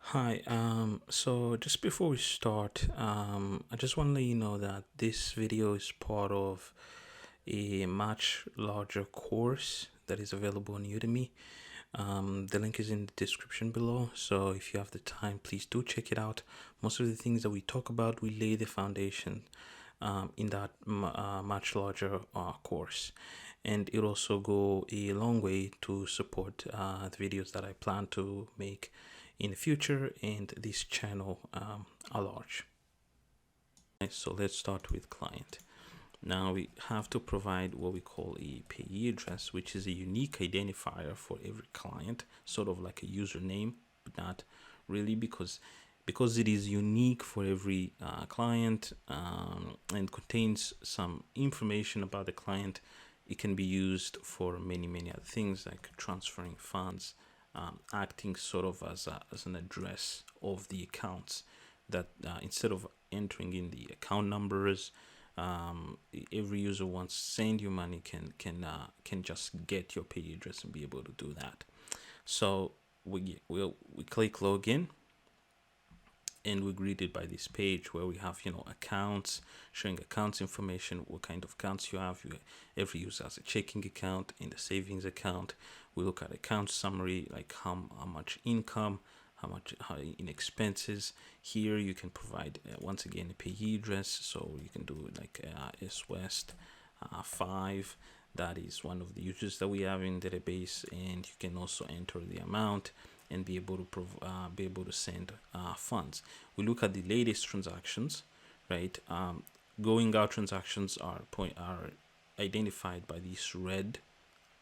Hi, so just before we start, I just want to let you know that this video is part of a much larger course that is available on Udemy. The link is in the description below, so if you have the time, please do check it out. Most of the things that we talk about, we lay the foundation in that much larger course, and it also go a long way to support the videos that I plan to make in the future and this channel at large. So let's start with client. Now we have to provide what we call a payee address, which is a unique identifier for every client, sort of like a username, but not really, because it is unique for every client and contains some information about the client. It can be used for many other things, like transferring funds, acting sort of as an address of the accounts, that instead of entering in the account numbers, every user wants to send you money can just get your payee address and be able to do that. So we click login, and we're greeted by this page where we have accounts, showing accounts information, what kind of accounts you have. Every user has a checking account and a savings account. We look at account summary, like how much income, how in expenses. Here you can provide once again a payee address, so you can do like SWest 5. That is one of the users that we have in database, and you can also enter the amount and be able to send funds. We look at the latest transactions, right? Going out transactions are identified by this red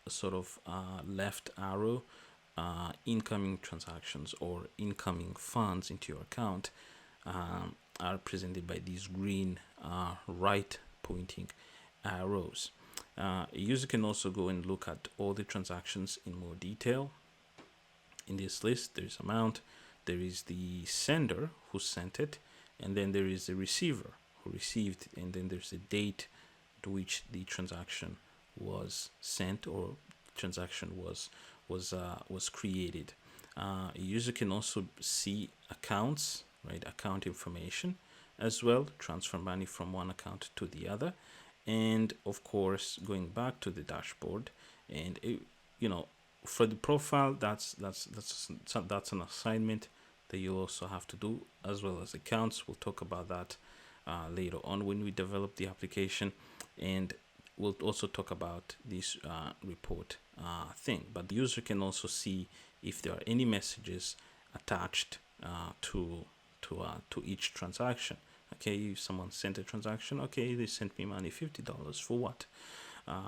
sort of left arrow. Incoming transactions or incoming funds into your account are presented by these green right pointing arrows. A user can also go and look at all the transactions in more detail. In this list, there's amount, there is the sender who sent it, and then there is the receiver who received, and then there's the date to which the transaction was sent or transaction was created. A user can also see accounts, right? Account information as well, transfer money from one account to the other, and of course going back to the dashboard. And for the profile, that's an assignment that you'll also have to do, as well as accounts. We'll talk about that later on when we develop the application, and we'll also talk about this report thing. But the user can also see if there are any messages attached to each transaction. Okay, if someone sent a transaction, okay, they sent me money, $50 for what?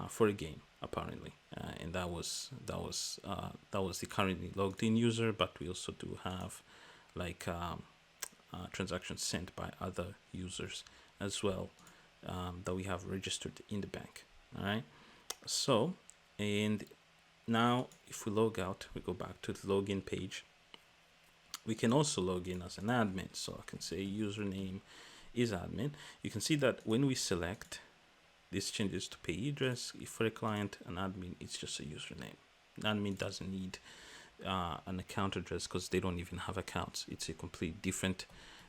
For a game, apparently, and that was the currently logged in user. But we also do have like transactions sent by other users as well, that we have registered in the bank. All right, so, and now if we log out, we go back to the login page. We can also log in as an admin, so I can say username is admin. You can see that when we select, this changes to payee address. If for a client, an admin, it's just a username. An admin doesn't need an account address because they don't even have accounts. It's a complete different.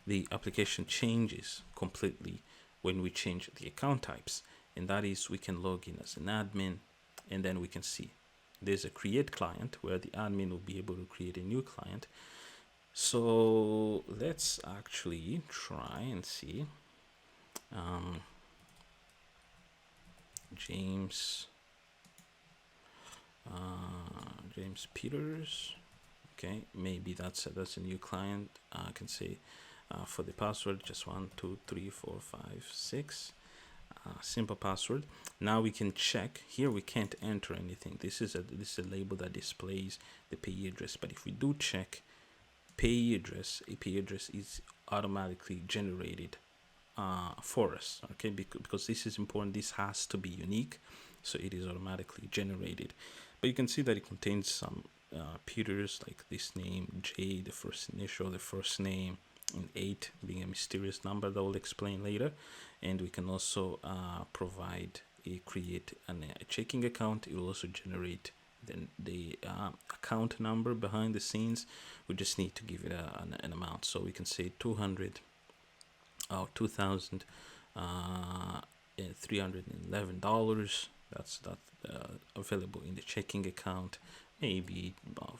The application changes completely when we change the account types, and that is we can log in as an admin, and then we can see there's a create client where the admin will be able to create a new client. So let's actually try and see. James Peters. Okay, maybe that's a new client. I can say for the password, just 1 2 3 4 5 6. Simple password. Now we can check here. We can't enter anything. This is a label that displays the payee address. But if we do check payee address, a payee address is automatically generated for us. Okay, because this is important. This has to be unique, so it is automatically generated. But you can see that it contains some Peters, like this name, J, the first initial, the first name, and 8 being a mysterious number that we'll explain later. And we can also create a checking account. It will also generate then the account number behind the scenes, we just need to give it an amount. So we can say 200 or $2,311. That's available in the checking account, maybe about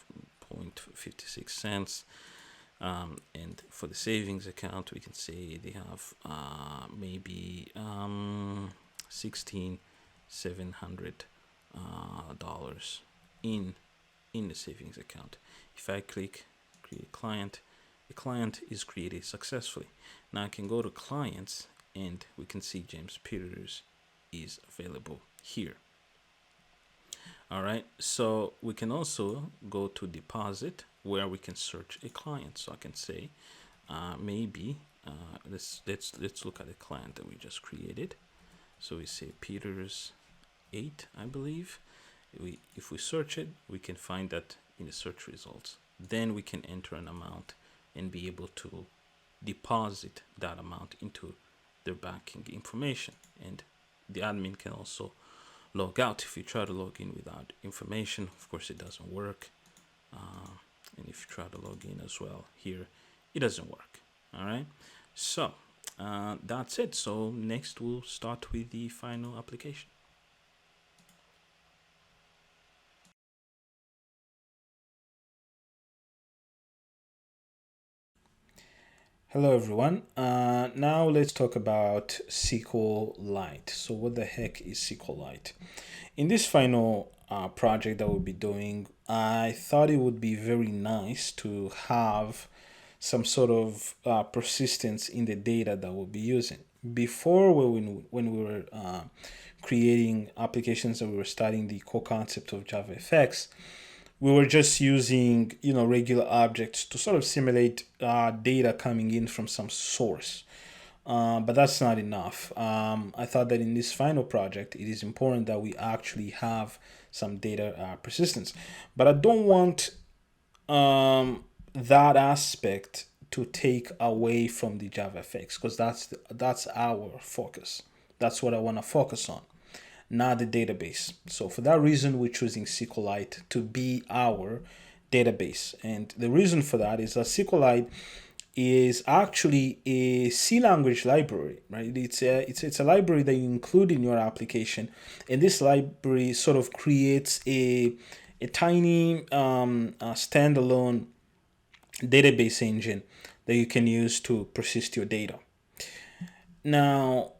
0.56 cents. And for the savings account, we can say they have maybe $16,700 in the savings account. If I click create client, the client is created successfully. Now I can go to clients and we can see James Peters is available here. All right, so we can also go to deposit where we can search a client. So I can say maybe let's look at the client that we just created. So we say Peters 8, I believe. If we search it, we can find that in the search results. Then we can enter an amount and be able to deposit that amount into their banking information. And the admin can also log out. If you try to log in without information, of course it doesn't work. And if you try to log in as well here, it doesn't work. All right, so that's it. So next we'll start with the final application. Hello everyone. Now let's talk about SQLite. So what the heck is SQLite? In this final project that we'll be doing, I thought it would be very nice to have some sort of persistence in the data that we'll be using. Before, when we were creating applications and we were studying the core concept of JavaFX, we were just using regular objects to sort of simulate data coming in from some source. But that's not enough. I thought that in this final project, it is important that we actually have some data persistence. But I don't want that aspect to take away from the JavaFX, because that's our focus. That's what I want to focus on, not the database. So for that reason, we're choosing SQLite to be our database. And the reason for that is that SQLite is actually a C language library, right? It's a library that you include in your application, and this library sort of creates a tiny standalone database engine that you can use to persist your data. Now,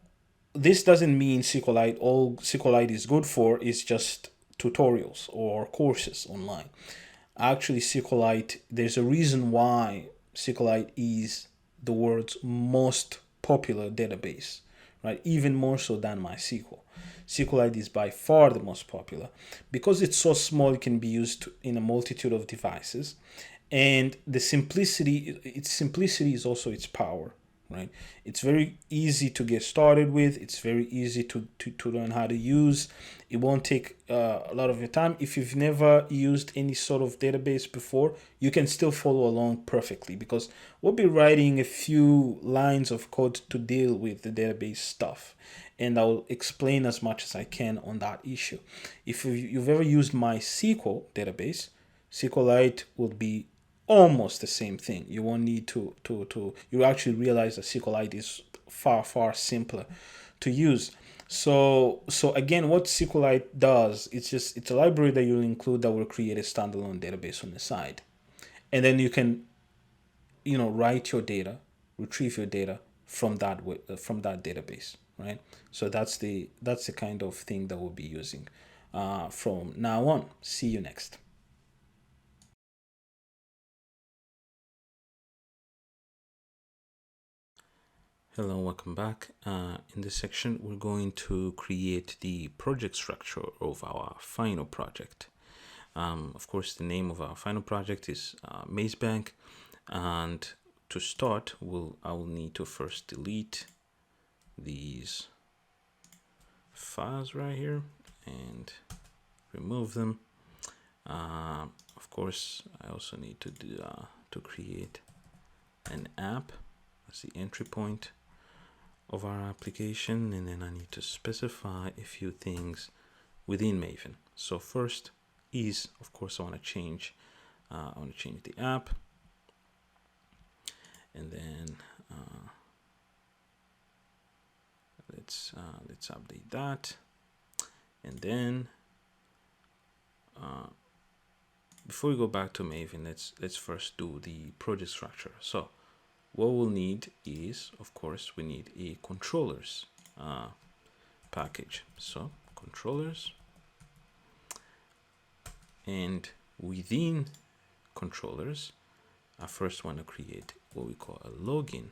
this doesn't mean SQLite, all SQLite is good for is just tutorials or courses online. Actually, SQLite, there's a reason why SQLite is the world's most popular database, right? Even more so than MySQL. SQLite is by far the most popular because it's so small. It can be used in a multitude of devices, and its simplicity is also its power, right? It's very easy to get started with. It's very easy to learn how to use. It won't take a lot of your time. If you've never used any sort of database before, you can still follow along perfectly, because we'll be writing a few lines of code to deal with the database stuff, and I'll explain as much as I can on that issue. If you've ever used MySQL database, SQLite will be almost the same thing. You won't need to you actually realize that SQLite is far simpler to use. So again, what SQLite does, it's a library that you'll include that will create a standalone database on the side, and then you can write your data, retrieve your data from that database, right? So that's the kind of thing that we'll be using from now on. See you next. Hello, welcome back. In this section, we're going to create the project structure of our final project. Of course, the name of our final project is Maze Bank, and to start, I will need to first delete these files right here and remove them. Of course, I also need to do to create an app. That's the entry point of our application, and then I need to specify a few things within Maven. So first, is, of course, I want to change the app, and then let's update that, and then before we go back to Maven, let's first do the project structure. So what we'll need is, of course, we need a controllers package. So controllers, and within controllers, I first want to create what we call a login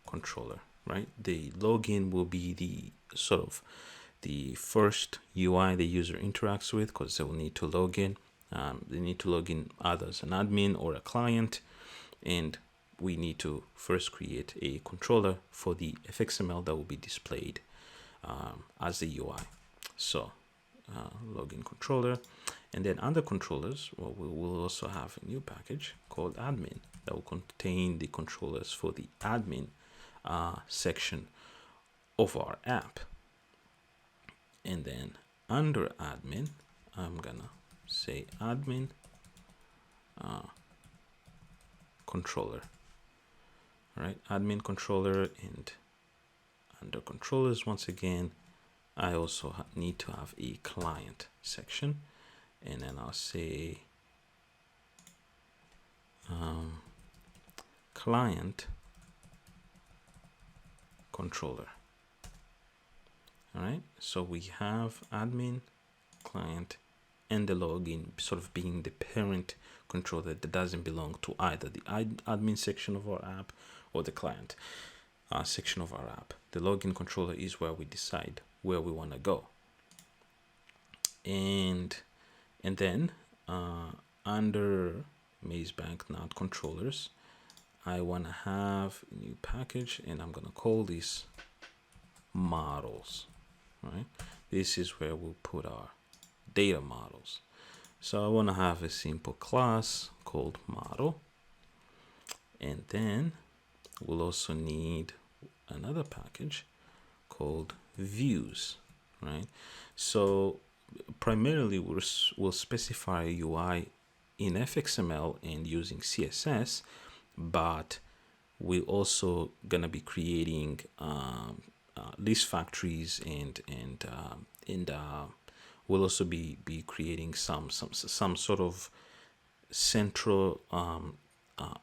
controller, right? The login will be the sort of the first UI the user interacts with, because they will need to log in. They need to log in either as an admin or a client, and we need to first create a controller for the fxml that will be displayed as the UI. So login controller, and then under controllers, well, we will also have a new package called admin that will contain the controllers for the admin section of our app. And then under admin, I'm gonna say admin controller. All right, admin controller, and under controllers, once again, I also need to have a client section, and then I'll say client controller. All right, so we have admin, client, and the login sort of being the parent controller that doesn't belong to either the admin section of our app or the client section of our app. The login controller is where we decide where we want to go. And then under Mazebank Node controllers, I want to have a new package, and I'm going to call this models, right? This is where we'll put our data models. So I want to have a simple class called model, and then we'll also need another package called views, right? So primarily we'll specify UI in fxml and using css, but we're also gonna be creating list factories, and we'll also be creating some sort of central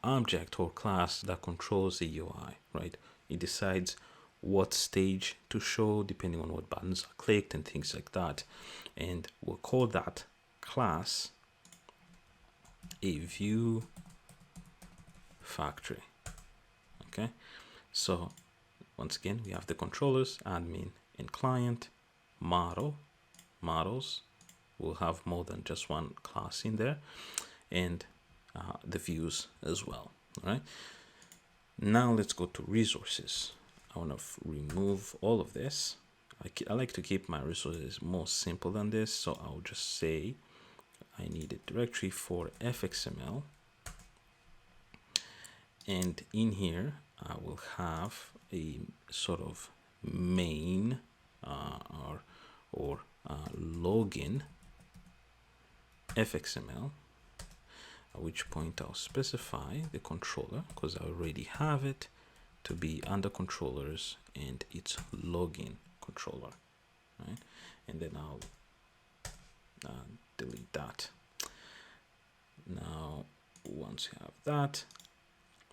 object or class that controls the UI, right? It decides what stage to show depending on what buttons are clicked and things like that, and we'll call that class a view factory. Okay, so once again, we have the controllers, admin and client, models. We'll have more than just one class in there, and the views as well. All right, now let's go to resources. I want to remove all of this. I like to keep my resources more simple than this, so I'll just say I need a directory for fxml, and in here I will have a sort of main or login fxml, at which point I'll specify the controller, because I already have it, to be under controllers and its login controller, right? And then I'll delete that. Now once you have that,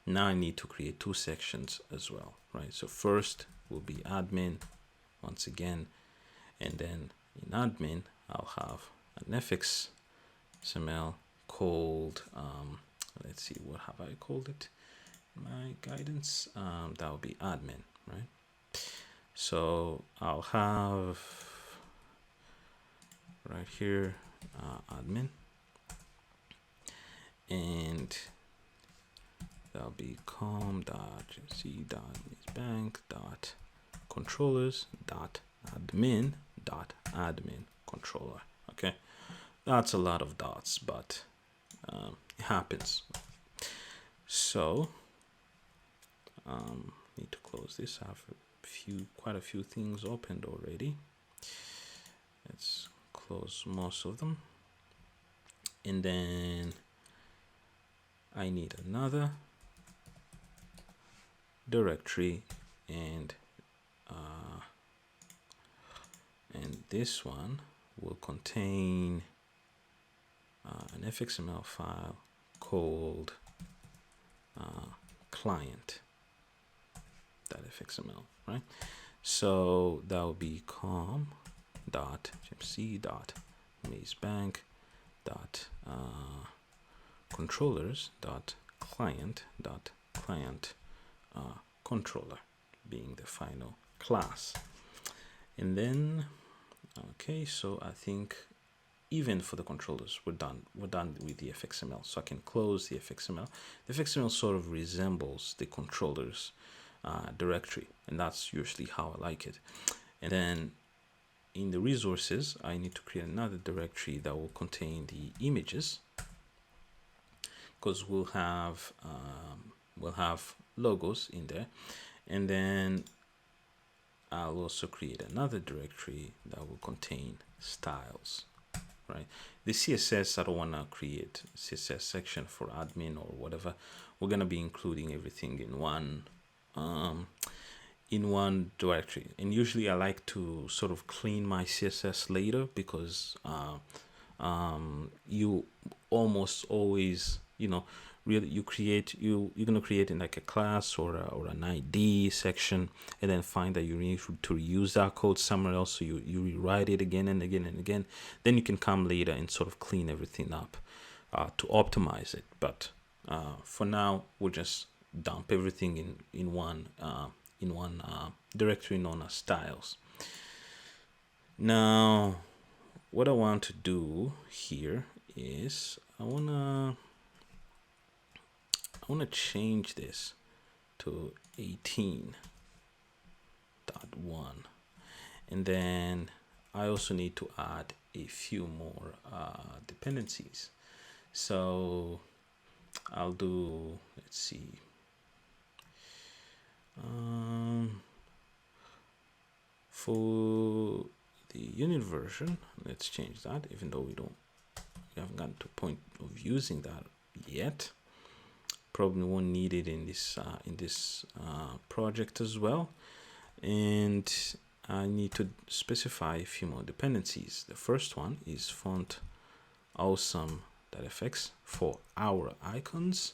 now I need to create two sections as well, right? So first will be admin once again, and then in admin I'll have an fxml called let's see, what have I called it? My guidance, that will be admin, right? So I'll have right here admin, and that'll be com.jc.mazebank.controllers.admin controller. Okay, that's a lot of dots, but it happens. So need to close this. I have quite a few things opened already. Let's close most of them. And then I need another directory, and this one will contain an fxml file called client.fxml, right? So that will be com.jmc.mazebank.controllers.client.client controller being the final class. And then okay, so I think even for the controllers, we're done with the fxml. So I can close the fxml. The fxml sort of resembles the controllers directory, and that's usually how I like it. And then in the resources, I need to create another directory that will contain the images, because we'll have logos in there. And then I'll also create another directory that will contain styles, right? The CSS, I don't want to create CSS section for admin or whatever. We're going to be including everything in one directory. And usually I like to sort of clean my CSS later, because you almost always, really you're going to create in like a class or an ID section, and then find that you need to reuse that code somewhere else, so you rewrite it again and again and again. Then you can come later and sort of clean everything up to optimize it. But for now, we'll just dump everything in one directory known as styles. Now what I want to do here is I want to change this to 18.1, and then I also need to add a few more dependencies. So I'll do, let's see, for the unit version, let's change that, even though we haven't gotten to a point of using that yet. Probably won't need it in this project as well. And I need to specify a few more dependencies. The first one is font awesome.fx for our icons.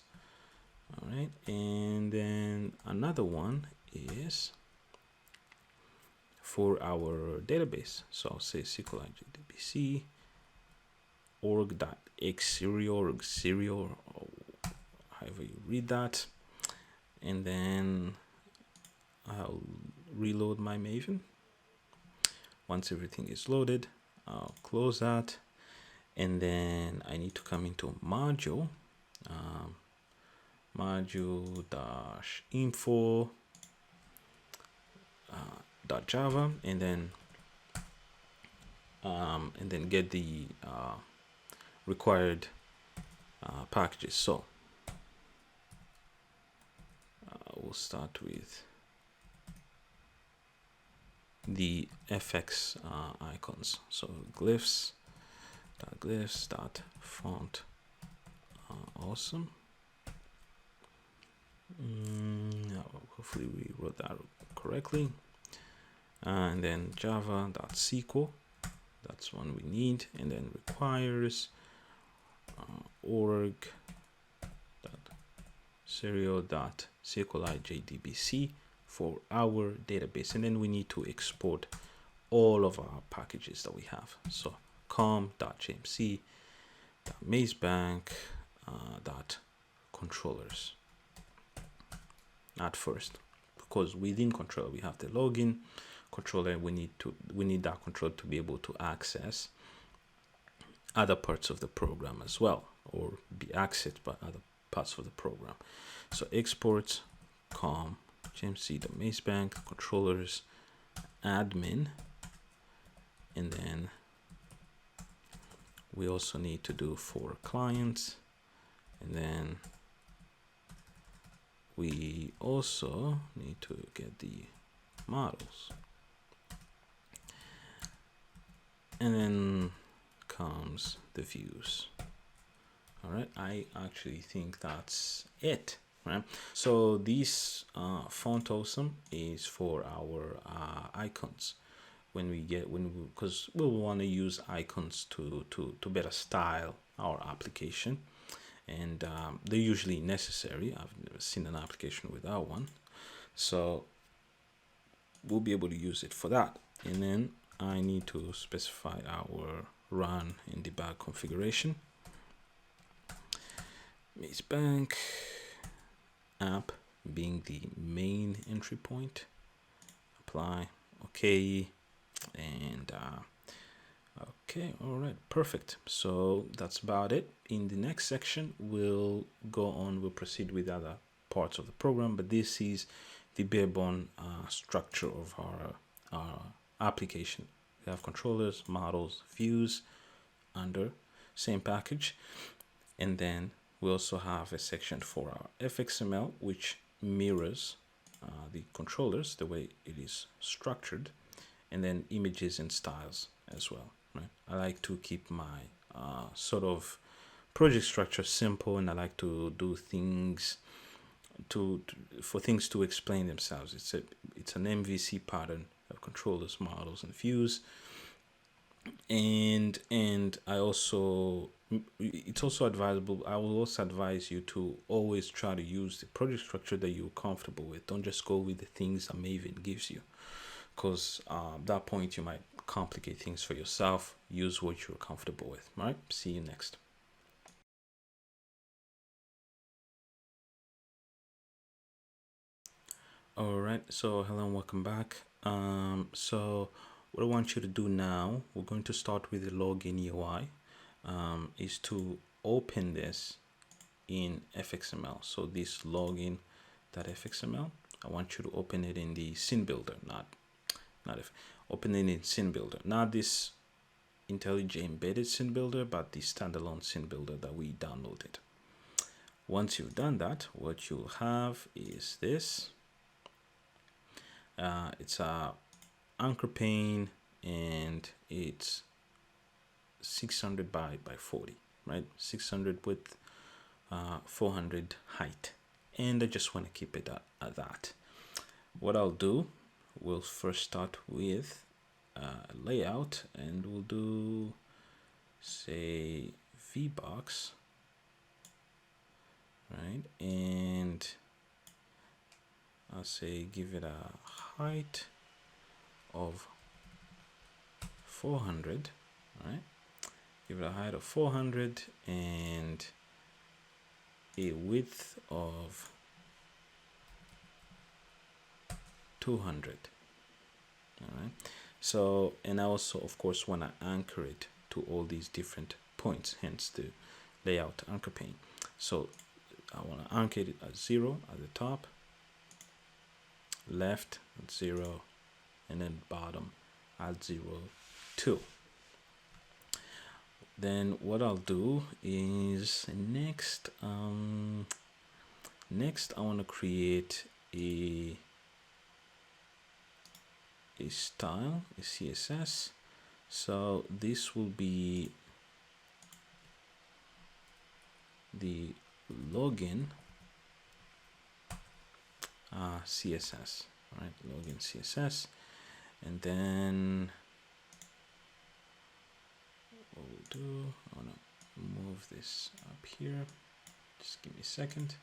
All right, and then another one is for our database. So I'll say SQLite JDBC org.xserial, or however you read that. And then I'll reload my Maven. Once everything is loaded, I'll close that. And then I need to come into module, module-info .java, and then get the required packages. So we'll start with the FX icons. So glyphs.font awesome. Hopefully we wrote that correctly. And then java.sql, that's one we need. And then requires org.serial.SQLite JDBC for our database. And then we need to export all of our packages that we have. So com.jmc.mazebank.controllers at first, because within controller we have the login controller. We need that controller to be able to access other parts of the program as well, or be accessed by other parts of the program. So exports com.jmc.mazebank controllers admin, and then we also need to do for clients, and then we also need to get the models. And then comes the views. All right, I actually think that's it, right? So this font awesome is for our icons. Because we'll want to use icons to better style our application, and they're usually necessary. I've never seen an application without one, so we'll be able to use it for that. And then I need to specify our run and debug configuration. Maze Bank app being the main entry point. Apply. Okay. And okay, all right, perfect. So that's about it. In the next section, we'll proceed with other parts of the program, but this is the bare bone structure of our application. We have controllers, models, views under same package, and then we also have a section for our fxml, which mirrors the controllers the way it is structured, and then images and styles as well, right? I like to keep my sort of project structure simple, and I like to do things for things to explain themselves. It's an MVC pattern of controllers, models, and views. And it's also advisable. I will also advise you to always try to use the project structure that you're comfortable with. Don't just go with the things that Maven gives you, because at that point you might complicate things for yourself. Use what you're comfortable with. All right, see you next. All right, so hello and welcome back. So what I want you to do now, we're going to start with the login UI, is to open this in fxml. So this login.fxml, I want you to open it in the scene builder, open it in scene builder, not this IntelliJ embedded scene builder, but the standalone scene builder that we downloaded. Once you've done that, what you'll have is this. It's a anchor pane, and it's 600 by 40, right? 600 width, 400 height, and I just want to keep it at that. What I'll do, we'll first start with layout, and we'll do, say, VBox, right? And I'll say give it a height of 400, right? Give it a height of 400 and a width of 200. All right. So, and I also, of course, want to anchor it to all these different points, hence the layout anchor pane. So I want to anchor it at 0 at the top, left at 0, and then bottom at 0 2. Then what I'll do is next I want to create a style, a CSS. So this will be the login CSS, right? Login CSS, and then what we'll do, I want to move this up here. Just give me a second.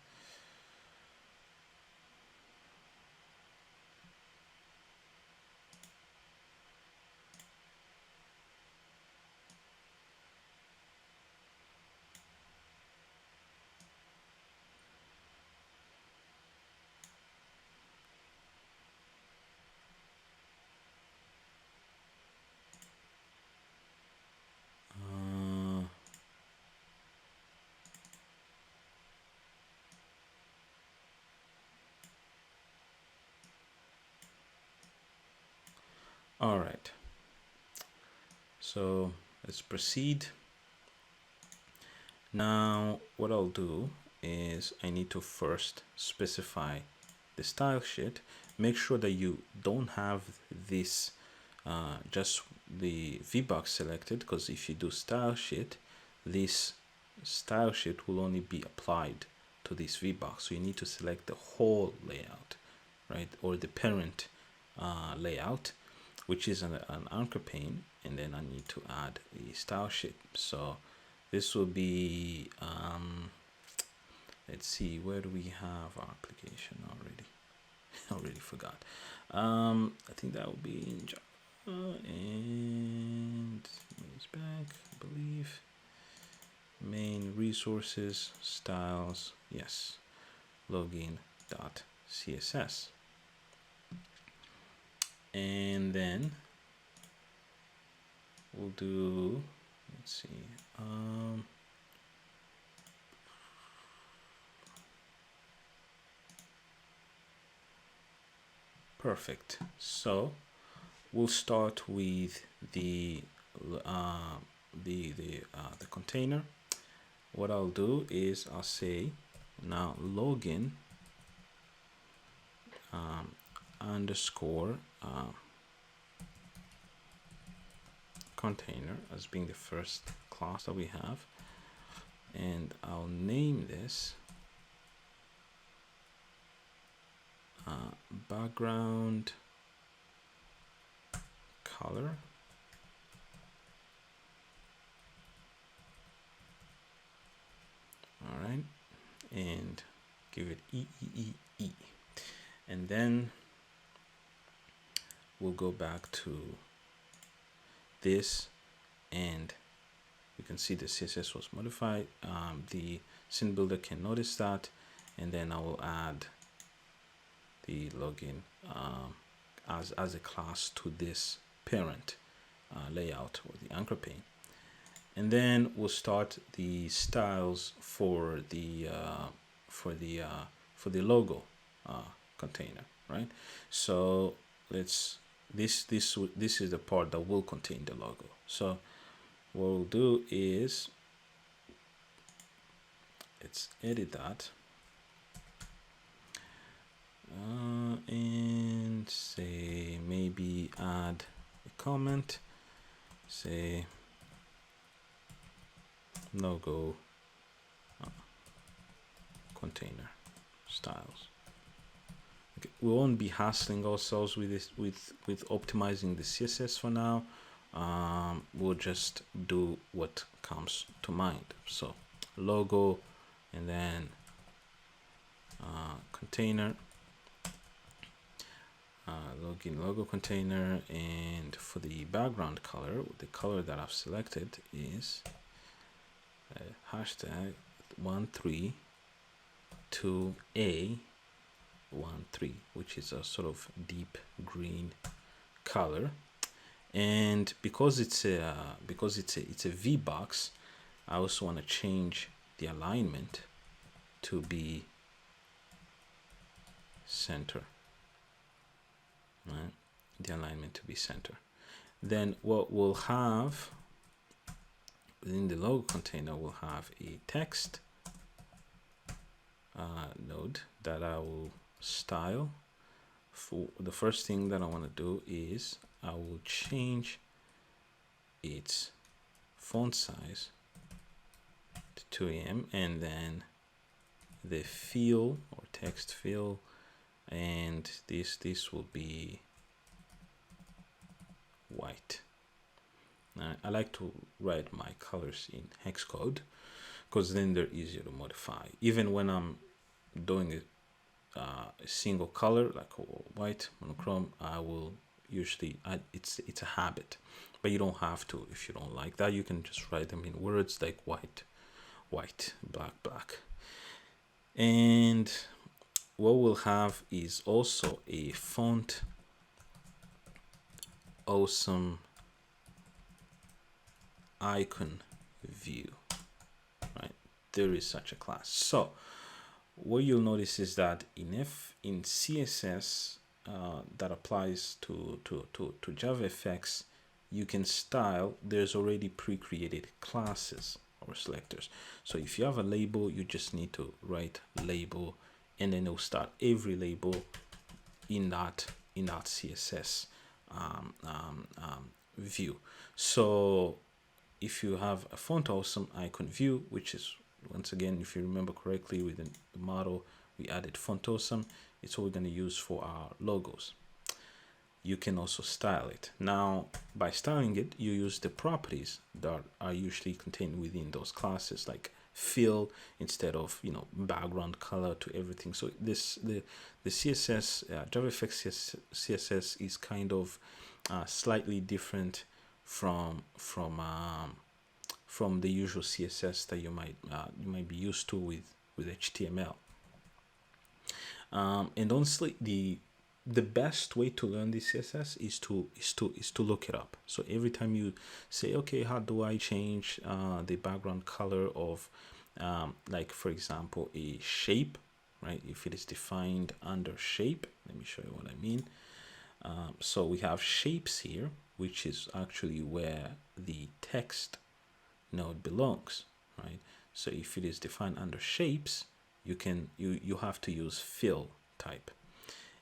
All right, so let's proceed. Now what I'll do is I need to first specify the style sheet. Make sure that you don't have this just the VBox selected, because if you do style sheet, this style sheet will only be applied to this VBox. So you need to select the whole layout, right, or the parent layout, which is an anchor pane, and then I need to add the style sheet. So this will be let's see, where do we have our application already? Already forgot. I think that would be in Java, and it's back, I believe. Main resources, styles, yes, login.css. And then we'll do, let's see, perfect. So we'll start with the container. What I'll do is I'll say now login underscore container as being the first class that we have, and I'll name this background color. All right, and give it E. And then we'll go back to this, and you can see the CSS was modified. The scene builder can notice that, and then I will add the login as a class to this parent layout, or the anchor pane. And then we'll start the styles for the logo container, right? So let's this is the part that will contain the logo. So what we'll do is let's edit that and say maybe add a comment, say logo container styles. Okay, we won't be hassling ourselves with this with optimizing the CSS for now. We'll just do what comes to mind. So logo, and then container, login logo container, and for the background color, the color that I've selected is hashtag 132A13, which is a sort of deep green color. And because it's a VBox, I also want to change the alignment to be center, right? The alignment to be center. Then what we'll have within the logo container, we'll have a text node that I will style. For the first thing that I want to do is I will change its font size to 2am, and then the fill or text fill, and this will be white. I like to write my colors in hex code because then they're easier to modify. Even when I'm doing a single color like white monochrome, I will usually it's a habit, but you don't have to. If you don't like that, you can just write them in words like white, black. And what we'll have is also a font awesome icon view, right? There is such a class. So what you'll notice is that in CSS that applies to JavaFX, you can style, there's already pre-created classes or selectors. So if you have a label, you just need to write label, and then it'll start every label in that CSS view. So if you have a font awesome icon view, which is, once again, if you remember correctly, within the model we added font awesome, it's what we're going to use for our logos. You can also style it. Now by styling it, you use the properties that are usually contained within those classes, like fill instead of, you know, background color to everything. So this the CSS, JavaFX CSS is kind of slightly different from the usual CSS that you might be used to with HTML. And honestly, the best way to learn this CSS is to look it up. So every time you say, okay, how do I change the background color of like, for example, a shape, right? If it is defined under shape, let me show you what I mean. So we have shapes here, which is actually where the text node belongs, right? So if it is defined under shapes, you have to use fill type.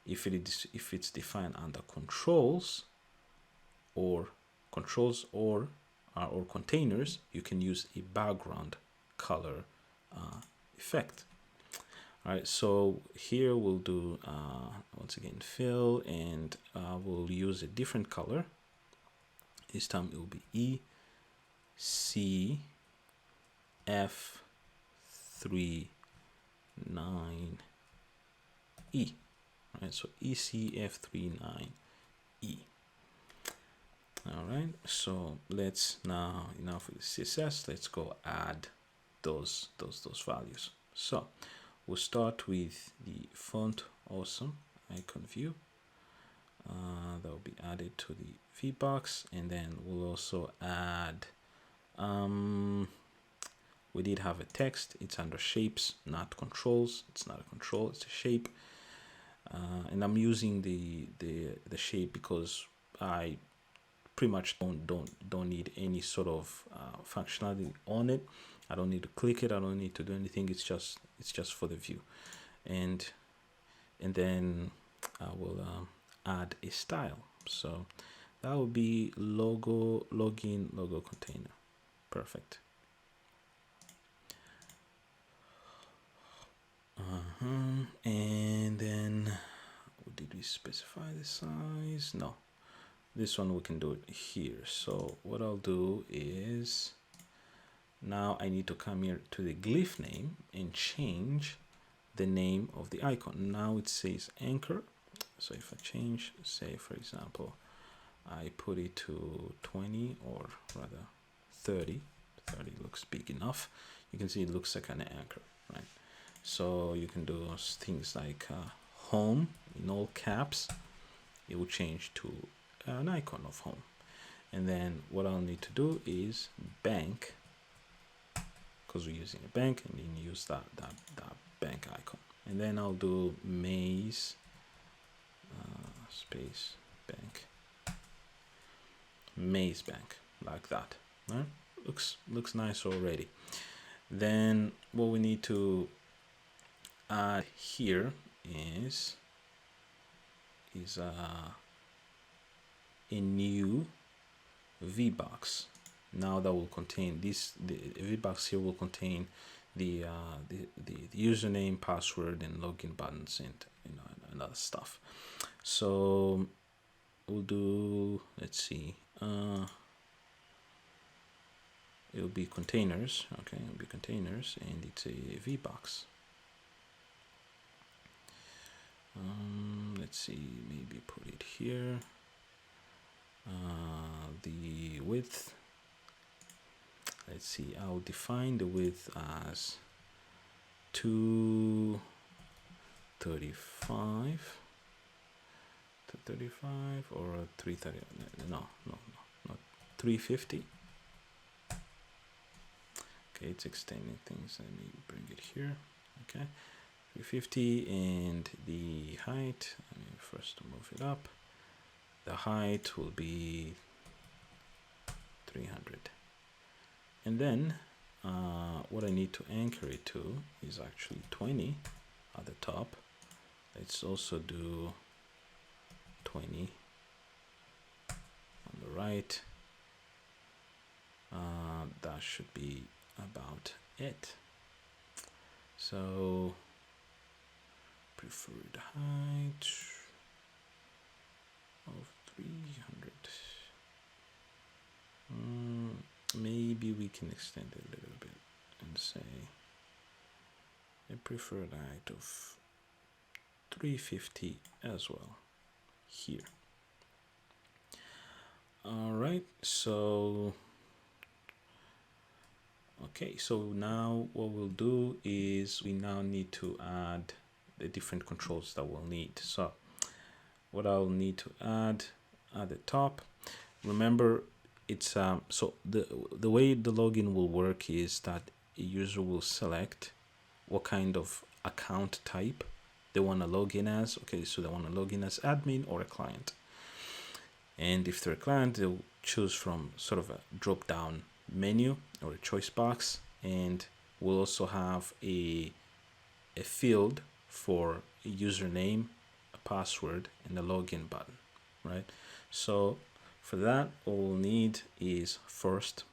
If it's defined under controls or containers, you can use a background color effect. All right, so here we'll do once again fill, and we'll use a different color. This time it will be ECF39E. Right, so ECF39E. All right, so let's now for the CSS, let's go add those values. So we'll start with the font awesome icon view. That will be added to the VBox, and then we'll also add we did have a text. It's under shapes, not controls. It's not a control, it's a shape. And I'm using the shape because I pretty much don't need any sort of functionality on it. I don't need to click it. I don't need to do anything. It's just for the view. And then I will add a style. So that will be logo login logo container. Perfect. And then did we specify the size? No, this one we can do it here. So what I'll do is, now I need to come here to the glyph name and change the name of the icon. Now it says anchor. So if I change, say for example, I put it to 20, or rather 30 looks big enough. You can see it looks like an anchor, right? So you can do things like home in all caps. It will change to an icon of home. And then what I'll need to do is bank, because we're using a bank, and then use that bank icon. And then I'll do maze space bank, maze bank, like that. Right? Looks nice already. Then what we need to add here is a new VBox. Now that will contain this. The VBox here will contain the username, password, and login buttons, and and other stuff. So we'll do, let's see, it'll be containers. Okay, it'll be containers, and it's a VBox. Let's see, maybe put it here. The width, let's see, I'll define the width as 235 or 330. No, not 350. Okay, it's extending things. Let me bring it here. Okay, 350, and the height, I mean, first to move it up, the height will be 300. And then what I need to anchor it to is actually 20 at the top. Let's also do 20 on the right, That should be about it. So preferred height of 300. Maybe we can extend it a little bit and say a preferred height of 350 as well here. All right, so okay, so now what we'll do is we now need to add the different controls that we'll need. So what I'll need to add at the top, remember it's so the way the login will work is that a user will select what kind of account type they want to log in as. Okay, so they want to log in as admin or a client, and if they're a client, they'll choose from sort of a drop down menu or a choice box, and we'll also have a field for a username, a password, and a login button, right? So for that, all we'll need is first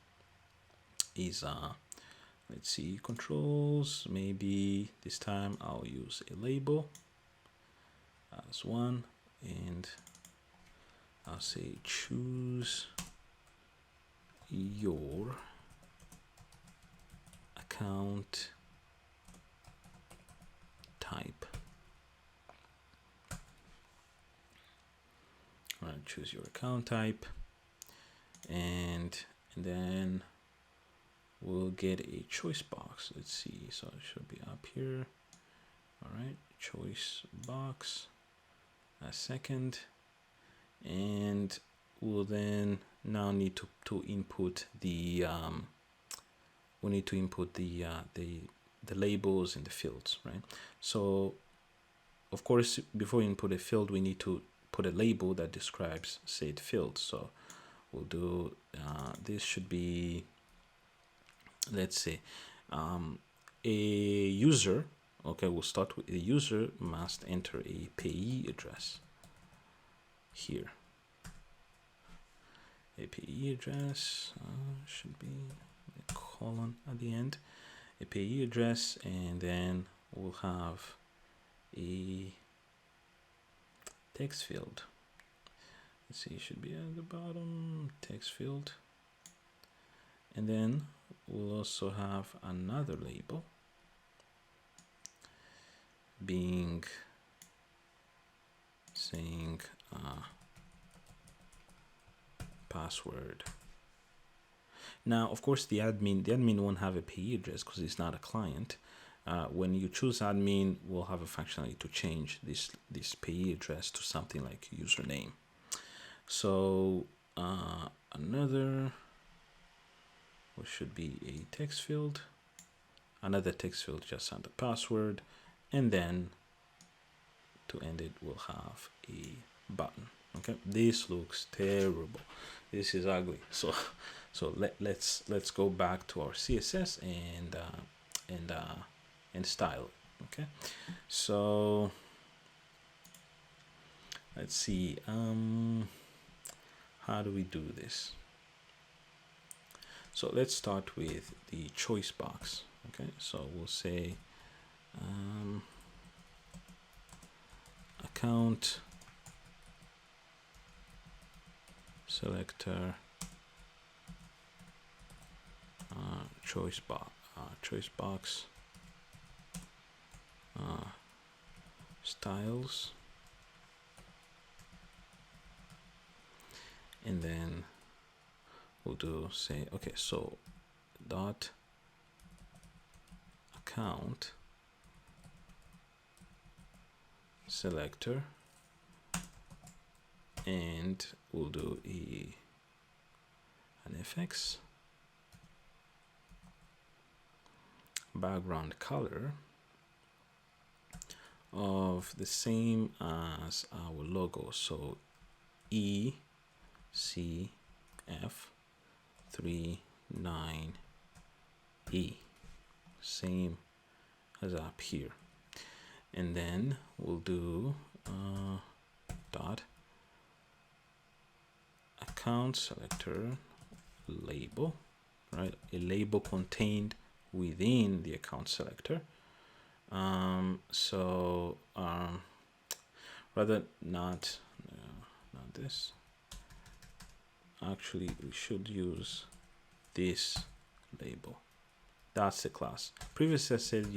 is let's see, controls. Maybe this time I'll use a label as one, and I'll say choose your account type. All right, choose your account type, and then we'll get a choice box. Let's see, so it should be up here. All right, choice box, a second, and we'll then now need to input the we need to input the labels and the fields, right? So of course, before we input a field, we need to put a label that describes said field. So we'll do this should be, let's say, a user. Okay, we'll start with a user must enter a payee address here. A payee address should be a colon at the end, a payee address, and then we'll have a text field. Let's see, it should be at the bottom, text field, and then we'll also have another label being saying password. Now, of course, the admin won't have a payee address because it's not a client. When you choose admin, we'll have a functionality to change this payee address to something like username. So another, what should be a text field, another text field just under password, and then to end it, we'll have a button. Okay, this looks terrible. This is ugly. So let's go back to our CSS and style it. Okay, so let's see. How do we do this? So let's start with the choice box. Okay, so we'll say account selector choice box styles, and then we'll do say, okay, so dot account selector, and we'll do an FX background color of the same as our logo, so ECF 39E, same as up here. And then we'll do dot account selector label, right? A label contained within the account selector. Rather not this. Actually, we should use this label. That's the class. Previously I said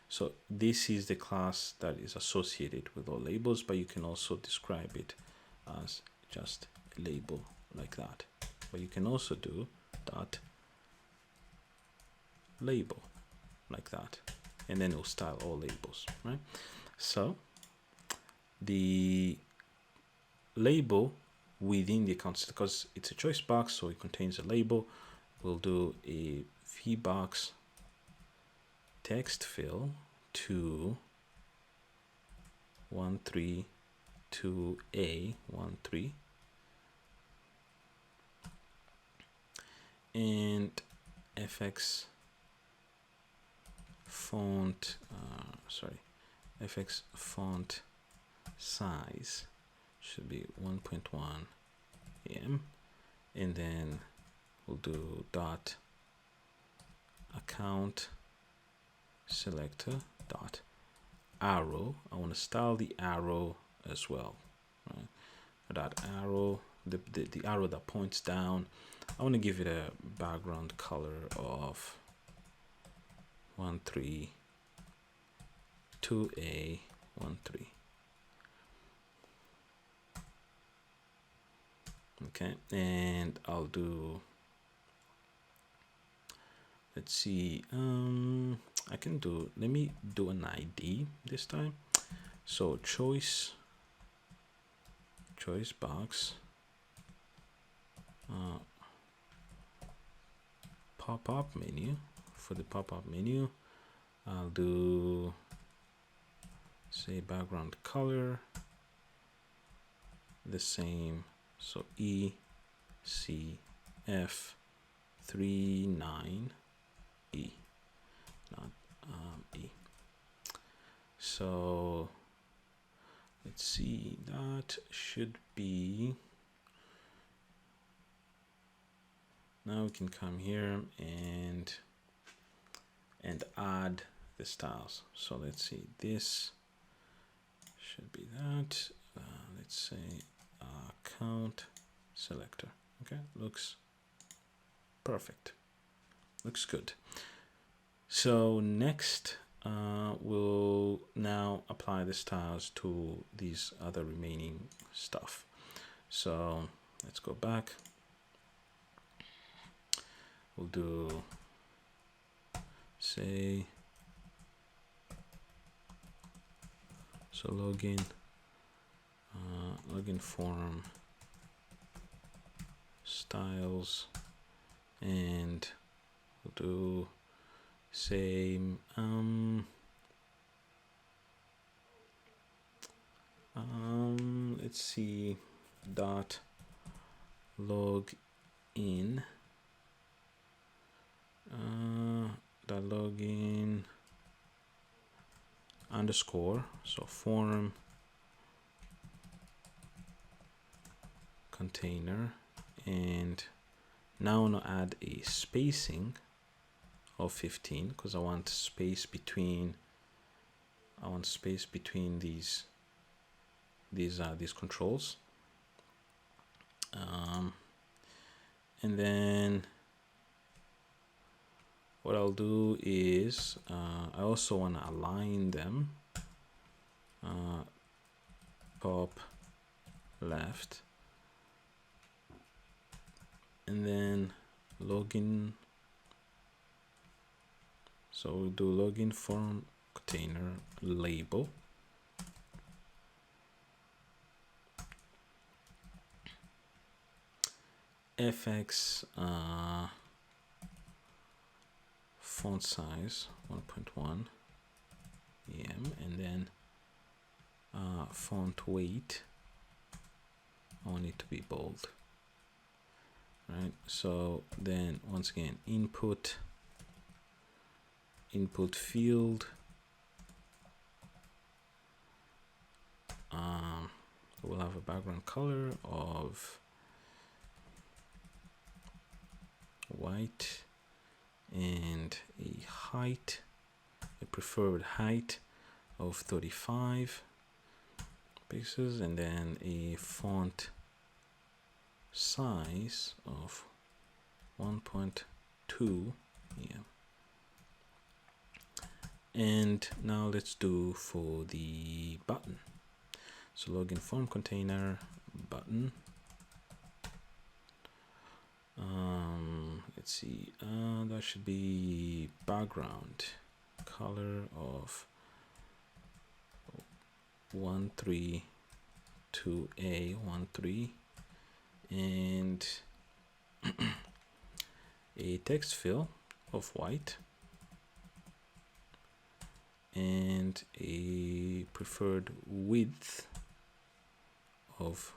so this is the class that is associated with all labels, but you can also describe it as just a label like that. But you can also do dot label like that, and then it will style all labels, right? So the label within the account, because it's a choice box, so it contains a label, we'll do a vbox text fill to 132A13, and fx font fx font size should be 1.1 em, and then we'll do dot account selector dot arrow. I want to style the arrow as well, right? That arrow, the arrow that points down, I want to give it a background color of 132A13. Okay, and I'll do, let's see, I can do, let me do an ID this time. So choice box pop-up menu. For the pop-up menu, I'll do, say, background color the same, so ECF39E, not E. So let's see, that should be, now we can come here and add the styles. So let's see, this should be that, let's say account selector. Okay, looks perfect, looks good. So next we'll now apply the styles to these other remaining stuff. So let's go back, we'll do, say, so login form styles, and we'll do same let's see, dot login underscore, so form container, and now I'm gonna add a spacing of 15 because I want space between these controls, and then what I'll do is I also want to align them top left, and then login, so we'll do login form container label, fx font size 1.1 em, and then font weight, I want it to be bold, right? So then once again, input field, we'll have a background color of white, and a height, a preferred height of 35 pixels, and then a font size of 1.2. Yeah. And now let's do for the button. So login form container button. Let's see, that should be background color of 132A13 and a text fill of white and a preferred width of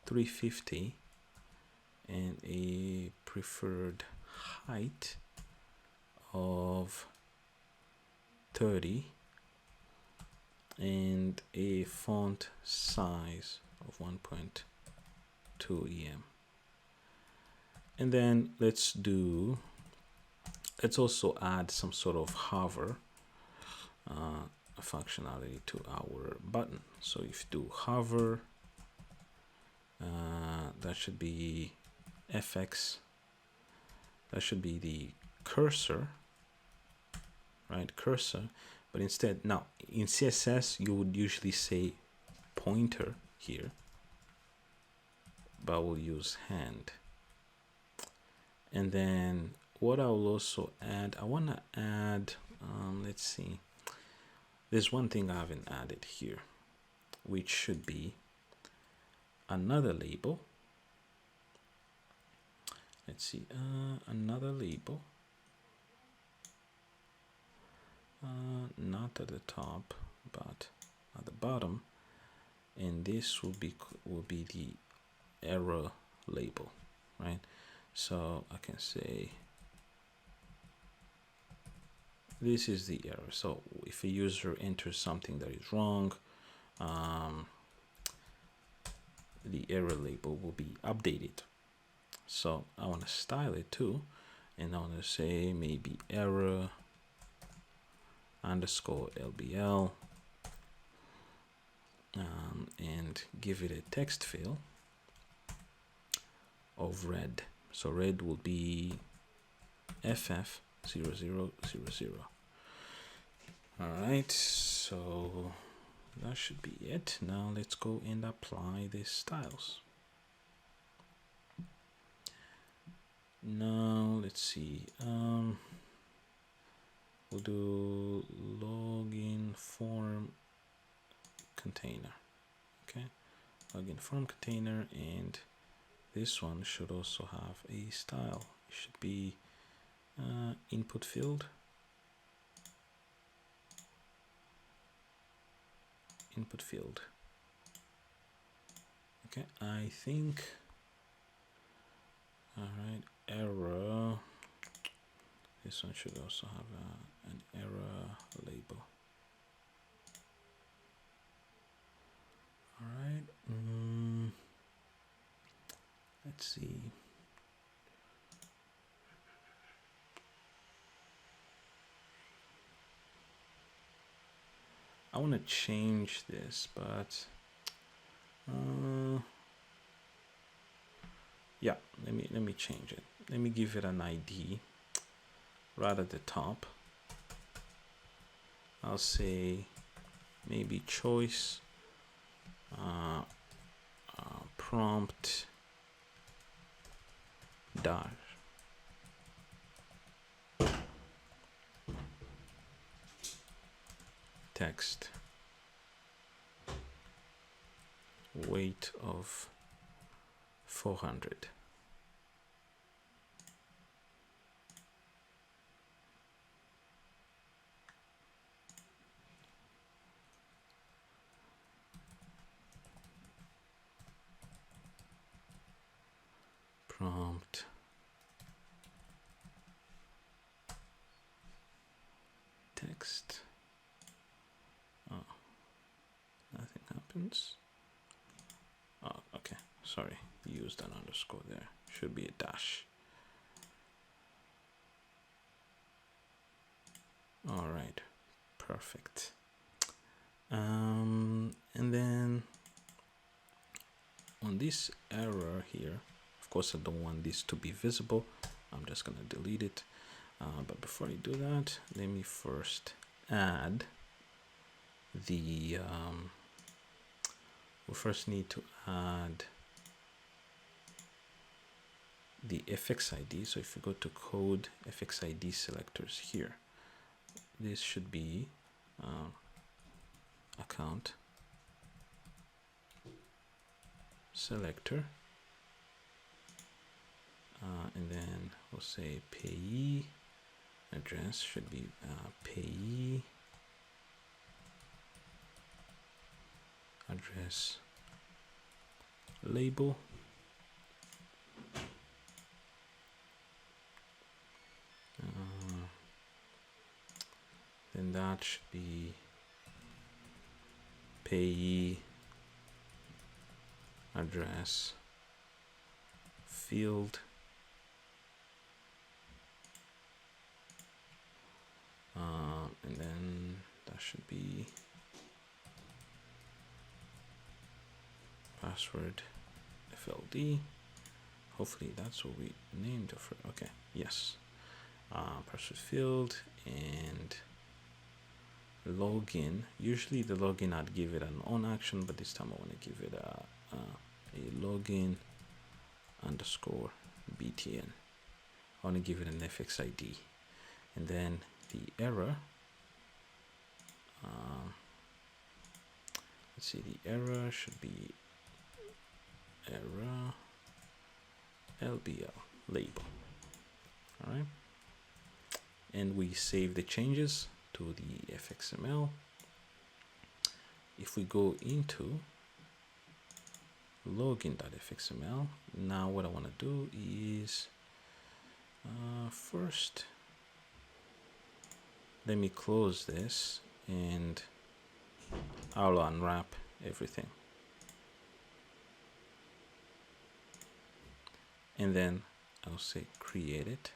350 and a preferred height of 30 and a font size of 1.2 em. And then let's also add some sort of hover functionality to our button. So if you do hover, that should be FX, that should be the cursor, right? Cursor. But instead, now in CSS you would usually say pointer here, but we'll use hand. And then what I'll also add, I want to add, let's see, there's one thing I haven't added here, which should be another label. Let's see, another label, not at the top, but at the bottom, and this will be the error label, right? So I can say this is the error. So if a user enters something that is wrong, the error label will be updated. So I want to style it too, and I want to say maybe error underscore LBL, and give it a text fill of red. So red will be FF0000. All right, so that should be it. Now let's go and apply these styles. Now let's see, we'll do login form container. Okay, login form container, and this one should also have a style. It should be input field, input field. Okay, I think, all right, error, this one should also have an error label. All right, let's see. I want to change this, but yeah, let me change it. Let me give it an ID right at the top. I'll say maybe choice prompt dash text weight of 400. Prompt text. Oh, nothing happens. Oh, okay, sorry, used an underscore there. Should be a dash. All right, perfect. And then on this error here, of course I don't want this to be visible. I'm just gonna delete it. But before I do that, let me first add the we first need to add the FX ID. So if you go to code FX ID selectors here, this should be account selector, and then we'll say payee address should be payee address label, then that should be payee address field, and then that should be password FLD. Hopefully that's what we named it for. Okay, yes. Password field and login. Usually the login I'd give it an on action, but this time I want to give it a login underscore btn. I want to give it an FX ID, and then the error. Let's see, the error should be error LBL label. All right, and we save the changes to the fxml. If we go into login.fxml, now what I want to do is first let me close this and I'll unwrap everything, and then I'll say create it,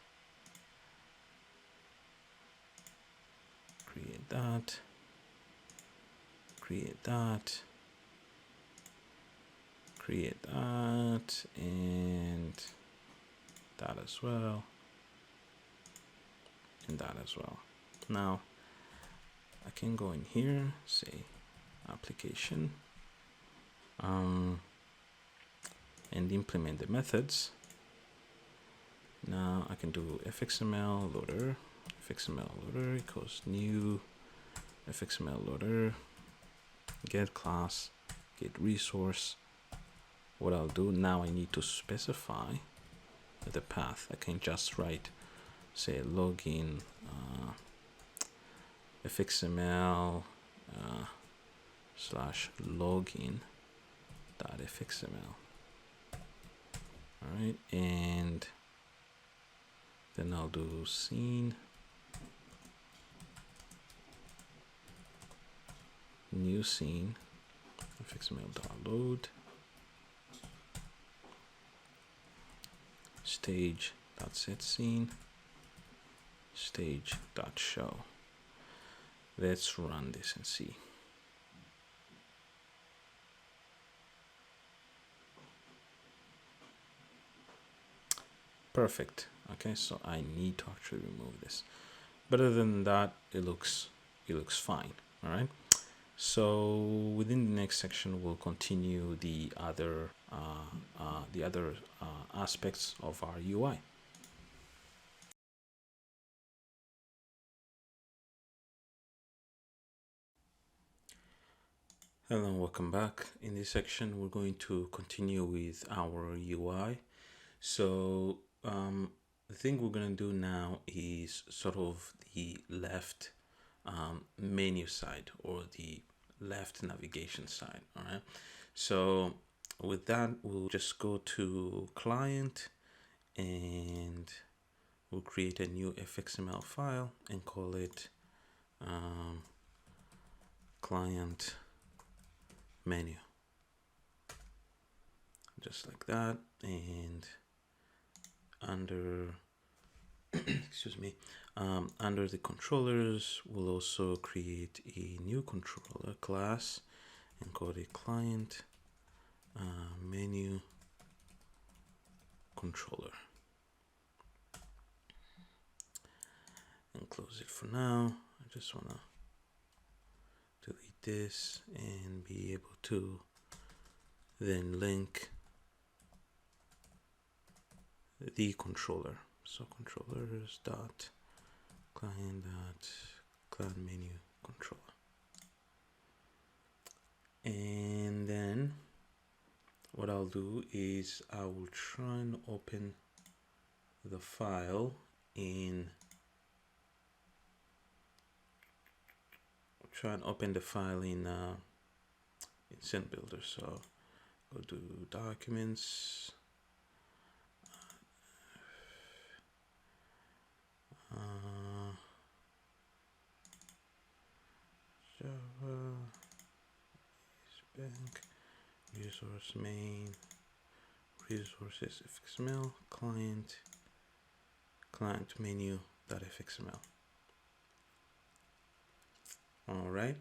create that, create that, create that, and that as well, and that as well. Now I can go in here, say application, and implement the methods. Now I can do fxml loader, fxml loader equals new fxml loader, get class, get resource. What I'll do now, I need to specify the path. I can just write, say, login fxml slash login dot fxml. All right, and then I'll do scene new scene fxml download stage dot set scene stage dot show. Let's run this and see. Perfect. Okay, so I need to actually remove this, but other than that, it looks fine. All right, so within the next section we'll continue the other aspects of our UI. Hello and welcome back. In this section we're going to continue with our UI. So the thing we're going to do now is sort of the left menu side, or the left navigation side. All right, so with that we'll just go to client and we'll create a new fxml file and call it client menu, just like that. And under excuse me, Under the controllers, we'll also create a new controller class and call it client menu controller, and close it for now. I just want to delete this and be able to then link the controller. So controllers dot client dot client menu controller, and then what I'll do is I will try and open the file in SendBuilder. So go to documents, Java, bank, resource main, resources XML, client menu .fxml. All right,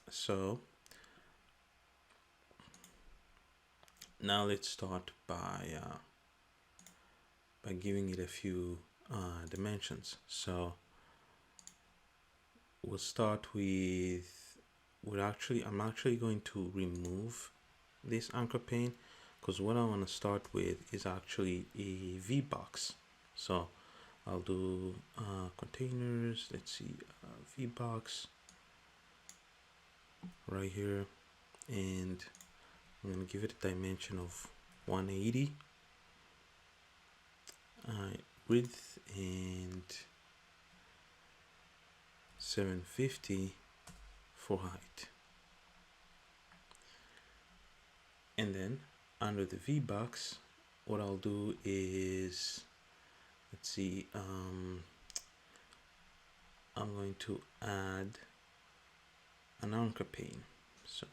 so now let's start by giving it a few dimensions. So we'll start with I'm actually going to remove this anchor pane, because what I want to start with is actually a VBox. So I'll do containers, let's see, VBox right here, and I'm going to give it a dimension of 180 width and 750 for height. And then under the VBox, what I'll do is, let's see, I'm going to add an anchor pane. So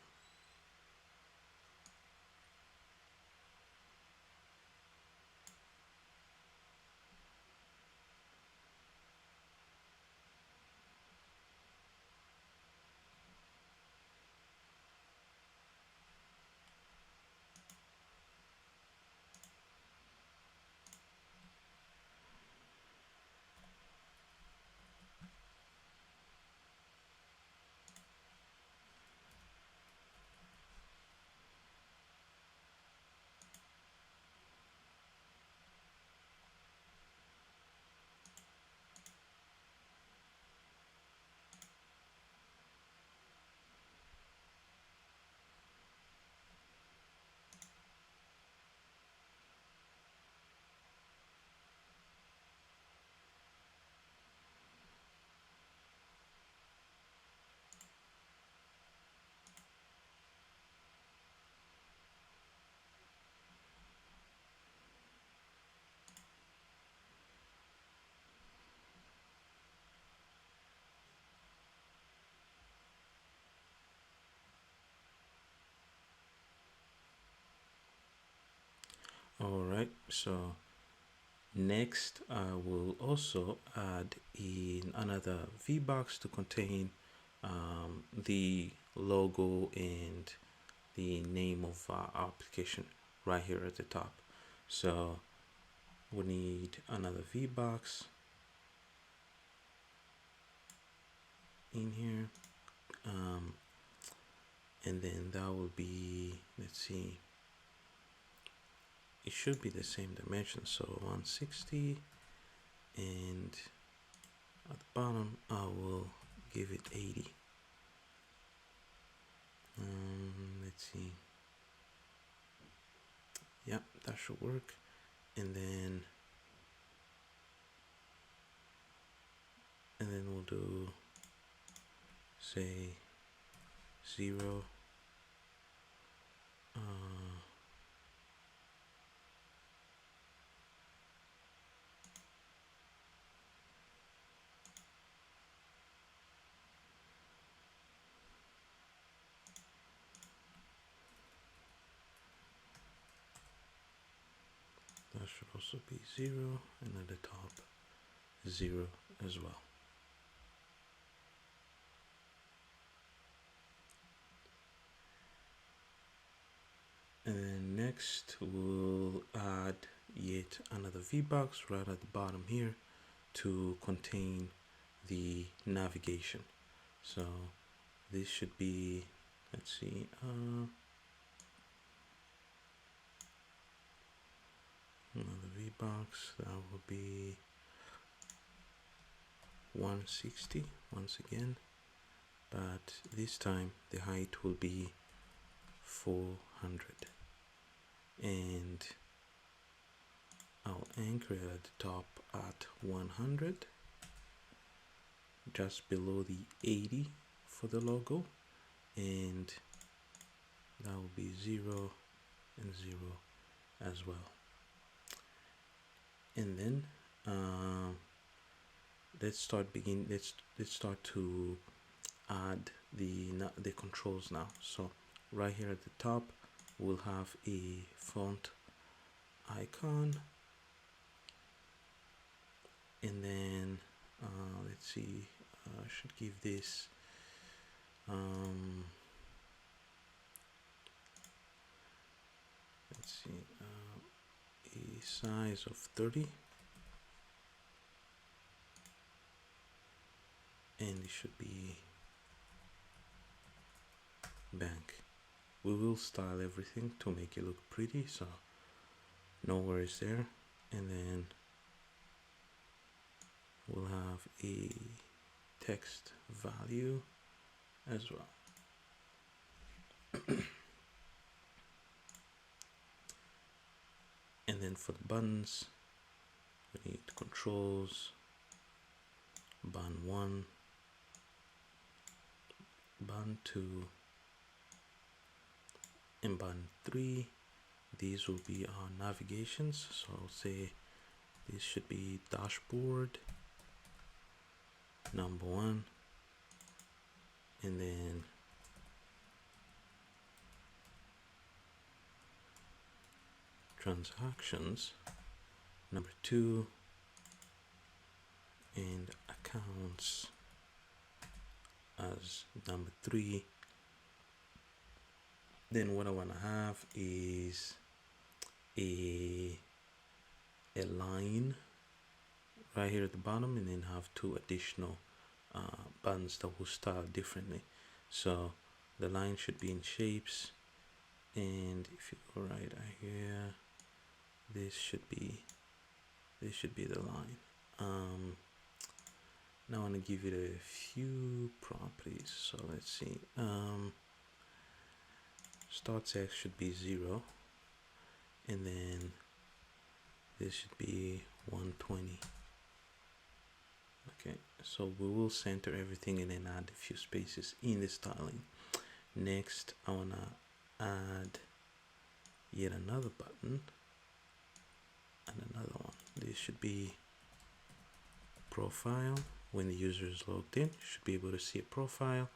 all right, so next I will also add in another VBox to contain the logo and the name of our application right here at the top. So we need another VBox in here, and then that will be, let's see, it should be the same dimension, so 160, and at the bottom I will give it 80. Let's see, yep, that should work. And then we'll do, say, 0, that should also be 0, and at the top 0 as well. And then next we'll add yet another VBox right at the bottom here to contain the navigation. So this should be, let's see, another VBox that will be 160 once again, but this time the height will be 400, and I'll anchor it at the top at 100, just below the 80 for the logo, and that will be 0 and 0 as well. And then let's start to add the controls now. So right here at the top we'll have a font icon, and then let's see, I should give this let's see, a size of 30, and it should be bank. We will style everything to make it look pretty, so no worries there. And then we'll have a text value as well. And then for the buttons, we need controls, button 1, button 2, and button 3. These will be our navigations. So I'll say this should be dashboard number 1, and then transactions number 2, and accounts as number 3. Then what I want to have is a line right here at the bottom, and then have 2 additional buttons that will style differently. So the line should be in shapes, and if you go right here, this should be the line. Now I want to give it a few properties. So let's see, start text should be 0, and then this should be 120. Okay, so we will center everything and then add a few spaces in the styling. Next, I want to add yet another button and another one. This should be profile. When the user is logged in, you should be able to see a profile,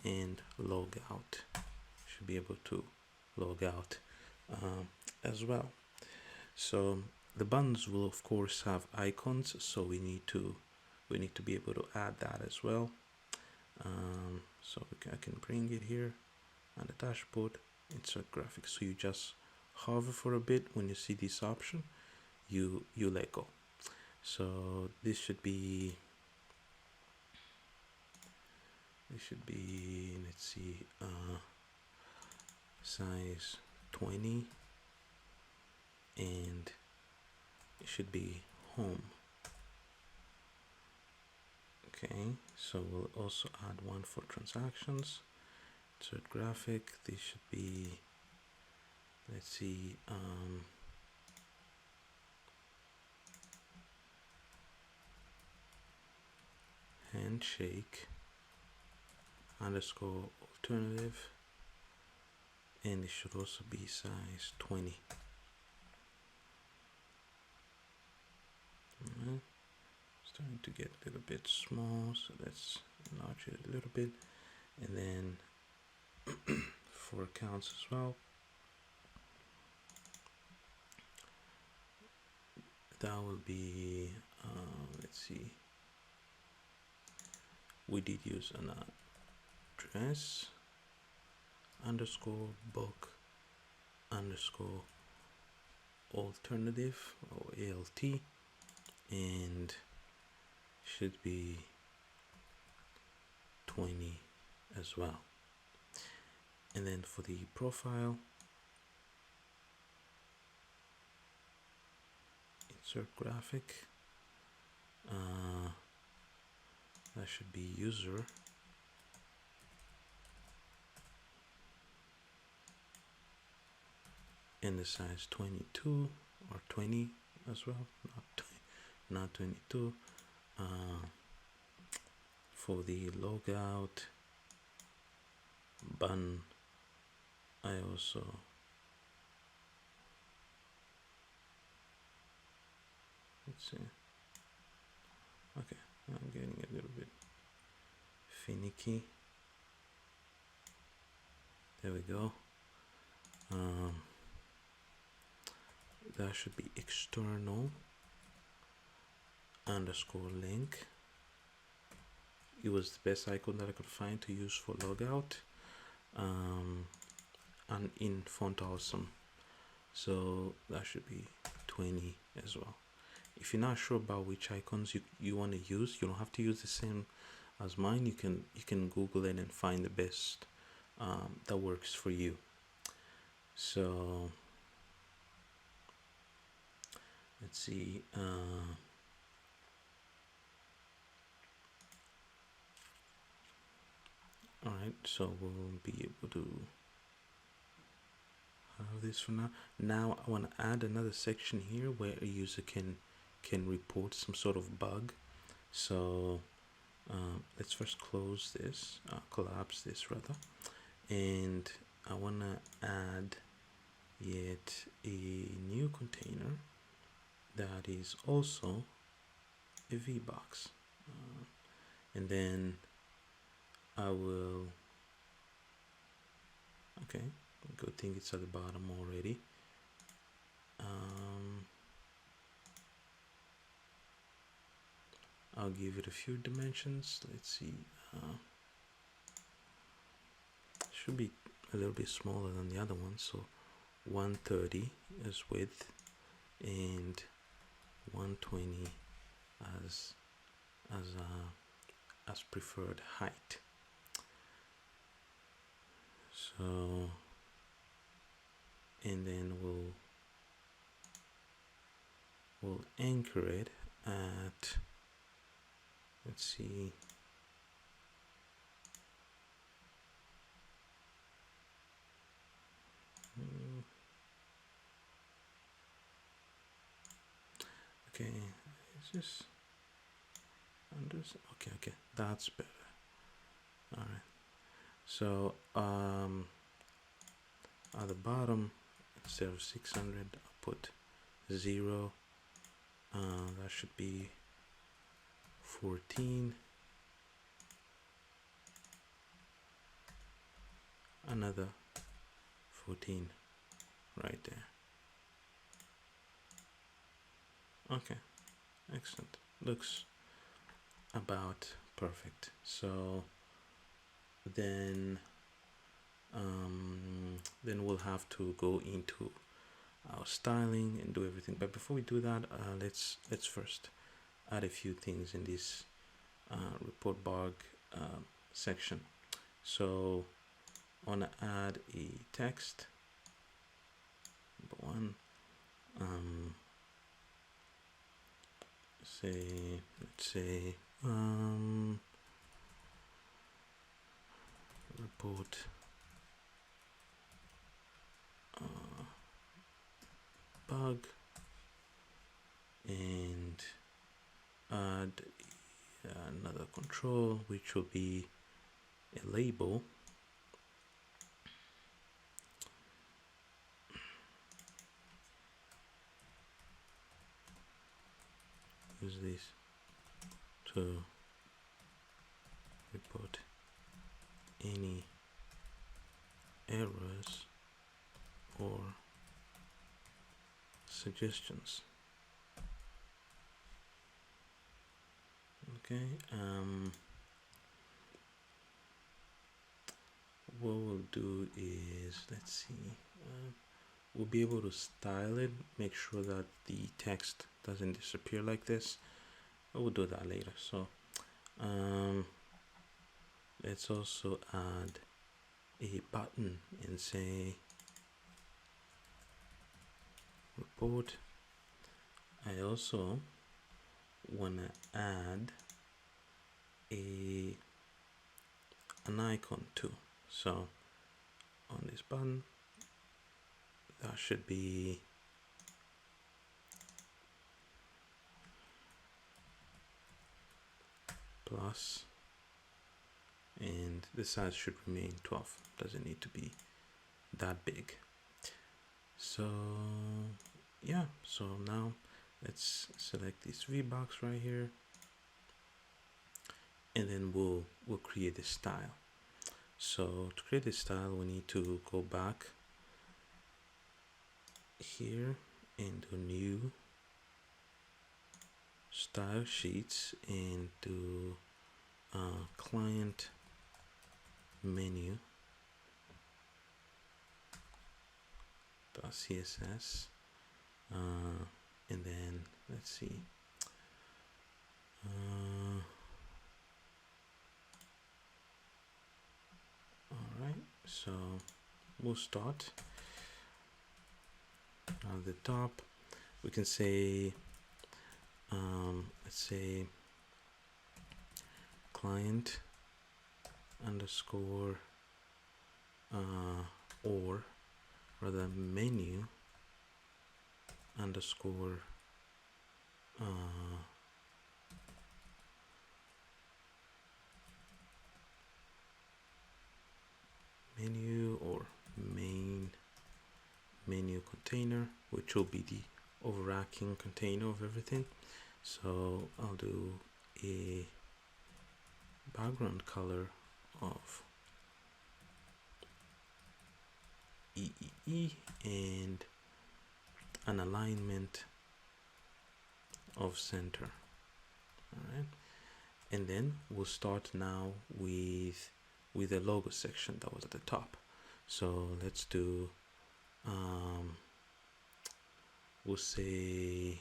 and log out. Should be able to log out as well. So the buttons will of course have icons, so we need to be able to add that as well. So I can bring it here on the dashboard, insert graphics. So you just hover for a bit. When you see this option, you let go. So this should be let's see, size 20, and it should be home. Okay, so we'll also add one for transactions. Insert graphic. This should be, let's see, handshake underscore alternative, and it should also be size 20. Alright. Starting to get a little bit small, so let's enlarge it a little bit. And then for accounts as well, that will be let's see, we did use an address underscore book underscore alternative or ALT, and should be 20 as well. And then for the profile, insert graphic, that should be user, and the size 22 or 20 as well, not 22. For the logout button, I also let's see. Okay, I'm getting a little bit finicky. There we go. That should be external underscore link. It was the best icon that I could find to use for logout, and in font awesome, so that should be 20 as well. If you're not sure about which icons you want to use, you don't have to use the same as mine. You can Google it and find the best that works for you. So let's see. All right, so we'll be able to have this for now. Now I want to add another section here where a user can report some sort of bug. So let's first close this, collapse this rather, and I want to add yet a new container that is also a VBox, and then I will, okay, good thing it's at the bottom already. I'll give it a few dimensions. Let's see, should be a little bit smaller than the other one, so 130 as width and 120 as preferred height. So, and then we'll anchor it at, let's see, okay, it's just under, okay, that's better. All right, so at the bottom, instead of 600, I'll put 0. That should be 14. Another 14 right there. Okay, excellent. Looks about perfect. So then we'll have to go into our styling and do everything. But before we do that, let's first add a few things in this report bug section. So I want to add a text. Number one, let's say report bug, and add another control which will be a label. Use this to report any errors or suggestions. Okay, what we'll do is, let's see, we'll be able to style it, make sure that the text doesn't disappear like this. But we'll do that later. So let's also add a button and say report. I also want to add an icon too. So on this button, that should be plus, and the size should remain 12. Doesn't need to be that big. So yeah, so now let's select this VBox right here, and then we'll create a style. So to create a style, we need to go back here and do new style sheets and do client menu .css, and then let's see, all right, so we'll start at the top. We can say let's say client underscore or rather menu underscore menu or main menu container, which will be the overarching container of everything. So I'll do a background color of EEE and an alignment of center. All right, and then we'll start now with the logo section that was at the top. So let's do we'll say,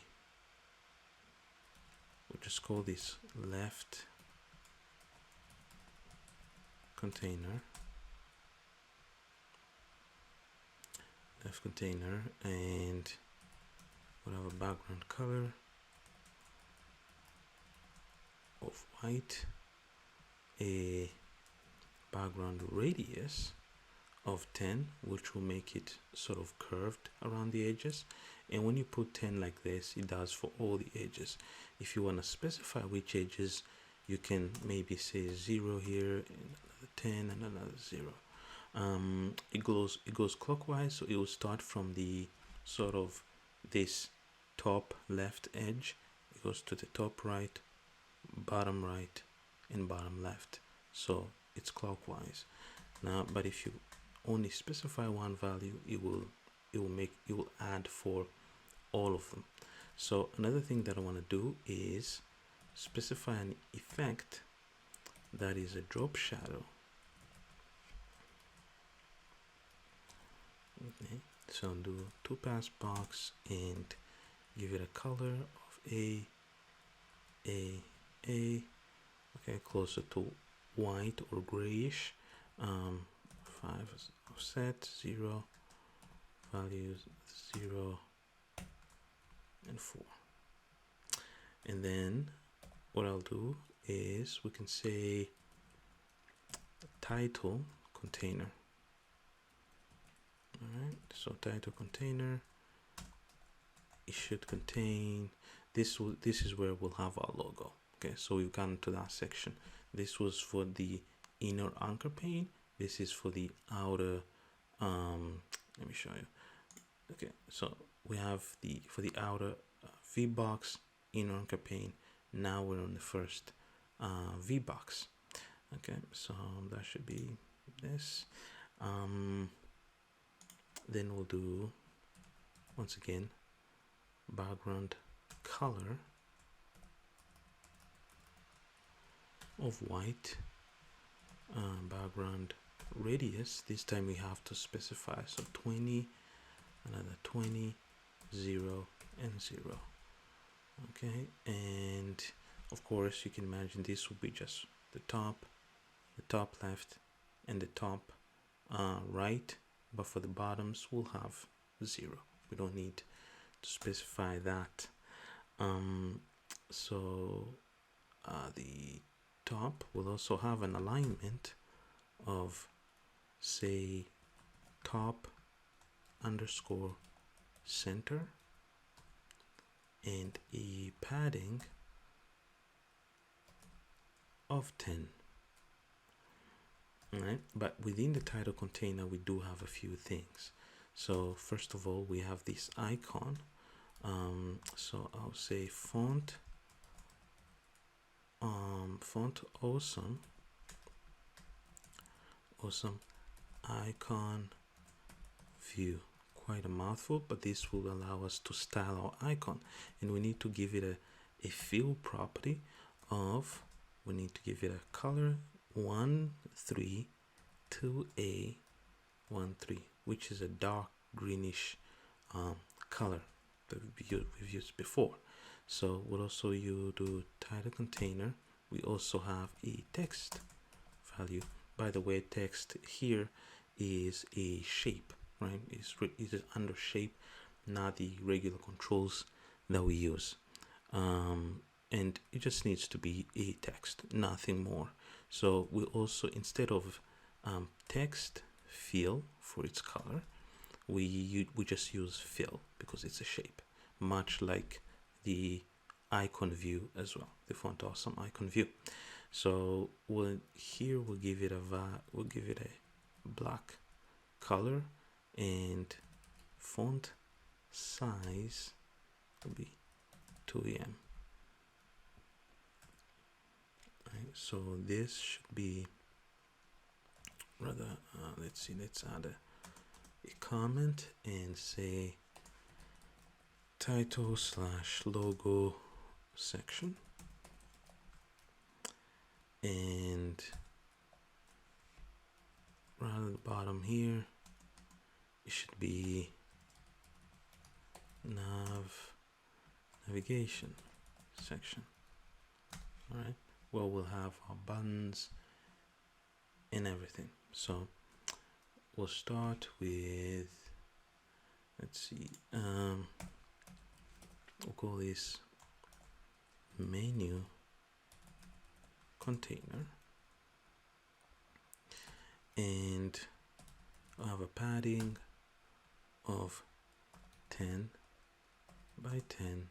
we'll just call this left container, and we'll have a background color of white, a background radius of 10, which will make it sort of curved around the edges. And when you put 10 like this, it does for all the edges. If you want to specify which edges, you can maybe say 0 here, and another 10, and another 0. It goes clockwise, so it will start from the sort of this top left edge. It goes to the top right, and bottom left. So it's clockwise. Now, but if you only specify one value, it will add for all of them. So another thing that I want to do is specify an effect that is a drop shadow. Okay, so I'll do two pass box and give it a color of a okay, closer to white or grayish. 5 offset, 0 values, 0 and 4. And then what I'll do is we can say title container. All right, so title container, it should contain this. This is where we'll have our logo. Okay, so we've gotten to that section. This was for the inner anchor pane. This is for the outer. Let me show you. Okay, so we have for the outer VBox, inner anchor pane. Now we're on the first VBox. Okay, so that should be this. Then we'll do, once again, background color of white, background radius. This time we have to specify, so 20, another 20, 0 and 0. Okay, and of course you can imagine this will be just the top left, and the top right, but for the bottoms we'll have 0. We don't need to specify that. So the top will also have an alignment of, say, top underscore center, and a padding of 10. Right, but within the title container we do have a few things. So first of all, we have this icon. So I'll say font awesome icon view. Quite a mouthful, but this will allow us to style our icon, and we need to give it a fill property of, we need to give it a color 13 2A 13, which is a dark greenish color that we've used before. So we'll also do title container. We also have a text value. By the way, text here is a shape, right? It's under shape, not the regular controls that we use. And it just needs to be a text, nothing more. So we also, instead of text fill for its color, we just use fill because it's a shape, much like the icon view as well, the font awesome icon view. So we'll give it a black color, and font size will be 2em. Right, so this should be rather, let's add a comment and say title / logo section, and right at the bottom here it should be navigation section. All right, well, we'll have our buttons and everything. So we'll start with, let's see, we'll call this menu container, and I'll have a padding of 10 by 10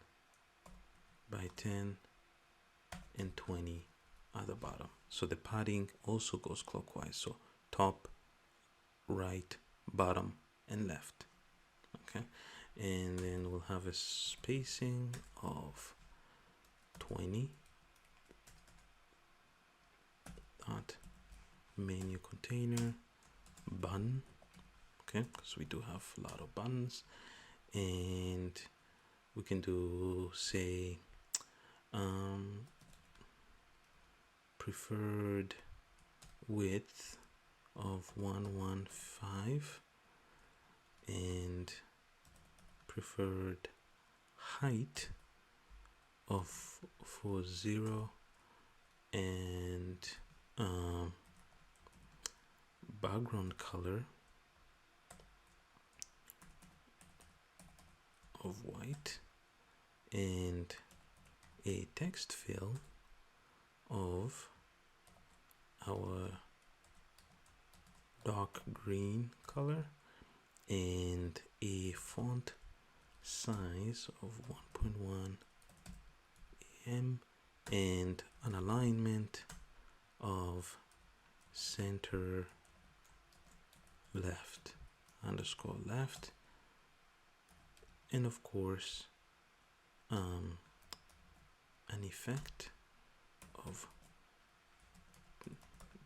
by 10 and 20 at the bottom. So the padding also goes clockwise, so top, right, bottom and left. Okay, and then we'll have a spacing of 20 dot menu container button. Okay, because we do have a lot of buttons, and we can do, say, preferred width of 115 and preferred height of 40, and background color of white, and a text fill of our dark green color, and a font size of 1.1 em, and an alignment of center left underscore left, and of course an effect of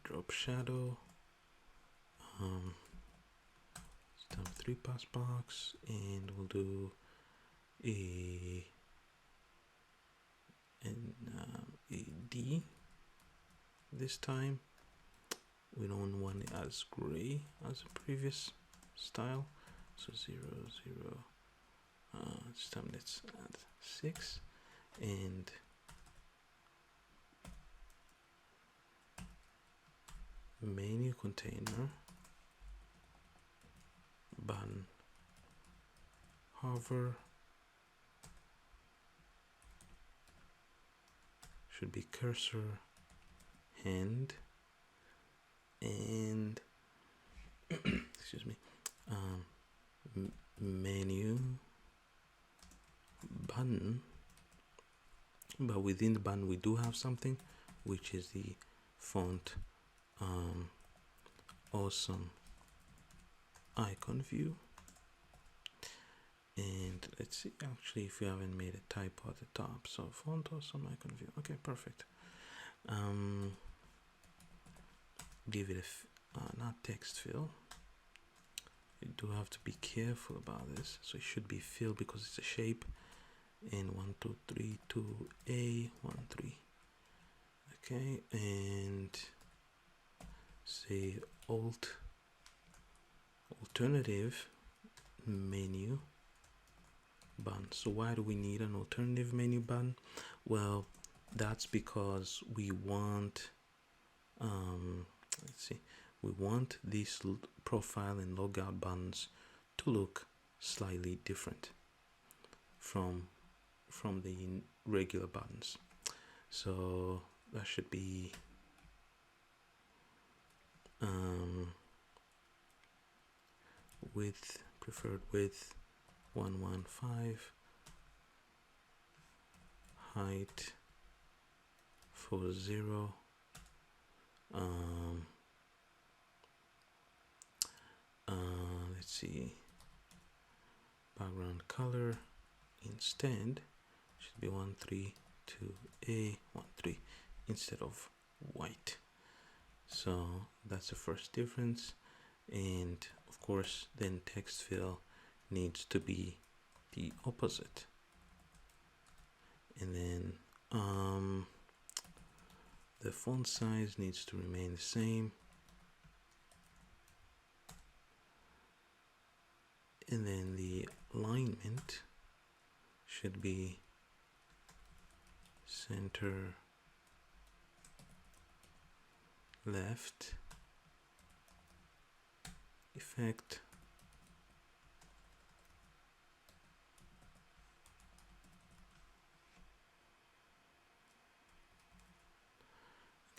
drop shadow, stamp 3-pass box, and we'll do a D this time. We don't want it as gray as the previous style, so 0 0. This time let's add 6, and menu container button hover should be cursor hand, and excuse me, menu button, but within the button we do have something, which is the font awesome icon view. And let's see actually if we haven't made a typo at the top. So font awesome icon view. Okay, perfect. Give it a not text fill. You do have to be careful about this. So it should be fill because it's a shape. And 1 2 3 2a 1 3. Okay, and say alternative menu button. So why do we need an alternative menu button? Well, that's because we want let's see, we want these profile and logout buttons to look slightly different from the regular buttons. So that should be width, preferred width 115, height 40, let's see, background color instead should be 132A 13 instead of white. So that's the first difference. And of course then text fill needs to be the opposite, and then the font size needs to remain the same, and then the alignment should be center left, effect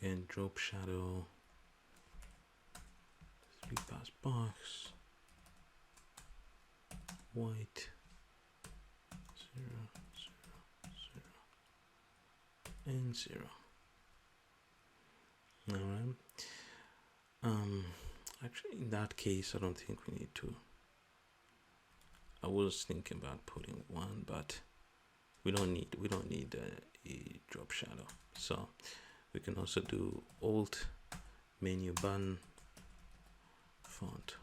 again, drop shadow 3-pass box, white 0 0 0 and 0. All right. Actually, in that case, I don't think we need to. I was thinking about putting 1, but we don't need a drop shadow. So we can also do alt menu button font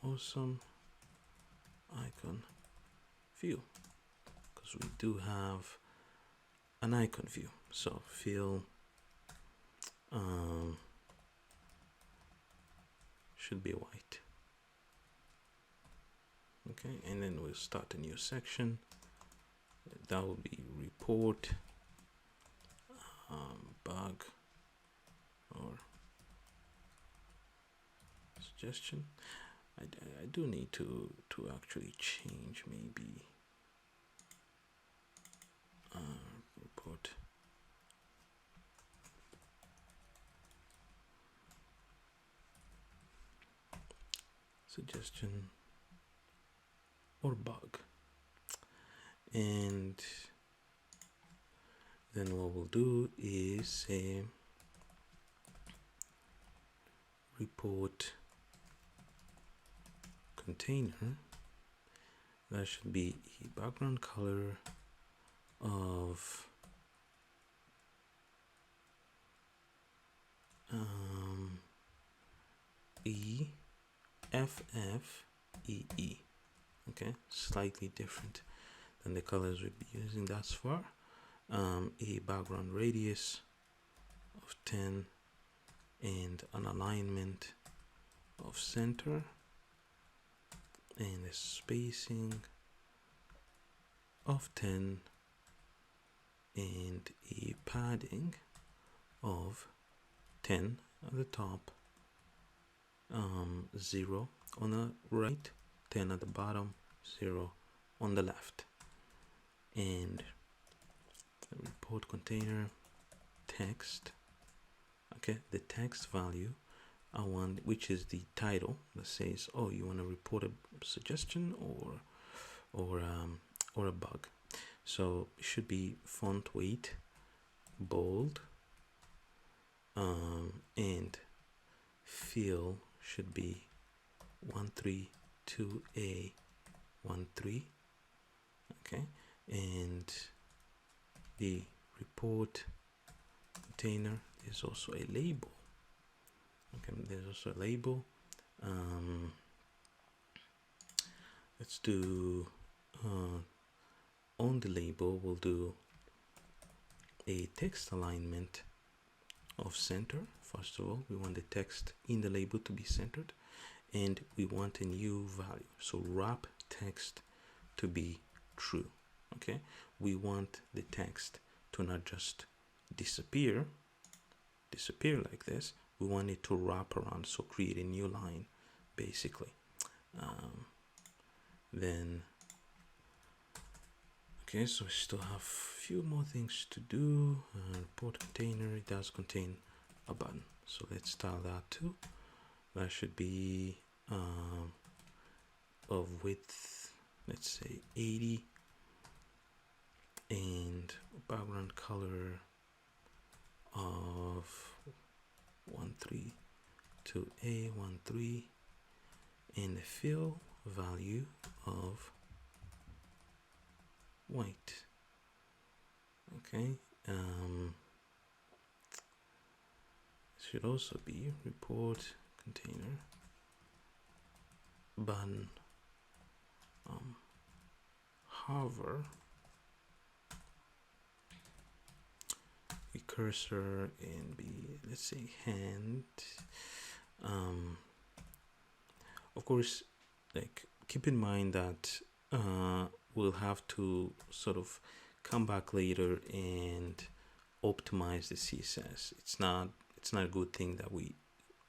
awesome icon view, because we do have an icon view. So fill should be white. Okay, and then we'll start a new section. That will be report bug or suggestion. I do need to actually change maybe report suggestion or bug, and then what we'll do is say report container. That should be a background color of EFFEE. Okay, slightly different than the colors we'd be using thus far. A background radius of 10 and an alignment of center and a spacing of 10 and a padding of 10 at the top, 0 on the right, 10 at the bottom, 0 on the left. And the report container text, okay, the text value I want, which is the title that says, oh, you want to report a suggestion or a bug. So it should be font weight bold, and fill should be 132A13, okay, and the report container is also a label. Okay, there's also a label. Let's do on the label, we'll do a text alignment of center. First of all, we want the text in the label to be centered, and we want a new value. So wrap text to be true. Okay, we want the text to not just disappear like this. We want it to wrap around, so create a new line basically. Then okay, so we still have a few more things to do. Report container, it does contain a button, so let's style that too. That should be of width, let's say 80, and background color of 132A13, and the fill value of white. Okay, should also be report container button hover a cursor and be, let's say, hand. Of course, like, keep in mind that we'll have to sort of come back later and optimize the CSS. It's not a good thing that we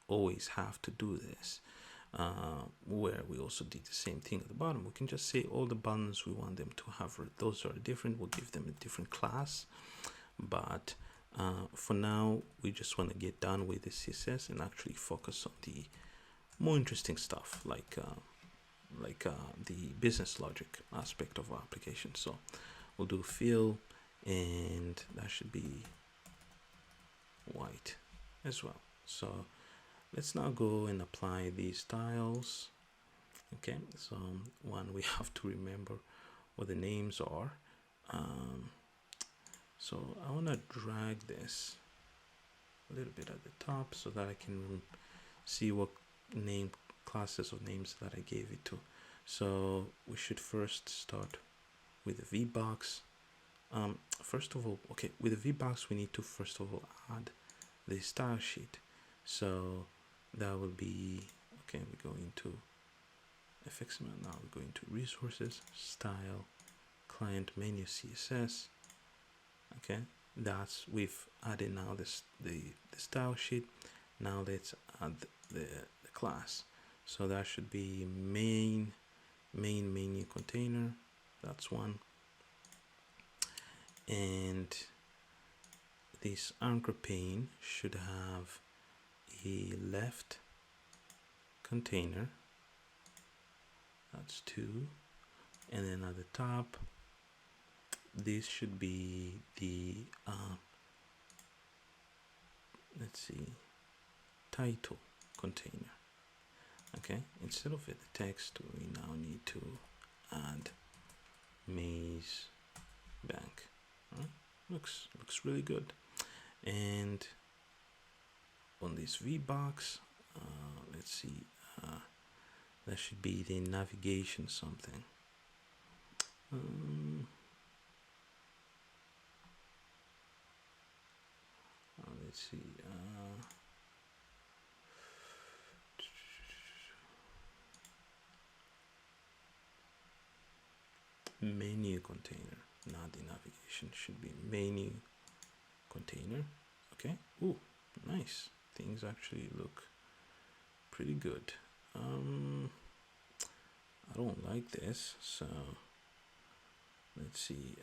always have to do this, where we also did the same thing at the bottom. We can just say all the buttons we want them to hover, those are different. We'll give them a different class, but for now we just want to get done with the CSS and actually focus on the more interesting stuff, like the business logic aspect of our application. So we'll do fill, and that should be white as well. So let's now go and apply these styles. Okay, so one, we have to remember what the names are. So I want to drag this a little bit at the top so that I can see what name classes of names that I gave it to. So we should first start with the VBox. First of all, okay, with the VBox we need to first of all add the style sheet. So that will be, okay, we go into fxml. Now we go into resources, style, client menu, CSS. Okay, that's, we've added now this the style sheet. Now let's add the class. So that should be main menu container. That's one. And this anchor pane should have a left container. That's two. And then at the top, this should be the let's see, title container. Okay, instead of the text, we now need to add maze bank. Right? Looks really good. And on this VBox, let's see, that should be the navigation something. let's see. Menu container, not the navigation. Should be menu container. Okay. Ooh, nice. Things actually look pretty good. I don't like this, so let's see.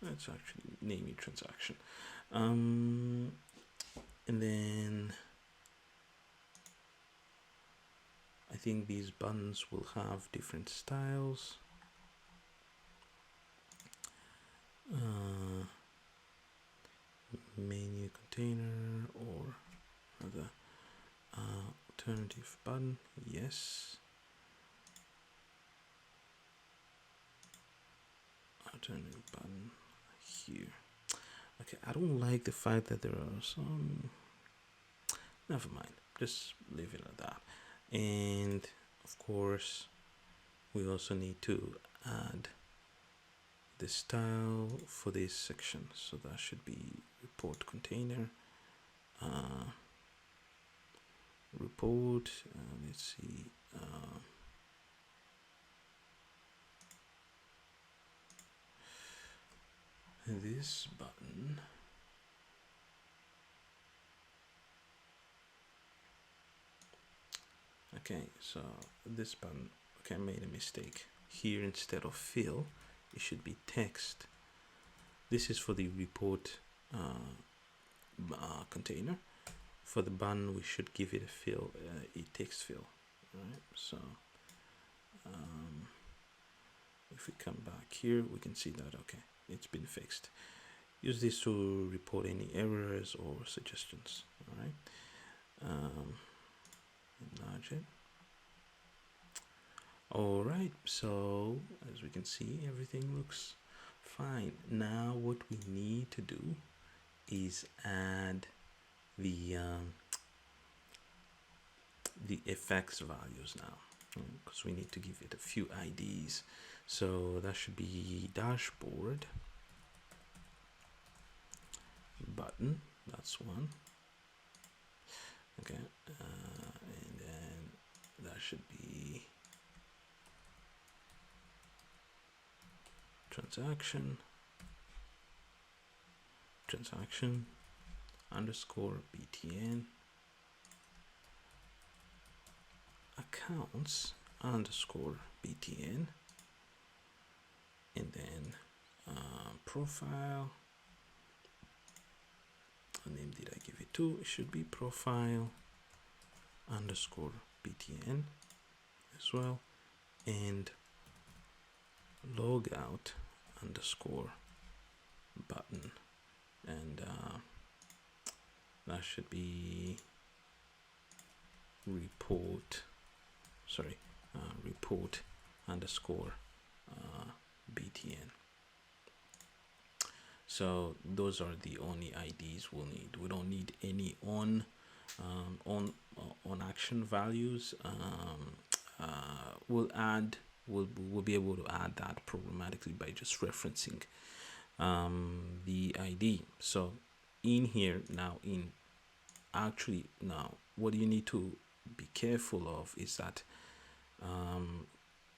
Let's actually name it transaction. And then I think these buttons will have different styles. Menu container or other alternative button. Yes. Alternative button here. Okay, I don't like the fact that there are some. Never mind. Just leave it at that. And of course, we also need to add the style for this section. So that should be report container. Report. Let's see. This button. Okay, so this button. Okay, I made a mistake here. Instead of fill, it should be text. This is for the report container. For the button, we should give it a fill, a text fill. Right. So if we come back here, we can see that okay, it's been fixed. Use this to report any errors or suggestions. All right. Enlarge it. All right, so as we can see, everything looks fine. Now what we need to do is add the FX values now, because we need to give it a few IDs. So that should be dashboard button. That's one. Okay, and then that should be transaction underscore btn accounts underscore btn, and then profile. What name did I give it to? It should be profile underscore btn as well, and logout underscore button, and that should be report underscore btn. So those are the only IDs we'll need. We don't need any on action values. We'll be able to add that programmatically by just referencing the ID. So in here now, what you need to be careful of is that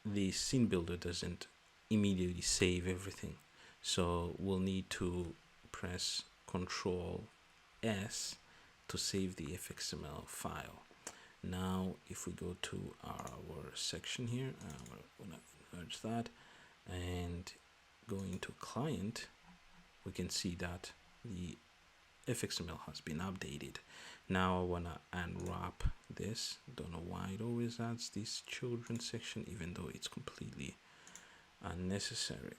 the scene builder doesn't immediately save everything. So we'll need to press Control S to save the fxml file. Now if we go to our section here, we're going to merge that and go into client, we can see that the fxml has been updated. Now I want to unwrap this. Don't know why it always adds this children section, even though it's completely unnecessary.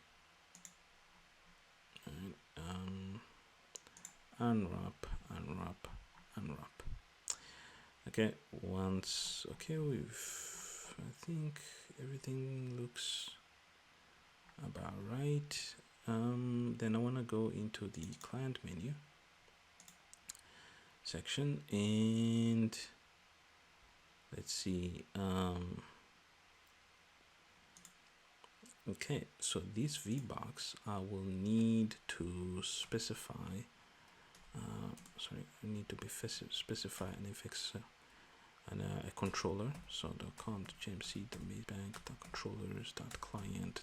Unwrap. Okay, I think everything looks about right. Then I want to go into the client menu section, and let's see, Okay, so this VBox I will need to specify. Sorry, I need to be specify an FX and a controller. So .const jmc.mazebank.controllers.client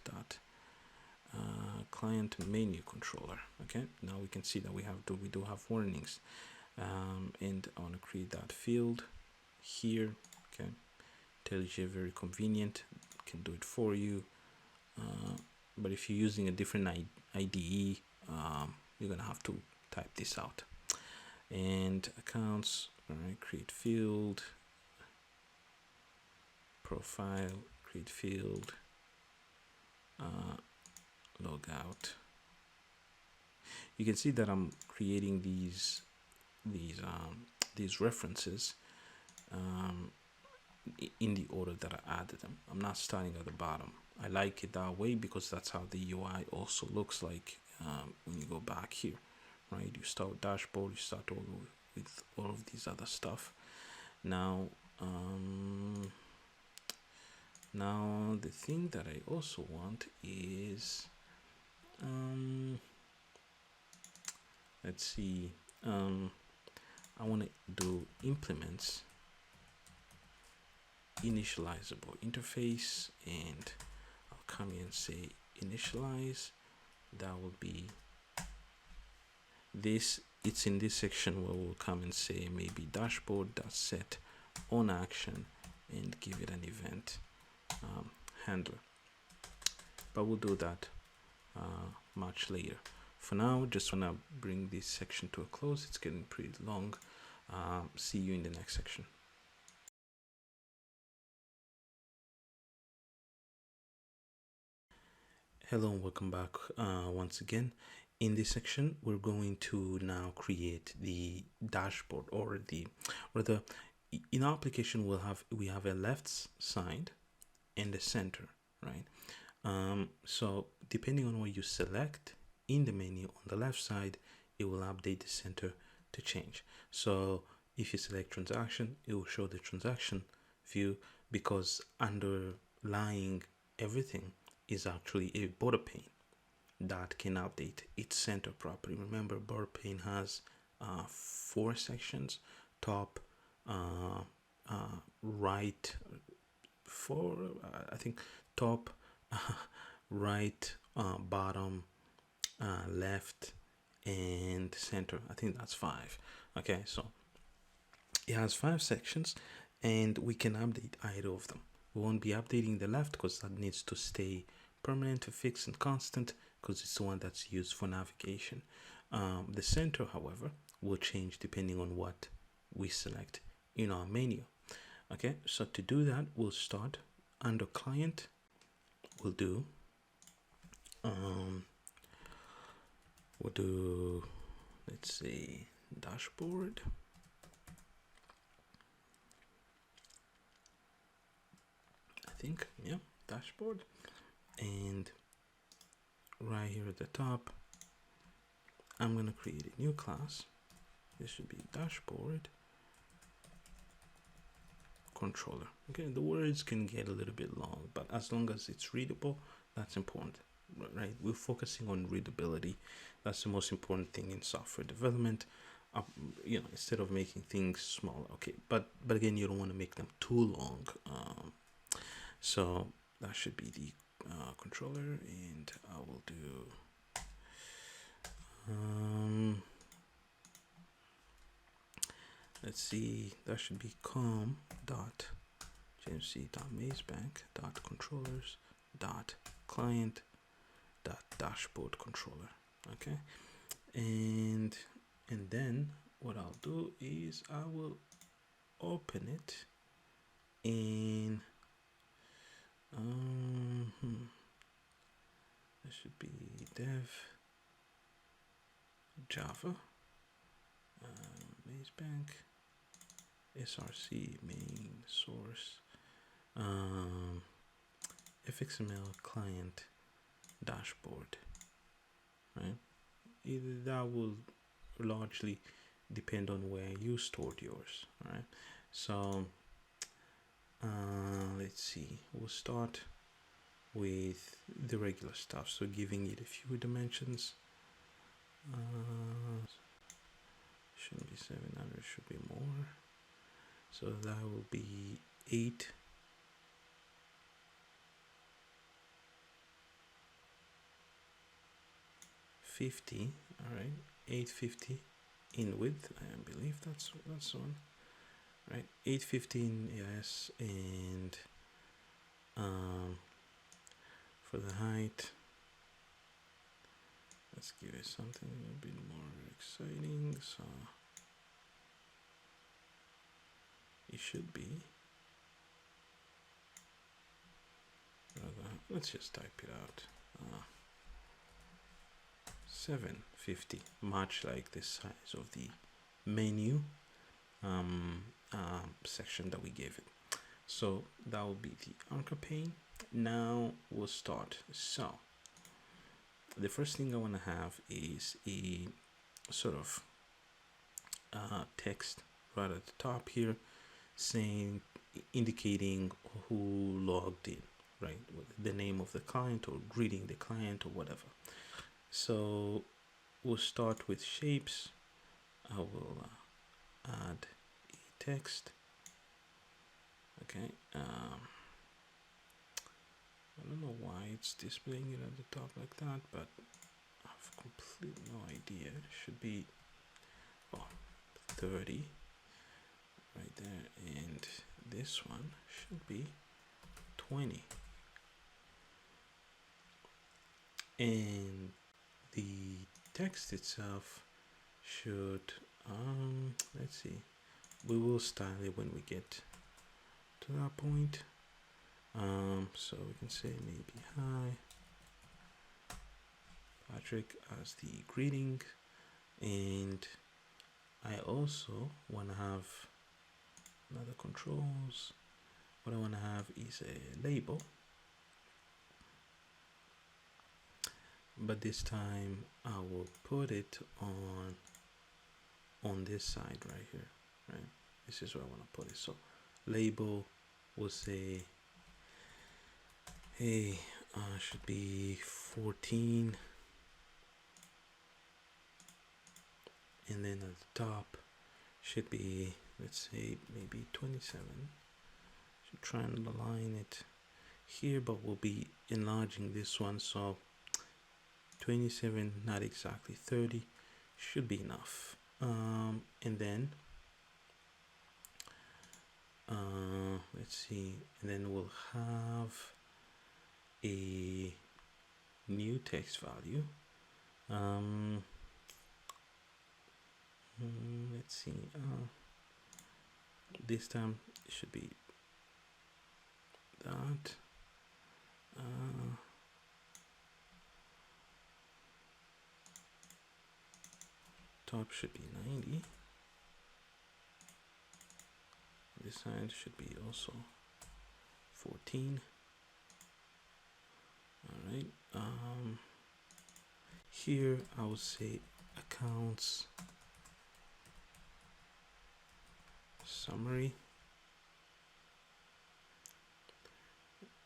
client menu controller. Okay, now we can see that we do have warnings, and I want to create that field here. Okay, tells you very convenient, can do it for you. But if you're using a different IDE, you're gonna have to type this out. And accounts, all right, create field, profile, create field, log out. You can see that I'm creating these references in the order that I added them. I'm not starting at the bottom. I like it that way because that's how the UI also looks like when you go back here, right? You start with dashboard, you start with all of these other stuff. Now, now the thing that I also want is, let's see, I want to do implements initializable interface, and I'll come here and say initialize. That will be this. It's in this section where we'll come and say maybe dashboard.set on action and give it an event handler, but we'll do that much later. For now, just want to bring this section to a close. It's getting pretty long. See you in the next section. Hello and welcome back once again. In this section, we're going to now create the dashboard, or rather, in our application we have a left side and a center, right? So depending on what you select in the menu on the left side, it will update the center to change. So if you select transaction, it will show the transaction view, because underlying everything is actually a border pane that can update its center properly. Remember, border pane has 4 sections: top, right, I think top, right, bottom, left, and center. I think that's 5. Okay, so it has 5 sections, and we can update either of them. We won't be updating the left because that needs to stay permanent, fixed, and constant, because it's the one that's used for navigation. The center, however, will change depending on what we select in our menu. Okay, so to do that, we'll start under client. We'll do let's say dashboard. I think, yeah, dashboard. And right here at the top, I'm gonna create a new class. This should be dashboard controller. Okay, the words can get a little bit long, but as long as it's readable, that's important, right? We're focusing on readability. That's the most important thing in software development. You know, instead of making things smaller. Okay, but again, you don't want to make them too long. So that should be the controller, and I will do let's see, that should be com.jmc.mazebank.controllers.client.dashboard controller. Okay, and then what I'll do is I will open it in that should be dev Java Mazebank src main source fxml client dashboard, right? Either that will largely depend on where you stored yours. All right, so let's see, we'll start with the regular stuff, so giving it a few dimensions. Shouldn't be 700, should be more. So that will be 850. All right, 850 in width. I believe that's one. Right, 850 in yes, and for the height, let's give it something a little bit more exciting. So it should be let's just type it out. 750, much like the size of the menu section that we gave it. So that will be the anchor pane. Now we'll start. So the first thing I want to have is a sort of text right at the top here, saying, indicating who logged in, right? The name of the client, or greeting the client, or whatever. So we'll start with shapes. I will add a text. Okay. I don't know why it's displaying it at the top like that, but I've completely no idea. It should be 30 right there, and this one should be 20, and the text itself should let's see, we will style it when we get to that point. So we can say maybe hi Patrick as the greeting, and I also want to have another controls. What I want to have is a label, but this time I will put it on this side right here, right? This is where I want to put it. So label will say, hey, should be 14, and then at the top should be, let's say, maybe 27. Should try and align it here, but we'll be enlarging this one, so 27, not exactly 30, should be enough. And then let's see, and then we'll have a new text value. Let's see, this time it should be that. Top should be 90. This side should be also 14. All right. Here I will say accounts summary,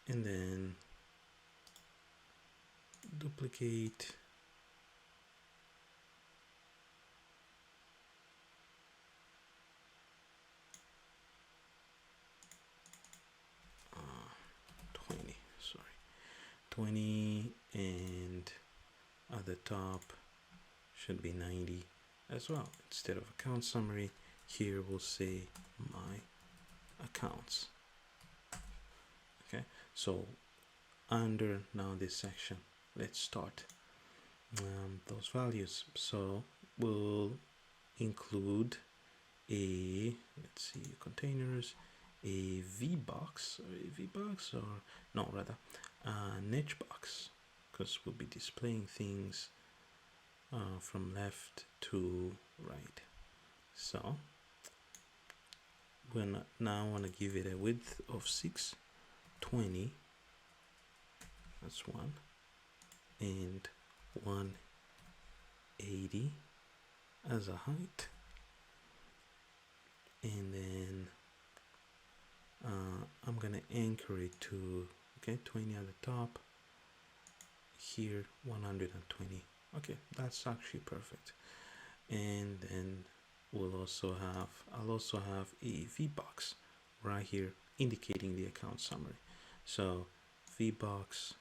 and then duplicate 20, and at the top should be 90 as well. Instead of account summary, here we'll say my accounts. Okay, so under now this section, let's start those values. So we'll include a, let's see, containers, a VBox, or no, rather a niche box, because we'll be displaying things from left to right. So we now want to give it a width of 620, that's one, and 180 as a height, and then I'm gonna anchor it to Okay, 20 at the top, here 120. Okay, that's actually perfect. And then I'll also have a VBox right here indicating the account summary. So VBox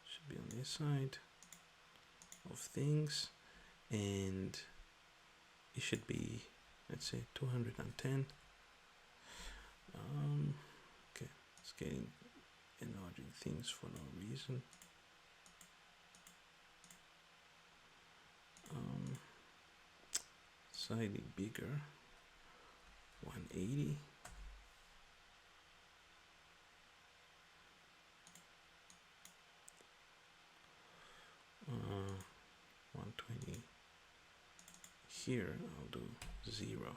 should be on this side of things, and it should be, let's say, 210. Okay, it's getting enlarging things for no reason. Slightly bigger, 180. 120. Here I'll do 0.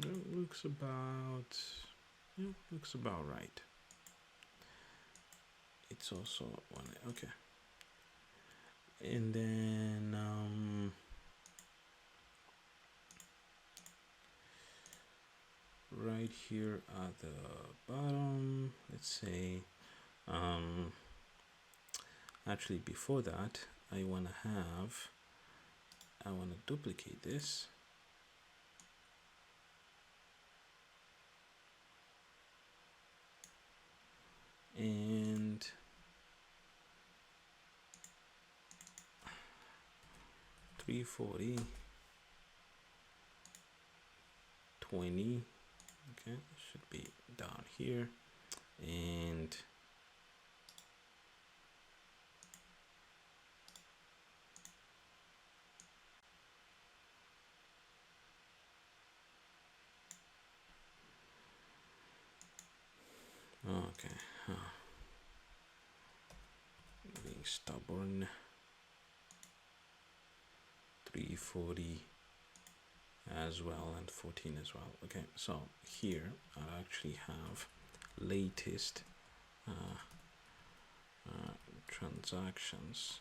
It looks about, yeah, looks about right. It's also one, okay. And then right here at the bottom, let's say, actually before that, I want to duplicate this. And 340, 20, okay, should be down here. And okay, being stubborn. 340 as well, and 14 as well. Okay, so here I actually have latest transactions.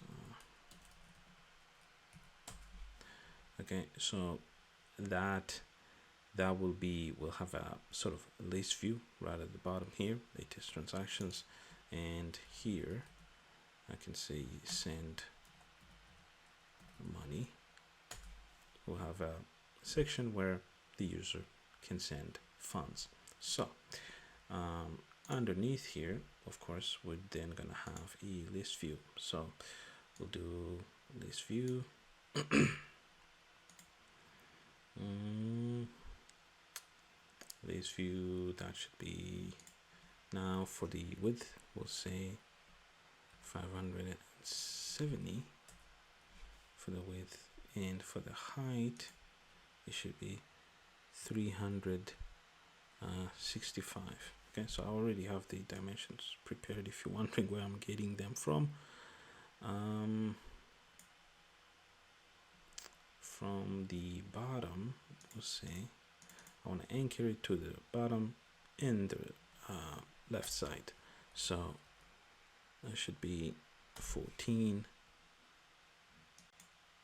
Okay, so that will have a sort of list view right at the bottom here, latest transactions, and here I can say send money. We'll have a section where the user can send funds. So underneath here, of course, we're then gonna have a list view. So we'll do list view. List view, that should be, now for the width, we'll say 570 for the width, and for the height, it should be 365. Okay, so I already have the dimensions prepared if you're wondering where I'm getting them from. From the bottom, we'll say I want to anchor it to the bottom and the left side. So that should be 14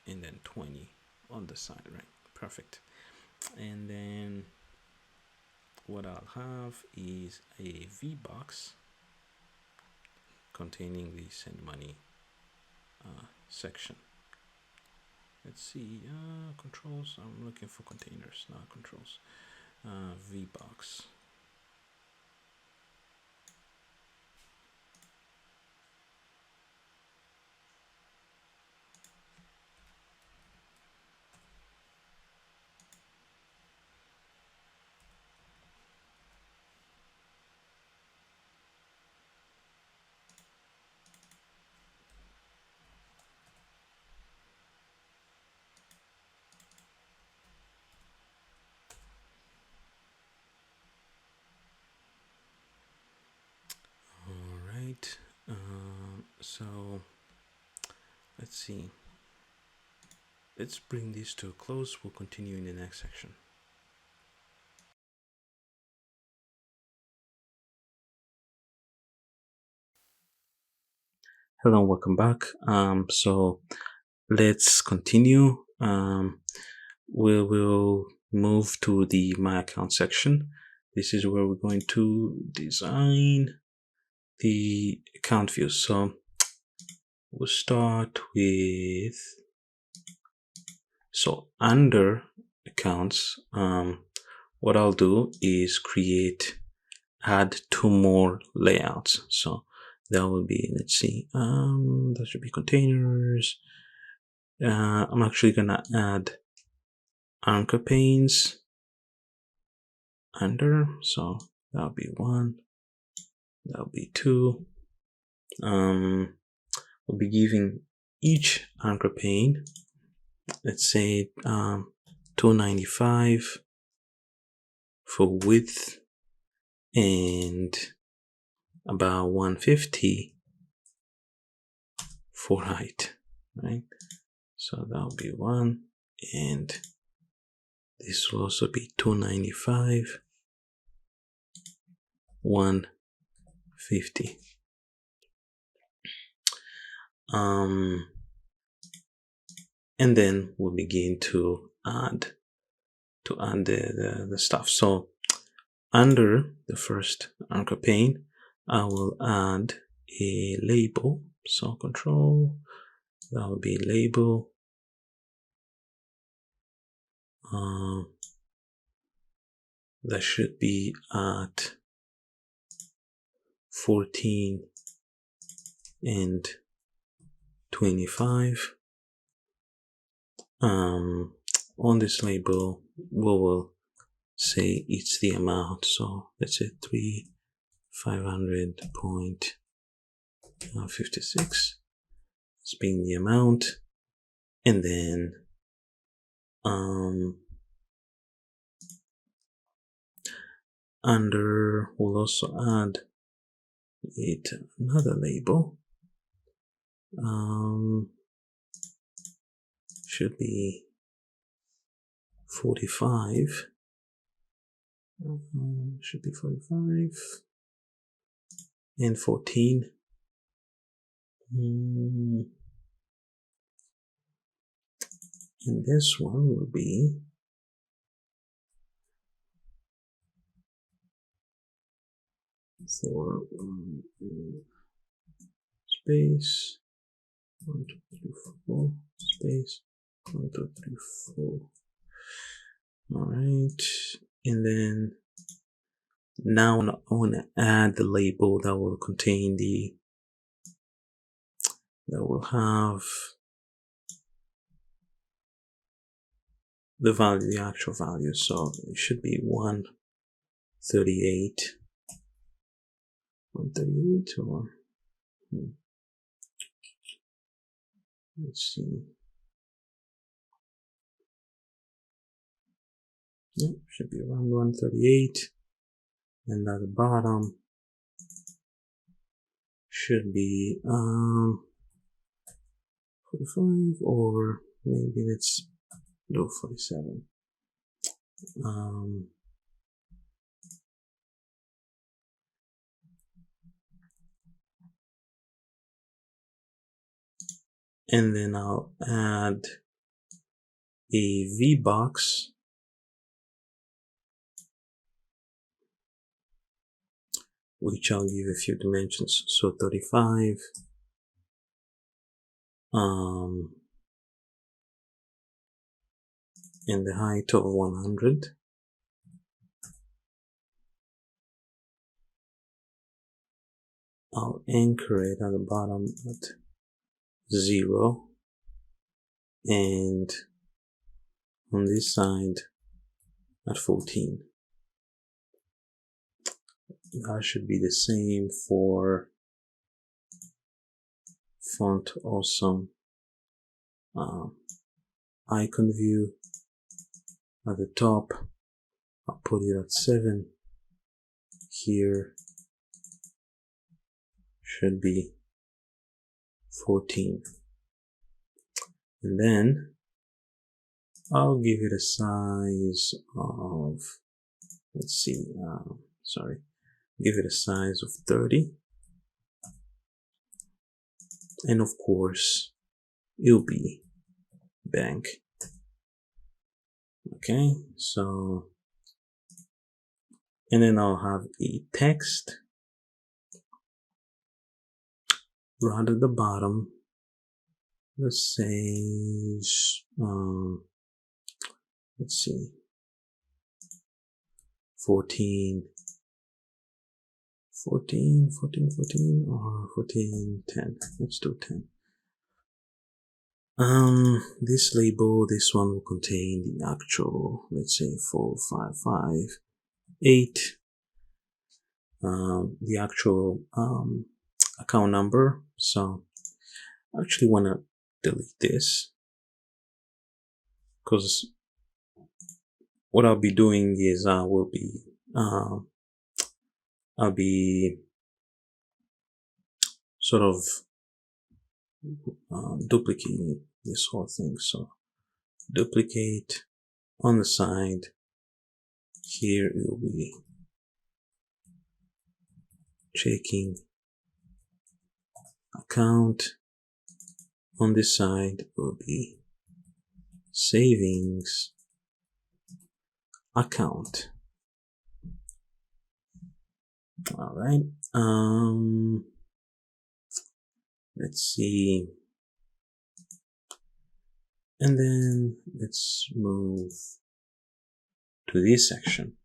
and then 20 on the side, right? Perfect. And then what I'll have is a VBox containing the send money section. Let's see, controls. I'm looking for containers, not controls. VBox. Right, so let's see. Let's bring this to a close. We'll continue in the next section. Hello, welcome back. So let's continue. we will move to the My Account section. This is where we're going to design the account view. So we'll start with, so under accounts, what I'll do is add 2 more layouts. So that will be, let's see, that should be containers. I'm actually gonna add anchor panes under, so that'll be 1, that'll be 2. We'll be giving each anchor pane, let's say 295 for width and about 150 for height, right? So that'll be 1, and this will also be 295, 150. And then we'll begin to add the stuff. So under the first anchor pane, I will add a label. So control, that will be label. That should be at 14 and 25. On this label, we will say it's the amount. So let's say 500.56 as being the amount, and then under we'll also add another label. Should be 45. Should be 45 and 14. And this one will be for space 1, 2, 3, 4 space 1, 2, 3, 4. All right, and then now I want to add the label that will contain that will have the value, the actual value. So it should be 138. 138 or let's see. Yep, should be around 138, and at the bottom should be 45, or maybe let's do 47. And then I'll add a VBox which I'll give a few dimensions. So 35, and the height of 100. I'll anchor it at the bottom at 0, and on this side at 14. That should be the same for font awesome icon view. At the top, I'll put it at 7. Here should be 14. And then I'll give it a size of, let's see, give it a size of 30. And of course, it'll be bank. Okay, so, and then I'll have a text right at the bottom. Let's say, let's see, 14, or 14, 10. Let's do 10. This label, this one will contain the actual, let's say 4558, the actual, account number. So I actually want to delete this, because what I'll be doing is I'll be sort of duplicating this whole thing. So duplicate on the side. Here it will be checking account. On this side will be savings account. All right. Let's see. And then let's move to this section.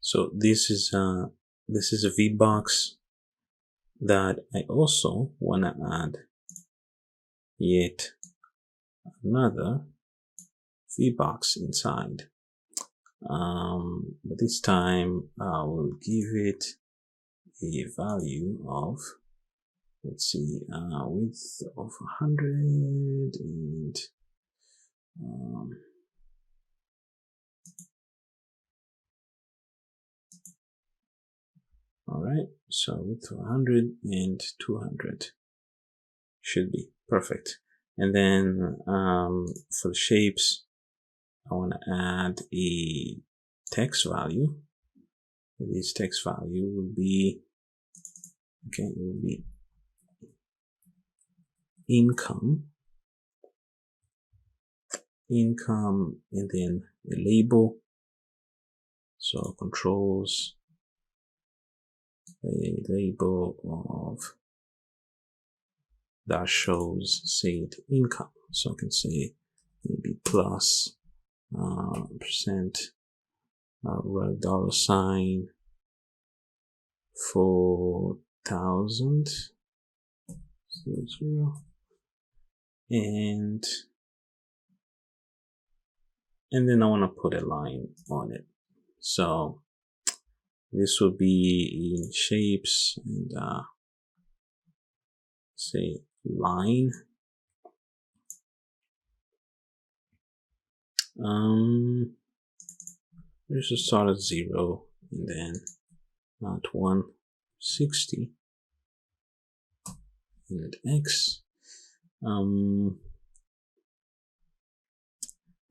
So this is a VBox that I also want to add yet another VBox inside. But this time I will give it a value of, let's see, width of 100 and all right, so width of 100 and 200 should be perfect. And then for the shapes, I want to add a text value. This text value will be, okay, it will be income, and then a label. So controls, a label of that shows said income. So I can say maybe plus percent dollar sign 4,000 and then I want to put a line on it. So this will be in shapes and say line. Let's just start at 0 and then at 160 and X. And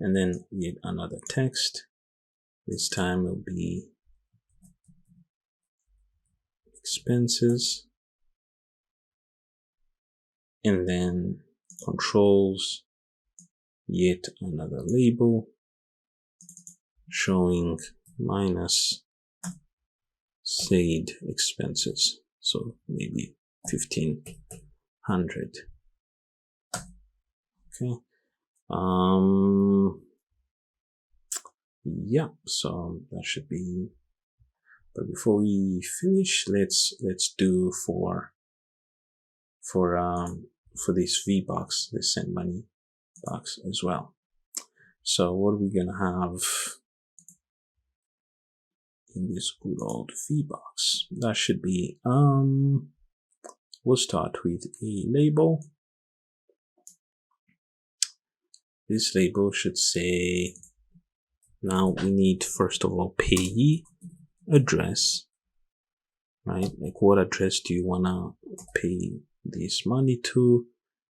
then yet another text. This time will be expenses, and then controls, yet another label showing minus said expenses. So maybe 1,500. Okay. Yeah, so that should be, but before we finish, let's do for this VBox, this send money box as well. So what are we gonna have in this good old VBox? That should be, we'll start with a label. This label should say, now we need first of all payee address, right? Like what address do you wanna pay this money to?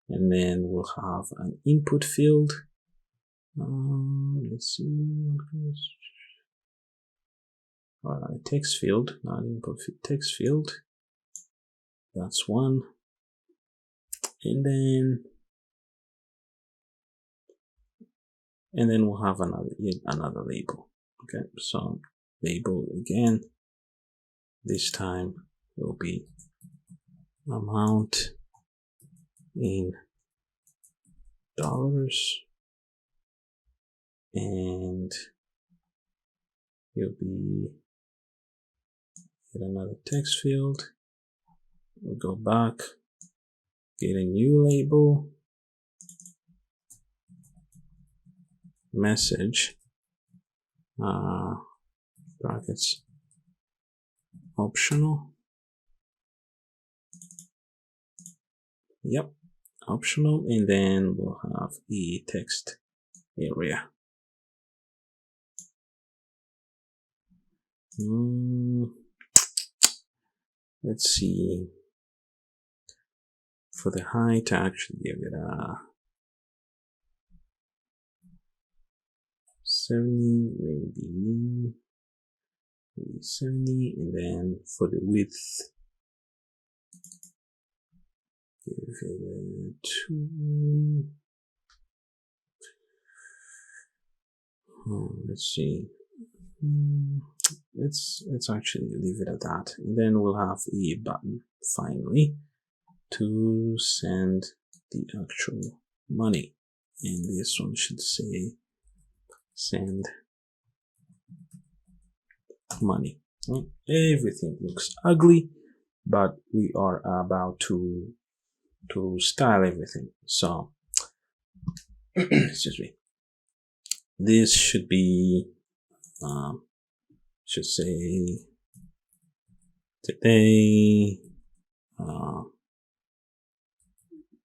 And then we'll have an input field. Let's see, text field, not input field, text field. That's one. And then and then we'll have another label. Okay, so label again. This time will be amount in dollars, and you'll be get another text field. We'll go back, get a new label, message, brackets, optional. Yep, optional, and then we'll have a text area. Let's see. For the height, I actually give it a 70, maybe 70, and then for the width, give it a 2. Let's see. Let's actually leave it at that, and then we'll have a button finally to send the actual money, and this one should say send money. Everything looks ugly, but we are about to style everything. So excuse me, this should be should say today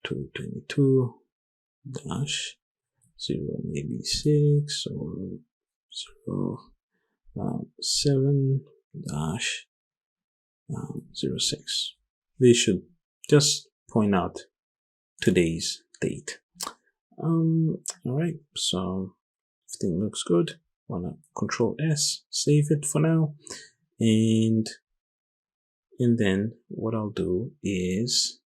222 dash 0 maybe 6 or 7 dash 06. They should just point out today's date. All right, so everything looks good. Wanna Control S, save it for now, and then what I'll do is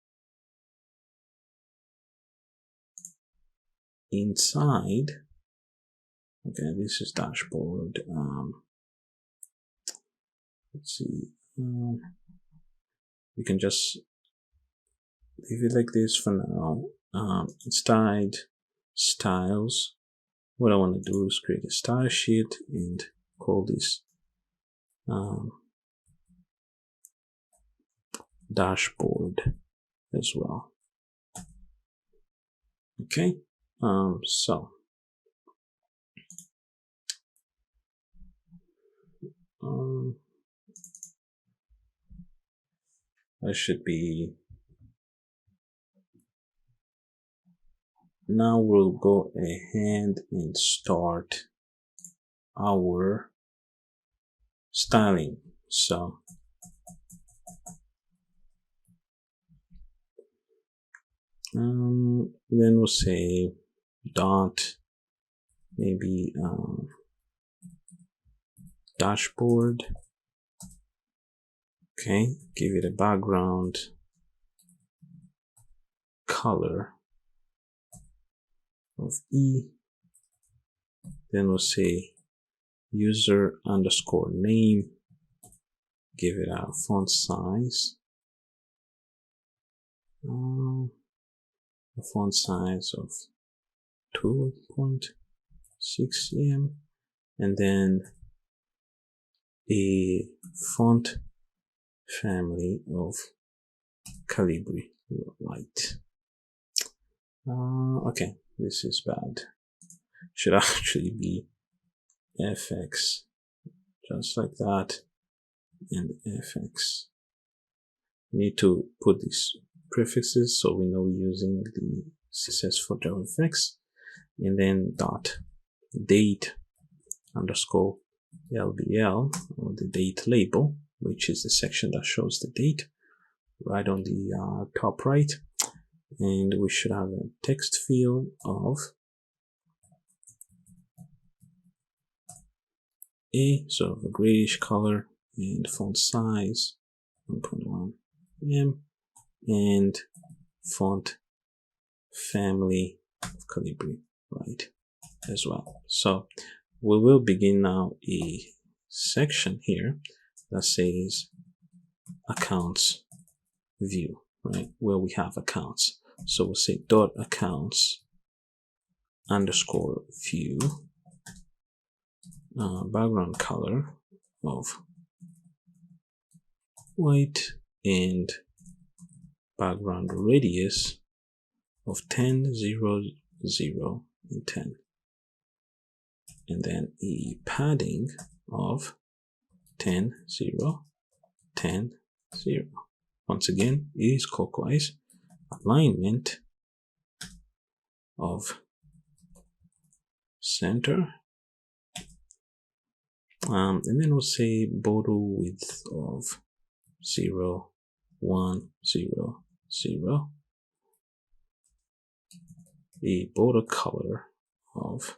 inside. Okay, this is dashboard. Let's see. We can just leave it like this for now. Inside styles, what I want to do is create a style sheet and call this dashboard as well. Okay, so I should be. Now we'll go ahead and start our styling. So then we'll say dot maybe dashboard. Okay, give it a background color of E. Then we'll say user underscore name, give it a font size, a font size of 2.6 cm, and then a font family of Calibri Light. Okay, this is bad. Should actually be FX, just like that, and FX. We need to put these prefixes so we know we're using the CSS for JavaFX, and then dot date underscore LBL, or the date label, which is the section that shows the date, right on the top right. And we should have a text field of sort of a grayish color, and font size 1.1 em, and font family of Calibri, right? as well. So we will begin now a section here that says accounts view, right, where we have accounts. So we'll say dot accounts underscore view, background color of white and background radius of 10, 0, 0, and 10. And then a padding of 10, 0, 10, 0. Once again, it is clockwise. Alignment of center. And then we'll say border width of 0, 1, 0, 0. A border color of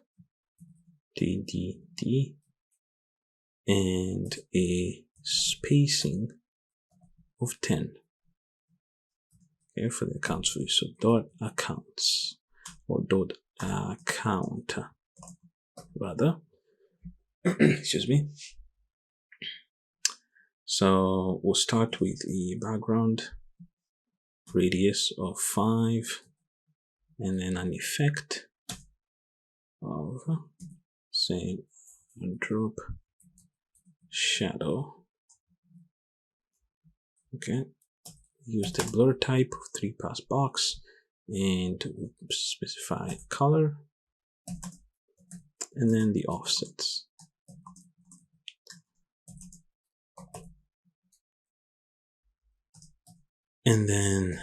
DDD and a spacing of 10. Okay, for the accounts view. So dot accounts or dot account rather. Excuse me. So we'll start with a background radius of 5 and then an effect of say drop shadow. Okay, use the blur type of 3-pass box and specify color and then the offsets. And then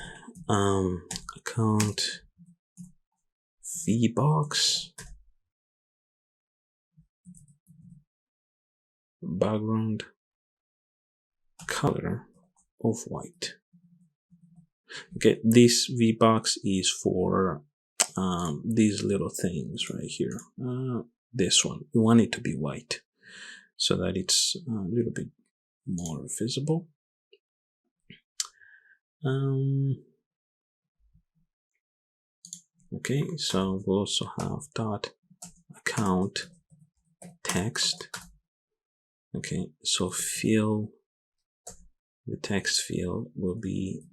account VBox background color of white. Okay, this VBox is for these little things right here. This one, we want it to be white so that it's a little bit more visible. Okay, so we'll also have dot account text. Okay, so fill, the text field will be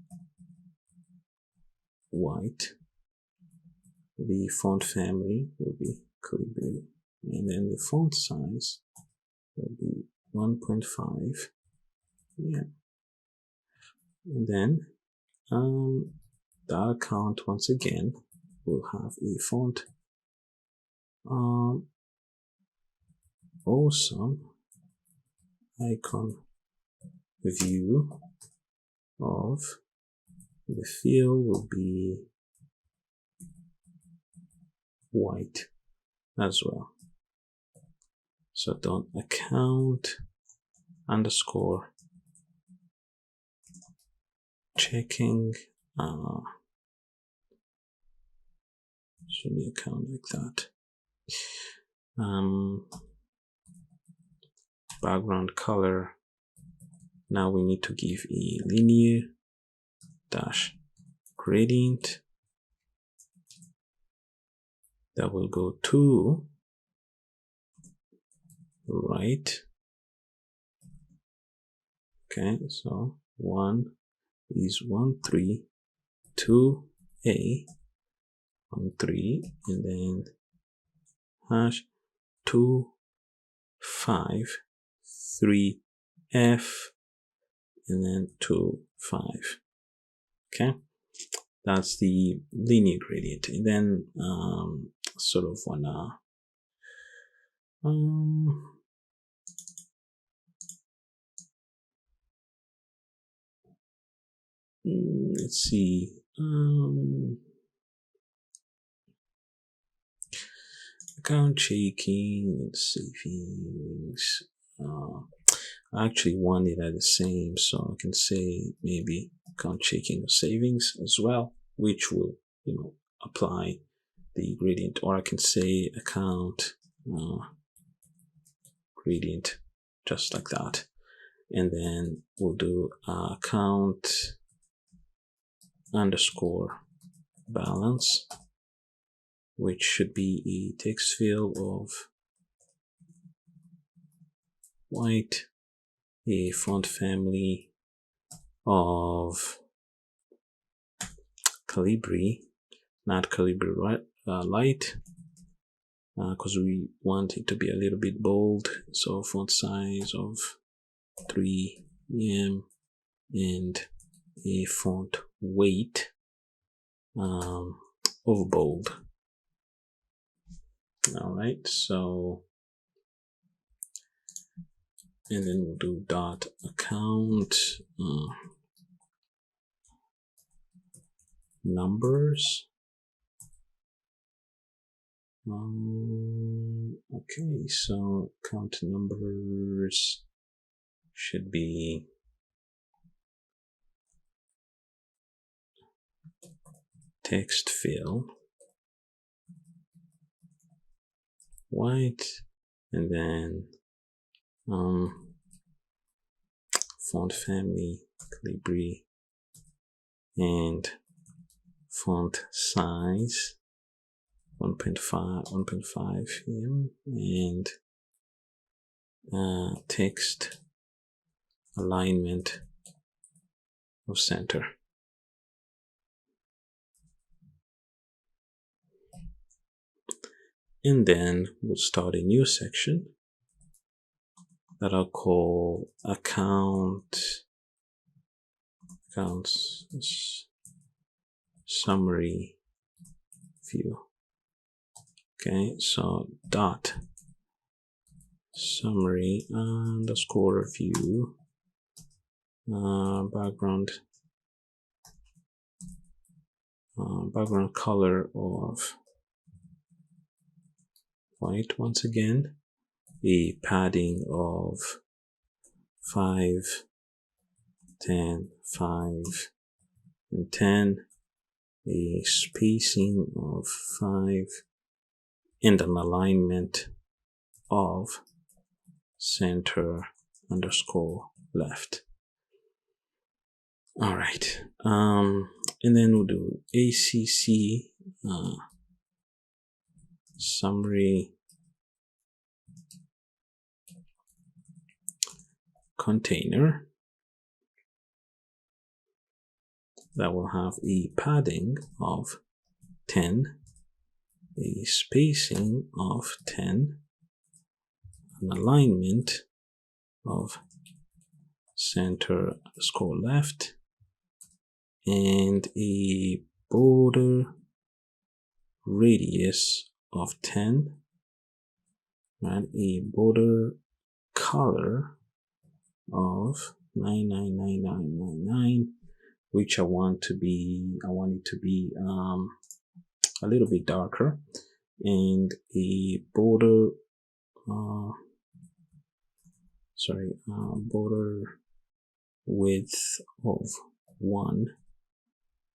white. The font family will be clear blue, and then the font size will be 1.5. Yeah, and then the account once again will have a font awesome icon view of the field will be white as well. So dot account underscore checking should be account like that. Background color. Now we need to give a linear dash gradient that will go to right. Okay, so 1 is 1, 3, 2, A, 1, 3, and then hash 2, 5, 3, F, and then 2, 5. Okay, that's the linear gradient. And then sort of wanna let's see, account checking and savings. I actually want it at the same, so I can say maybe account checking or savings as well, which will, you know, apply the gradient, or I can say account gradient just like that, and then we'll do account underscore balance which should be a text field of white, a font family of Calibri, not Calibri light, because we want it to be a little bit bold. So font size of 3 em and a font weight of bold. All right, so and then we'll do dot account numbers. Okay, so count numbers should be text fill white, and then font family Calibri and font size 1.5 em and text alignment of center. And then we'll start a new section that I'll call accounts summary view. Okay, so dot summary underscore view background color of white once again, a padding of 5, 10, 5, and 10, a spacing of 5, and an alignment of center underscore left. All right, and then we'll do ACC summary container that will have a padding of 10, a spacing of 10, an alignment of center underscore left, and a border radius of 10, and a border color of 999999, which I want it to be a little bit darker, and a border border width of 1,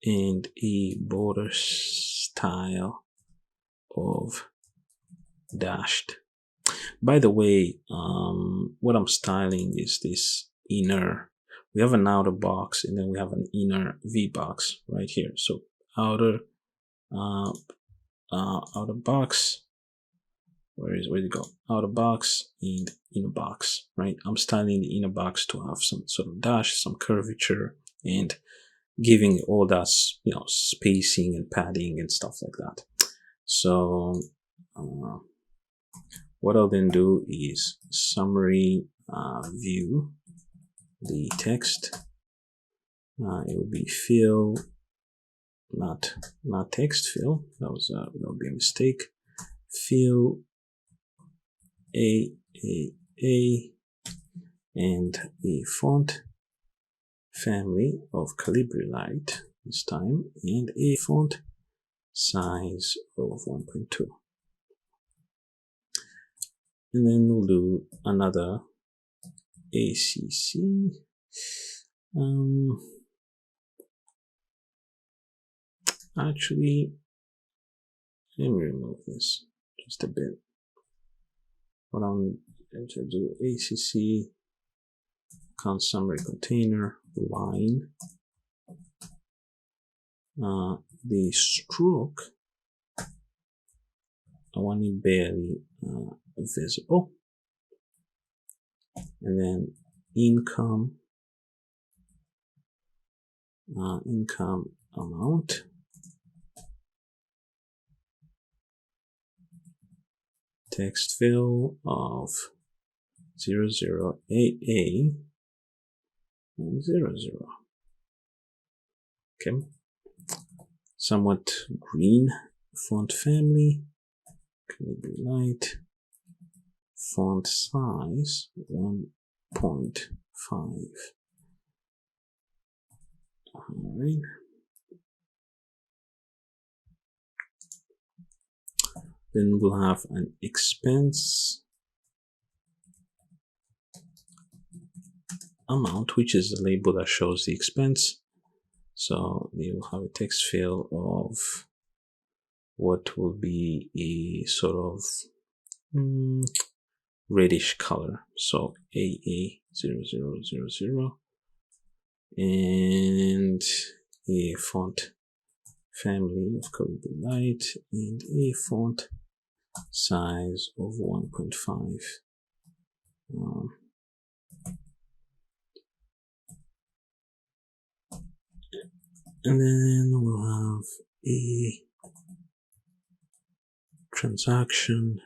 and a border style of dashed. By the way, what I'm styling is this inner. We have an outer box and then we have an inner V box right here. So outer box. Where did it go? Outer box and inner box, right? I'm styling the inner box to have some sort of dash, some curvature, and giving all that, spacing and padding and stuff like that. So what I'll then do is summary view the text. It will be fill, not text fill. That would be a mistake. Fill a and a font family of Calibri light this time, and a font size of 1.2. And then we'll do another ACC. Actually, let me remove this just a bit. What I'm going to do, ACC account summary container line. The stroke I want it barely visible. And then income amount, text fill of 00AA and 00. Okay, somewhat green font family, can be light, font size 1.5. All right. Then we'll have an expense amount, which is the label that shows the expense. So you'll have a text field of what will be a sort of reddish color. So AA0000 and a font family of color light and a font size of 1.5. And then we'll have a transactions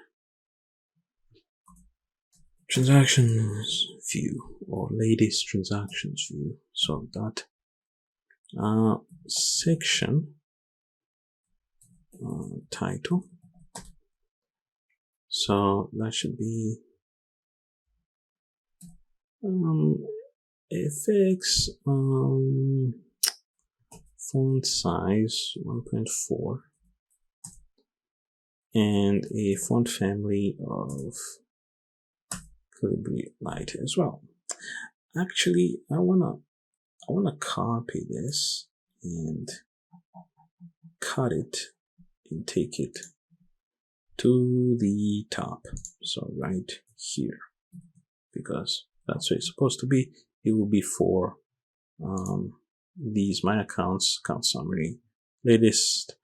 view or latest transactions view. So that section title. So that should be FX font size 1.4 and a font family of Calibri Light as well. Actually, I wanna copy this and cut it and take it to the top. So right here, because that's what it's supposed to be. It will be for these my accounts, account summary, latest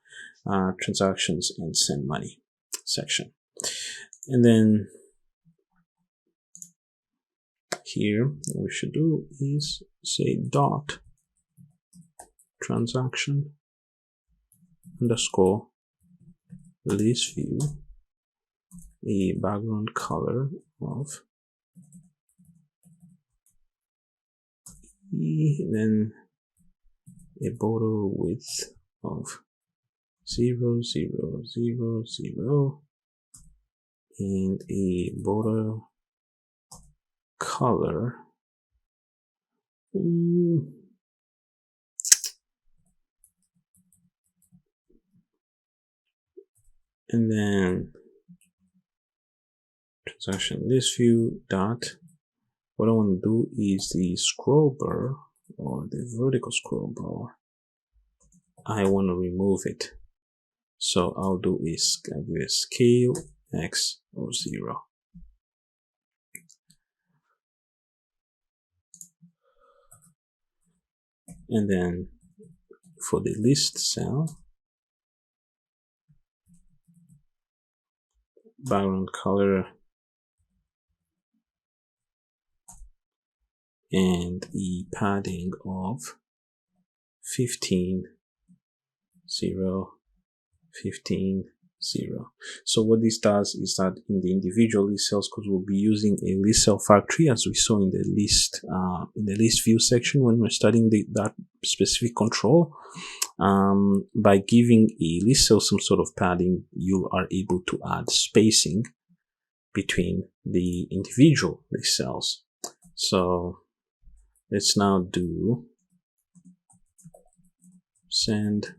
transactions, and send money section. And then here, what we should do is say dot transaction underscore list view, a background color of then a border width of 0,0,0,0 and a border color and then transaction list view dot. What I want to do is the scroll bar or the vertical scroll bar. I want to remove it. So I'll do is give a scale X of 0. And then for the list cell, background color and the padding of 15, 0, 15, 0. So what this does is that in the individual list cells, because we'll be using a list cell factory as we saw in the list view section when we're studying that specific control, by giving a list cell some sort of padding, you are able to add spacing between the individual list cells. So let's now do send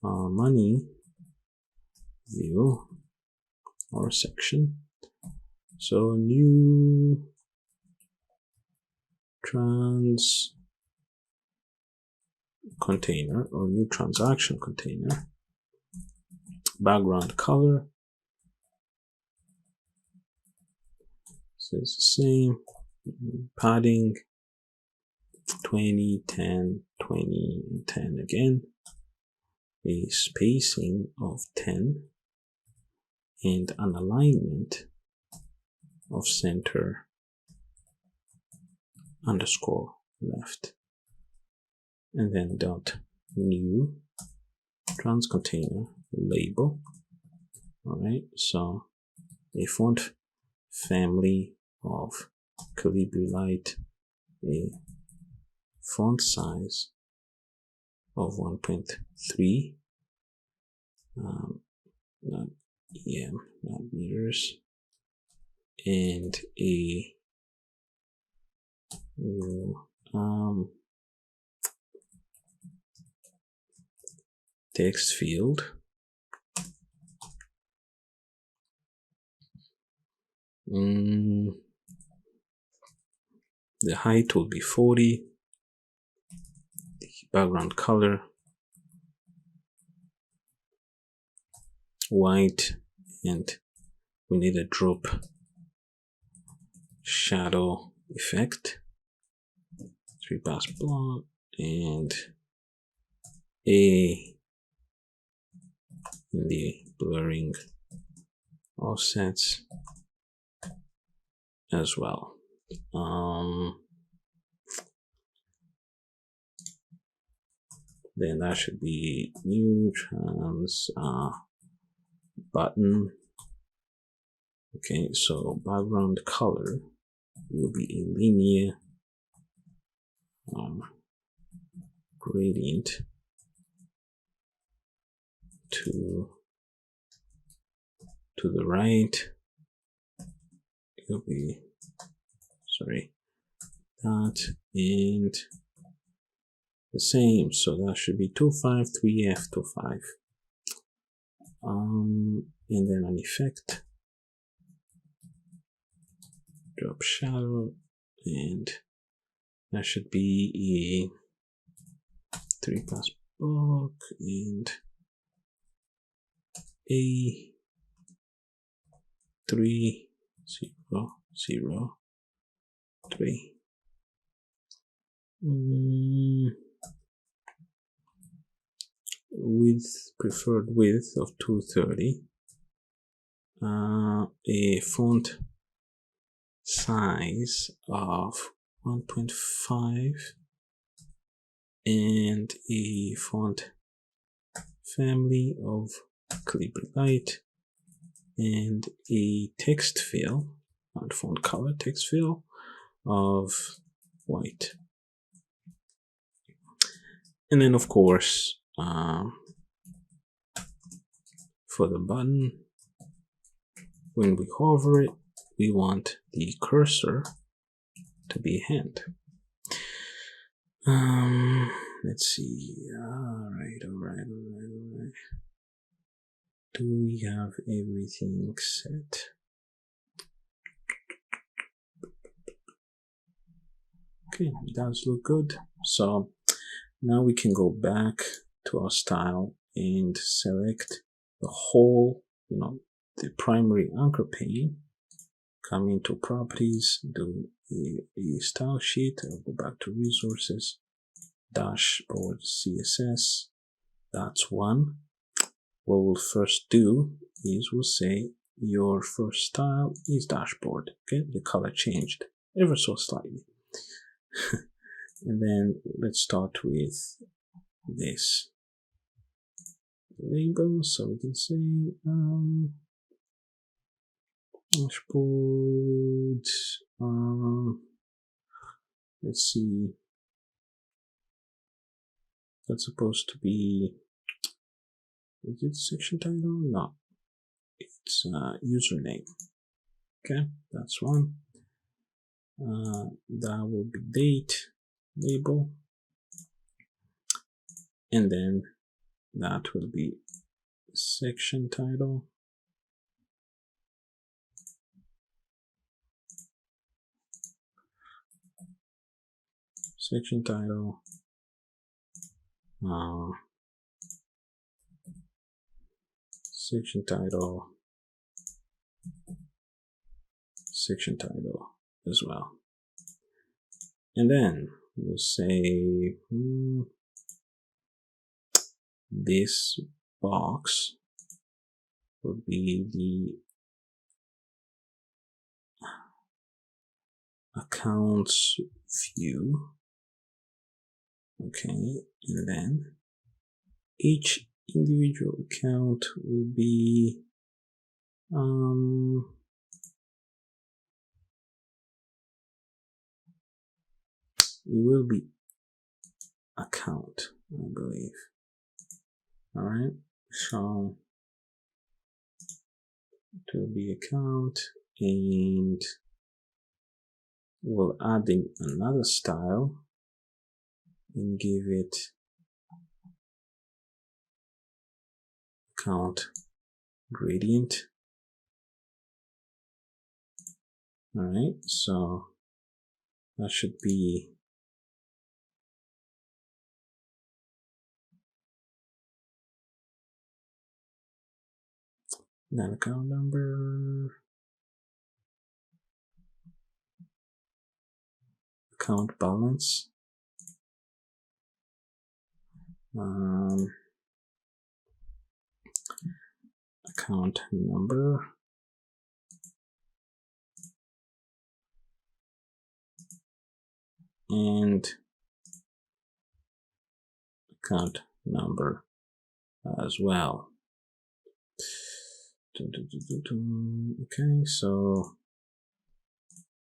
money view or section. So new trans container or new transaction container, background color, so it's the same, padding 20, 10, 20, 10 again, a spacing of 10, and an alignment of center underscore left, and then dot new trans container label. All right, so a font family of SQLite, a font size of 1.3, not EM, not meters, and a new text field. The height will be 40. The background color white, and we need a drop shadow effect, 3-pass block, and a in the blurring offsets as well. Then that should be new trans button. Okay, so background color will be a linear gradient to the right. It'll be, sorry, that, and the same, so that should be 253F25. And then an effect, drop shadow, and that should be a 3-pass block and a 3, 0, 0, 3. With preferred width of 230, a font size of 1.5, and a font family of SQLite, and a text fill, not font color, text fill of white. And then of course, for the button, when we hover it, we want the cursor to be a hand. Let's see. All right. Do we have everything set? Okay, it does look good. So now we can go back to our style and select the whole, the primary anchor pane, come into properties, do a style sheet. I'll go back to resources, dashboard CSS. That's one. What we'll first do is we'll say your first style is dashboard. Okay, the color changed ever so slightly. And then let's start with this label, so we can say dashboard. Let's see, that's supposed to be, is it section title? No, it's username. Okay, that's one. That will be date label, and then that will be section title. Section title, section title, section title as well. And then we'll say this box would be the accounts view. Okay, and then each individual account will be it will be account, I believe. All right, so it will be account, and we'll add in another style and give it account gradient. All right, so that should be that account number, account balance, account number, and account number as well. Okay, so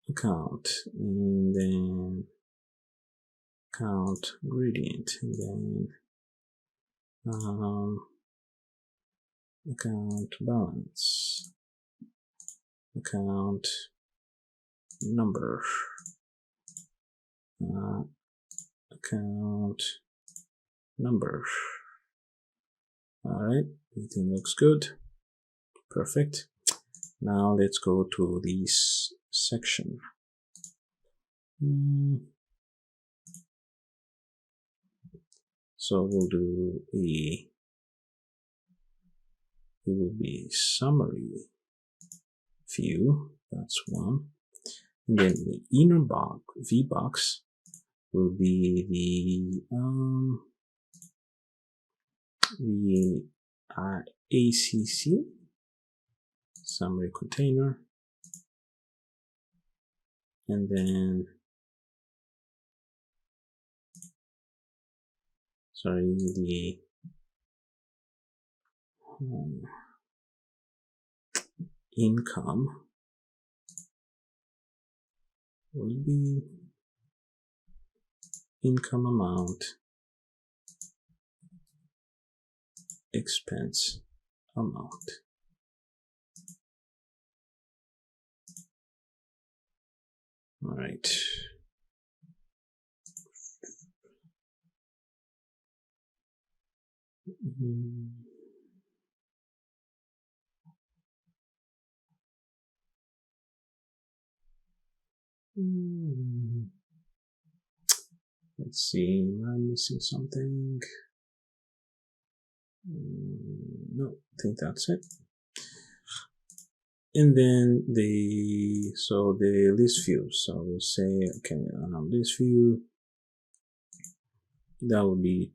account, and then account gradient, and then account balance, account number, account number. All right, everything looks good. Perfect. Now let's go to this section. So we'll do it will be summary view. That's one. And then the inner box, VBox, will be the ACC, summary container, and then the income will be income amount, expense amount. All right. Let's see, am I missing something? No, I think that's it. And then the list view. So we'll say, okay, list view, that will be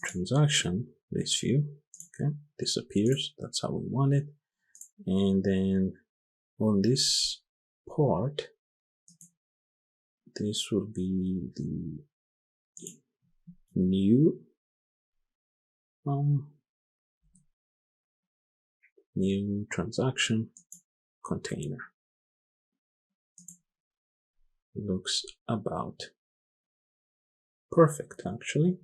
transaction list view. Okay, disappears. That's how we want it. And then on this part, this will be the new transaction container. Looks about perfect, actually.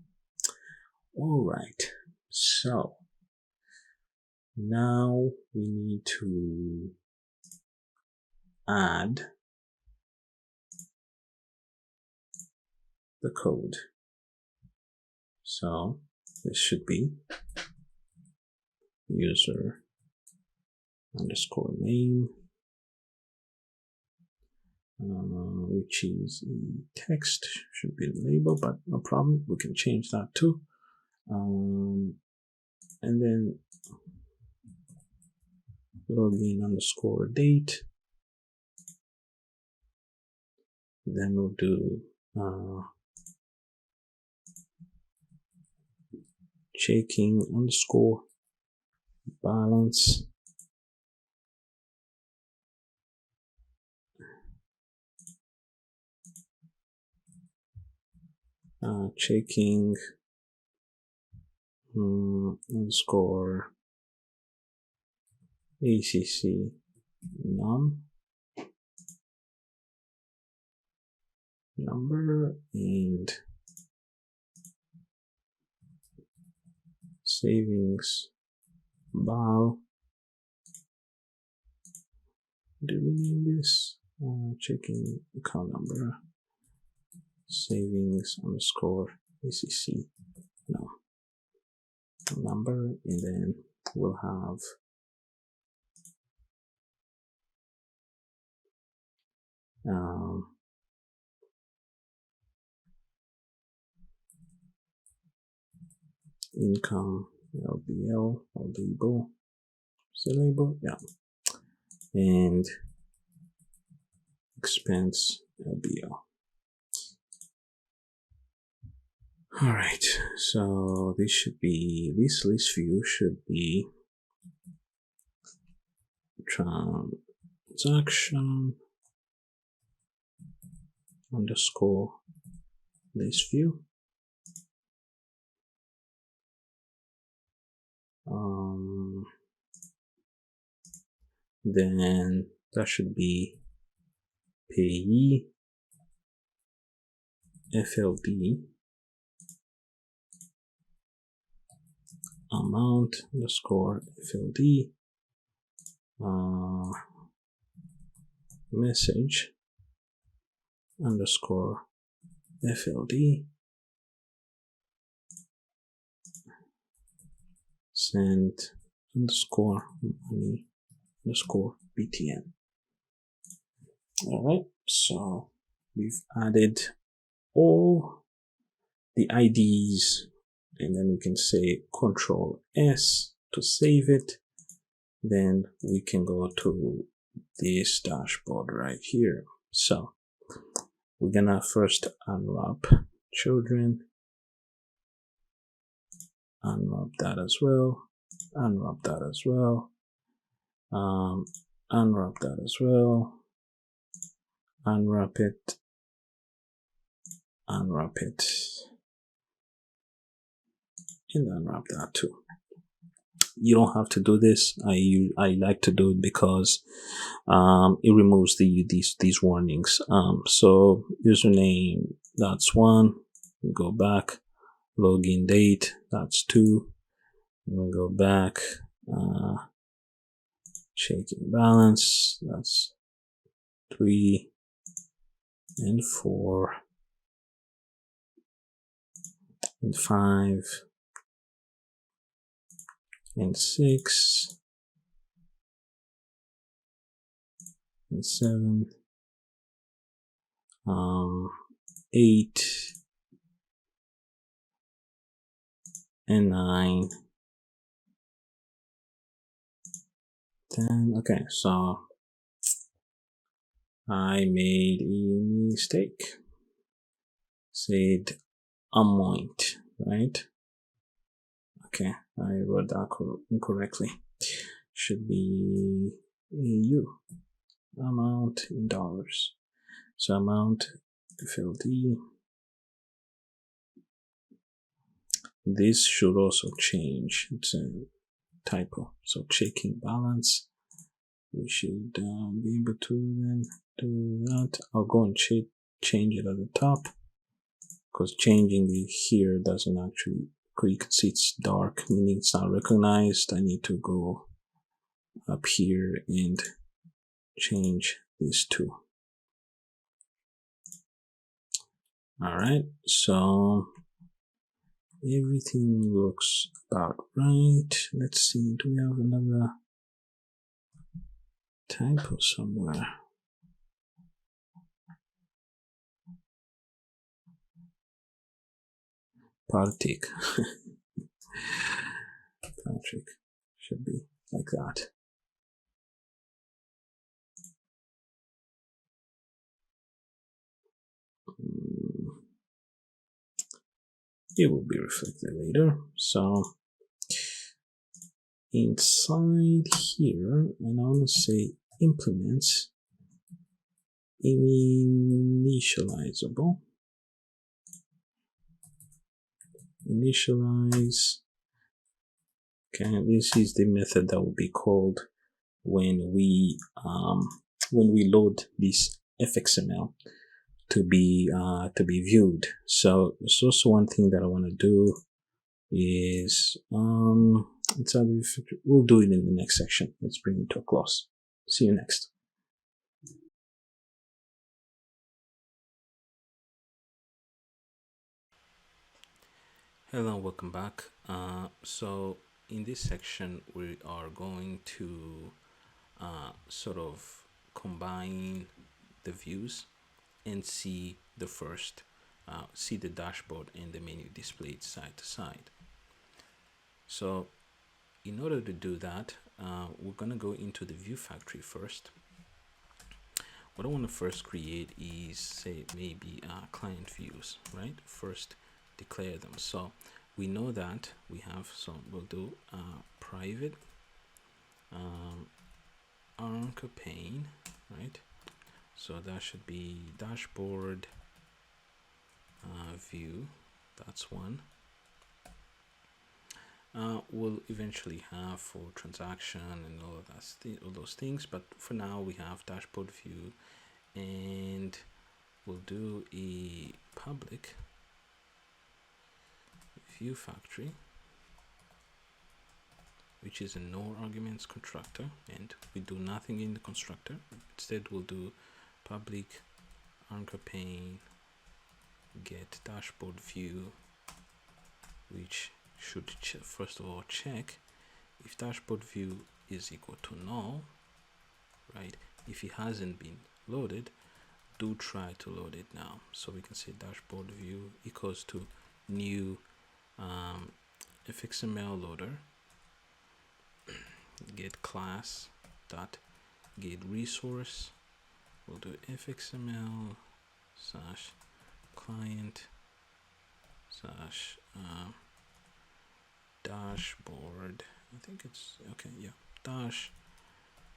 All right, so now we need to add the code. So this should be user underscore name, which is the text, should be the label, but no problem, we can change that too. And then login underscore date. Then we'll do checking underscore balance. Checking underscore ACC num number and savings val. Do we name this? Checking account number savings underscore ACC no number, and then we'll have income LBL or label, is it label? Yeah, and expense LBL. All right, so this should be, this list view should be transaction underscore list view. Then that should be payee FLD amount underscore FLD message underscore FLD send underscore money underscore BTN. All right, so we've added all the IDs, and then we can say Control S to save it. Then we can go to this dashboard right here. So we're gonna first unwrap children, unwrap that as well, unwrap that as well, unwrap that as well, unwrap it, unwrap it, and unwrap that too. You don't have to do this. I like to do it because it removes these warnings. So username, that's 1. We go back. Login date, that's 2. We'll go back. Checking balance, that's 3 and 4 and 5 and 6 and 7, 8 and 9, 10. Okay, so I made a mistake. Said amount, right? Okay, I wrote that incorrectly. Should be AU, amount in dollars. So amount FLD. This should also change. It's a typo. So checking balance. We should be able to then do that. I'll go and change it at the top, because changing it here doesn't actually, you can see it's dark, meaning it's not recognized. I need to go up here and change these two. All right, so everything looks about right. Let's see, do we have another typo somewhere? Patrick. Patrick should be like that. It will be reflected later. So inside here, and I want to say implements initializable. Initialize. Okay, this is the method that will be called when we load this fxml to be viewed. So it's also one thing that I want to do is we'll do it in the next section. Let's bring it to a close. See you next. Hello, welcome back. So in this section we are going to sort of combine the views and see the dashboard and the menu displayed side to side. So in order to do that, we're going to go into the view factory first. What I want to first create is, say, maybe client views, right? First declare them. So we know that we have some, we'll do private anchor pane, right? So that should be dashboard view. That's one. We'll eventually have for transaction and all of that, all those things, but for now we have dashboard view, and we'll do a public view factory, which is a no arguments constructor, and we do nothing in the constructor. Instead we'll do public anchor pane get dashboard view, which should first of all check if dashboard view is equal to null, right? If it hasn't been loaded, do try to load it now. So we can say dashboard view equals to new fxml loader get class dot get resource. We'll do fxml slash client slash dashboard. I think it's okay. Yeah,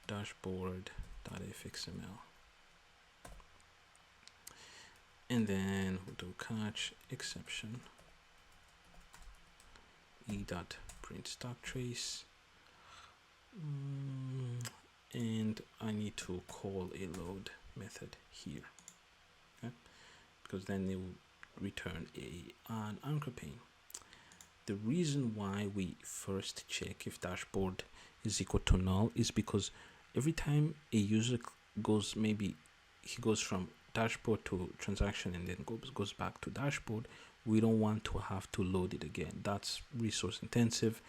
dashboard dot fxml, and then we'll do catch exception e dot print stock trace, and I need to call a load method here, okay? Because then it will return an anchor pane. The reason why we first check if dashboard is equal to null is because every time a user goes, maybe he goes from dashboard to transaction and then goes back to dashboard, we don't want to have to load it again. That's resource intensive.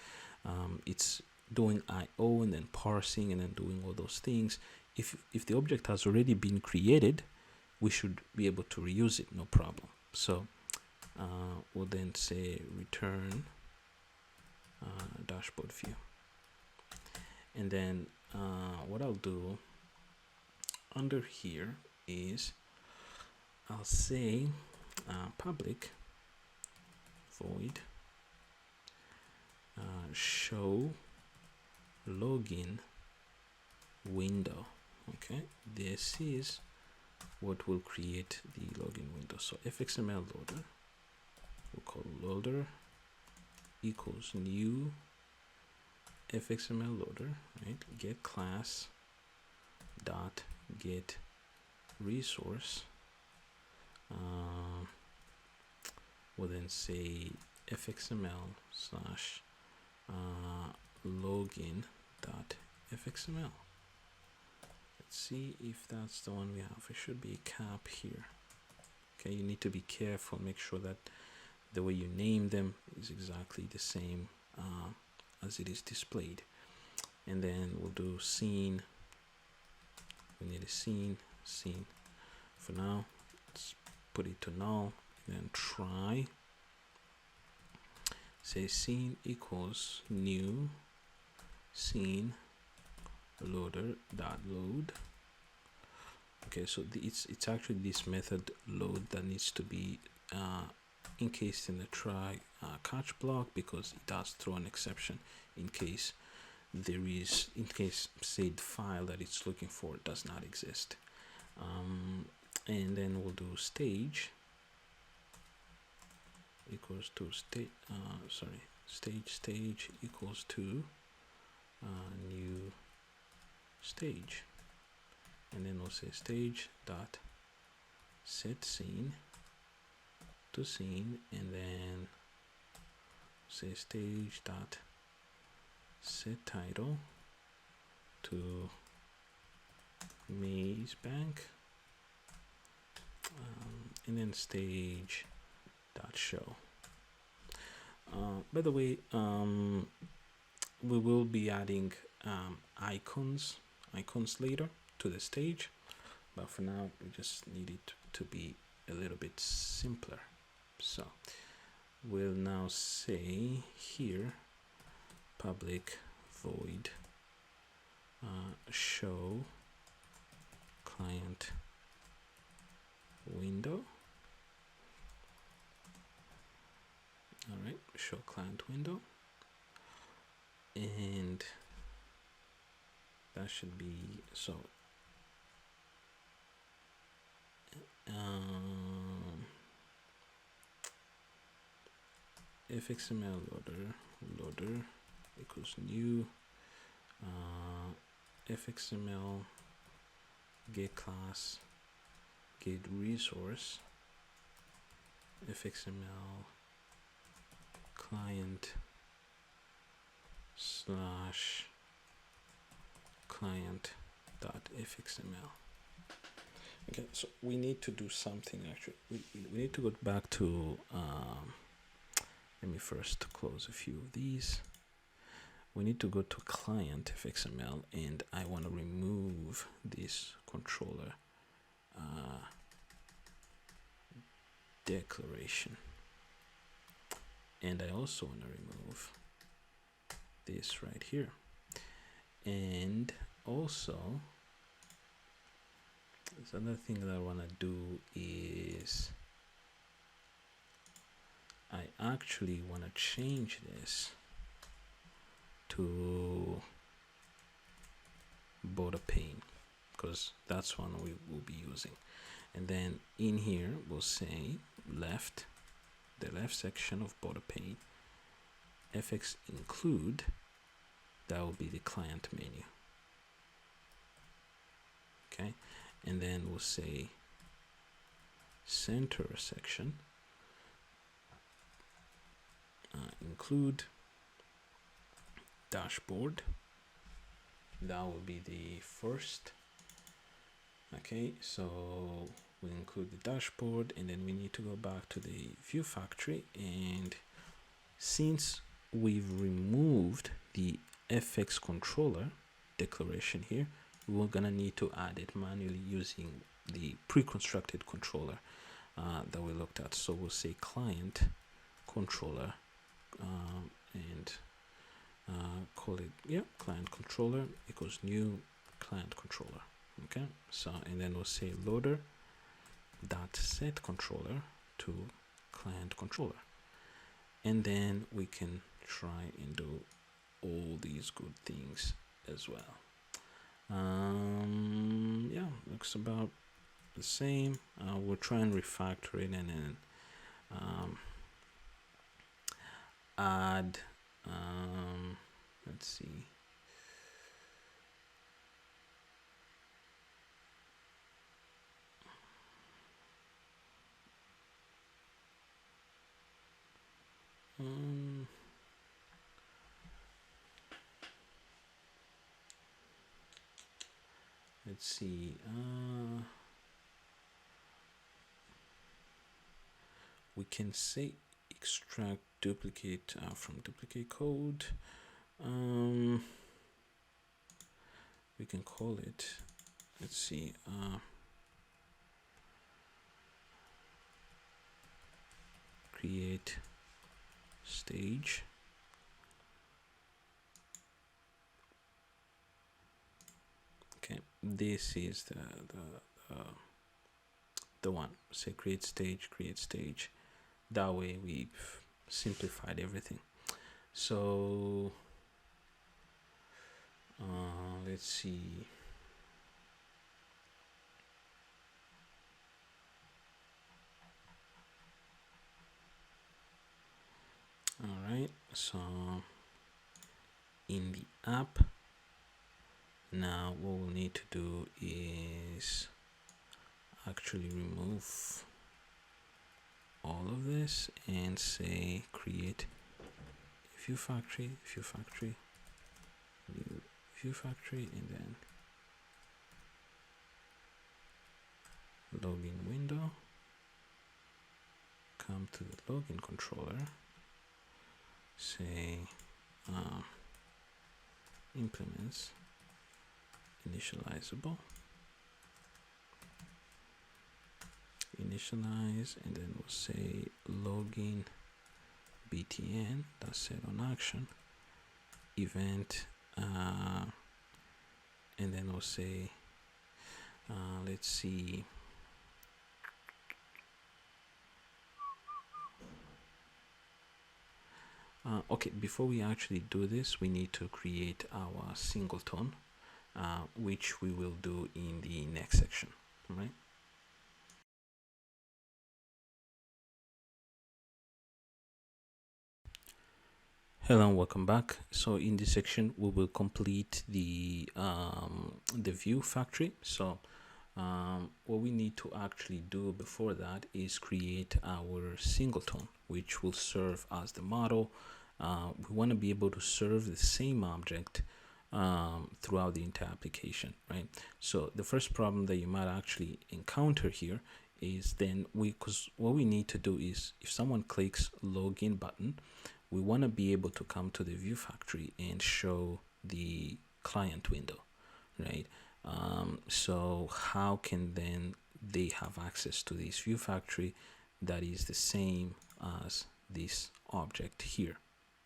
It's doing IO and then parsing and then doing all those things. If the object has already been created, we should be able to reuse it, no problem. So we'll then say return dashboard view, and then what I'll do under here is I'll say public void show login window. Okay, this is what will create the login window. So fxml loader, we'll call loader equals new fxml loader, right? Get class dot get resource. We'll then say fxml slash login dot fxml. Let's see if that's the one we have. It should be a cap here. Okay, you need to be careful, make sure that the way you name them is exactly the same as it is displayed. And then we'll do scene. We need a scene. For now, let's put it to null, and then try. Say scene equals new scene loader dot load. Okay, so it's actually this method load that needs to be encased in the try catch block, because it does throw an exception in case there is, in case say the file that it's looking for does not exist. And then we'll do stage equals to stage equals to new stage, and then we'll say stage dot set scene to scene, and then say stage dot set title to maze bank, and then stage dot show. By the way, we will be adding icons later to the stage, but for now we just need it to be a little bit simpler. So we'll now say here public void show client window. All right, show client window, and that should be so. fxml loader equals new fxml get class get resource fxml client slash client dot fxml. Okay, so we need to do something actually. We need to go back to let me first close a few of these. We need to go to client fxml, and I want to remove this controller declaration, and I also want to remove this right here. And also this other thing that I want to do is I actually want to change this to border pane, because that's one we will be using. And then in here we'll say left, the left section of border pane, fx include, that will be the client menu. Okay, and then we'll say center section include dashboard, that will be the first. Okay, so we include the dashboard, and then we need to go back to the view factory, and since we've removed the fx controller declaration here, we're gonna need to add it manually using the pre-constructed controller that we looked at. So we'll say client controller and call it client controller equals new client controller. Okay, so and then we'll say loader dot set controller to client controller, and then we can try and do all these good things as well. Yeah, looks about the same. We'll try and refactor it, and then add let's see, let's see, we can say extract duplicate from duplicate code. We can call it, let's see, create stage. Okay, this is the one. Say create stage. That way we've simplified everything. So Let's see. All right, so in the app, now what we'll need to do is actually remove all of this and say create view factory, new view factory, and then login window, come to the login controller, say implements initialize, and then we'll say login btn, that's set on action event, and then we'll say let's see, okay, before we actually do this, we need to create our singleton, which we will do in the next section. All right. Hello and welcome back. So in this section, we will complete the view factory. So what we need to actually do before that is create our singleton, which will serve as the model. We want to be able to serve the same object throughout the entire application, right? So the first problem that you might actually encounter here is then because what we need to do is if someone clicks login button, we want to be able to come to the view factory and show the client window, right? So how can then they have access to this view factory that is the same as this object here,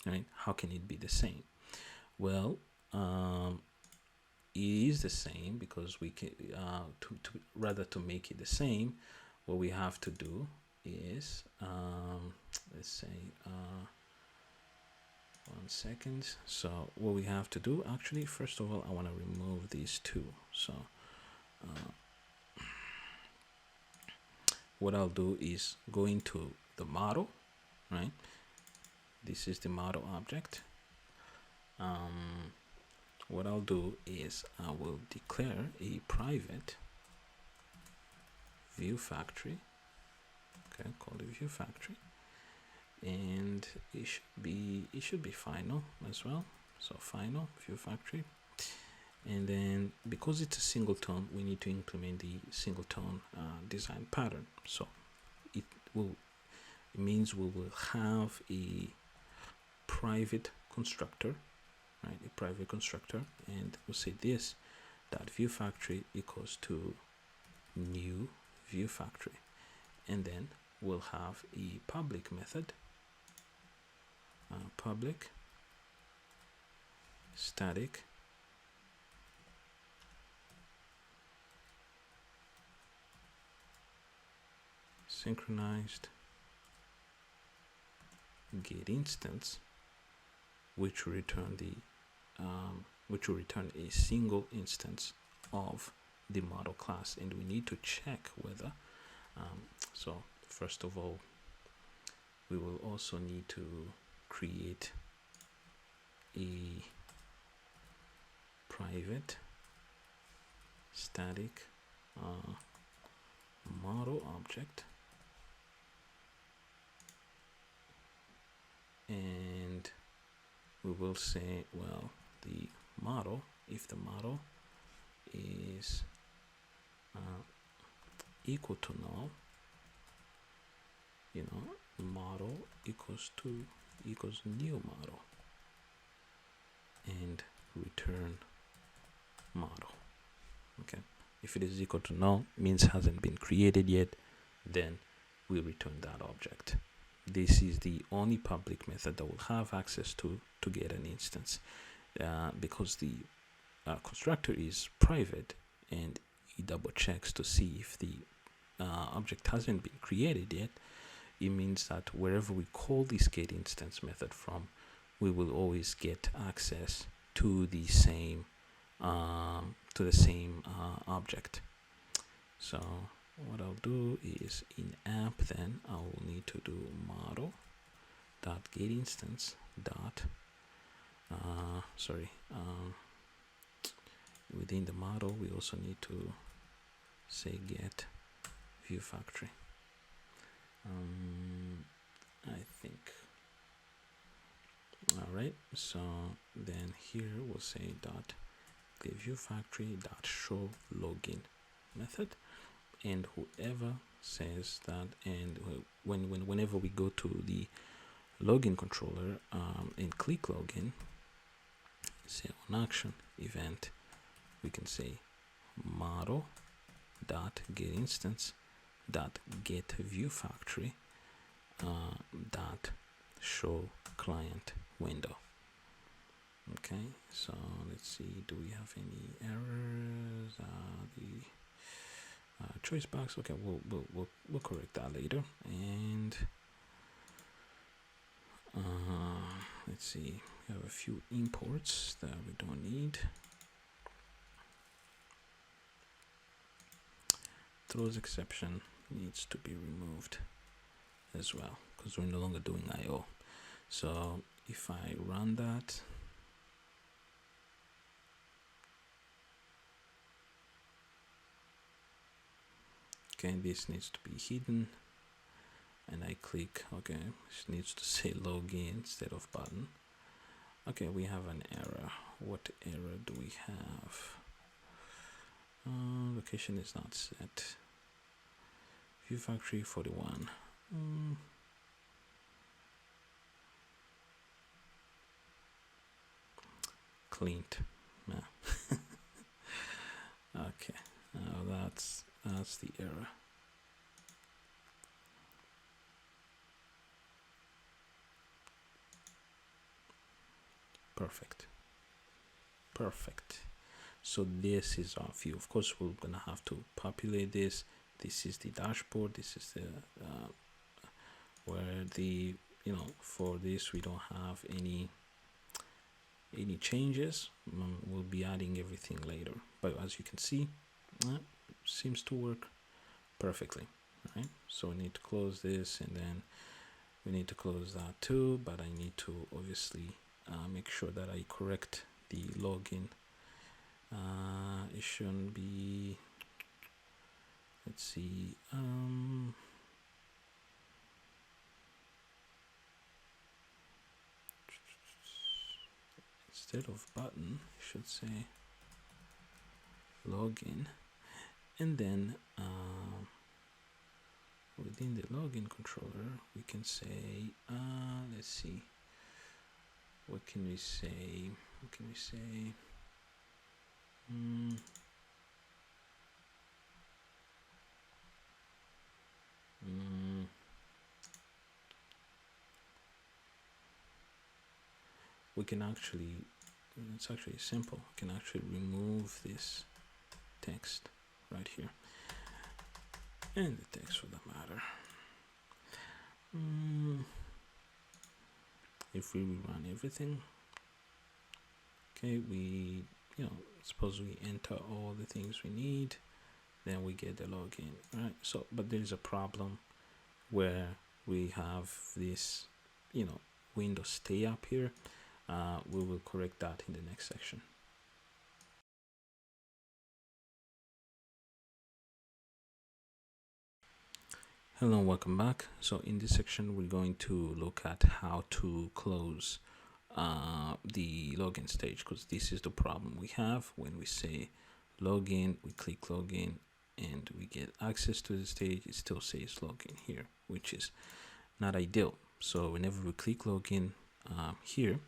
right? How can it be the same? Well, it is the same because we can to make it the same, what we have to do is let's say 1 second. So what we have to do, actually, first of all, I want to remove these two. So what I'll do is go into the model, right? This is the model object. What I'll do is I will declare a private view factory, okay, called the view factory, and it should be final as well. So final view factory, and then because it's a singleton, we need to implement the singleton design pattern. So it means we will have a private constructor, right? A private constructor, and we'll say this dot view factory equals to new view factory, and then we'll have a public method, public static synchronized get instance, which will return a single instance of the model class, and we need to check whether so first of all, we will also need to create a private static model object, and we will say, well, the model, if the model is equal to null, model equals new model, and return model. Okay, if it is equal to null, means hasn't been created yet, then we return that object. This is the only public method that will have access to get an instance, because the constructor is private and it double checks to see if the object hasn't been created yet. It means that wherever we call this get instance method from, we will always get access to the same to the same object. So what I'll do is in app, then I will need to do model dot get instance dot within the model we also need to say get view factory. I think, all right, so then here we'll say dot get view factory dot show login method, and whoever says that, and whenever we go to the login controller and click login, say on action event, we can say model dot get instance dot get view factory dot show client window. Okay, so let's see, do we have any errors? The choice box, okay, we'll correct that later. And let's see, we have a few imports that we don't need. Throws exception needs to be removed as well because we're no longer doing IO. So if I run that, okay, this needs to be hidden, and I click, okay, it needs to say login instead of button. Okay, we have an error. What error do we have? Location is not set. View factory 41. Cleaned. Yeah. Okay, now that's the error. Perfect. So this is our view. Of course, we're gonna have to populate this. This is the dashboard. This is the where the, you know, for this we don't have any changes. We'll be adding everything later, but as you can see, seems to work perfectly. Right, so we need to close this, and then we need to close that too, but I need to obviously make sure that I correct the login. It shouldn't be, let's see, instead of button, it should say login, and then within the login controller we can say, let's see, what can we say? We can actually, it's actually simple. We can actually remove this text right here, and the text for that matter. If we rerun everything, okay, we, you know, suppose we enter all the things we need, then we get the login, right? So, but there is a problem where we have this, you know, window stay up here. We will correct that in the next section. Hello, welcome back. So in this section, we're going to look at how to close the login stage, because this is the problem we have when we say login, we click login, and we get access to the stage. It still says login here, which is not ideal. So whenever we click login here,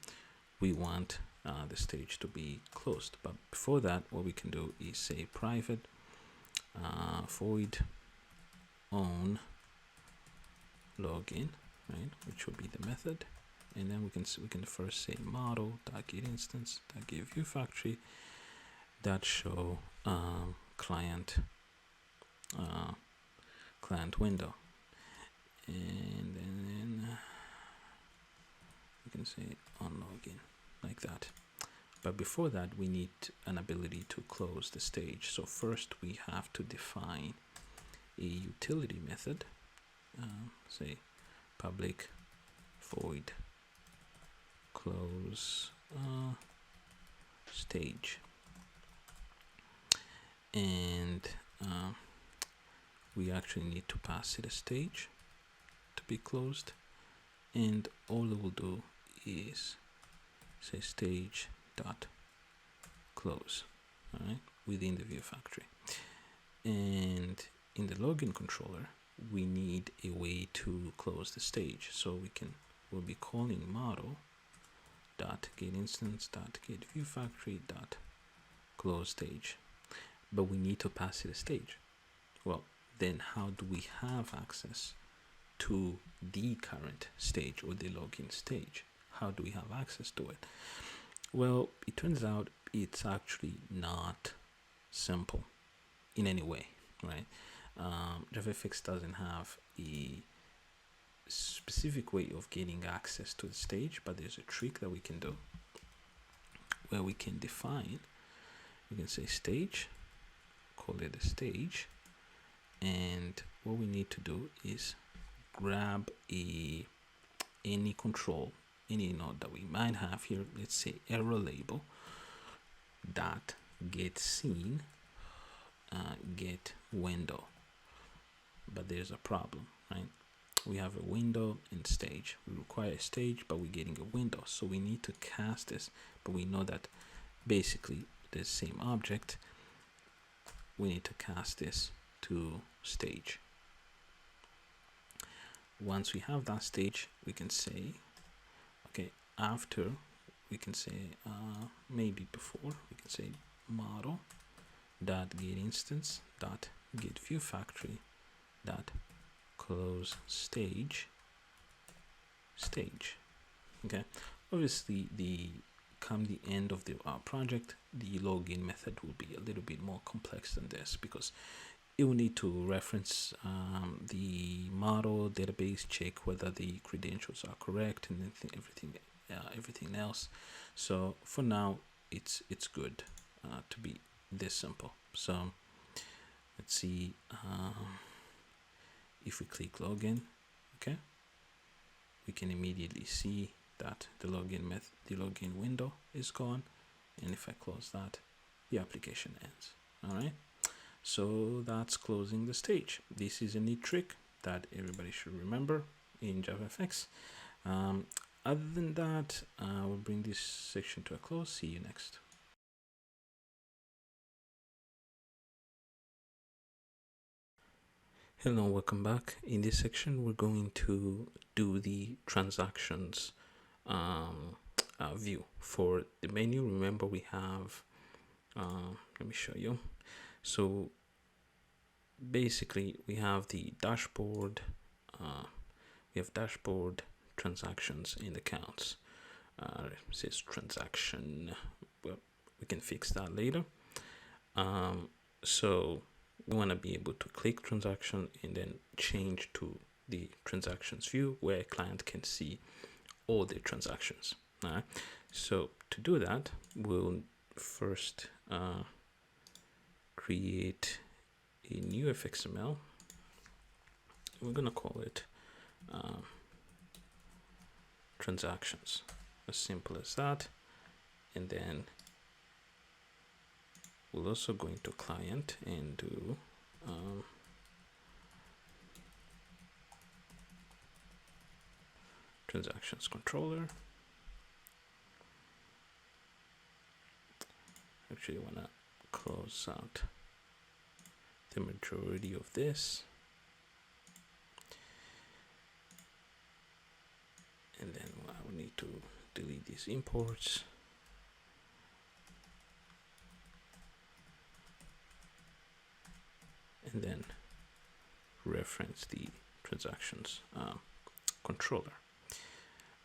we want the stage to be closed. But before that, what we can do is say private void on login, right, which will be the method, and then we can first say model dot get instance dot get view factory dot show client window, and then we can say on login like that. But before that, we need an ability to close the stage. So first we have to define a utility method, say public void close stage, and we actually need to pass it a stage to be closed, and all it will do is say stage dot close, all right, within the view factory. And in the login controller, we need a way to close the stage, so we'll be calling model dot get instance dot get view factory dot close stage, but we need to pass it a stage. Well, then how do we have access to the current stage or the login stage? How do we have access to it? Well, it turns out it's actually not simple in any way, right? JavaFX doesn't have a specific way of getting access to the stage, but there's a trick that we can do where we can define, we can say stage, call it a stage, and what we need to do is grab any control, any node that we might have here. Let's say error label dot get scene get window, but there's a problem, right? We have a window and stage. We require a stage, but we're getting a window, so we need to cast this. But we know that basically the same object, we need to cast this to stage. Once we have that stage, we can say, okay, after we can say maybe before we can say model dot get instance dot get view factory dot close stage. Okay, obviously come the end of the project, the login method will be a little bit more complex than this, because it will need to reference the model database, check whether the credentials are correct, and everything else. So for now, it's good to be this simple. So let's see, if we click login, okay, we can immediately see that the login window is gone, and if I close that, the application ends. All right, so that's closing the stage. This is a neat trick that everybody should remember in JavaFX. Other than that, we'll bring this section to a close. See you next. Hello, welcome back. In this section, we're going to do the transactions view. For the menu, remember we have, let me show you. So basically we have the dashboard, we have dashboard, transactions, and accounts. It says transaction, well, we can fix that later. So we want to be able to click transaction and then change to the transactions view where a client can see all the transactions. All right, so to do that, we'll first create a new fxml. We're gonna call it transactions, as simple as that. And then we'll also go into client and do transactions controller. Actually, I want to close out the majority of this, and then I will need to delete these imports. And then reference the transactions controller.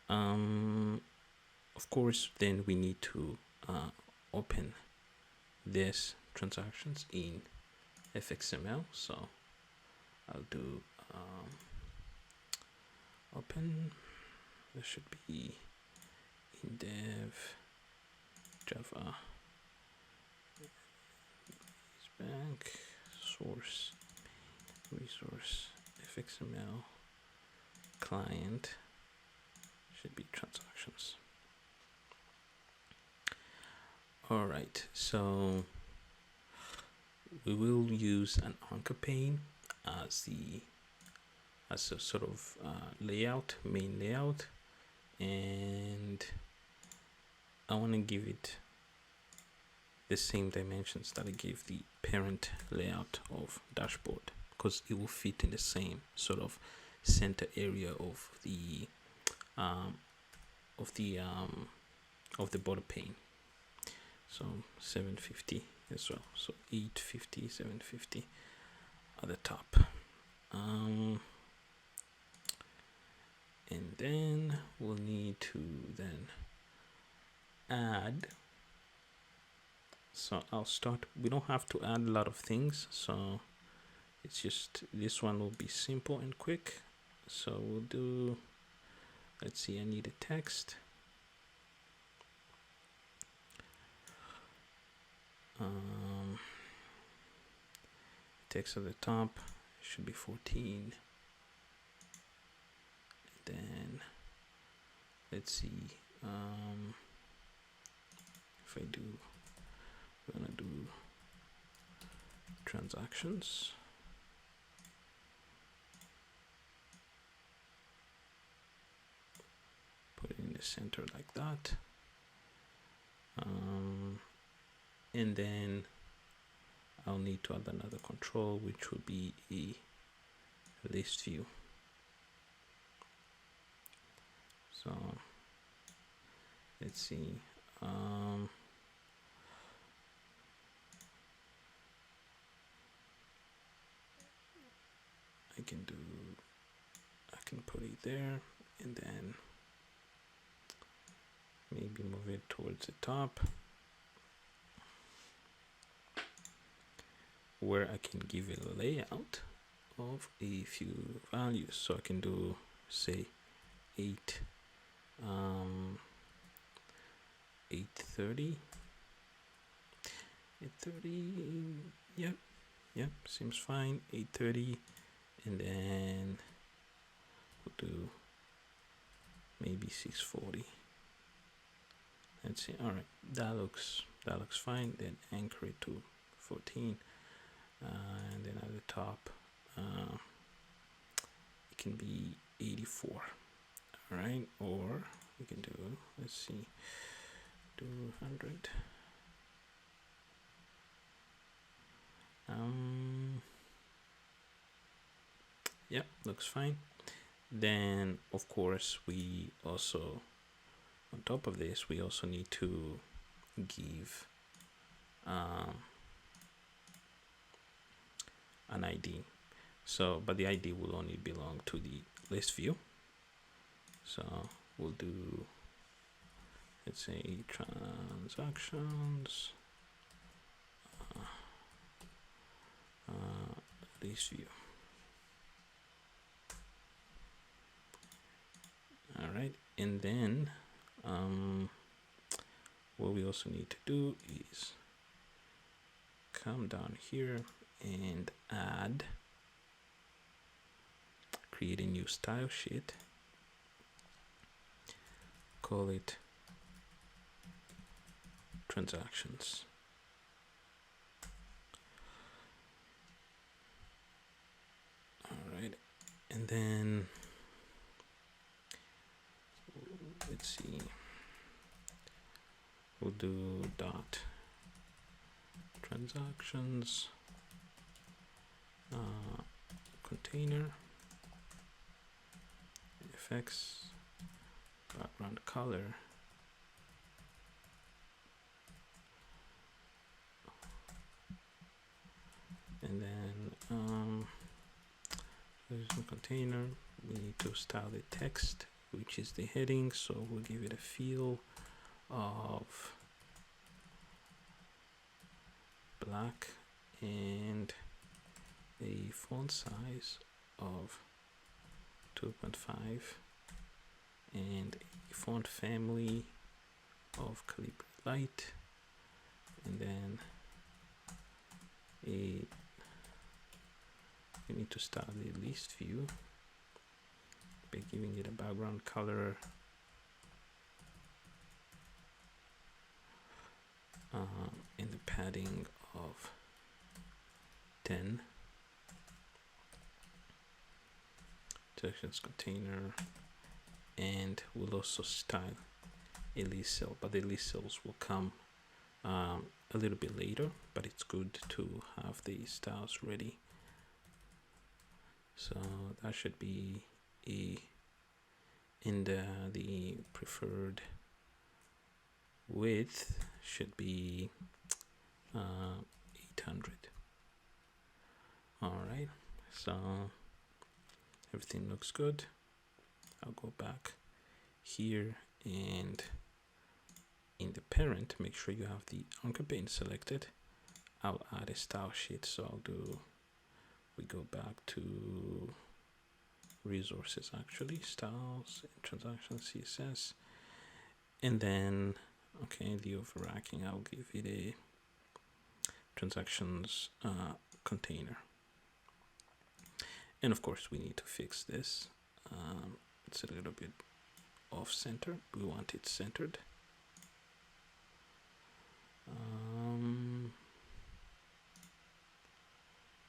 Of course, then we need to open this transactions in fxml. So I'll do open. There should be in dev Java bank source resource fxml client should be transactions. All right, so we will use an anchor pane as a sort of layout, main layout, and I want to give it the same dimensions that I gave the parent layout of dashboard, because it will fit in the same sort of center area of the border pane. So 750 as well, so 850, 750 at the top. And then we'll need to then add. So I'll start, we don't have to add a lot of things, so it's just, this one will be simple and quick. So we'll do, let's see, I need a text. Text at the top should be 14. Then let's see, if I do, we're gonna do transactions. Put it in the center like that. And then I'll need to add another control, which will be a list view. So let's see. I can put it there, and then maybe move it towards the top, where I can give it a layout of a few values. So I can do, say, 830. Yep, seems fine. 830, and then we'll do maybe 640. Let's see. All right, that looks fine. Then anchor it to 14, and then at the top it can be 84. All right, or we can do, let's see, 200. Yep, looks fine. Then of course we also, on top of this, we also need to give an ID. So, but the ID will only belong to the list view. So we'll do, let's say, transactions list view. All right, and then what we also need to do is come down here and create a new style sheet, call it transactions. All right, and then let's see, we'll do dot transactions container fx background color, and then there's a container. We need to style the text, which is the heading, so we'll give it a feel of black and a font size of 2.5 and a font family of Calibri SQLite, and then we need to start the list view by giving it a background color, and the padding of 10. Sections container, and we'll also style a list cell, but the list cells will come a little bit later, but it's good to have the styles ready. So that should be in the preferred width should be 800. All right, so everything looks good. I'll go back here, and in the parent, make sure you have the anchor pane selected. I'll add a style sheet, so we go back to resources, actually, styles, transactions, CSS, and then, okay, the overracking, I'll give it a transactions container. And of course, we need to fix this. It's a little bit off center. We want it centered.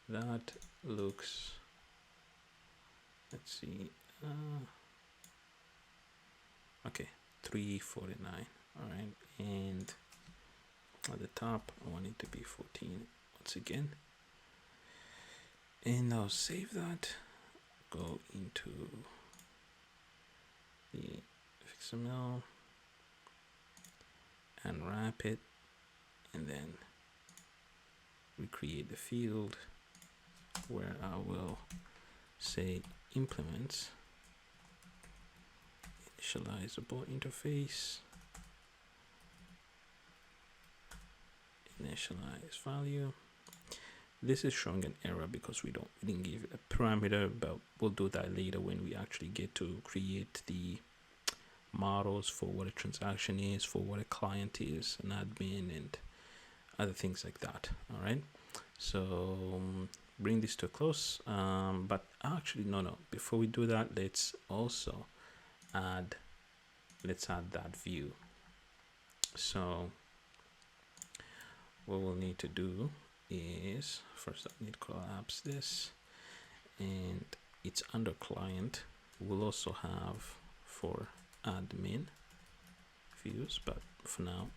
That looks, let's see, okay, 349. All right, and at the top, I want it to be 14 once again. And I'll save that, go into the XML and wrap it, and then recreate the field where I will say implements, initializable interface, initialize value. This is showing an error because we didn't give it a parameter, but we'll do that later when we actually get to create the models for what a transaction is, for what a client is, an admin, and other things like that. All right, so bring this to a close, but actually no, before we do that, let's also add that view. So what we'll need to do is, first I need to collapse this, and it's under client. We'll also have for admin views, but for now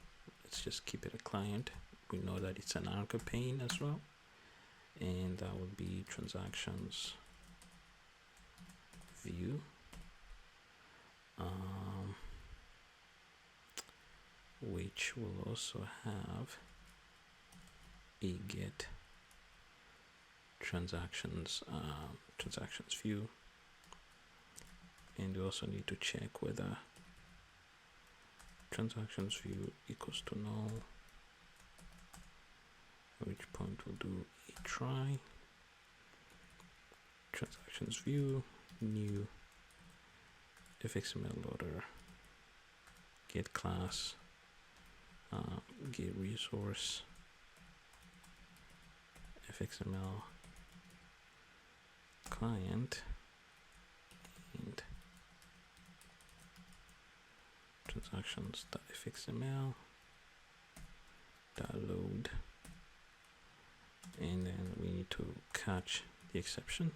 let's just keep it a client. We know that it's an anchor pane as well, and that will be transactions view, which will also have a get transactions view, and we also need to check whether transactions view equals to null, at which point we'll do a try transactions view new fxml loader get class get resource fxml client and transactions.fxml load, and then we need to catch the exception.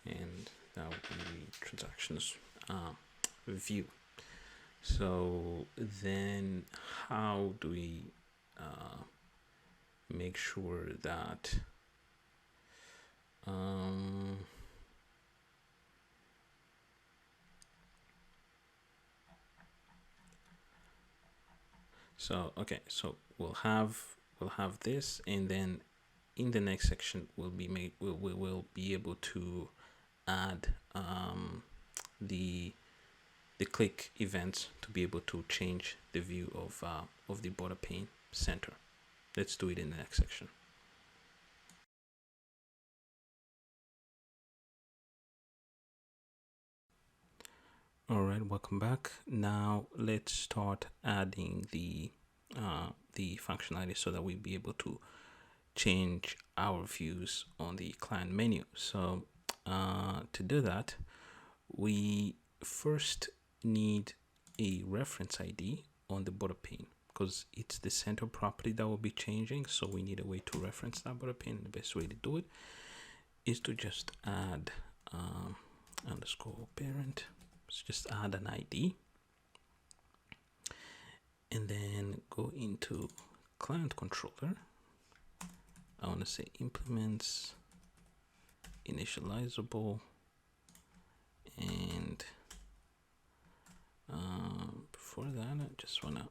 And that would be transactions view. So then how do we make sure that so we'll have this, and then in the next section we'll be able to add the click events to be able to change the view of the border pane center. Let's do it in the next section. All right, welcome back. Now let's start adding the functionality so that we'll be able to change our views on the client menu. So to do that, we first need a reference ID on the border pane because it's the center property that will be changing. So we need a way to reference that border pane. The best way to do it is to just add underscore parent. So just add an ID and then go into client controller. I want to say implements initializable, and before that I just want to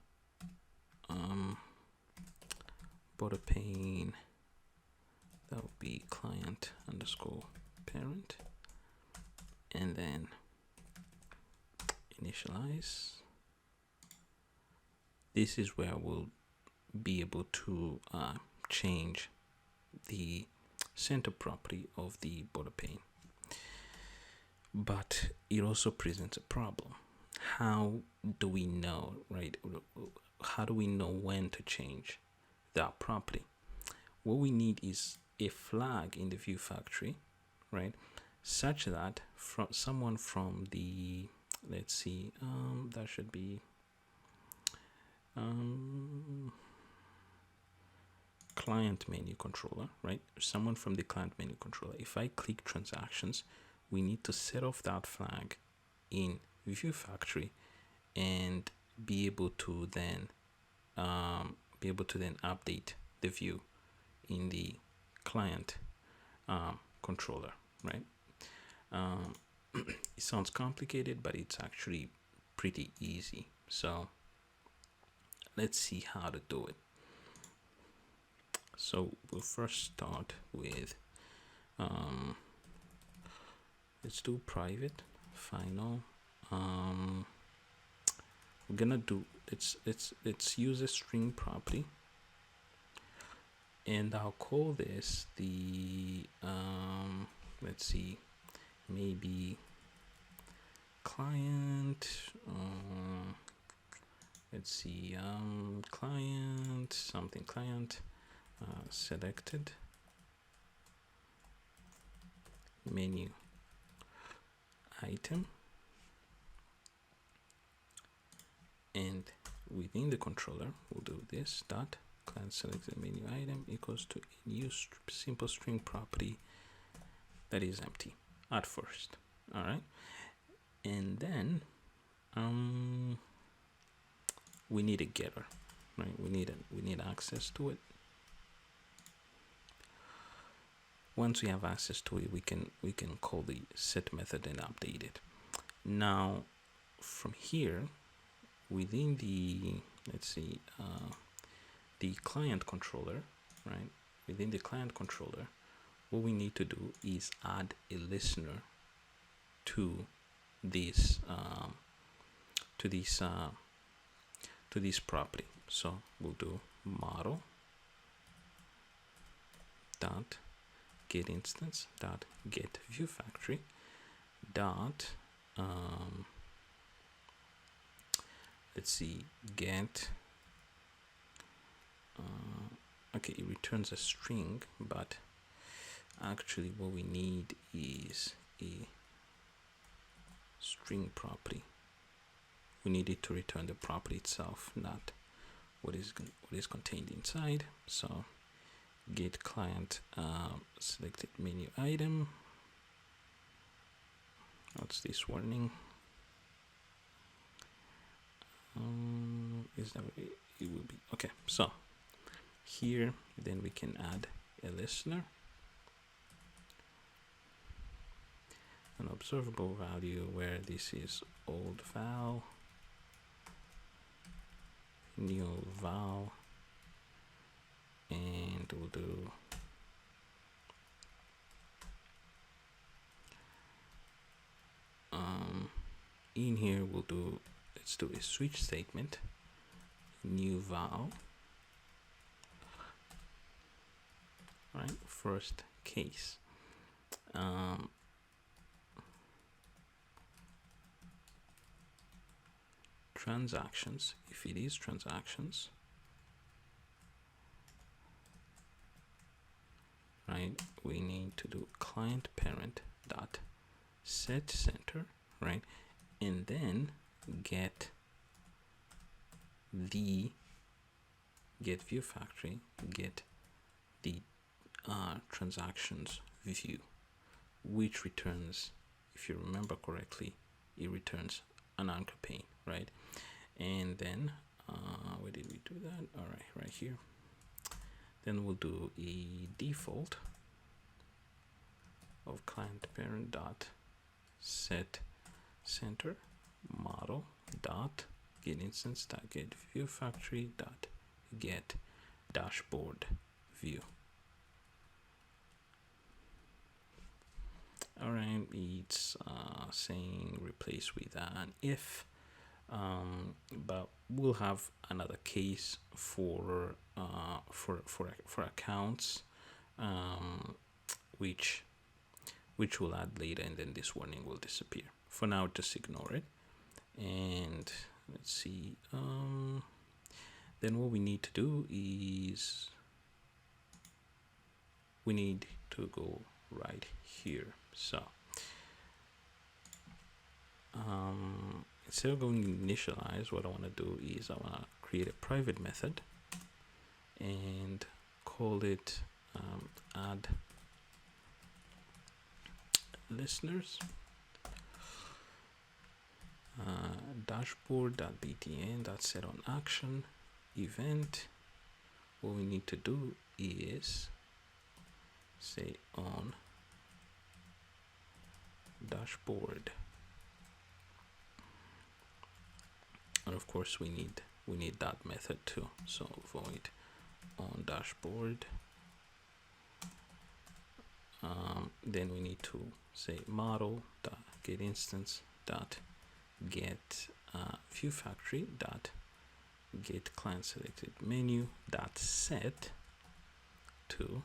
border pane, that would be client underscore parent, and then initialize. This is where we'll be able to change the center property of the border pane. But it also presents a problem. How do we know, right? How do we know when to change that property? What we need is a flag in the view factory, right? Such that someone from the, let's see, that should be client menu controller, right? Someone from the client menu controller. If I click transactions, we need to set off that flag in view factory and be able to then update the view in the client controller, right? It sounds complicated, but it's actually pretty easy. So let's see how to do it. So we'll first start with let's do private final. We're gonna do let's use a string property, and I'll call this the let's see, maybe client, let's see, client something, client selected menu item, and within the controller we'll do this dot client selected menu item equals to a new simple string property that is empty at first. All right, and then we need a getter, right? We need access to it. Once we have access to it, we can call the set method and update it. Now from here, within the, let's see, the client controller, right? Within the client controller, what we need to do is add a listener to this property. So we'll do model dot get instance dot get view factory dot let's see, get okay, it returns a string, but actually what we need is a string property. We need it to return the property itself, not what is contained inside. So get client selected menu item. What's this warning? Is that it will be okay? So here then we can add a listener, an observable value where this is old val, new val, and we'll do in here we'll do, let's do a switch statement, new val, right? First case. transactions. If it is transactions, right, we need to do client parent dot set center, right, and then get view factory, get the transactions view, which returns, if you remember correctly, it returns an anchor pane, right? And then where did we do that? All right, right here. Then we'll do a default of client parent dot set center model dot get instance dot get view factory dot get dashboard view. All right, it's saying replace with an if, but we'll have another case for accounts, which we'll add later, and then this warning will disappear. For now, just ignore it. And let's see. Then what we need to do is we need to go right here. So instead of going initialize, what I want to do is I want to create a private method and call it add listeners dashboard.btn.set on action event. What we need to do is say on dashboard, and of course we need that method too. So void on dashboard. Then we need to say model dot get instance dot get view factory dot get client selected menu dot set to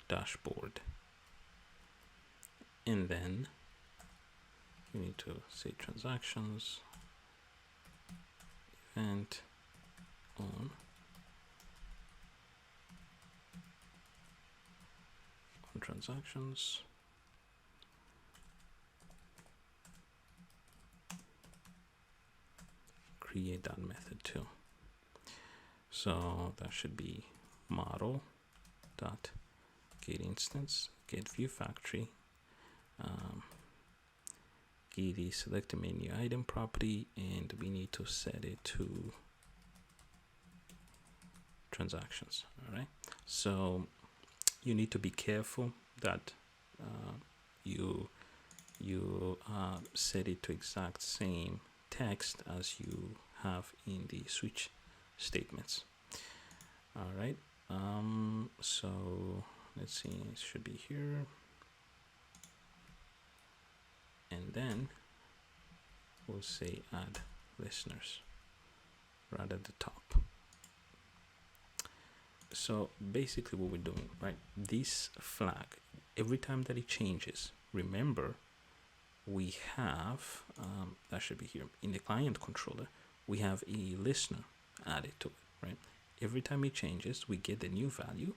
dashboard, and then we need to say transactions event on transactions, create that method too. So that should be model dot get instance get view factory get the select a menu item property, and we need to set it to transactions. All right, so you need to be careful that you set it to exact same text as you have in the switch statements. All right, so let's see, it should be here, and then we'll say add listeners right at the top. So basically what we're doing, right, this flag, every time that it changes, remember we have that should be here in the client controller, we have a listener added to it, right? Every time it changes, we get the new value,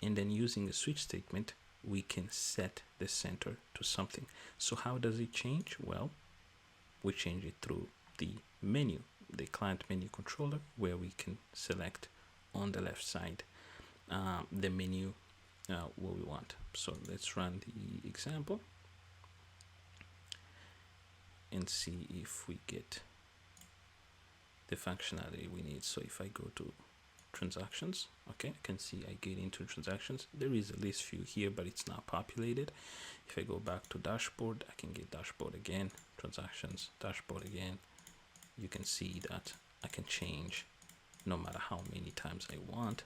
and then using a switch statement we can set the center to something. So how does it change? Well, we change it through the menu, the client menu controller, where we can select on the left side the menu what we want. So let's run the example and see if we get the functionality we need. So if I go to transactions, okay, I can see I get into transactions. There is a list view here, but it's not populated. If I go back to dashboard, I can get dashboard again, transactions, dashboard again. You can see that I can change no matter how many times I want,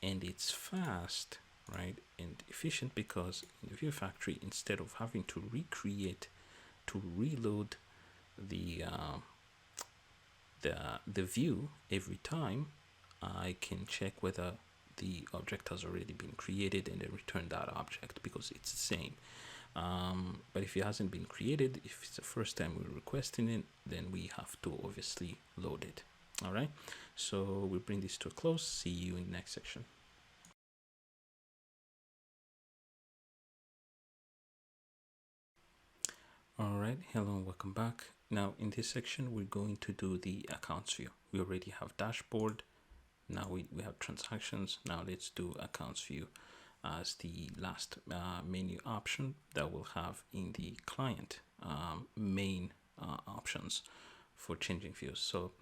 and it's fast, right, and efficient, because in the view factory, instead of having to recreate, to reload the view every time, I can check whether the object has already been created and then return that object because it's the same. But if it hasn't been created, if it's the first time we're requesting it, then we have to obviously load it. All right, so we'll bring this to a close. See you in the next section. All right, hello and welcome back. Now in this section, we're going to do the accounts view. We already have dashboard. Now we have transactions. Now let's do accounts view as the last menu option that we'll have in the client main options for changing views. So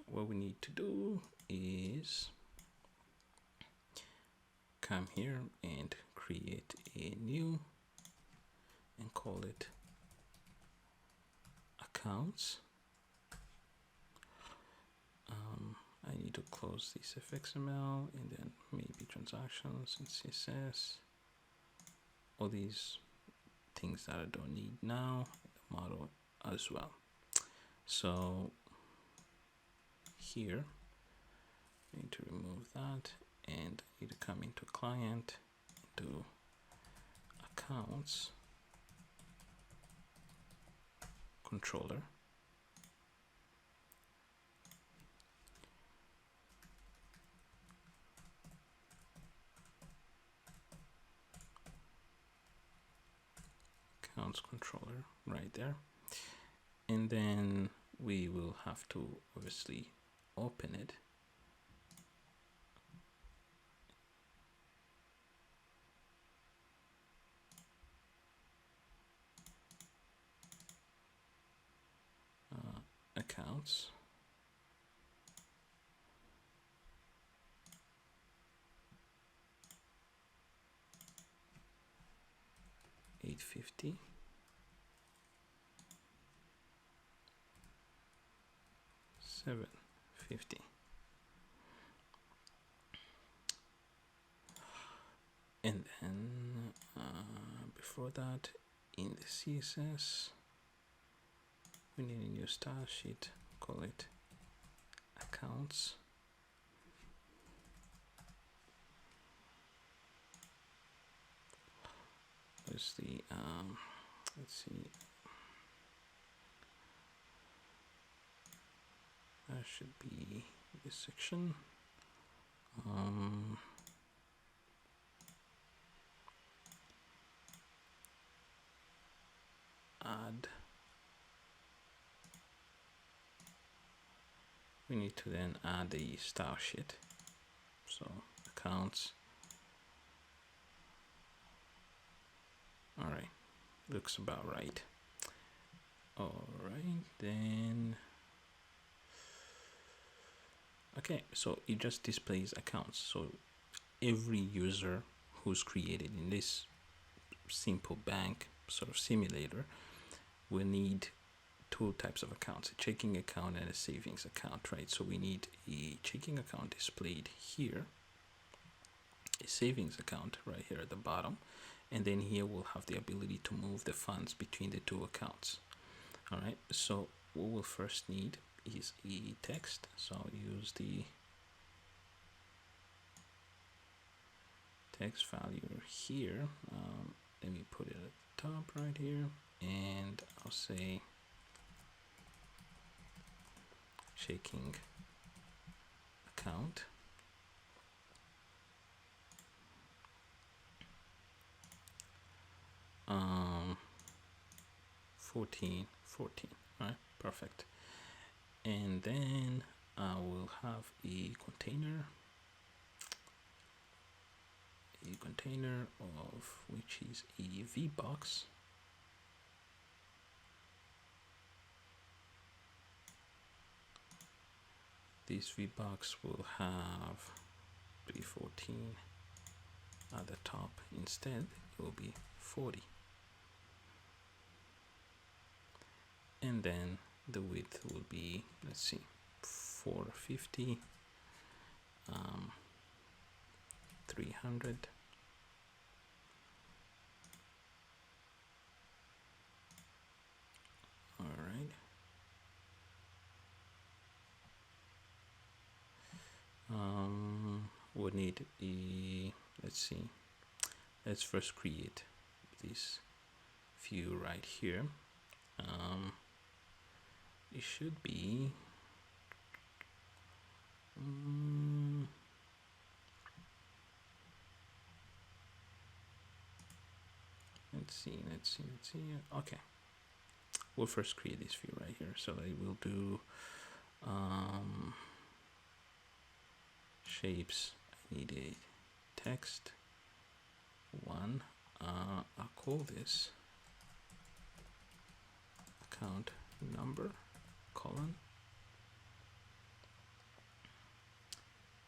what we need to do is come here and create a new and call it accounts. I need to close this fxml and then maybe transactions and css, all these things that I don't need now, the model as well. So here I need to remove that and I need to come into client, into accounts, controller, accounts controller right there, and then we will have to obviously open it. Accounts, $850, $750. And then before that, in the CSS, we need a new style sheet, call it accounts. There's the, let's see, that should be this section. Add. We need to then add a style sheet. So accounts. All right, looks about right. All right, then. Okay, so it just displays accounts. So every user who's created in this simple bank sort of simulator will need two types of accounts, a checking account and a savings account, right? So we need a checking account displayed here, a savings account right here at the bottom, and then here we'll have the ability to move the funds between the two accounts. All right, so what we'll first need is a text. So I'll use the text value here. Let me put it at the top right here, and I'll say checking account. Um, 14. All right, perfect. And then I will have a container of which is a VBox. This VBox will have 314 at the top. Instead, it will be 40. And then the width will be, let's see, 450, 300. All right. We'll need a, let's see, let's first create this view right here. It should be let's see. Okay, we'll first create this view right here. So I will do shapes. I need a text one. I'll call this account number colon,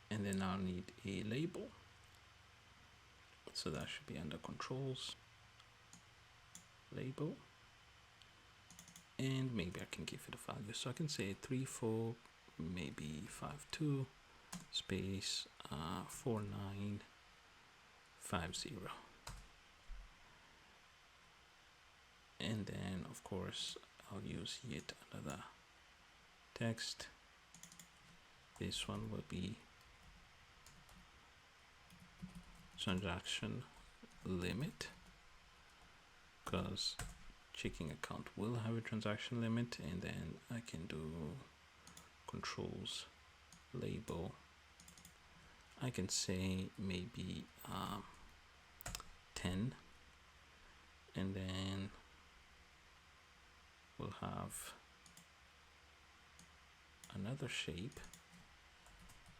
and then I'll need a label. So that should be under controls, label, and maybe I can give it a value. So I can say 34, maybe 52 space 4950. And then of course I'll use yet another text. This one will be transaction limit, because checking account will have a transaction limit. And then I can do controls label. I can say maybe 10, and then we'll have another shape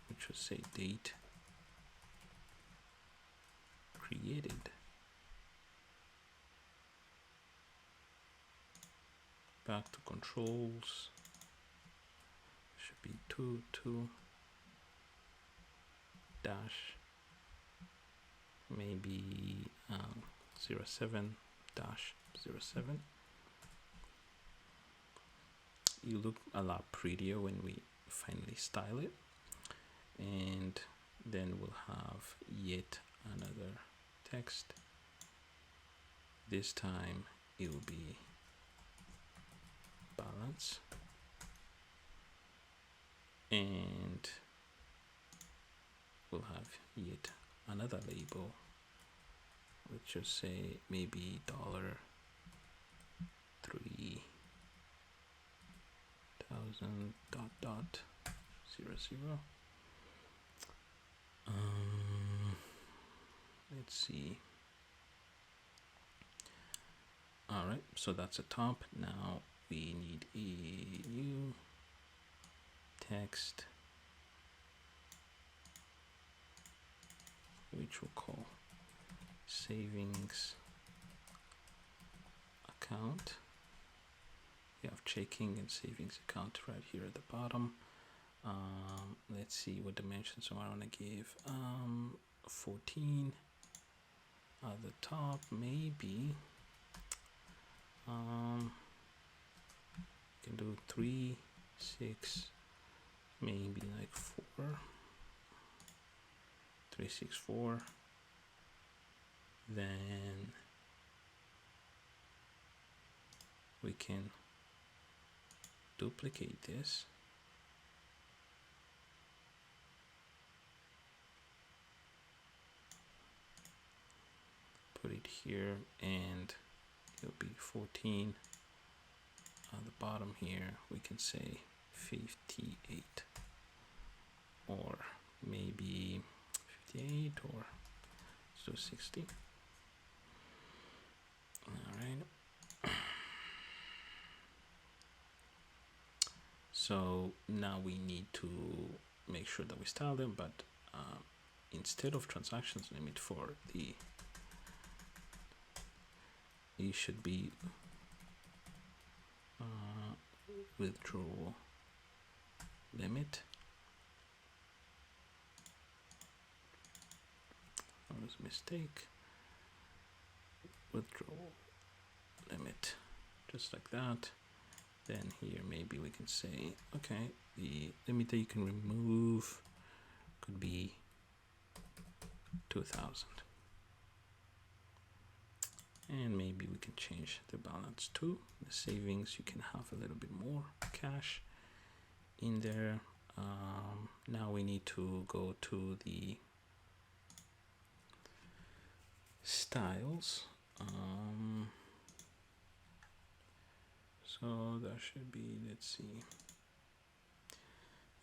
which will say date created. Back to controls, should be 2 dash maybe 07 dash 07. You look a lot prettier when we finally style it. And then we'll have yet another text. This time it will be balance, and we'll have yet another label which will say maybe $3,000 ... 00. Let's see. All right, so that's the top. Now we need a new text which we'll call savings account. We have checking and savings account right here at the bottom. Let's see what dimensions I want to give. 14 at the top, maybe. Can do 3, 6, maybe like 4. 3, 6, 4. Then we can duplicate this. Put it here, and it'll be 14. On the bottom here, we can say 58, or maybe 58, or let's do 60. All right. So now we need to make sure that we style them, but instead of transactions limit for the, it should be withdrawal limit. That was a mistake. Withdrawal limit, just like that. Then here maybe we can say, okay, the limit that you can remove could be 2,000. And maybe we can change the balance too. The savings, you can have a little bit more cash in there. Now we need to go to the styles, So that should be, let's see.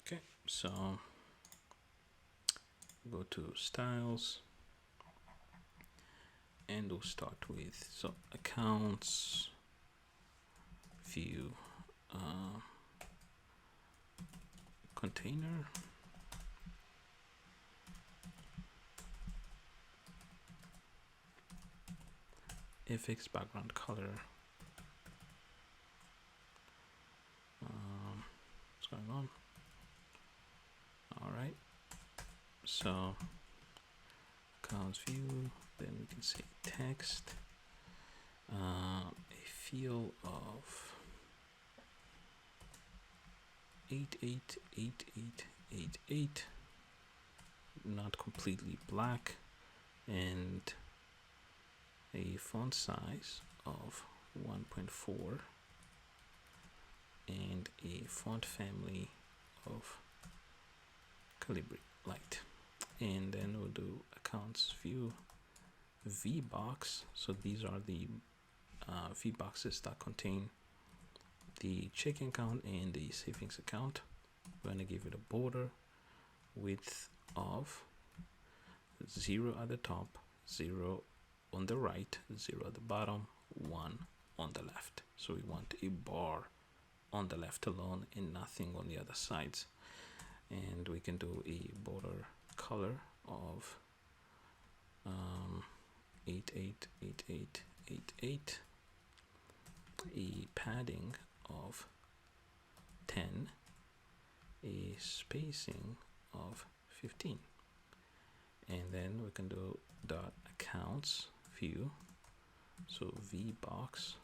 Okay, so go to styles and we'll start with, so accounts, view, container, FX background color. What's going on? All right, so accounts view, then we can say text, a field of 888888, not completely black, and a font size of 1.4 and a font family of SQLite. And then we'll do accounts view VBox. So these are the VBoxes that contain the checking account and the savings account. We're going to give it a border width of 0 at the top, 0 on the right, 0 at the bottom, 1 on the left. So we want a bar on the left alone and nothing on the other sides. And we can do a border color of 888888, a padding of 10, a spacing of 15, and then we can do dot accounts view, so VBox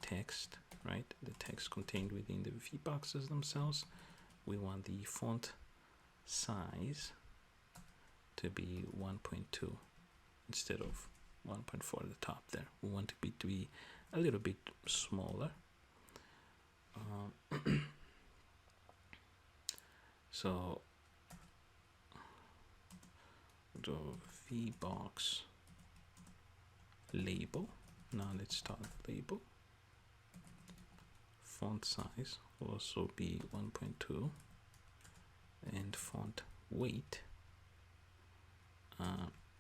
text, right? The text contained within the VBoxes themselves. We want the font size to be 1.2 instead of 1.4 at the top there. We want it to be a little bit smaller. So the VBox label. Now let's start label. Font size will also be 1.2 and font weight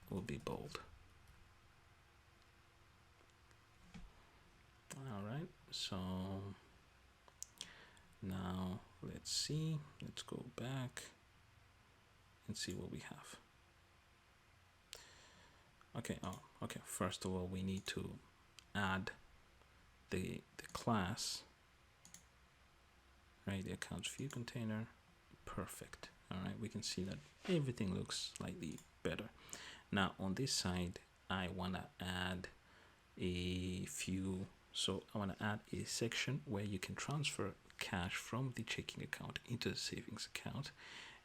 will be bold. All right, so now let's see, let's go back and see what we have. Okay, okay, first of all we need to add the class, right? The accounts view container. Perfect. All right, we can see that everything looks slightly better. Now on this side I want to add a few, so I want to add a section where you can transfer cash from the checking account into the savings account,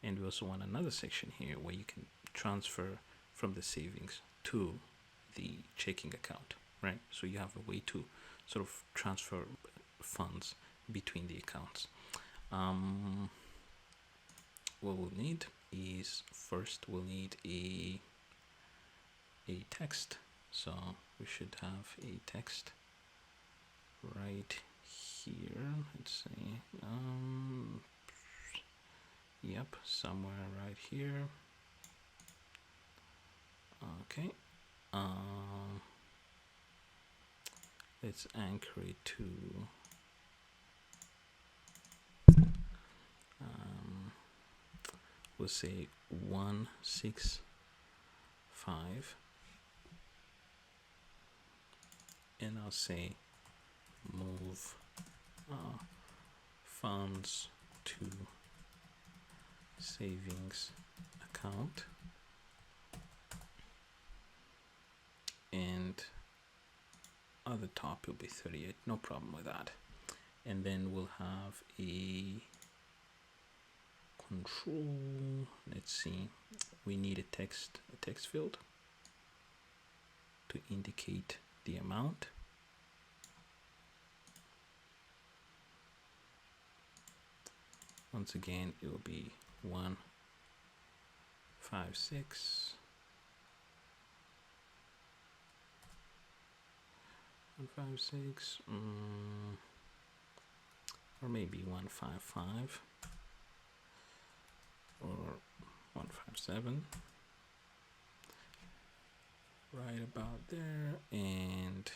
and we also want another section here where you can transfer from the savings to the checking account, right? So you have a way to sort of transfer funds between the accounts. What we'll need is, first we'll need a text. So we should have a text right here. Let's see, yep, somewhere right here. Okay, let's anchor it to we'll say 165, and I'll say move funds to savings account, and at the top it'll be 38, no problem with that. And then we'll have a control, let's see, we need a text field to indicate the amount. Once again it will be 156 156, or maybe 155 or 157, right about there. And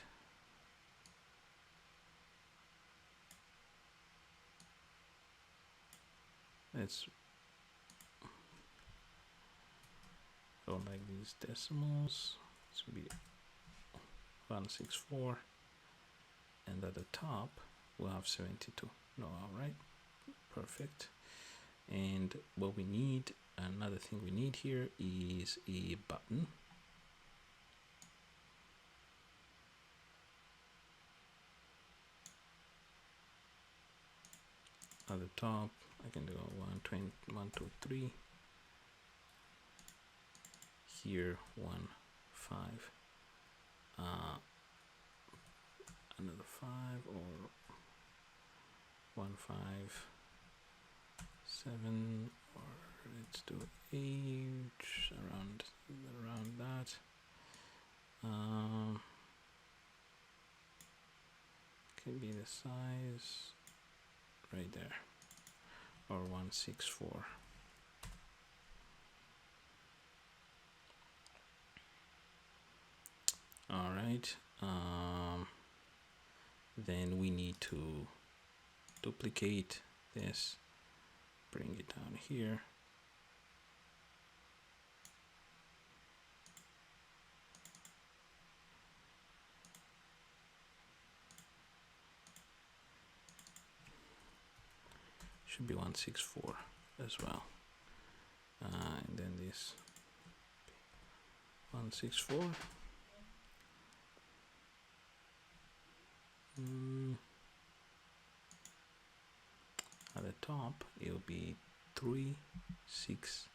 let's go like these decimals. This will be 164, and at the top we'll have 72. No, all right, perfect. And what we need, another thing we need here is a button. At the top, I can do 120, 1, 2, 3. Here, 1, 5. Another 5, or 1, 5, 7, or let's do 8, around that. Can be the size right there, or 164. All right. Then we need to duplicate this, bring it down here. Should be 164 as well. And then this 164. At the top, it'll be 3, 6,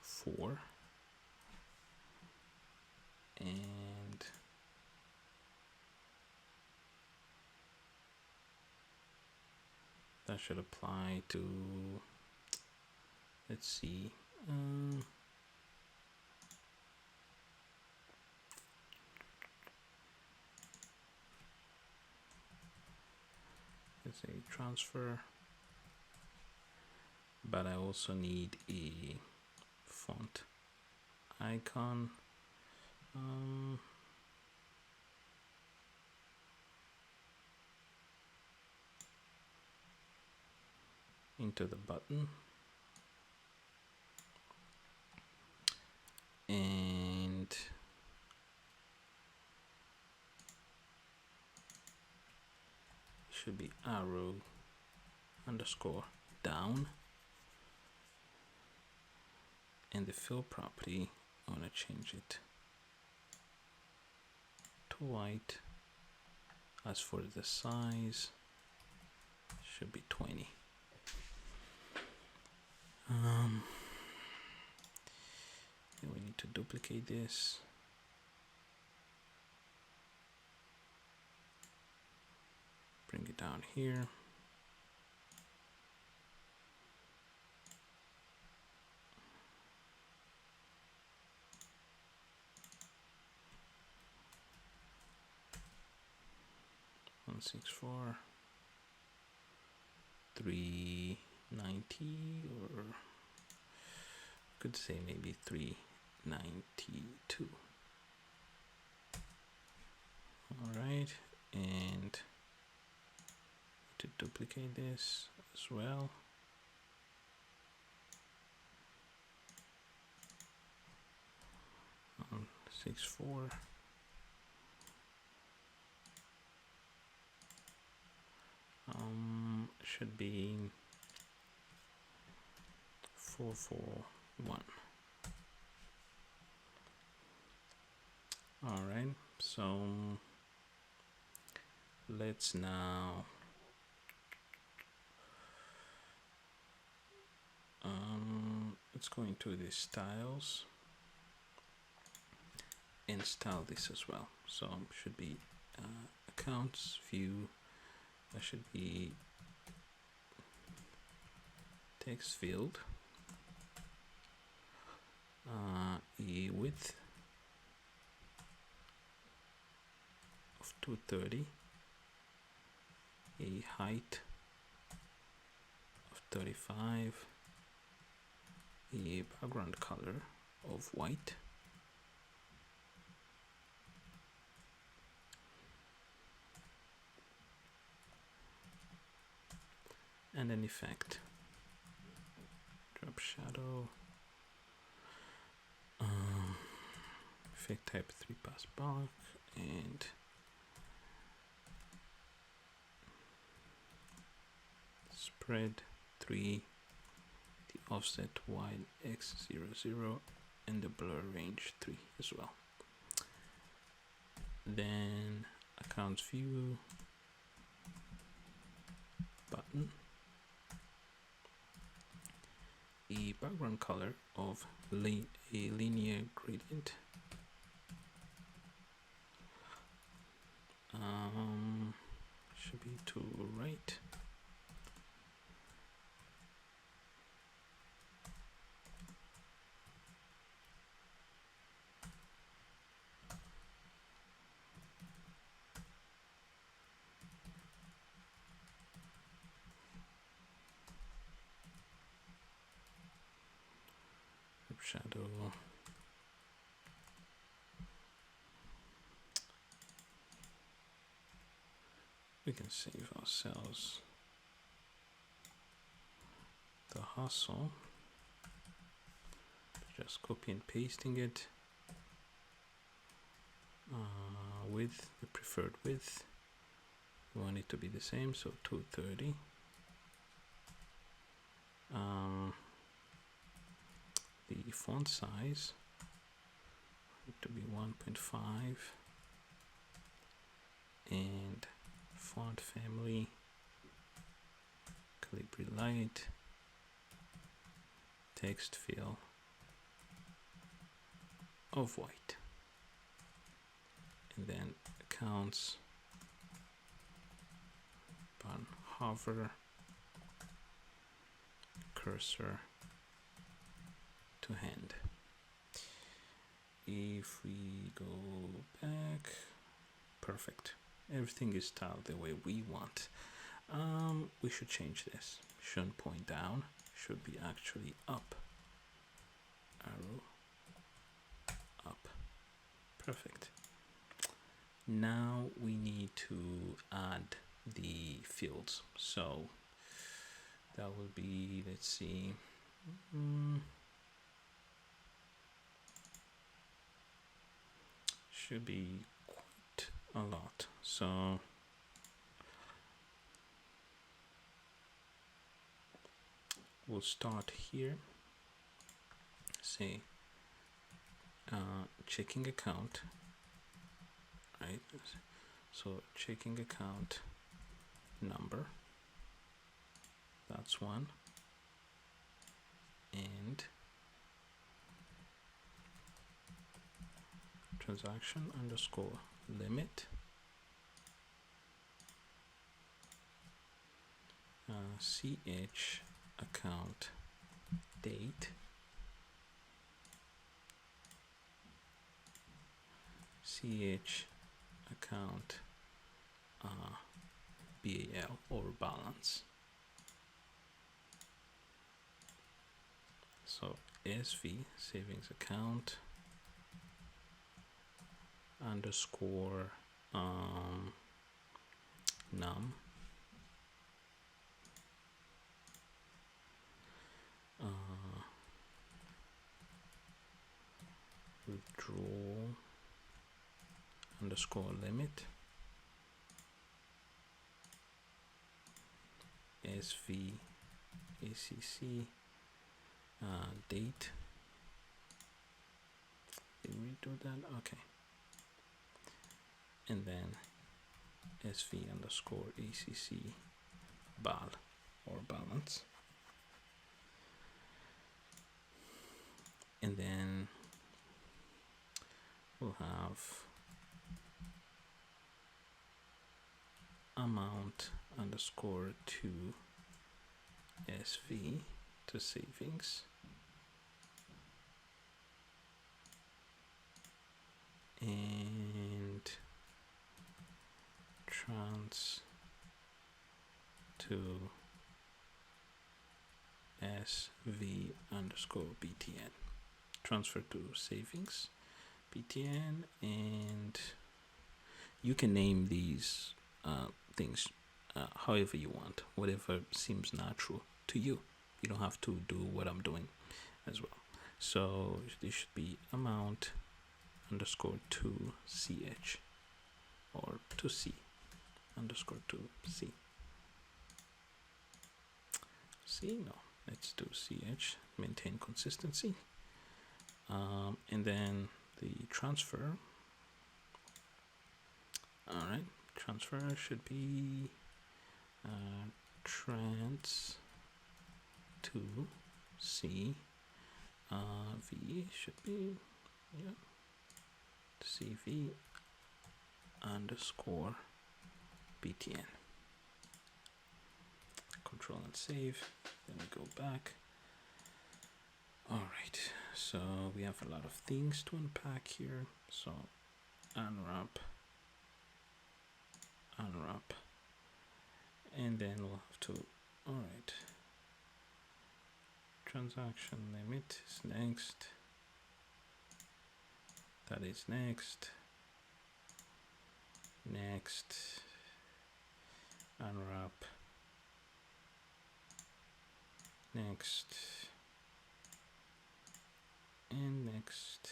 4, and that should apply to, let's see, let's say transfer, but I also need a font icon. Into the button, and should be arrow underscore down, and the fill property, I want to change it to white. As for the size, should be 20. Then we need to duplicate this. Bring it down here. One, 6, 4, 390, or could say maybe 392. All right, and to duplicate this as well. On 6, 4. Should be 4, 4, 1. All right, so let's now let's go into the styles and style this as well. So should be accounts, view, that should be text field, a width of 230, a height of 35, a background color of white, and an effect, drop shadow, effect type 3 pass block, and spread 3, the offset y x 00, and the blur range 3 as well. Then accounts view, button, a background color of a linear gradient, should be to right, shadow, we can save ourselves the hustle, just copy and pasting it, width, the preferred width, we want it to be the same, so 230. The font size to be 1.5, and font family Calibri Light, text fill of white, and then accounts button hover, cursor to hand. If we go back, perfect, everything is styled the way we want. We should change this, shouldn't point down, should be actually up, arrow up, perfect. Now we need to add the fields, so that will be, let's see, should be quite a lot, so we'll start here, say checking account, right? So checking account number, that's one, and transaction underscore limit, ch account date, ch account BAL or balance. So SV savings account underscore num withdrawal underscore limit SV ACC date. Did we do that? Okay. And then SV underscore ACC BAL or balance. And then we'll have amount underscore to SV to savings, and trans to sv underscore btn, transfer to savings btn, and you can name these things however you want, whatever seems natural to you. You don't have to do what I'm doing as well. So this should be amount underscore to ch, or to c underscore to c. No, let's do ch, maintain consistency. And then the transfer, all right, transfer should be trans to c, v should be, yeah, cv underscore btn. Control and save. Then we go back. All right, so we have a lot of things to unpack here. So unwrap, and then we'll have to, all right, transaction limit is next. That is next. Unwrap, next, and next.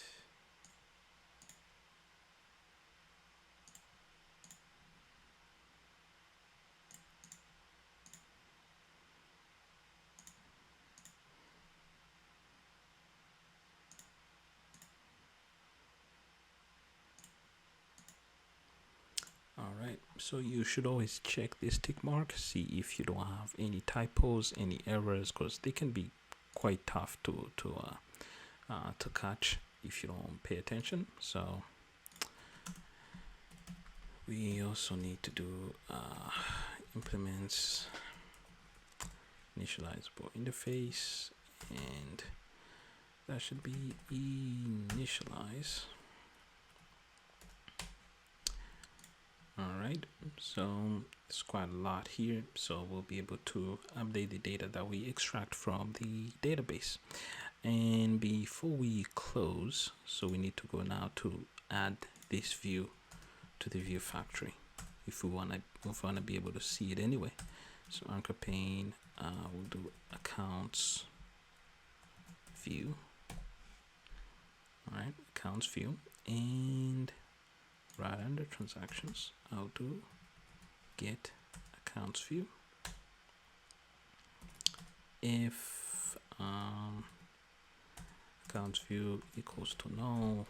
All right, so you should always check this tick mark, see if you don't have any typos, any errors, because they can be quite tough to catch if you don't pay attention. So we also need to do implements initializable interface, and that should be initialize. All right, so it's quite a lot here, so we'll be able to update the data that we extract from the database. And before we close, so we need to go now to add this view to the view factory if we want to be able to see it anyway. So anchor pane, we'll do accounts view. All right, accounts view, and right under transactions, I'll do get accounts view. If accounts view equals to null,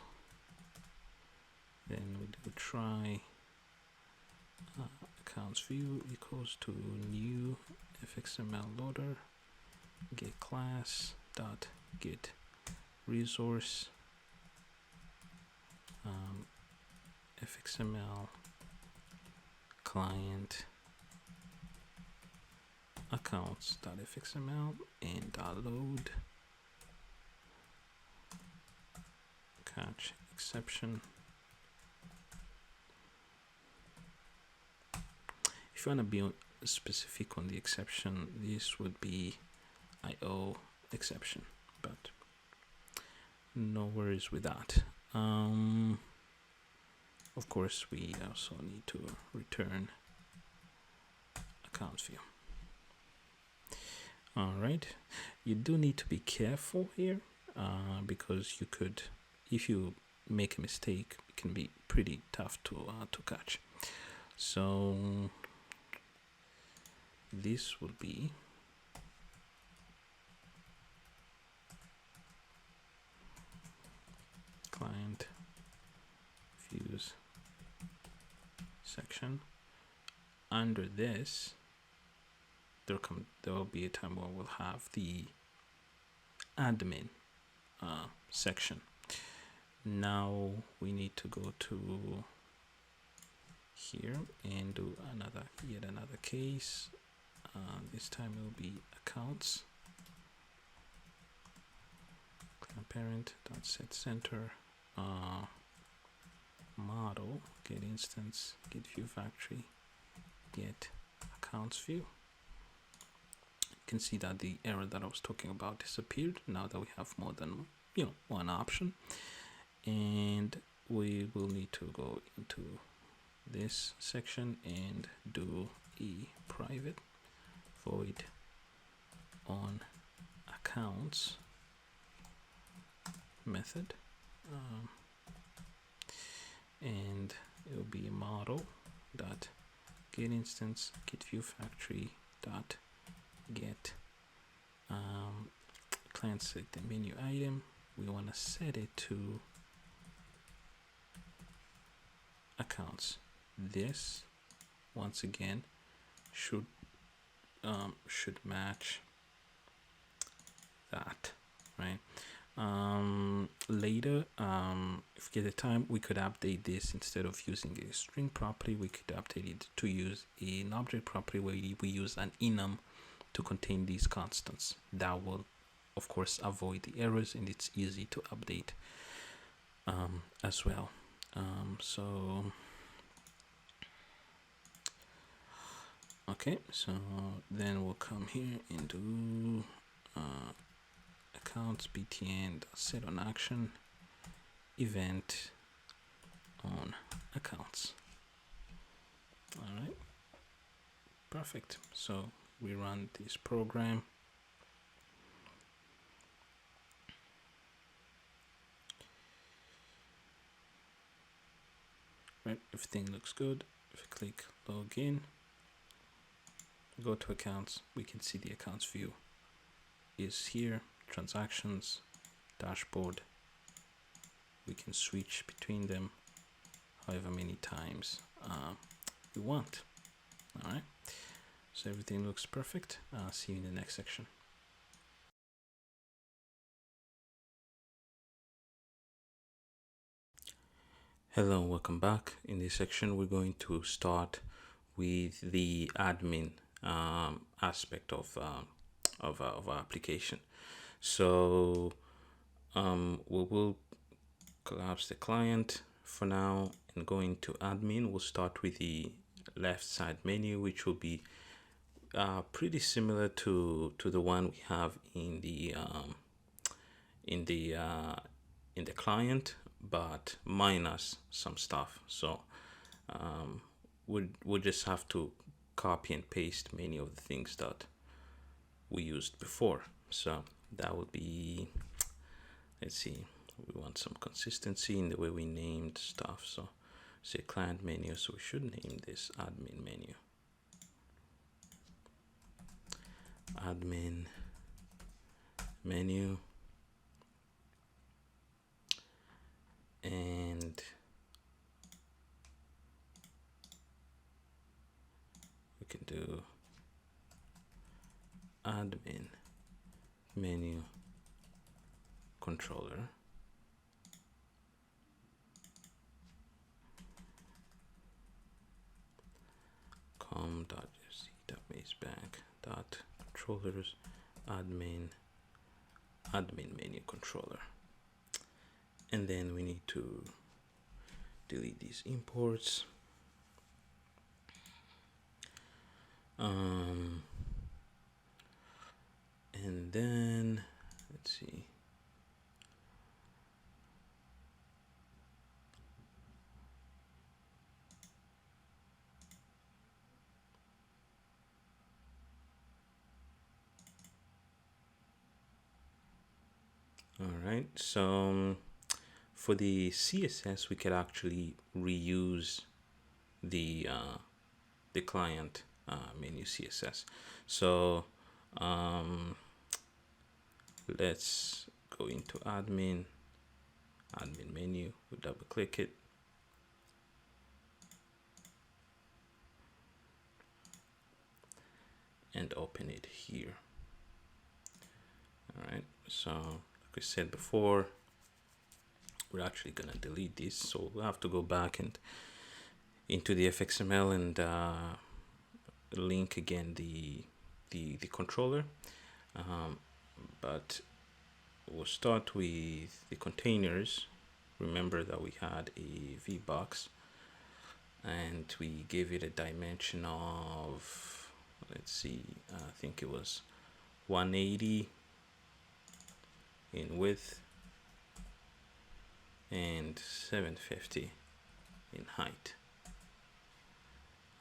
then we do try accounts view equals to new fxml loader get class dot get resource fxml client accounts.fxml and download catch exception. If you want to be specific on the exception, this would be IO exception, but no worries with that. Of course, we also need to return accounts view. All right, you do need to be careful here because you could, if you make a mistake, it can be pretty tough to catch. So this will be client views section. Under this, there will be a time where we'll have the admin section. Now we need to go to here and do yet another case. This time it will be accounts parent dot set center model get instance get view factory get accounts view. You can see that the error that I was talking about disappeared now that we have more than one option. And we will need to go into this section and do a private void on accounts method, and it will be model dot get instance get view factory dot get client select the menu item. We want to set it to accounts. This once again should match that, right? Later, if we get the time, we could update this. Instead of using a string property, we could update it to use an object property where we use an enum to contain these constants. That will of course avoid the errors, and it's easy to update as well. So okay, so then we'll come here and do accounts btn set on action event on accounts. All right, perfect. So we run this program. Right, everything looks good. If we click login, go to accounts, we can see the accounts view is here, transactions, dashboard. We can switch between them however many times we want. All right, so everything looks perfect. See you in the next section. Hello, welcome back. In this section, we're going to start with the admin aspect of our application. So we will collapse the client for now and go into admin. We'll start with the left side menu, which will be pretty similar to the one we have in the client, but minus some stuff. So we'll just have to copy and paste many of the things that we used before. So that would be, let's see, we want some consistency in the way we named stuff. So say client menu, so we should name this admin menu. Admin menu, and we can do admin menu controller, com.fc.mazebank.controllers admin menu controller. And then we need to delete these imports. And then let's see. All right, so for the CSS, we could actually reuse the client menu CSS. So let's go into admin menu. We double click it. And open it here. All right, so like I said before, we're actually gonna delete this, so we'll have to go back and into the fxml and link again the controller, but we'll start with the containers. Remember that we had a VBox and we gave it a dimension of, let's see, I think it was 180 in width and 750 in height.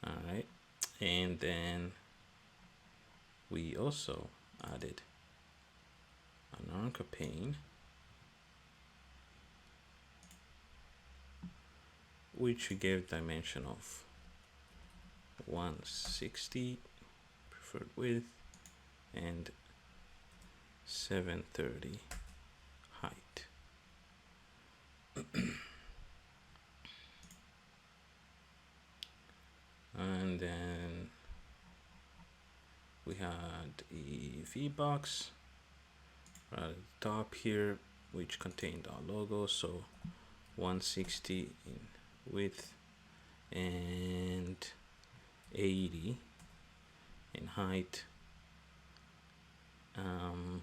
All right, and then we also added an anchor pane, which we gave dimension of 160 preferred width and 730 height. And then we had a V-box right at the top here, which contained our logo. So 160 in width and 80 in height, and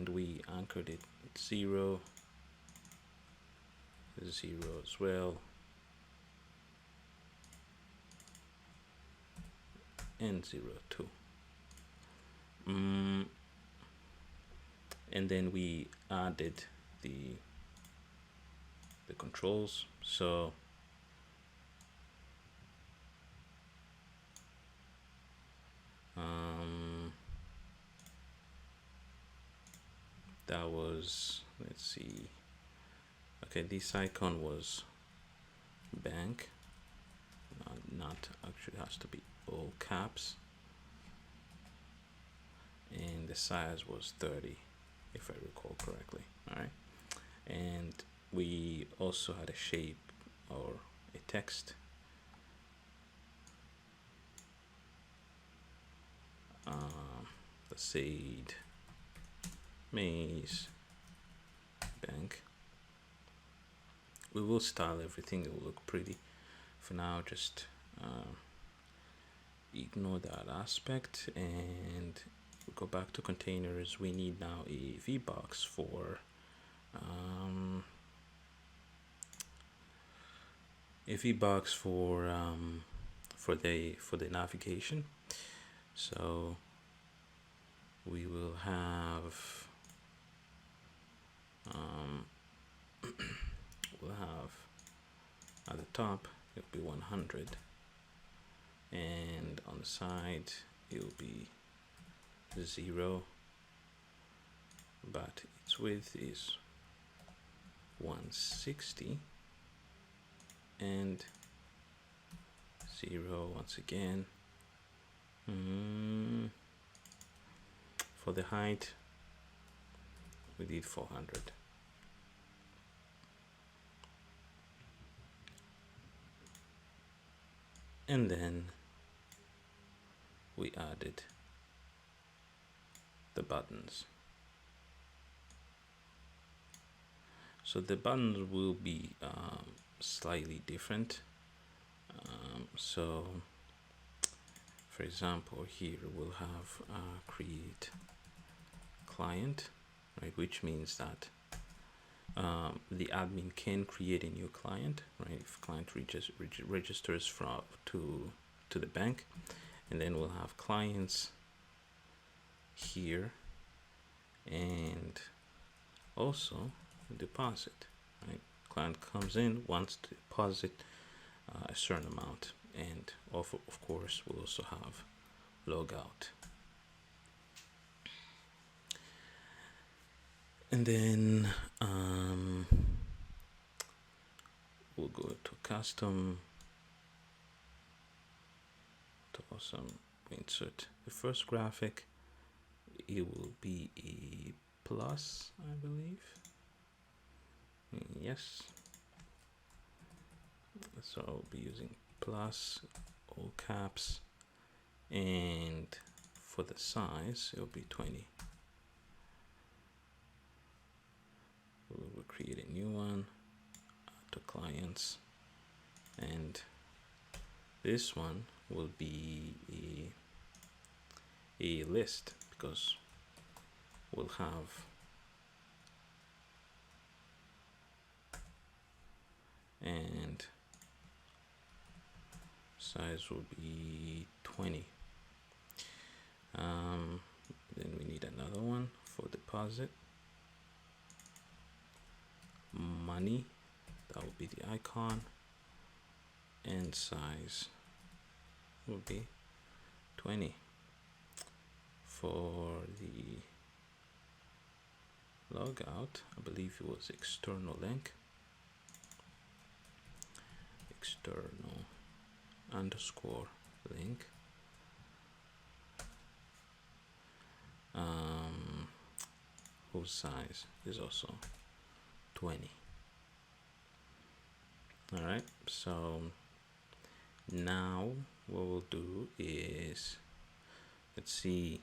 we anchored it at 0 as well, and 0 too. And then we added the controls. So that was, let's see, okay, this icon was bank, not actually, has to be all caps, and the size was 30 if I recall correctly. All right, and we also had a shape or a text, the Said Maze Bank. We will style everything, it will look pretty. For now, just ignore that aspect and we'll go back to containers. We need now a VBox for for the navigation. So we will have we'll have at the top it'll be 100, and on the side it'll be 0, but its width is 160 and 0 once again. For the height we did 400. And then we added the buttons. So the buttons will be slightly different. So for example, here we'll have create client, right, which means that the admin can create a new client, right, if client registers to the bank. And then we'll have clients here, and also deposit, right? Client comes in, wants to deposit a certain amount, and of course we'll also have logout. And then we'll go to custom, to awesome, insert the first graphic. It will be a plus, I believe. Yes. So I'll be using plus, all caps, and for the size it'll be 20. We'll create a new one, add to clients, and this one will be a list, because we'll have and size will be 20. Then we need another one for deposit. Money, that will be the icon, and size will be 20. For the logout, I believe it was external link, external underscore link. Whose size is also 20. All right, so now what we'll do is, let's see,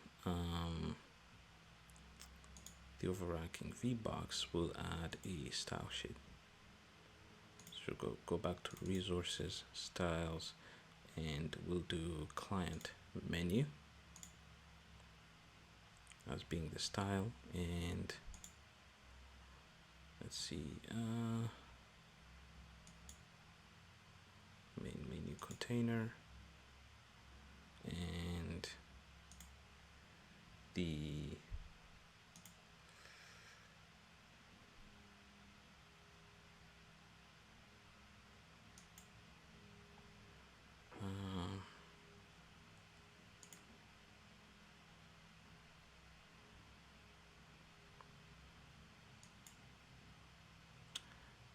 the overarching VBox will add a style sheet. So go back to resources, styles, and we'll do client menu as being the style, and let's see, main menu container, and the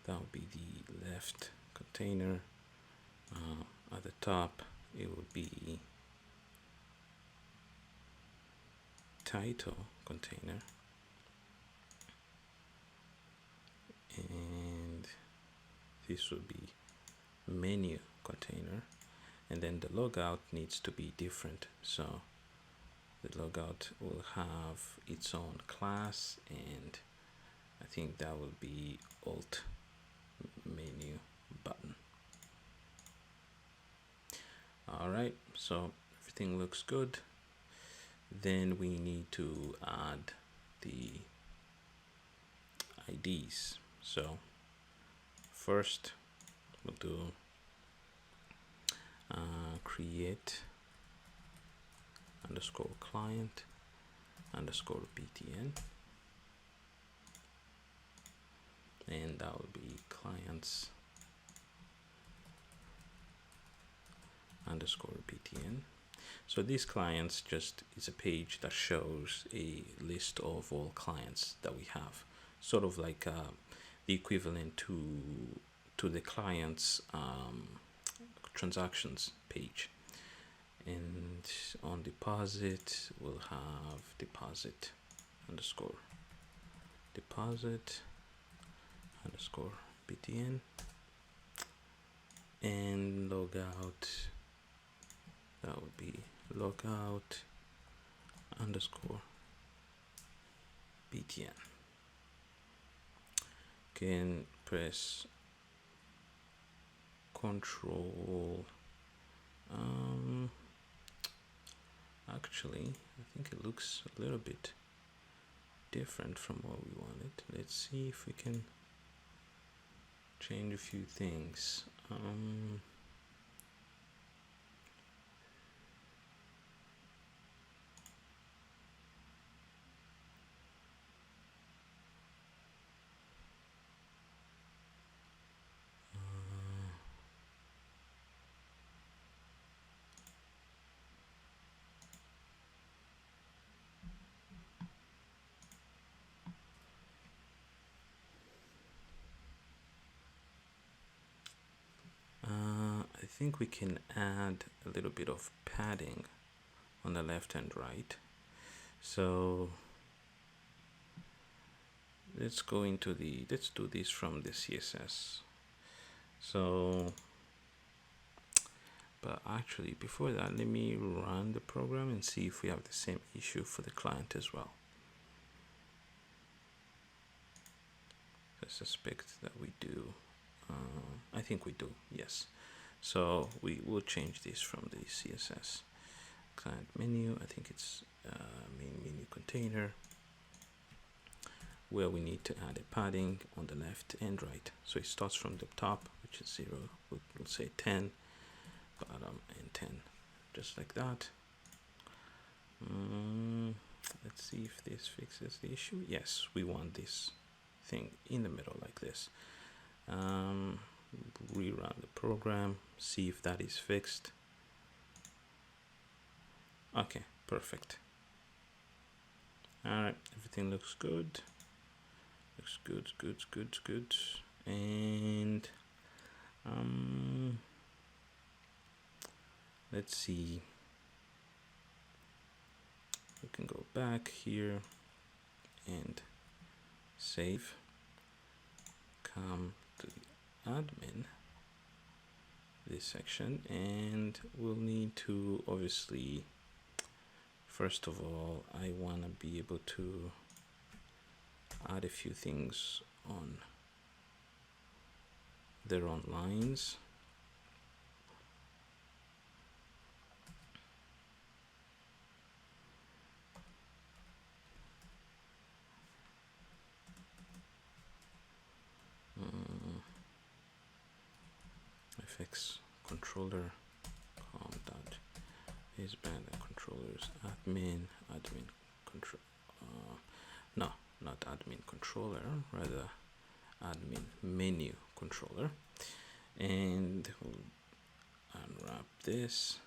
that will be the left container. At the top it will be title container, and this will be menu container, and then the logout needs to be different. So the logout will have its own class, and I think that will be alt menu button. All right, so everything looks good. Then we need to add the IDs. So first we'll do create underscore client underscore btn, and that will be clients underscore btn. So these clients just is a page that shows a list of all clients that we have, sort of like the equivalent to the clients transactions page. And on deposit we'll have deposit underscore btn, and logout, that would be logout underscore btn. Can press control, actually I think it looks a little bit different from what we wanted. Let's see if we can change a few things. I think we can add a little bit of padding on the left and right. So let's go into let's do this from the CSS. So, but actually before that, let me run the program and see if we have the same issue for the client as well. I suspect that we do. I think we do, yes. So we will change this from the CSS client menu. I think it's main menu container, where we need to add a padding on the left and right. So it starts from the top, which is 0, we'll say 10, bottom and 10, just like that. Let's see if this fixes the issue. Yes, we want this thing in the middle like this. Rerun the program, see if that is fixed. Okay, perfect. All right, everything looks good. Looks good. And let's see. We can go back here and save. Come to the admin, this section, and we'll need to obviously, first of all, I want to be able to add a few things on their own lines. FX controller com dot is band controllers admin control no, not admin controller, rather admin menu controller, and we'll unwrap this,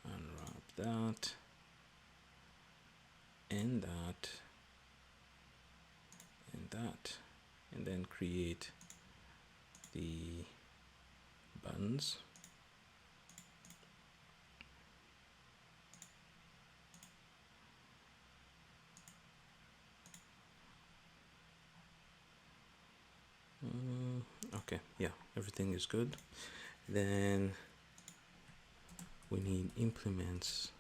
unwrap that, and that, and that, and then create the buttons. Okay, yeah, everything is good. Then we need implements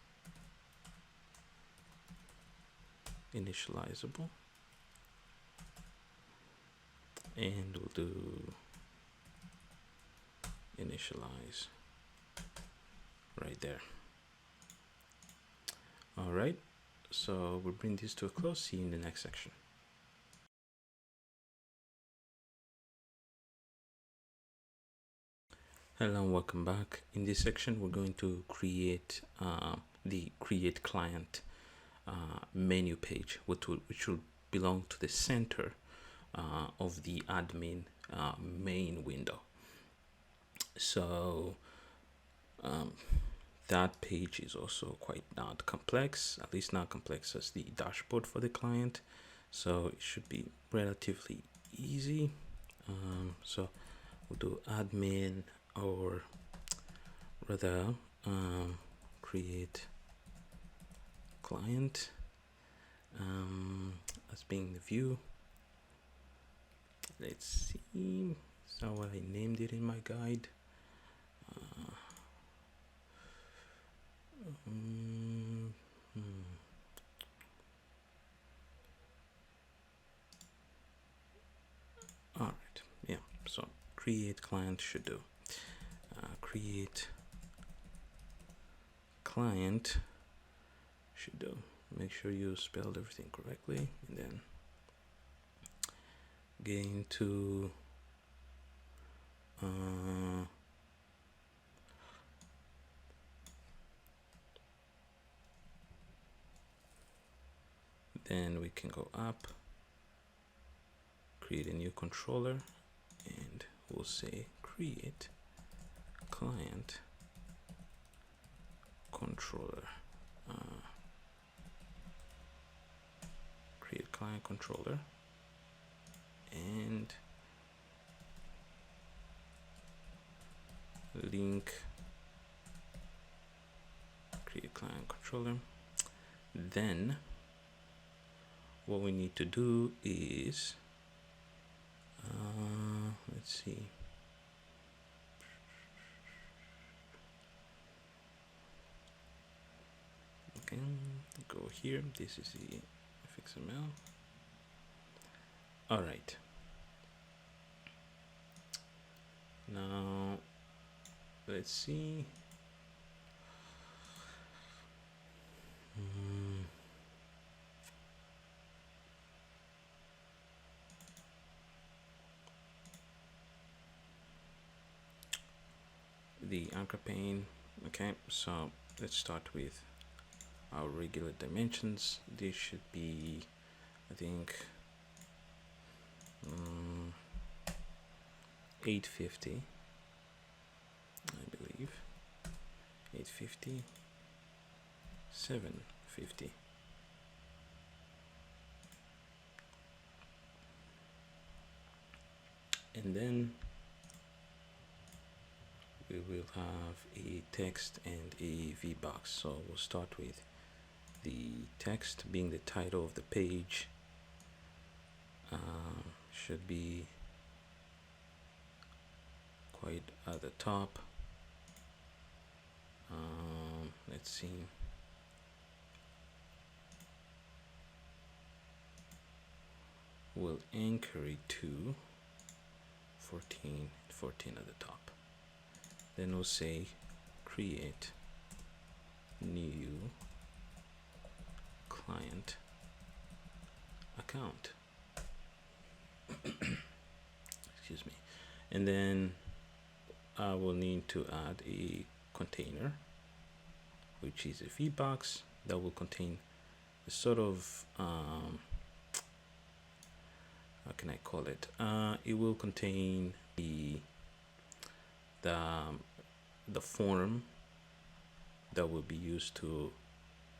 initializable, and we'll do initialize right there. All right, so we'll bring this to a close. See you in the next section. Hello and welcome back. In this section, we're going to create the create client menu page, which will belong to the center of the admin main window. So that page is also quite not complex, at least not complex as the dashboard for the client. So it should be relatively easy. So we'll do admin, or rather create client as being the view. Let's see, so what I named it in my guide. All right, yeah, so create client should do. Create client should do. Make sure you spelled everything correctly, and then get into then we can go up, create a new controller, and we'll say create client controller. Create client controller, and link create client controller. Then what we need to do is let's see, okay, go here, this is the XML. All right, now let's see. the anchor pane. Okay, so let's start with our regular dimensions. This should be, I think, 850, I believe. 850, 750. And then we will have a text and a VBox. So we'll start with the text being the title of the page. Should be quite at the top. Let's see. We'll anchor it to 14 at the top. Then we'll say create new client account. Excuse me. And then I will need to add a container, which is a VBox that will contain a sort of how can I call it? It will contain the form that will be used to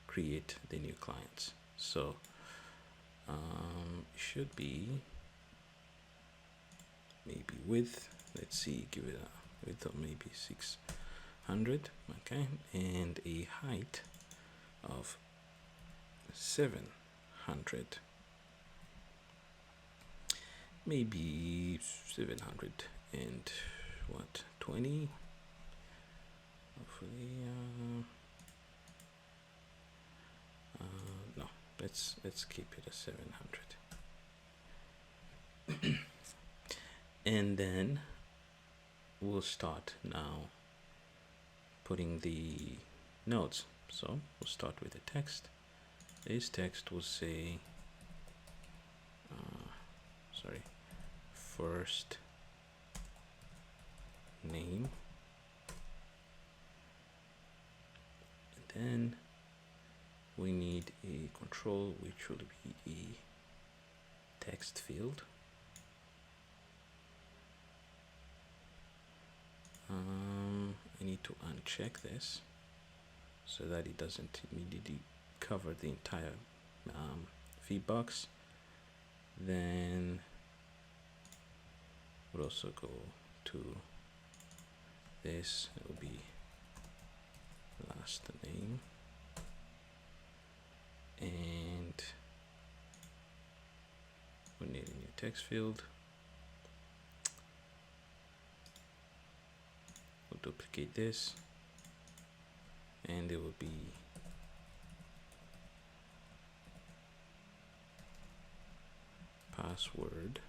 create the new clients. So it should be maybe width. Let's see, give it a width of maybe 600. Okay, and a height of 700. Maybe 700 and what, 20? Hopefully, no. Let's keep it at 700. And then we'll start now putting the nodes. So we'll start with the text. This text will say, first name, and then we need a control which will be a text field. I need to uncheck this so that it doesn't immediately cover the entire VBox. Then we'll also go to this. It will be last name, and we need a new text field. We'll duplicate this, and it will be password,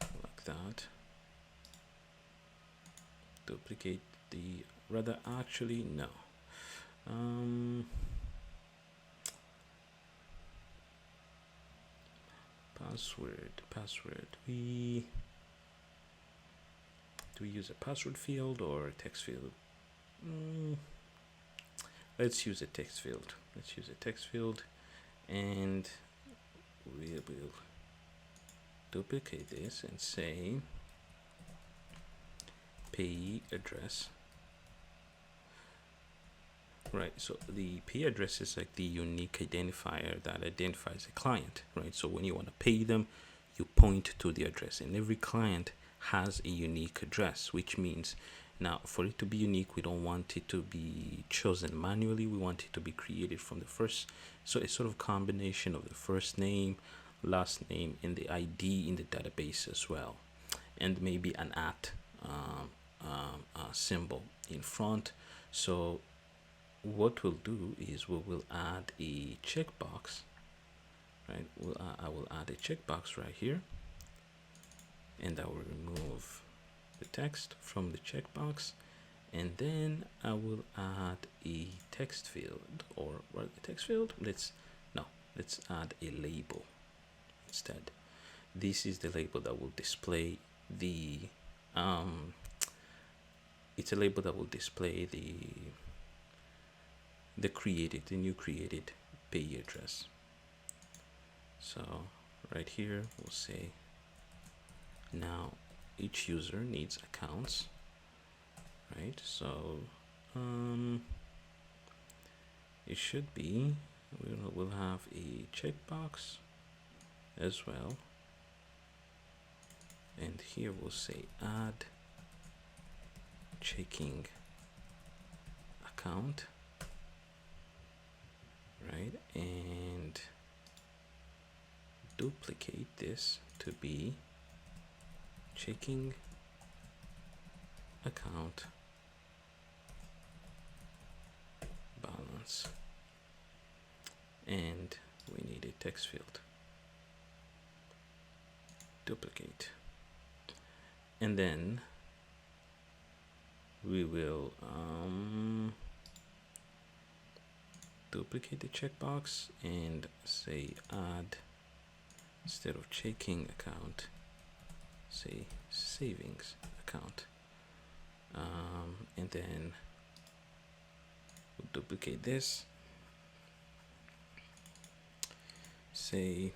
like that. Duplicate the, rather actually no, password, we do we use a password field or a text field? Let's use a text field. And we will duplicate this and say payee address. Right, so the pay address is like the unique identifier that identifies a client, right? So when you want to pay them, you point to the address, and every client has a unique address, which means now for it to be unique, we don't want it to be chosen manually. We want it to be created from the first, so it's sort of combination of the first name, last name, and the ID in the database as well, and maybe an @ symbol in front. So what we'll do is we will add a checkbox, right? I will add a checkbox right here, and I will remove the text from the checkbox, and then I will add a text field, or what, the text field? Let's add a label instead. This is the label that will display the it's a label that will display the new created payee address. So right here we'll say now each user needs accounts, right? So it should be, we'll have a checkbox as well, and here we'll say add checking account, right? And duplicate this to be checking account balance, and we need a text field. Duplicate, and then we will duplicate the checkbox and say add, instead of checking account, say savings account, and then we'll duplicate this, say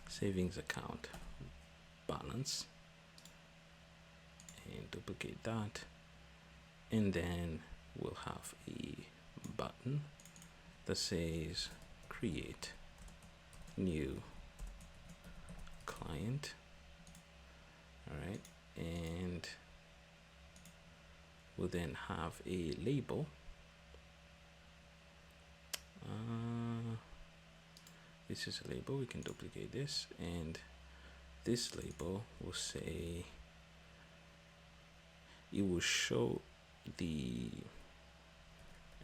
savings account balance, and duplicate that, and then we'll have a button that says create new client. All right, and we'll then have a label. This is a label. We can duplicate this, and this label will say, it will show the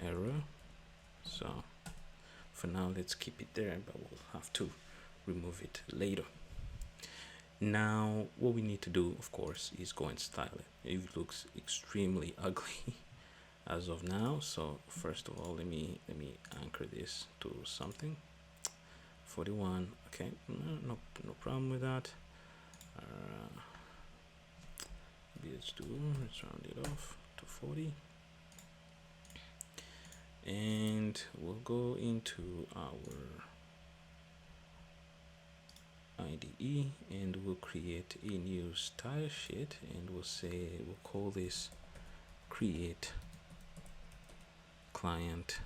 error. So for now, let's keep it there, but we'll have to remove it later. Now what we need to do, of course, is go and style it. It looks extremely ugly as of now. So first of all, let me anchor this to something. 41. Okay, no problem with that. Let's round it off to 40, and we'll go into our IDE and we'll create a new style sheet, and we'll call this create client.css.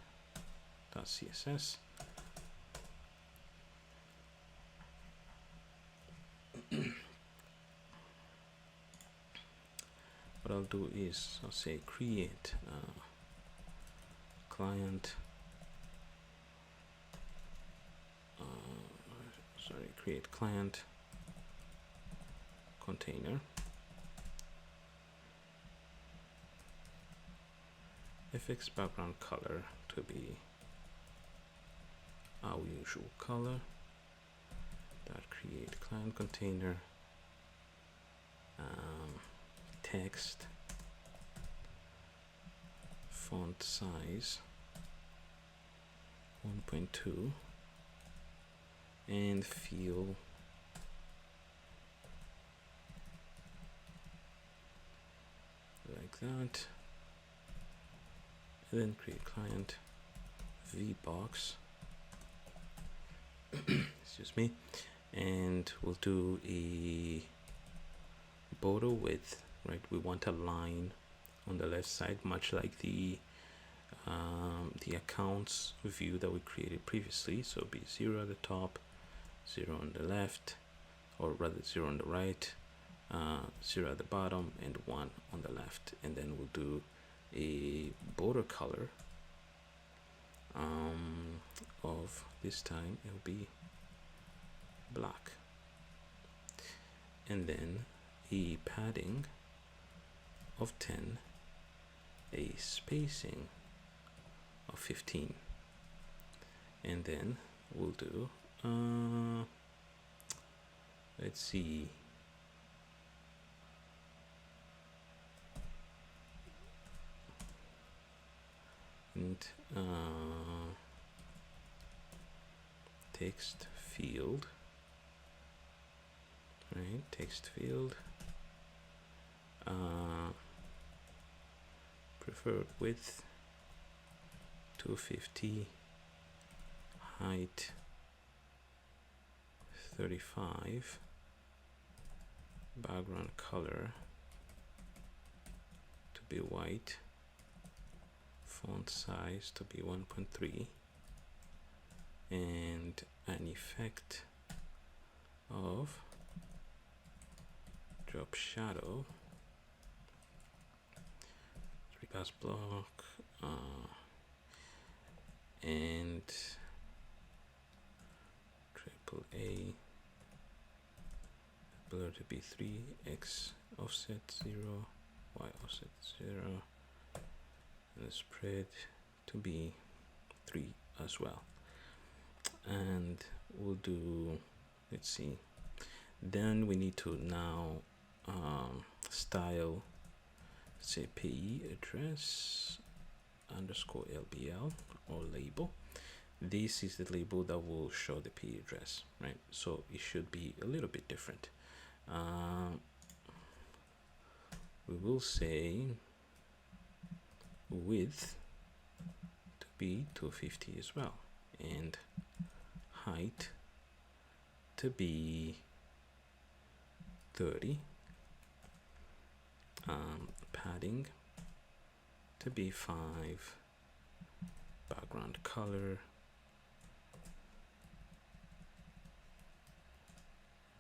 What I'll do is I'll say create client, create client container, FX background color to be our usual color, that create client container, text, font size 1.2, and feel like that, and then create client vbox excuse me, and we'll do a border width, right? We want a line on the left side, much like the accounts view that we created previously. So it'll be 0 at the top, 0 on the left, or rather 0 on the right, 0 at the bottom, and 1 on the left. And then we'll do a border color of, this time it'll be black, and then a padding of 10, a spacing of 15, and then we'll do let's see, and text field, right? Text field preferred width 250, height 35, background color to be white, font size to be 1.3, and an effect of drop shadow, 3-pass block, and AAA blur to be 3, X offset 0, Y offset 0, and the spread to be 3 as well. And we'll do, let's see, then we need to now style, say payee address underscore LBL or label. This is the label that will show the payee address, right? So it should be a little bit different. We will say width to be 250 as well, and height to be 30, padding to be 5, background color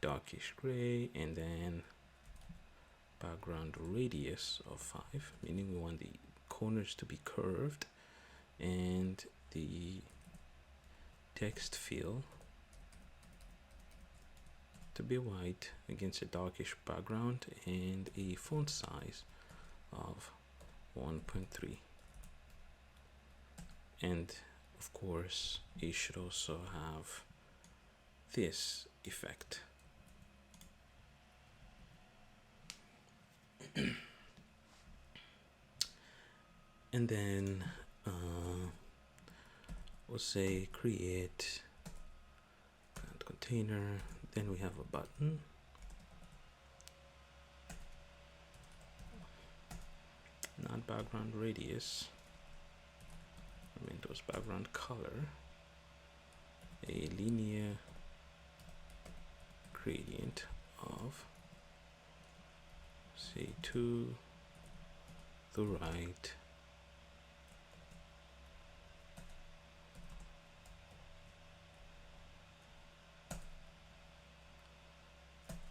darkish gray, and then background radius of 5, meaning we want the corners to be curved, and the text fill to be white against a darkish background, and a font size of 1.3. And of course it should also have this effect. And then we'll say create container, then we have a button, not background radius, Windows background color, a linear gradient of, say, to the right,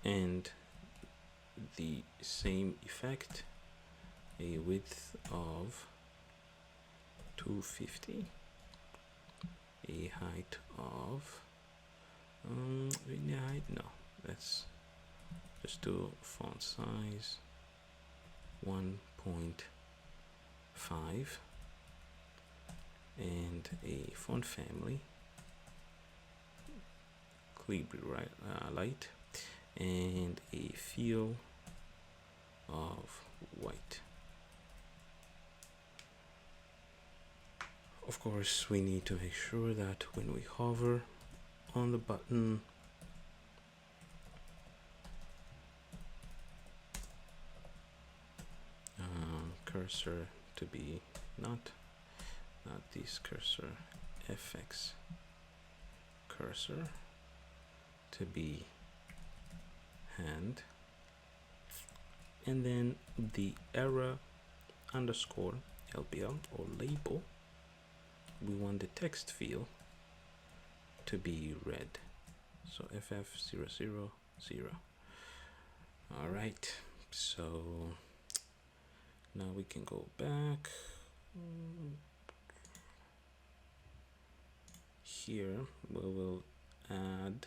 and the same effect, a width of 250, a height of linear height, no, let's just do font size 1.5, and a font family light, and a fill of white. Of course, we need to make sure that when we hover on the button, cursor to be not this cursor, FX cursor to be hand, and then the error underscore LBL or label, we want the text field to be red, so FF000. All right, so now we can go back here. We will add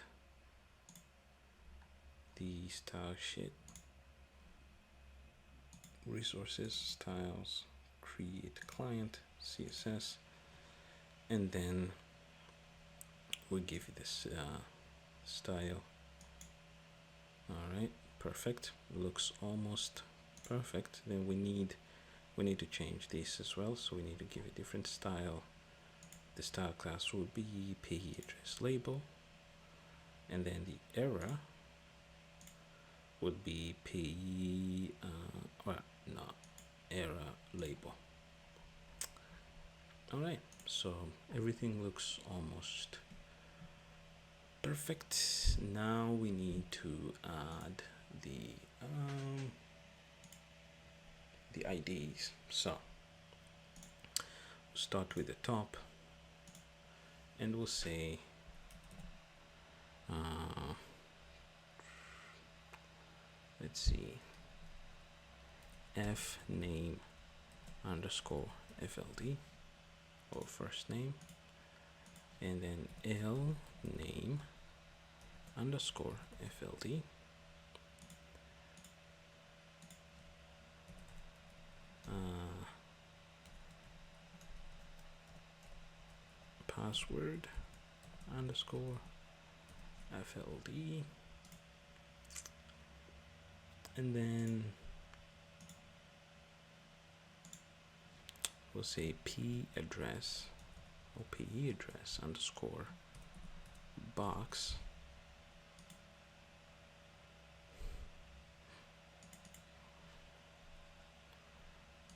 the style sheet, resources, styles, create client, CSS, and then we give it this style. All right, perfect, looks almost perfect. Then we need to change this as well, so we need to give a different style. The style class will be payee address label, and then the error would be payee not error label. All right, so everything looks almost perfect. Now we need to add the IDs. So we'll start with the top, and we'll say let's see, f name underscore FLD, or first name, and then L name underscore FLD, password underscore FLD, and then we'll say p address or PE address underscore box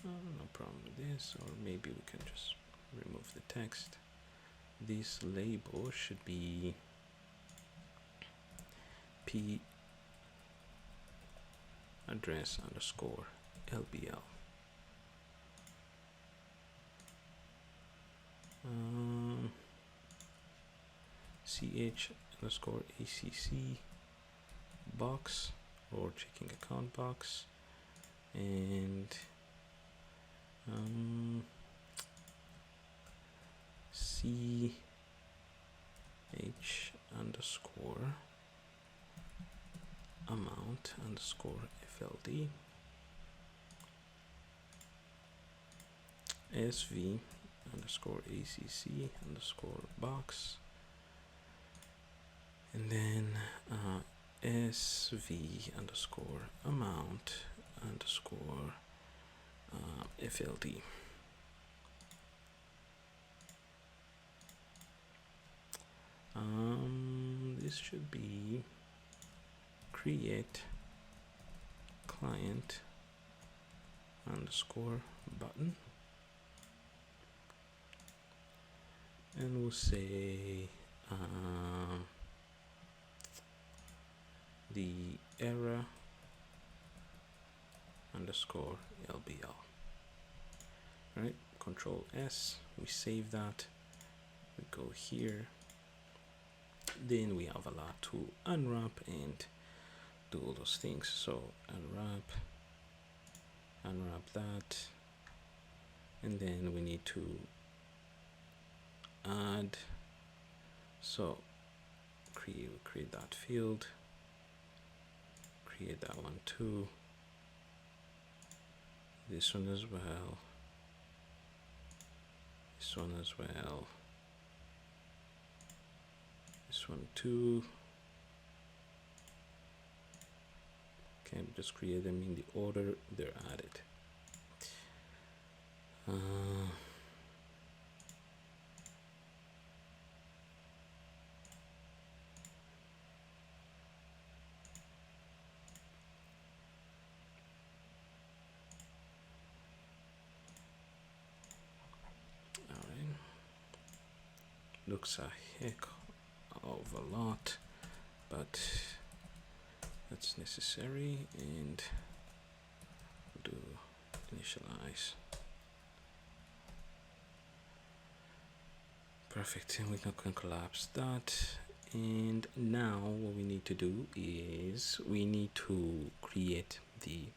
no problem with this, or maybe we can just remove the text. This label should be p address underscore LBL. ch underscore ACC box, or checking account box, and ch underscore amount underscore FLD, sv underscore ACC underscore box, and then sv underscore amount underscore FLD. This should be create client underscore button, and we'll say the error underscore LBL. All right, Control S, we save that, we go here, then we have a lot to unwrap and do all those things. So unwrap that, and then we need to add, so create that field, create that one too, this one as well, this one as well, this one too. Okay, just create them in the order they're added. Looks a heck of a lot, but that's necessary, and we'll do initialize. Perfect, and we can collapse that. And now what we need to do is we need to create the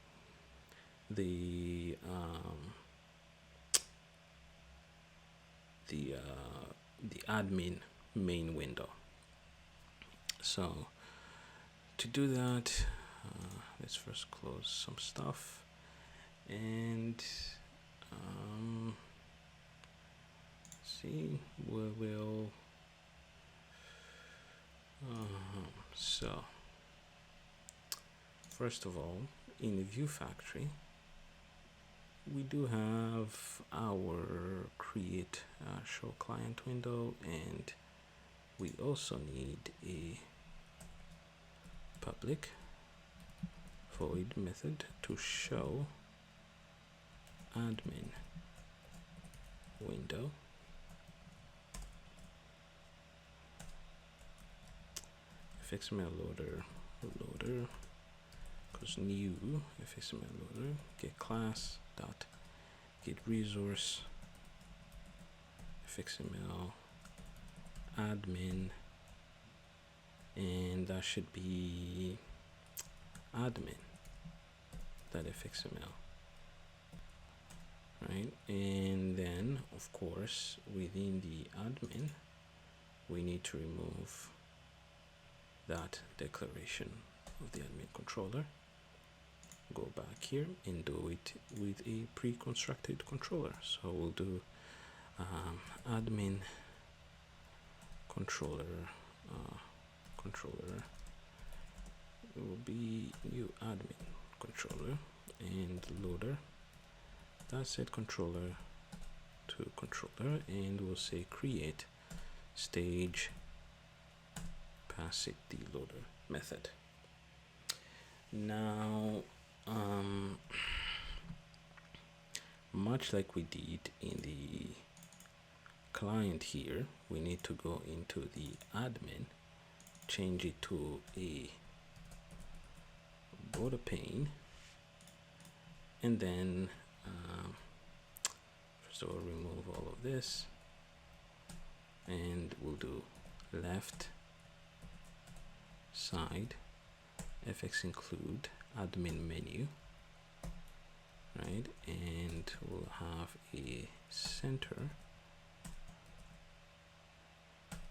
admin main window. So to do that, let's first close some stuff, and see, we will so first of all, in the view factory, we do have our create show client window, and we also need a public void method to show admin window, fxml loader, because new fxml loader, get class dot get resource fxml admin, and that should be admin.fxml, right? And then of course within the admin we need to remove that declaration of the admin controller. Go back here and do it with a pre-constructed controller. So we'll do admin controller it will be new admin controller, and loader that set controller to controller, and we'll say create stage pass it the loader method. Now much like we did in the client here, we need to go into the admin, change it to a border pane, and then first of all remove all of this, and we'll do left side fx include admin menu, right? And we'll have a center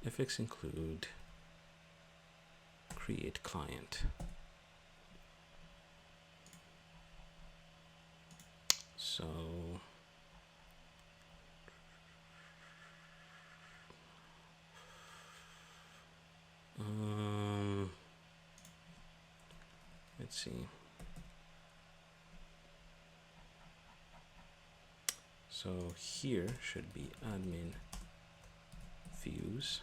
fx include create client. So let's see. So here should be admin views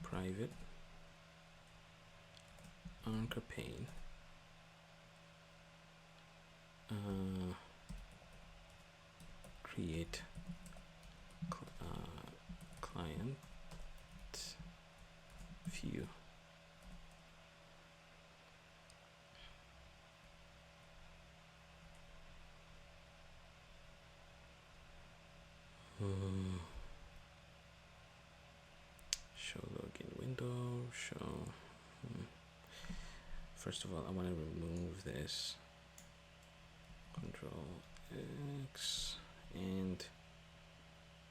private anchor pane create client view. Show login window, show. First of all, I want to remove this. Control X and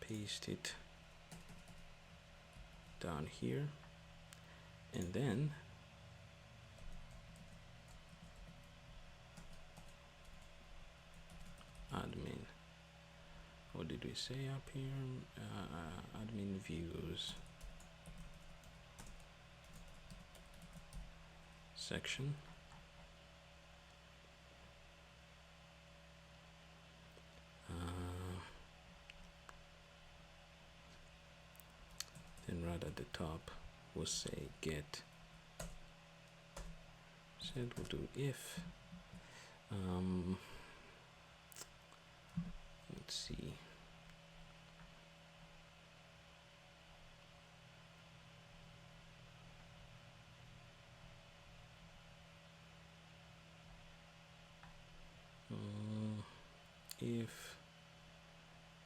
paste it down here, and then admin. What did we say up here? Admin views section. Then right at the top we'll say get. Said we'll do if. Let's see. If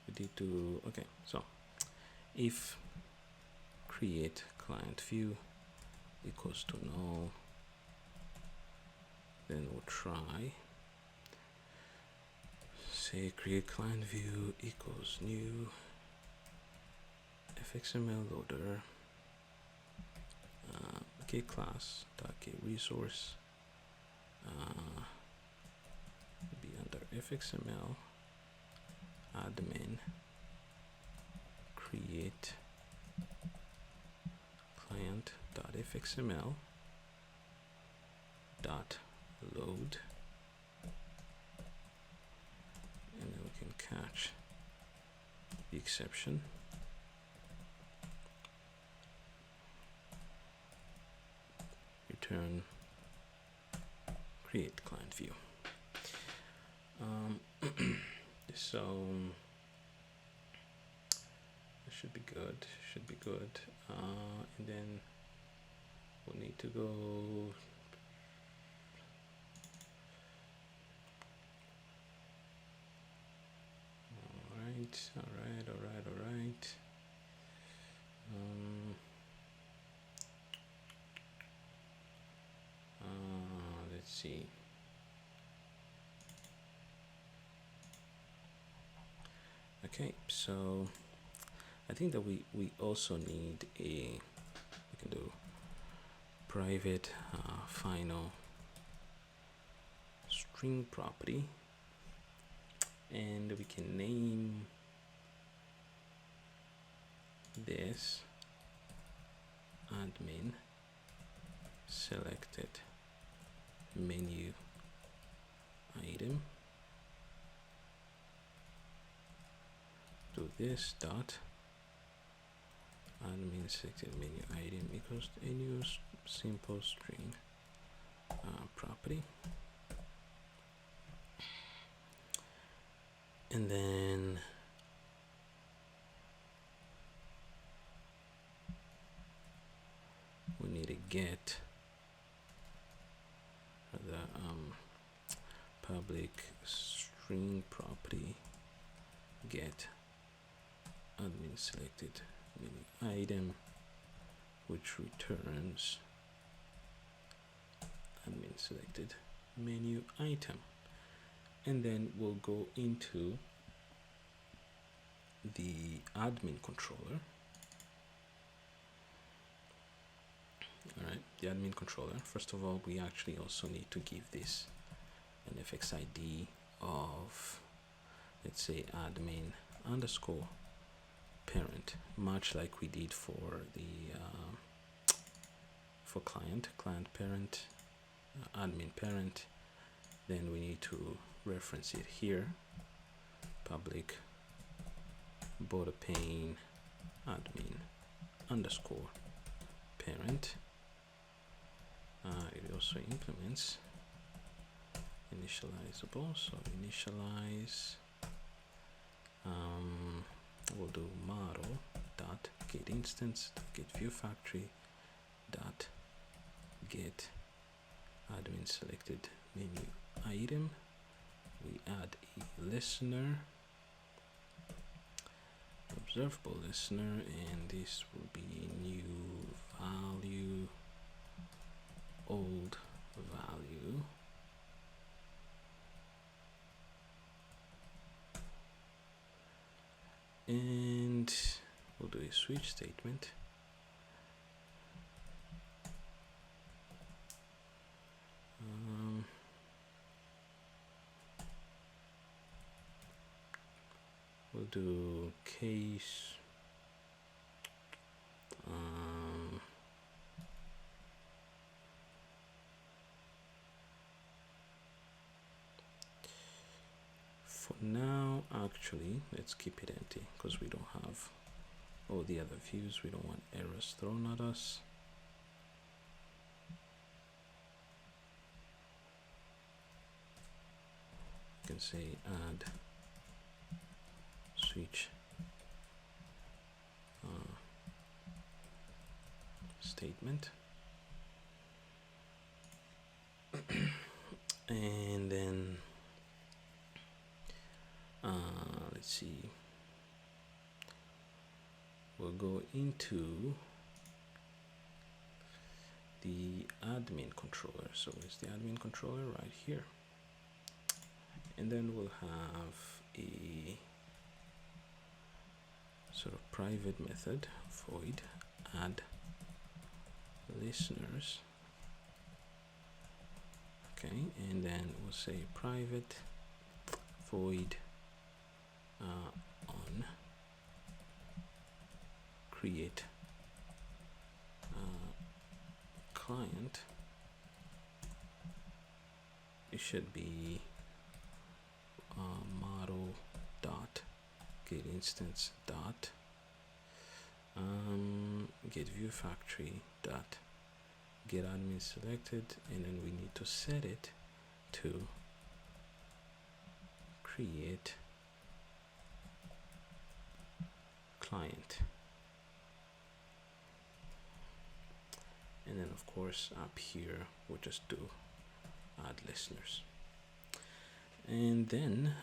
we did do, okay, so if create client view equals to null, then we'll try say create client view equals new fxml loader get class dot get resource be under fxml admin create client dot fxml dot load, and then we can catch the exception. Return create client view. Um, so it should be good. Should be good. And then we'll need to go. All right. Let's see. Okay, so I think that we also need we can do private final string property, and we can name this admin selected menu item. Do this dot admin selected menu item equals a new simple string property, and then we need to get the public string property get admin selected menu item, which returns admin selected menu item, and then we'll go into the admin controller. All right, the admin controller. First of all, we actually also need to give this an FX ID of, let's say, admin underscore parent, much like we did for the for client parent, admin parent. Then we need to reference it here, public border pane admin underscore parent. It also implements initializable, so initialize, we'll do model dot get instance get view factory dot get admin selected menu item. We add a listener, observable listener, and this will be new value, old value, and we'll do a switch statement. We'll do case for now. Actually, let's keep it empty because we don't have all the other views. We don't want errors thrown at us. You can say add switch statement, and then let's see, we'll go into the admin controller. So it's the admin controller right here, and then we'll have a sort of private method void add listeners. Okay, and then we'll say private void on create client. It should be model dot get instance dot get view factory dot get admin selected, and then we need to set it to create client, and then of course up here we'll just do add listeners. And then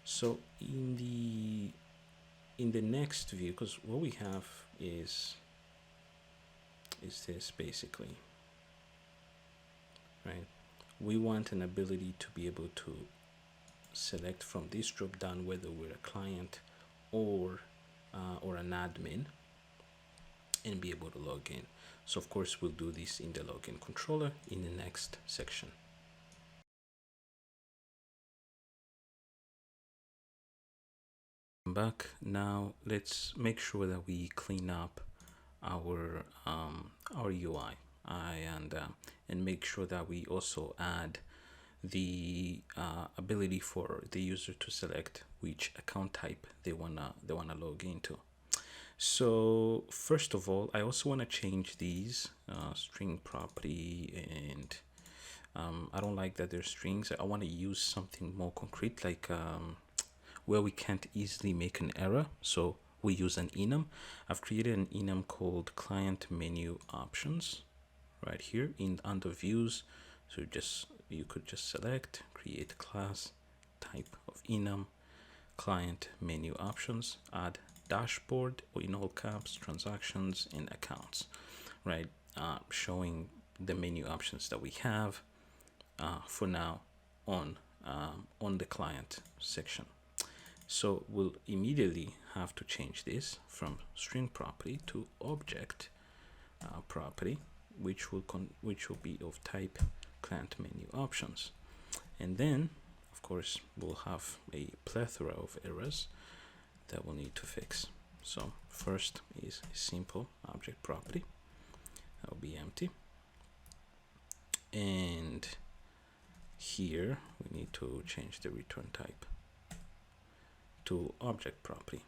so in the next view, because what we have is this basically, right? We want an ability to be able to select from this drop down whether we're a client or an admin and be able to log in. So of course we'll do this in the login controller in the next section. Back now, let's make sure that we clean up our UI and make sure that we also add the ability for the user to select which account type they wanna log into. So first of all, I also want to change these string property, and I don't like that they're strings. I want to use something more concrete, like where we can't easily make an error. So we use an enum. I've created an enum called client menu options right here in under views. So you could just select, create class, type of enum, client menu options, add dashboard, or in all caps, transactions and accounts, right? Showing the menu options that we have for now on the client section. So we'll immediately have to change this from string property to object property, which will be of type client menu options. And then of course we'll have a plethora of errors that we'll need to fix. So first is a simple object property that will be empty, and here we need to change the return type to object property,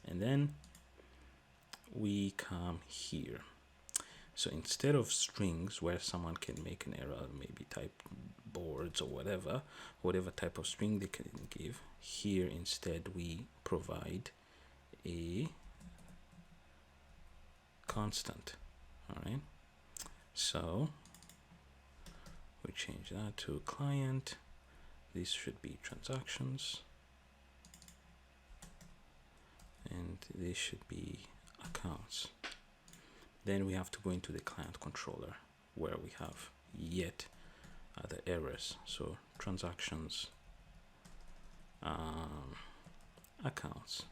and then we come here. So instead of strings where someone can make an error, maybe type boards or whatever type of string they can give, here instead we provide a constant. All right, so we change that to client. This should be transactions, and this should be accounts. Then we have to go into the client controller where we have yet other errors. So transactions, accounts.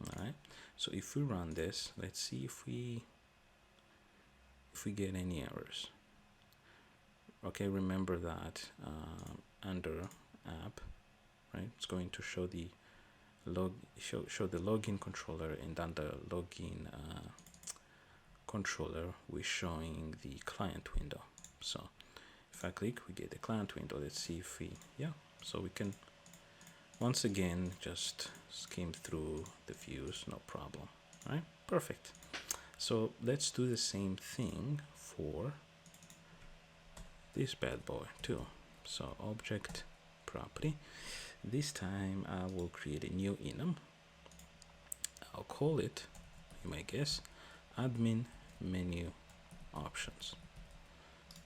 All right. So if we run this, let's see if we get any errors. Okay, remember that under app, right, it's going to show the show the login controller, and under login controller we're showing the client window. So if I click, we get the client window. Let's see if we, yeah, so we can once again just skim through the views, no problem. All right, perfect. So let's do the same thing for this bad boy too. So object property, this time I will create a new enum. I'll call it, you might guess, admin menu options.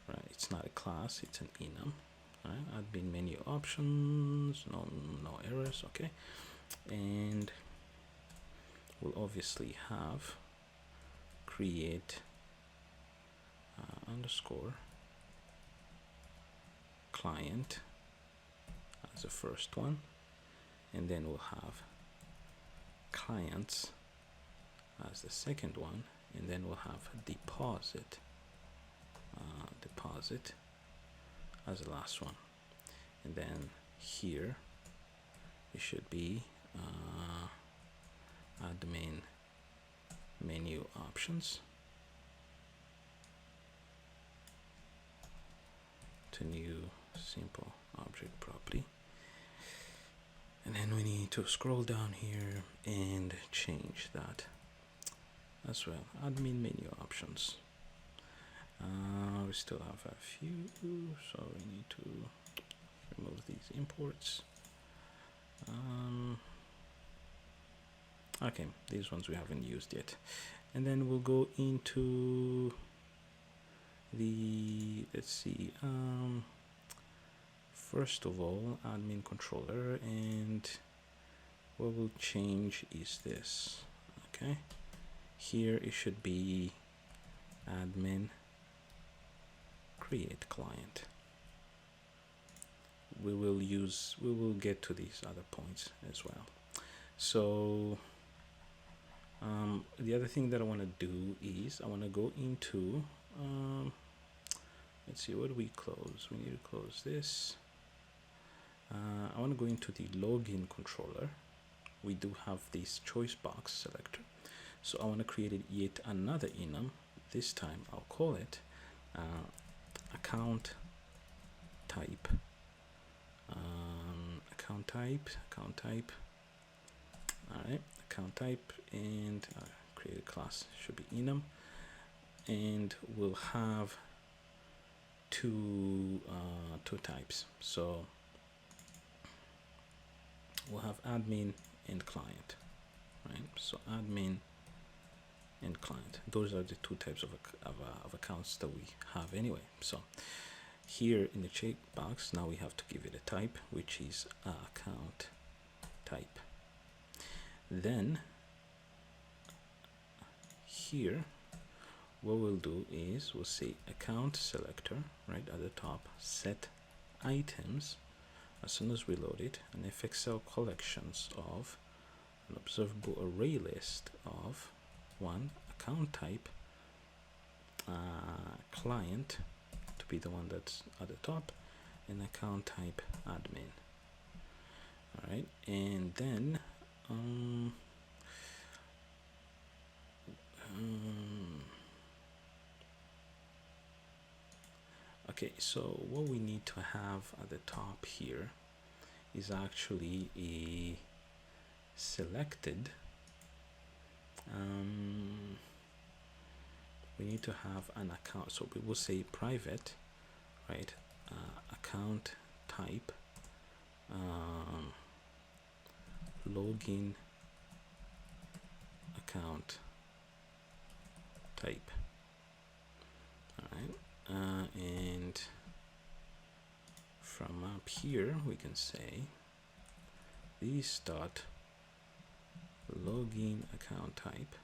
Right, it's not a class, it's an enum. Right, admin menu options, no errors. Okay, and we'll obviously have create underscore client as the first one, and then we'll have clients as the second one, and then we'll have deposit as the last one, and then here it should be admin menu options to new simple object property, and then we need to scroll down here and change that as well, admin menu options. We still have a few, so we need to remove these imports. Okay, these ones we haven't used yet. And then we'll go into the, let's see, first of all, admin controller, and what we'll change is this. Okay, here it should be admin create client. We will get to these other points as well. So the other thing that I want to do is I want to go into let's see, what do we close? We need to close this. I want to go into the login controller. We do have this choice box selector, so I want to create yet another enum. This time I'll call it account type. Account type. All right, account type, and create a class, should be enum, and we'll have two types. So we'll have admin and client, right? So admin and client, those are the two types of accounts that we have anyway. So here in the checkbox, now we have to give it a type, which is account type. Then here, what we'll do is we'll say account selector right at the top, set items. As soon as we load it, an FXL collections of an observable array list of one account type client to be the one that's at the top, and account type admin. All right, and then okay, so what we need to have at the top here is actually a selected. We need to have an account, so we will say private, right? Account type login account type. All right, and from up here we can say this dot login account type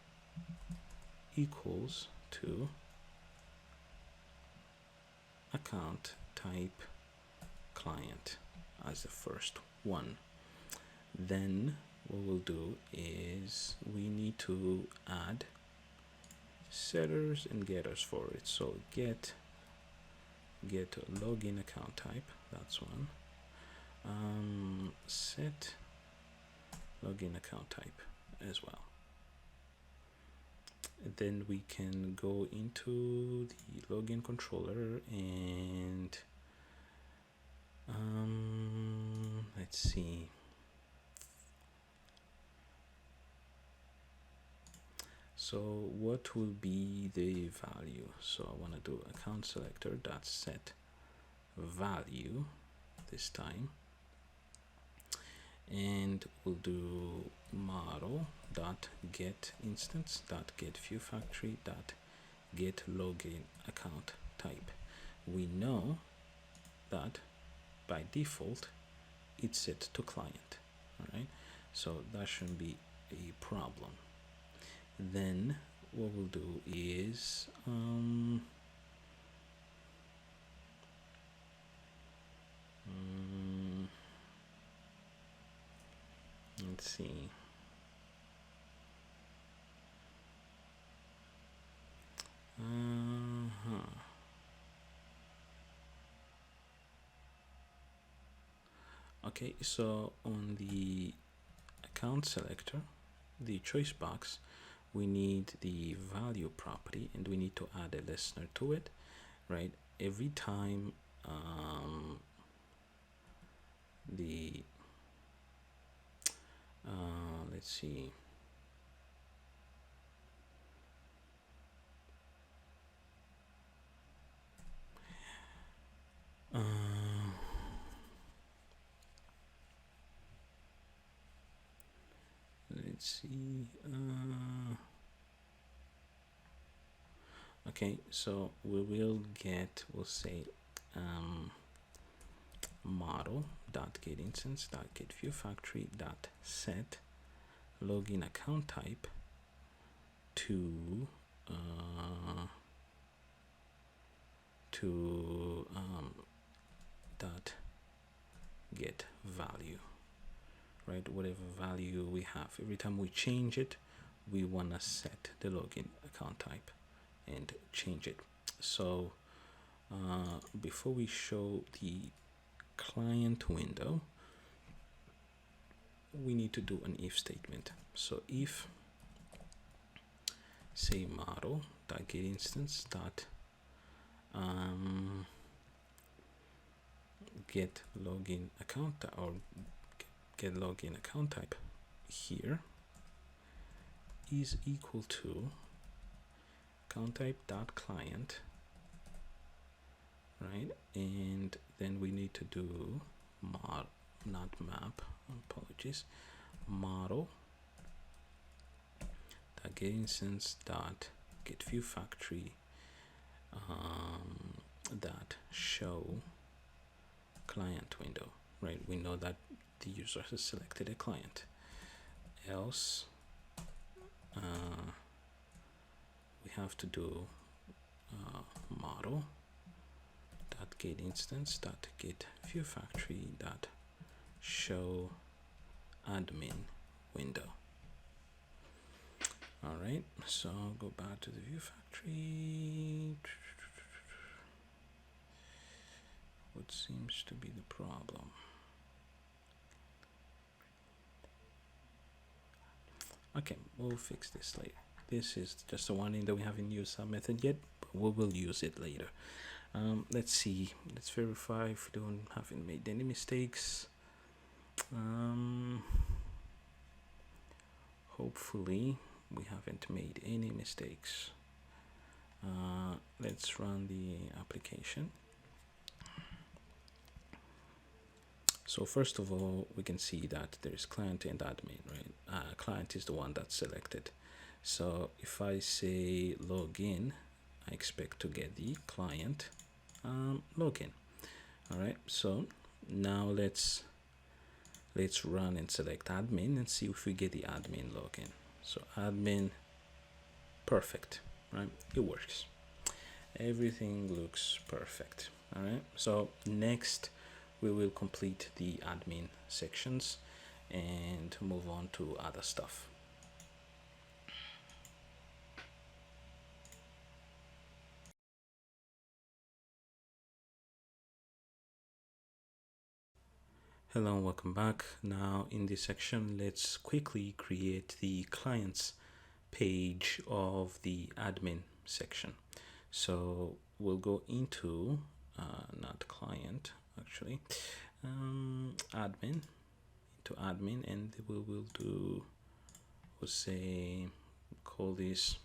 equals to account type client as the first one. Then what we'll do is we need to add setters and getters for it. So get login account type, that's one. Set login account type as well. And then we can go into the login controller and let's see. So what will be the value? So I want to do account selector dot set value this time, and we'll do model dot get instance dot get view factory dot get login account type. We know that by default it's set to client. All right, so that shouldn't be a problem. Then what we'll do is let's see. Okay, so on the account selector, the choice box, we need the value property, and we need to add a listener to it, right? Every time let's see, let's see. Okay, so we will get, we'll say model dot get instance dot get view factory dot set login account type to dot get value, right? Whatever value we have, every time we change it, we want to set the login account type and change it. So before we show the client window, we need to do an if statement. So if, say, model dot get instance dot get login account or get login account type here is equal to account type dot client, right? And then we need to do not map, apologies, model dot get instance dot get view factory that show client window, right? We know that the user has selected a client, else we have to do model dot get instance dot get view factory dot show admin window. All right, so I'll go back to the view factory. What seems to be the problem? Okay, we'll fix this later. This is just a warning that we haven't used that method yet, but we will use it later. Let's see, let's verify if we haven't made any mistakes. Hopefully we haven't made any mistakes. Let's run the application. So first of all, we can see that there's client and admin, right? Client is the one that's selected. So if I say login, I expect to get the client login. All right, so now let's run and select admin and see if we get the admin login. So admin, perfect, right? It works. Everything looks perfect. All right, so next we will complete the admin sections and move on to other stuff. Hello and welcome back. Now in this section, let's quickly create the clients page of the admin section. So we'll go into not client actually, admin, into admin, and we will do, we'll say, call this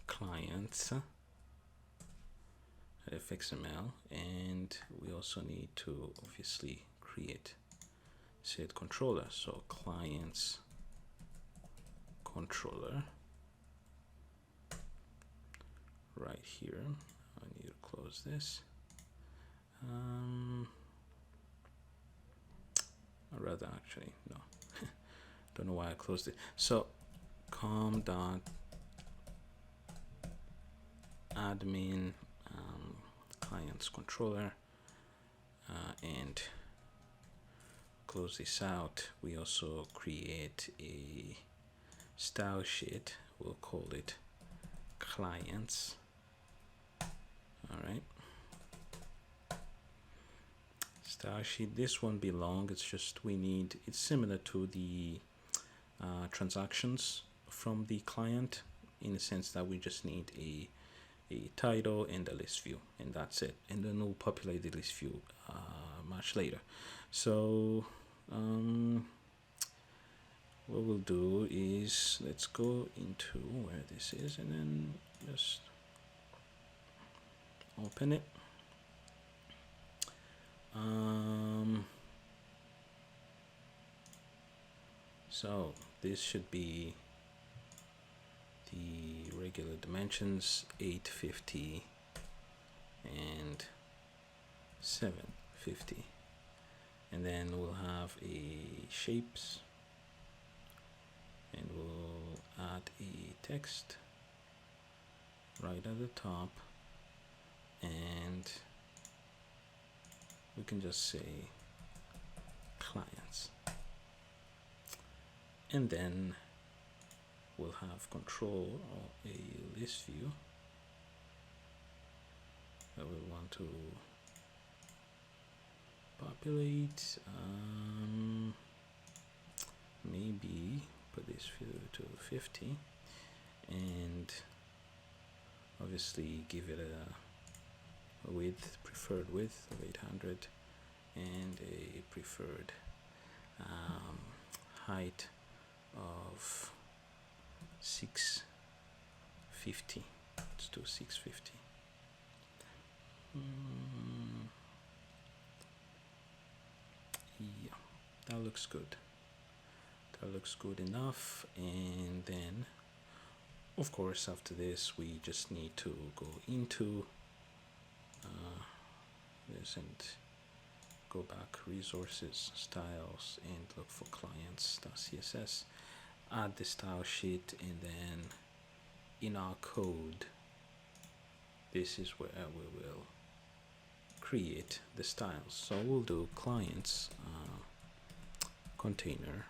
clients fxml, and we also need to obviously create set controller. So clients controller right here. I need to close this. Or rather, actually, no. Don't know why I closed it. So com dot admin clients controller, and close this out. We also create a style sheet. We'll call it clients. All right, style sheet. This won't be long. It's just it's similar to the transactions from the client, in the sense that we just need a title and a list view, and that's it. And then we'll populate the list view much later. So what we'll do is, let's go into where this is and then just open it. So this should be the regular dimensions, 850 and 750, and then we'll have a shapes, and we'll add a text right at the top, and we can just say clients, and then we'll have control of a list view that we want to populate. Maybe put this view to 50, and obviously give it a width, preferred width of 800, and a preferred height of 650. Let's do 650. Yeah, that looks good. That looks good enough. And then of course after this we just need to go into this and go back, resources, styles, and look for clients.css, add the style sheet, and then in our code this is where we will create the styles. So we'll do clients container.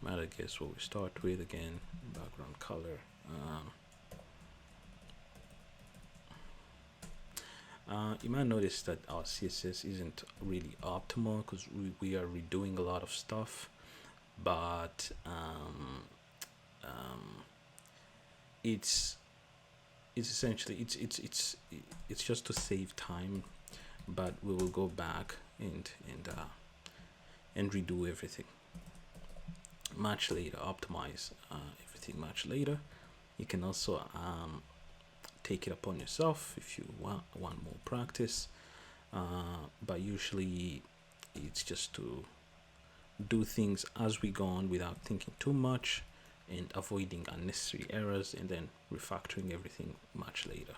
Matter guess what we start with. Again, background color. You might notice that our CSS isn't really optimal because we are redoing a lot of stuff, but it's essentially it's just to save time, but we will go back and redo everything much later, optimize everything much later. You can also take it upon yourself if you want more practice, but usually it's just to do things as we go on without thinking too much and avoiding unnecessary errors, and then refactoring everything much later.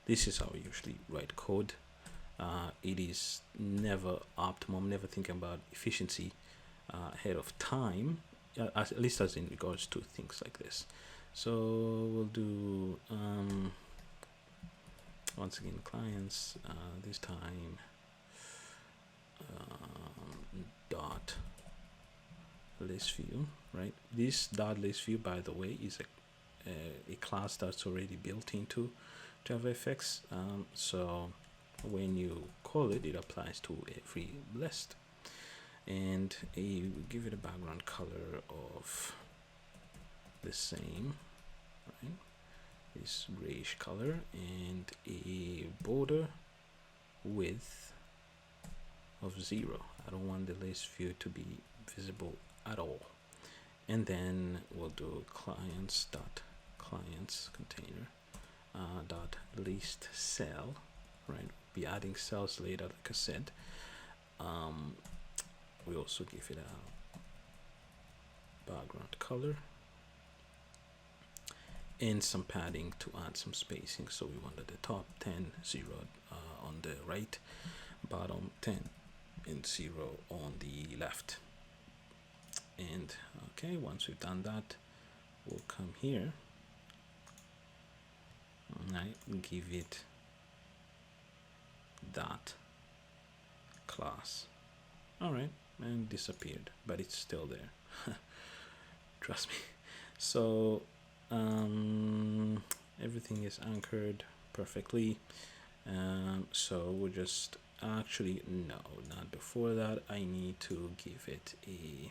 This is how I usually write code. It is never optimum, never thinking about efficiency ahead of time, at least as in regards to things like this. So we'll do once again clients, this time dot list view, right? This dot list view, by the way, is a class that's already built into JavaFX. So when you call it, it applies to every list, and you give it a background color of the same, right? This grayish color, and a border width of 0. I don't want the list view to be visible at all. And then we'll do clients container dot list cell, right? Be adding cells later, like I said. We also give it a background color and some padding to add some spacing. So we wanted the top 10, 0 on the right, bottom 10 and 0 on the left. And okay, once we've done that, we'll come here and I give it that class. All right, and disappeared, but it's still there. Trust me. So everything is anchored perfectly. So we'll just actually, no, not before that. I need to give it a,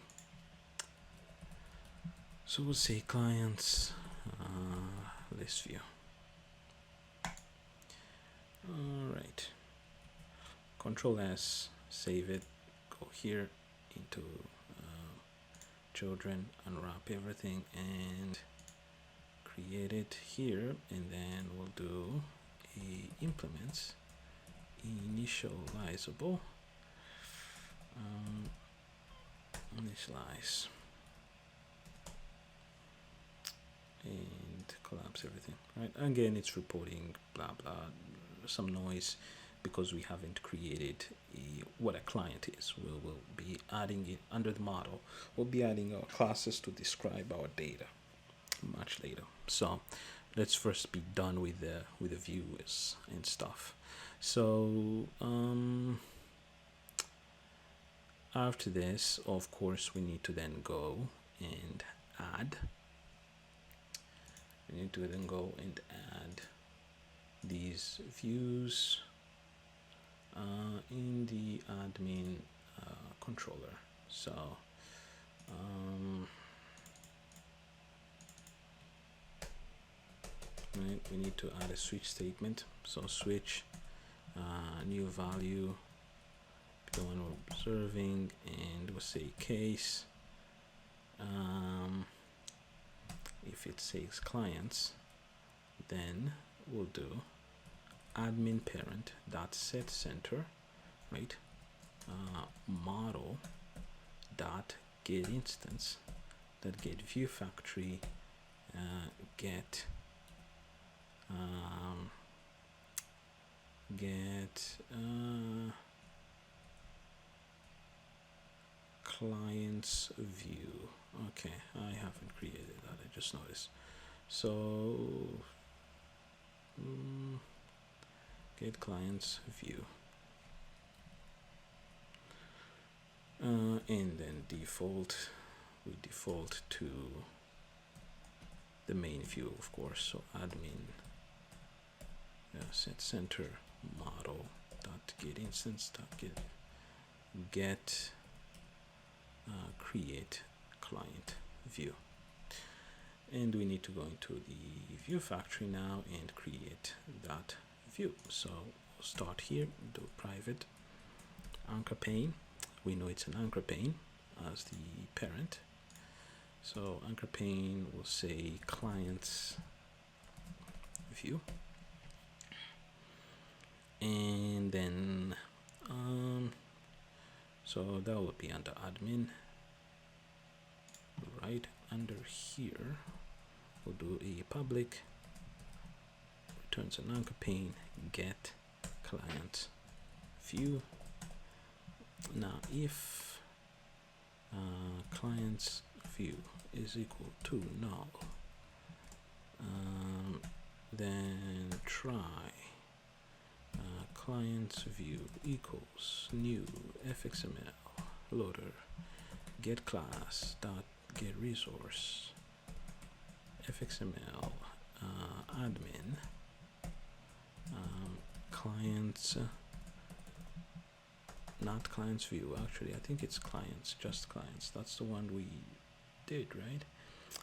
so we'll say clients list view. All right, Control S, save it, go here into children, unwrap everything and create it here, and then we'll do a implements initializable. initialize and collapse everything, right? Again, it's reporting blah blah, some noise because we haven't created what a client is. We'll be adding it under the model. We'll be adding our classes to describe our data much later. So let's first be done with the views and stuff. So after this, of course, we need to then go and add. We need to then go and add these views in the admin controller. So right, we need to add a switch statement. So switch new value, the one we're observing, and we'll say case. If it says clients, then we'll do admin parent dot set center, right? Model dot get instance, that get view factory, get clients view. Okay, I haven't created that, I just noticed. So get clients view, and then default, we default to the main view, of course. So admin set center model dot get instance dot get create client view, and we need to go into the view factory now and create that view. So we'll start here, do private anchor pane. We know it's an anchor pane as the parent, so anchor pane will say clients view, and then so that will be under admin. Right under here, we'll do a public returns an anchor pane get client view. Now if client's view is equal to null, then try client's view equals new fxml loader get class dot get resource fxml admin clients, not clients view. Actually, I think it's clients, just clients. That's the one we did, right?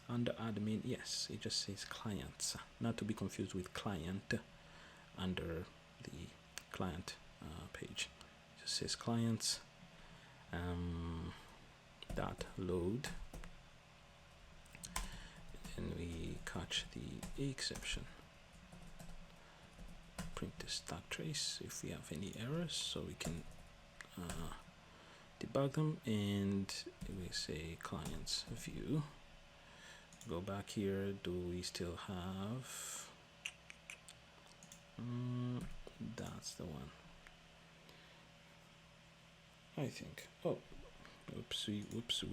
Under admin, yes, it just says clients, not to be confused with client under the client page. It just says clients dot load, and we catch the exception. Print the stack trace if we have any errors, so we can debug them, and we say clients view. Go back here, do we still have that's the one, I think. Oh, oopsie, whoops.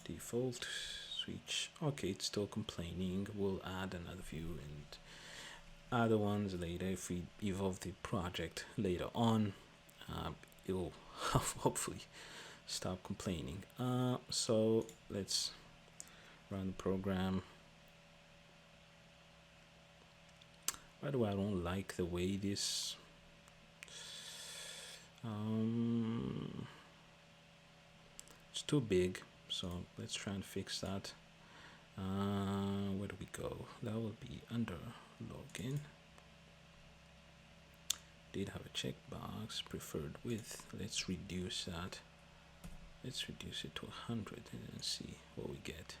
Default switch. Okay, it's still complaining. We'll add another view and other ones later. If we evolve the project later on, it will hopefully stop complaining. So let's run the program. By the way, I don't like the way this it's too big, so let's try and fix that. Where do we go? That will be under login. Did have a checkbox, preferred width. Let's reduce that. Let's reduce it to 100 and see what we get.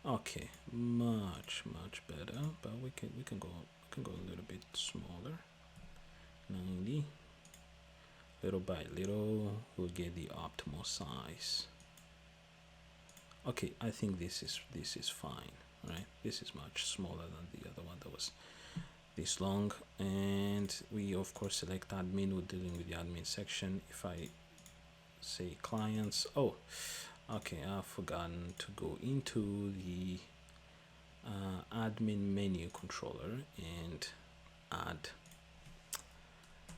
Okay, much better, but we can go a little bit smaller. 90. little by little we'll get the optimal size. Okay, I think this is fine, right? This is much smaller than the other one that was this long. And we of course select admin. We're dealing with the admin section. If I say clients, oh okay, I've forgotten to go into the admin menu controller and add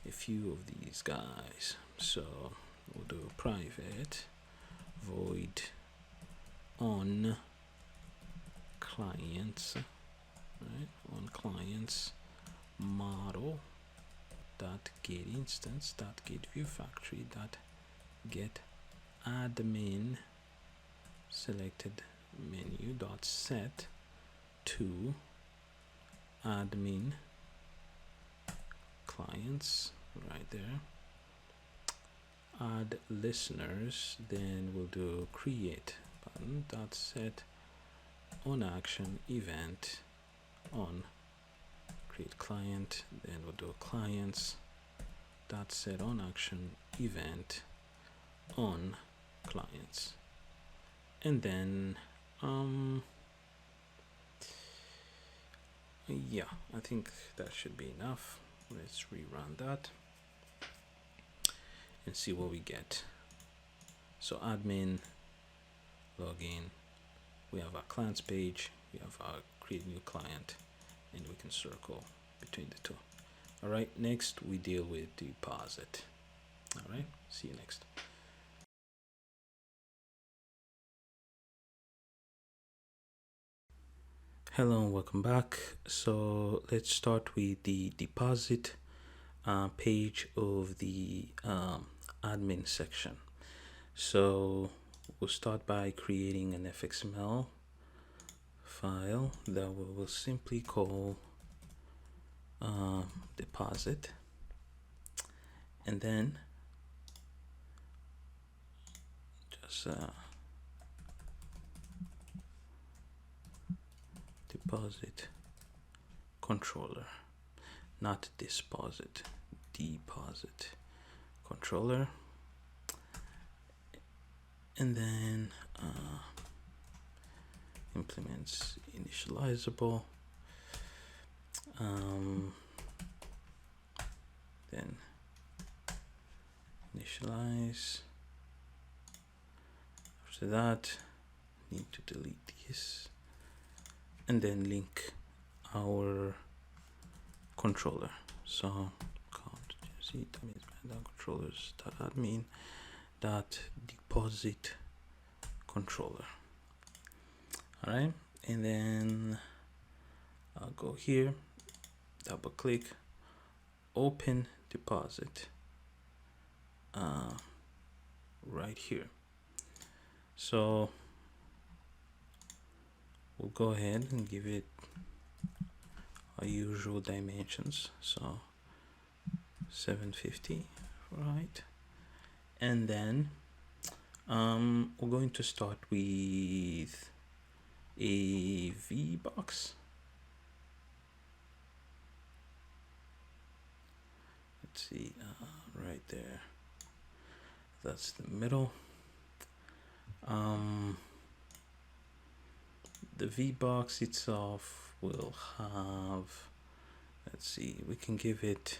a few of these guys. So we'll do private void on clients, right? On clients model dot get instance dot get view factory dot get admin selected menu dot set to admin clients, right there. Add listeners, then we'll do create button dot set on action event on create client, then we'll do clients dot set on action event on clients. And then yeah, I think that should be enough. Let's rerun that and see what we get. So admin, login, we have our clients page, we have our create new client, and we can circle between the two. All right, next we deal with deposit. All right, see you next. Hello and welcome back. So let's start with the deposit page of the admin section. So we'll start by creating an fxml file that we will simply call deposit, and then just deposit controller, not disposit, deposit controller, and then implements initializable, then initialize. After that, need to delete this, and then link our controller. So controllers.admin deposit controller. All right, and then I'll go here, double click, open deposit right here. So we'll go ahead and give it our usual dimensions, so 750, right? And then we're going to start with a V box. Let's see, right there, that's the middle. The V box itself will have, let's see, we can give it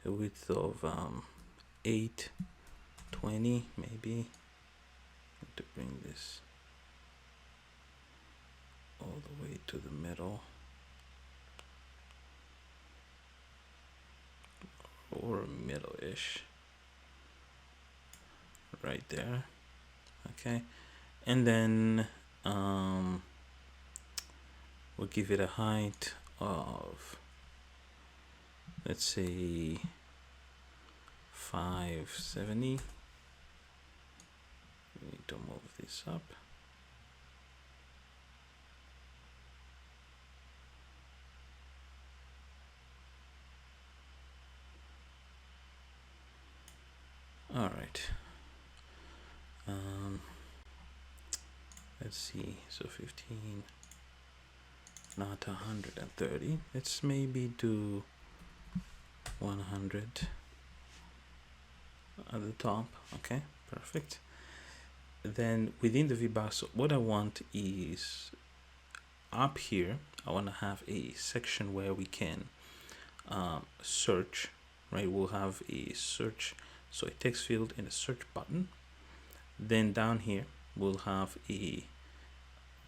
a width of 820 maybe, to bring this all the way to the middle, or middle-ish, right there. Okay, and then we'll give it a height of, let's say, 570. We need to move this up. All right. Let's see. So 15, not 130. Let's maybe do 100. at the top. Okay, perfect. Then within the VBox, what I want is up here, I want to have a section where we can search, right? We'll have a search, so a text field and a search button. Then down here, we'll have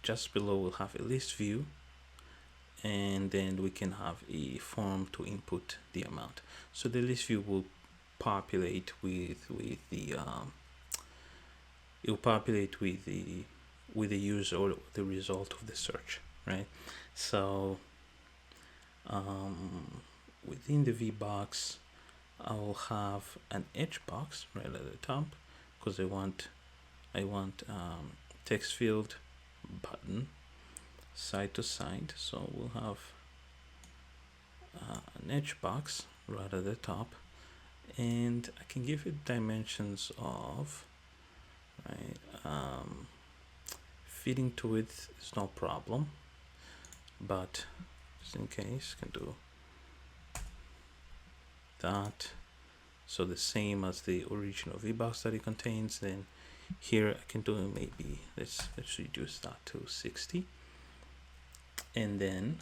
just below, we'll have a list view, and then we can have a form to input the amount. So the list view will populate with the it will populate with the user or the result of the search, right? So within the VBox, I'll have an edge box right at the top because I want text field button side to side. So we'll have an edge box right at the top, and I can give it dimensions of, right, fitting to it is no problem, but just in case, can do that. So the same as the original VBox that it contains. Then here I can do maybe let's reduce that to 60, and then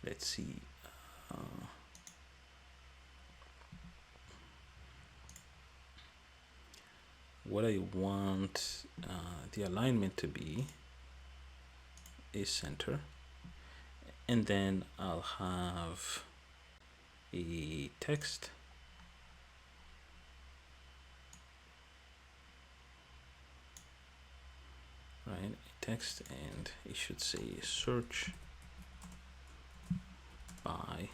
let's see, what I want the alignment to be is center, and then I'll have a text, right, a text, and it should say search by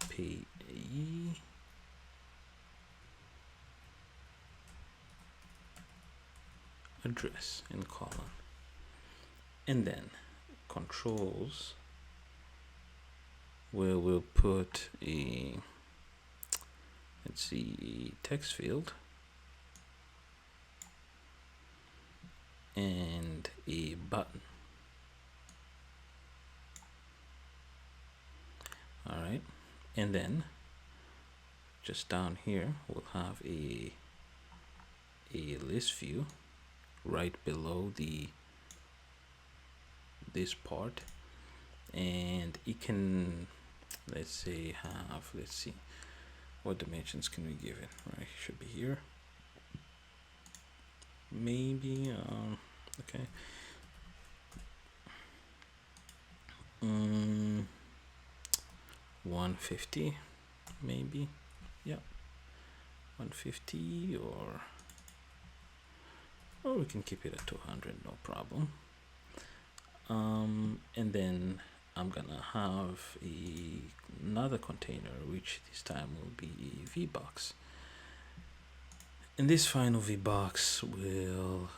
payee address in colon, and then controls where we'll put a, let's see, text field and a button. All right, and then just down here we'll have a list view right below this part, and it can, let's say, have, let's see, what dimensions can we give it? Right, it should be here, maybe okay, 150 maybe, yeah, 150, or we can keep it at 200, no problem. And then I'm gonna have another container, which this time will be a VBox, and this final VBox will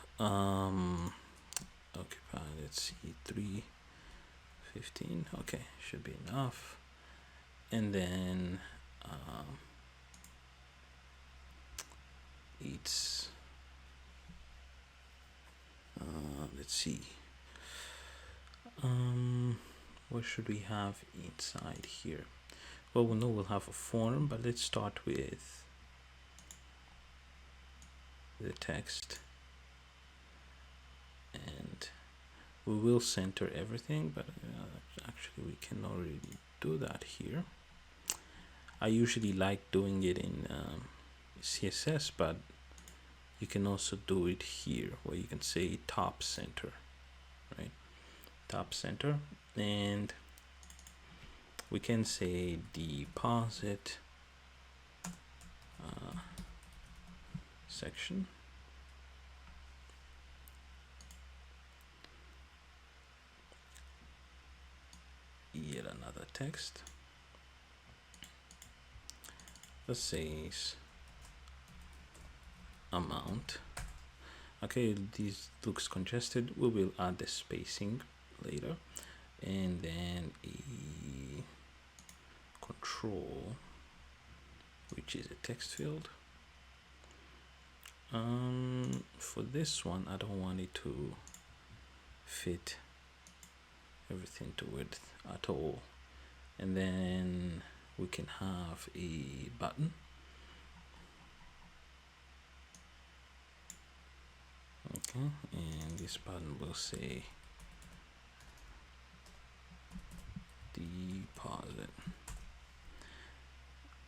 occupy, let's see, 315. Okay, should be enough. And then it's let's see, what should we have inside here? Well, we know we'll have a form, but let's start with the text, and we will center everything, but actually we can already do that here. I usually like doing it in CSS, but you can also do it here where you can say top center, right? Top center, and we can say deposit section, yet another text that says amount. Okay, this looks congested, we will add the spacing later, and then a control, which is a text field. For this one, I don't want it to fit everything to width at all, and then we can have a button. Okay, and this button will say deposit.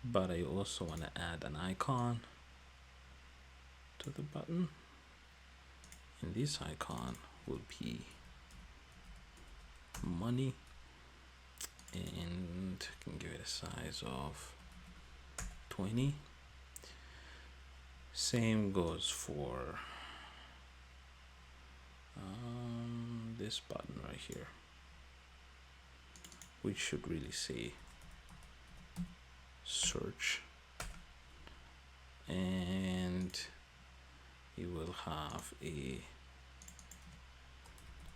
But I also want to add an icon to the button, and this icon will be money, and can give it a size of 20. Same goes for this button right here, which should really say search, and you will have a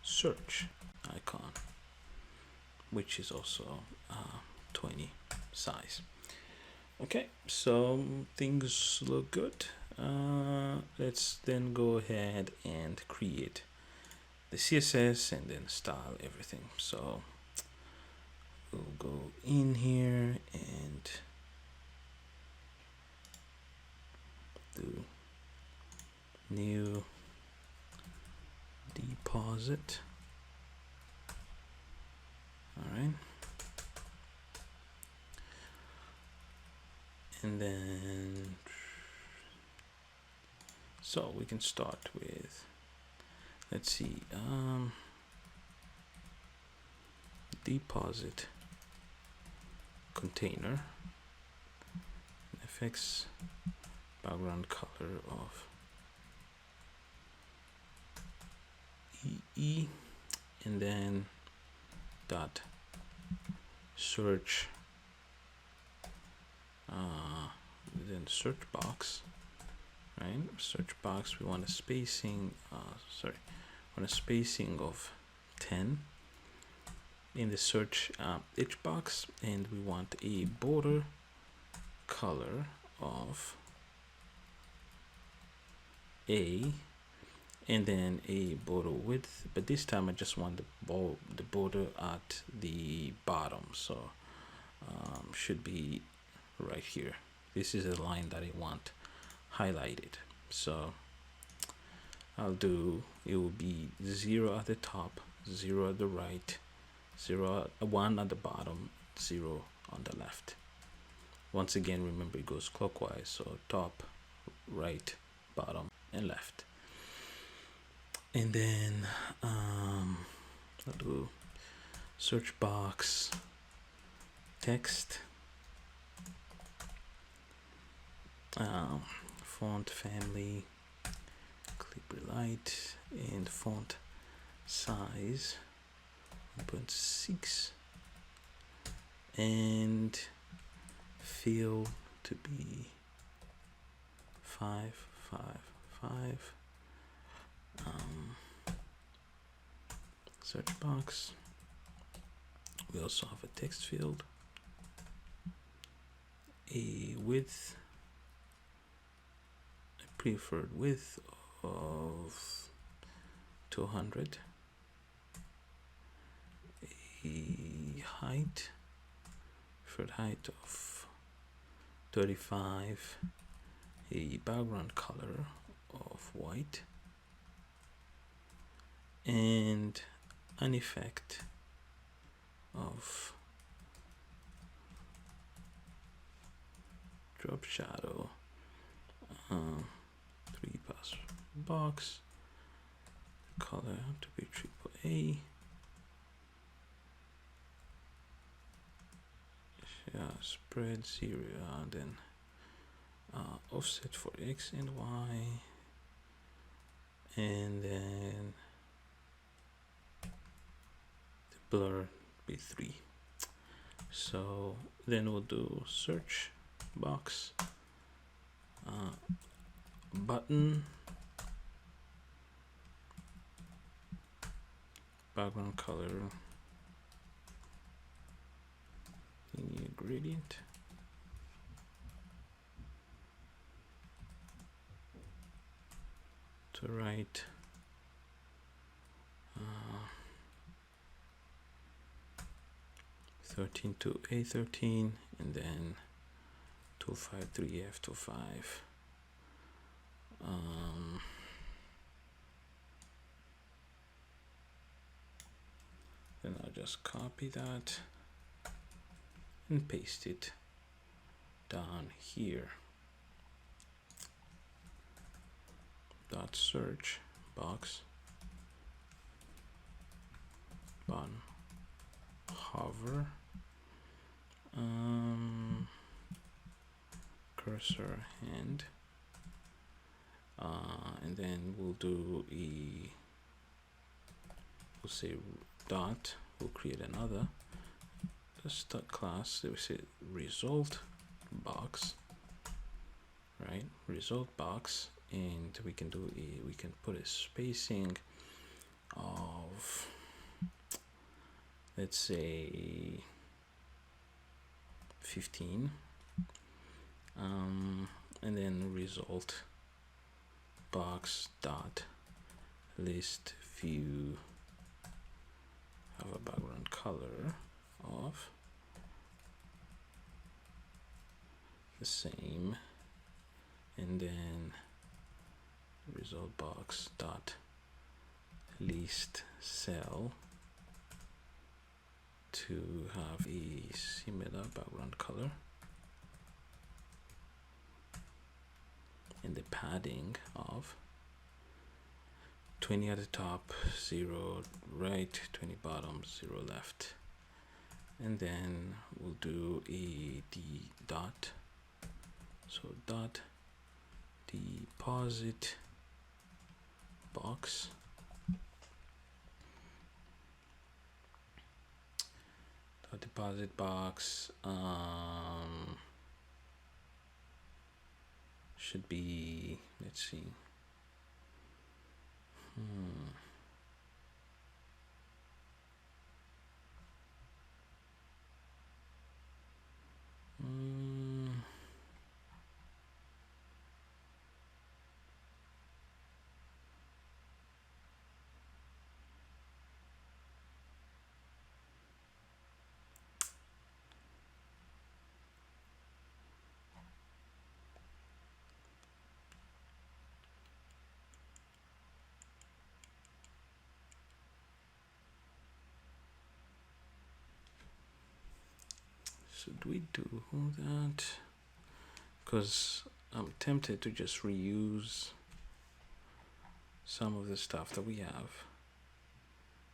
search icon, which is also 20 size. Okay, so things look good. Let's then go ahead and create the CSS and then style everything. So we'll go in here and do new deposit. All right. And then, so we can start with, let's see, deposit container, FX background color of EE, and then dot search, then search box, right? Search box, we want a spacing, want a spacing of 10 in the search H box, and we want a border color of A, and then a border width, but this time I just want the border at the bottom, so should be right here. This is a line that I want highlighted, so I'll do, it will be 0 at the top, 0 at the right, 1 at the bottom, 0 on the left. Once again, remember it goes clockwise, so top, right, bottom, and left. And then I'll do search box text, font family SQLite, and font size 1.6, and fill to be 555. Search box, we also have a text field, a width, a preferred width of 200, a height, preferred height of 35, a background color of white, and an effect of drop shadow, 3-pass box, color to be AAA, spread 0, and then offset for X and Y, and then the blur be 3. So then we'll do search box, button, background color, linear gradient, to right, 13 to A13, and then 253F25. Then I'll just copy that and paste it down here. Dot search box button hover cursor hand, and then we'll do we'll say dot, we'll create another start class. So we say result box, right? Result box, and we can do we can put a spacing of, let's say 15, and then result box dot list view, have a background color of the same, and then result box dot list cell to have a similar background color, and the padding of 20 at the top, 0 right, 20 bottom, 0 left. And then we'll do a dot, so dot deposit box should be, let's see, should we do that? Because I'm tempted to just reuse some of the stuff that we have.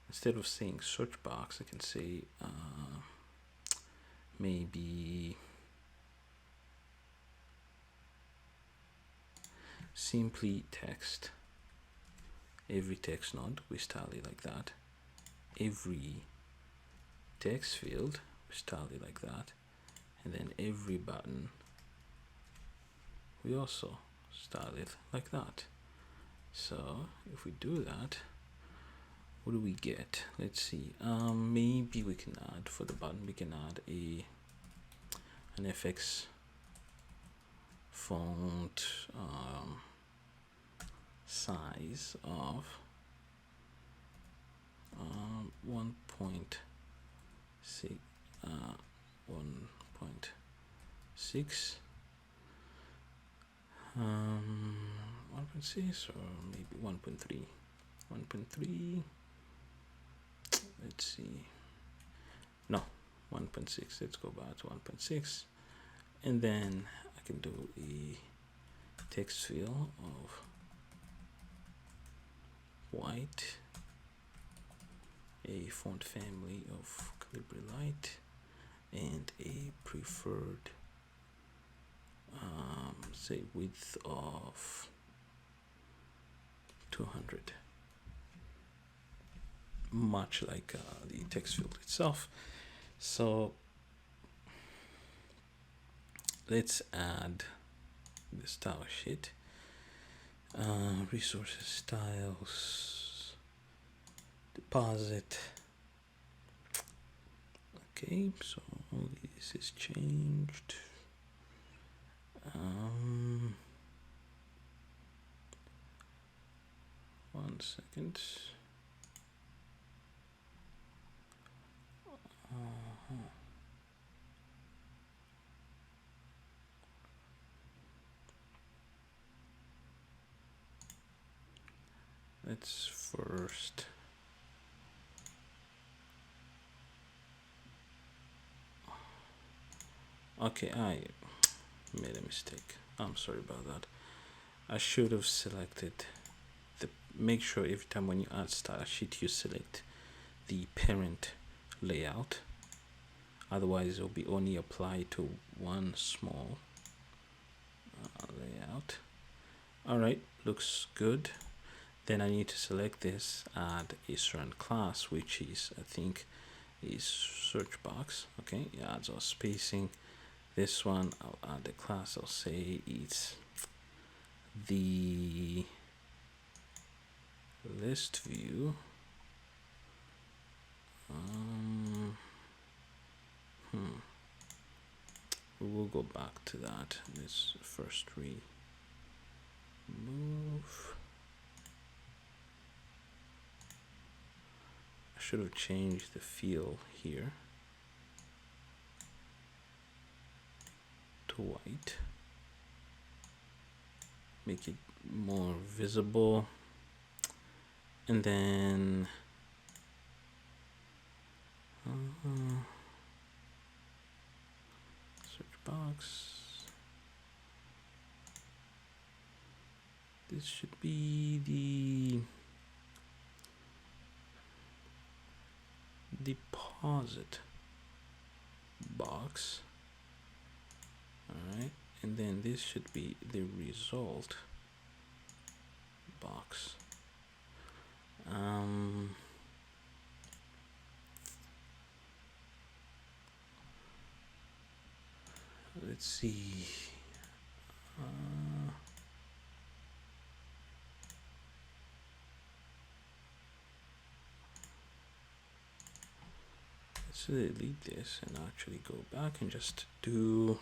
Instead of saying search box, I can say maybe simply text. Every text node, we style it like that. Every text field, we style it like that. And then every button, we also style it like that. So if we do that, what do we get? Let's see. Maybe we can add, for the button, we can add an FX font size of 1.6 1.6 or maybe 1.3. Let's see, no, 1.6. Let's go back to 1.6, and then I can do a text field of white, a font family of SQLite, and a preferred say width of 200, much like the text field itself. So let's add the style sheet, resources, styles, deposit. Okay, so only this is changed. One second. let's first okay, I made a mistake. I'm sorry about that. I should have selected the, make sure every time when you add style sheet you select the parent layout, otherwise it will be only applied to one small layout. All right, looks good. Then I need to select this, add a certain class, which is, I think, is search box. Okay, it adds our spacing. This one, I'll add the class. I'll say it's the list view. We will go back to that. Let's first remove. I should have changed the fill here to white. Make it more visible. And then search box. This should be the deposit box. All right, and then this should be the result box. Let's see. Let's delete this and actually go back and just do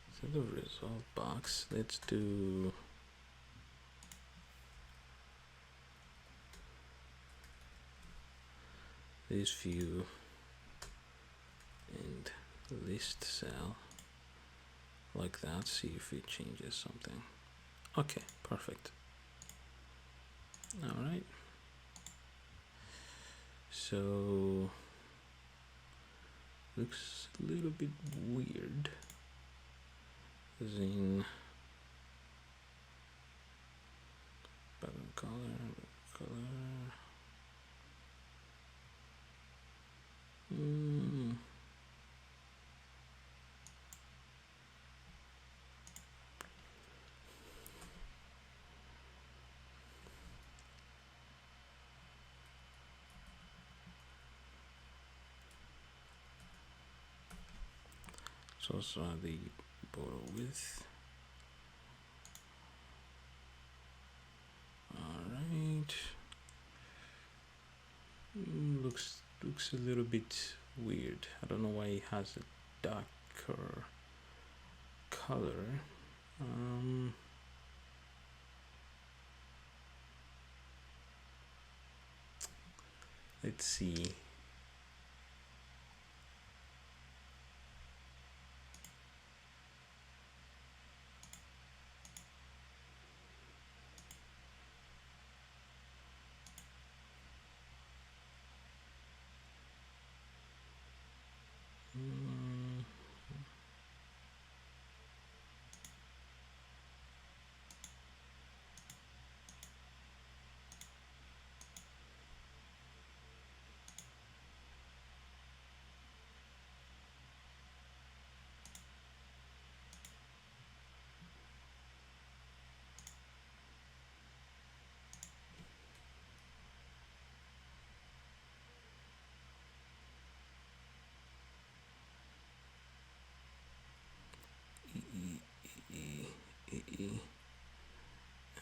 instead of result box, let's do this view and list cell like that. See if it changes something. Okay, perfect. All right, so looks a little bit weird as in button color. So also the border width. All right. Looks a little bit weird. I don't know why it has a darker color. Let's see.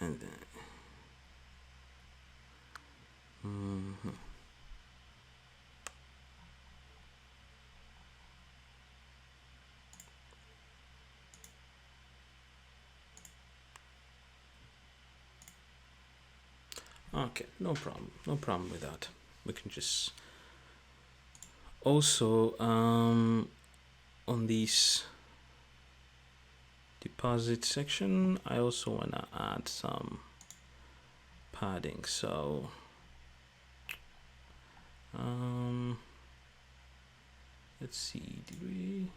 And then okay, no problem with that. We can just Also, on this deposit section, I also want to add some padding. So let's see, we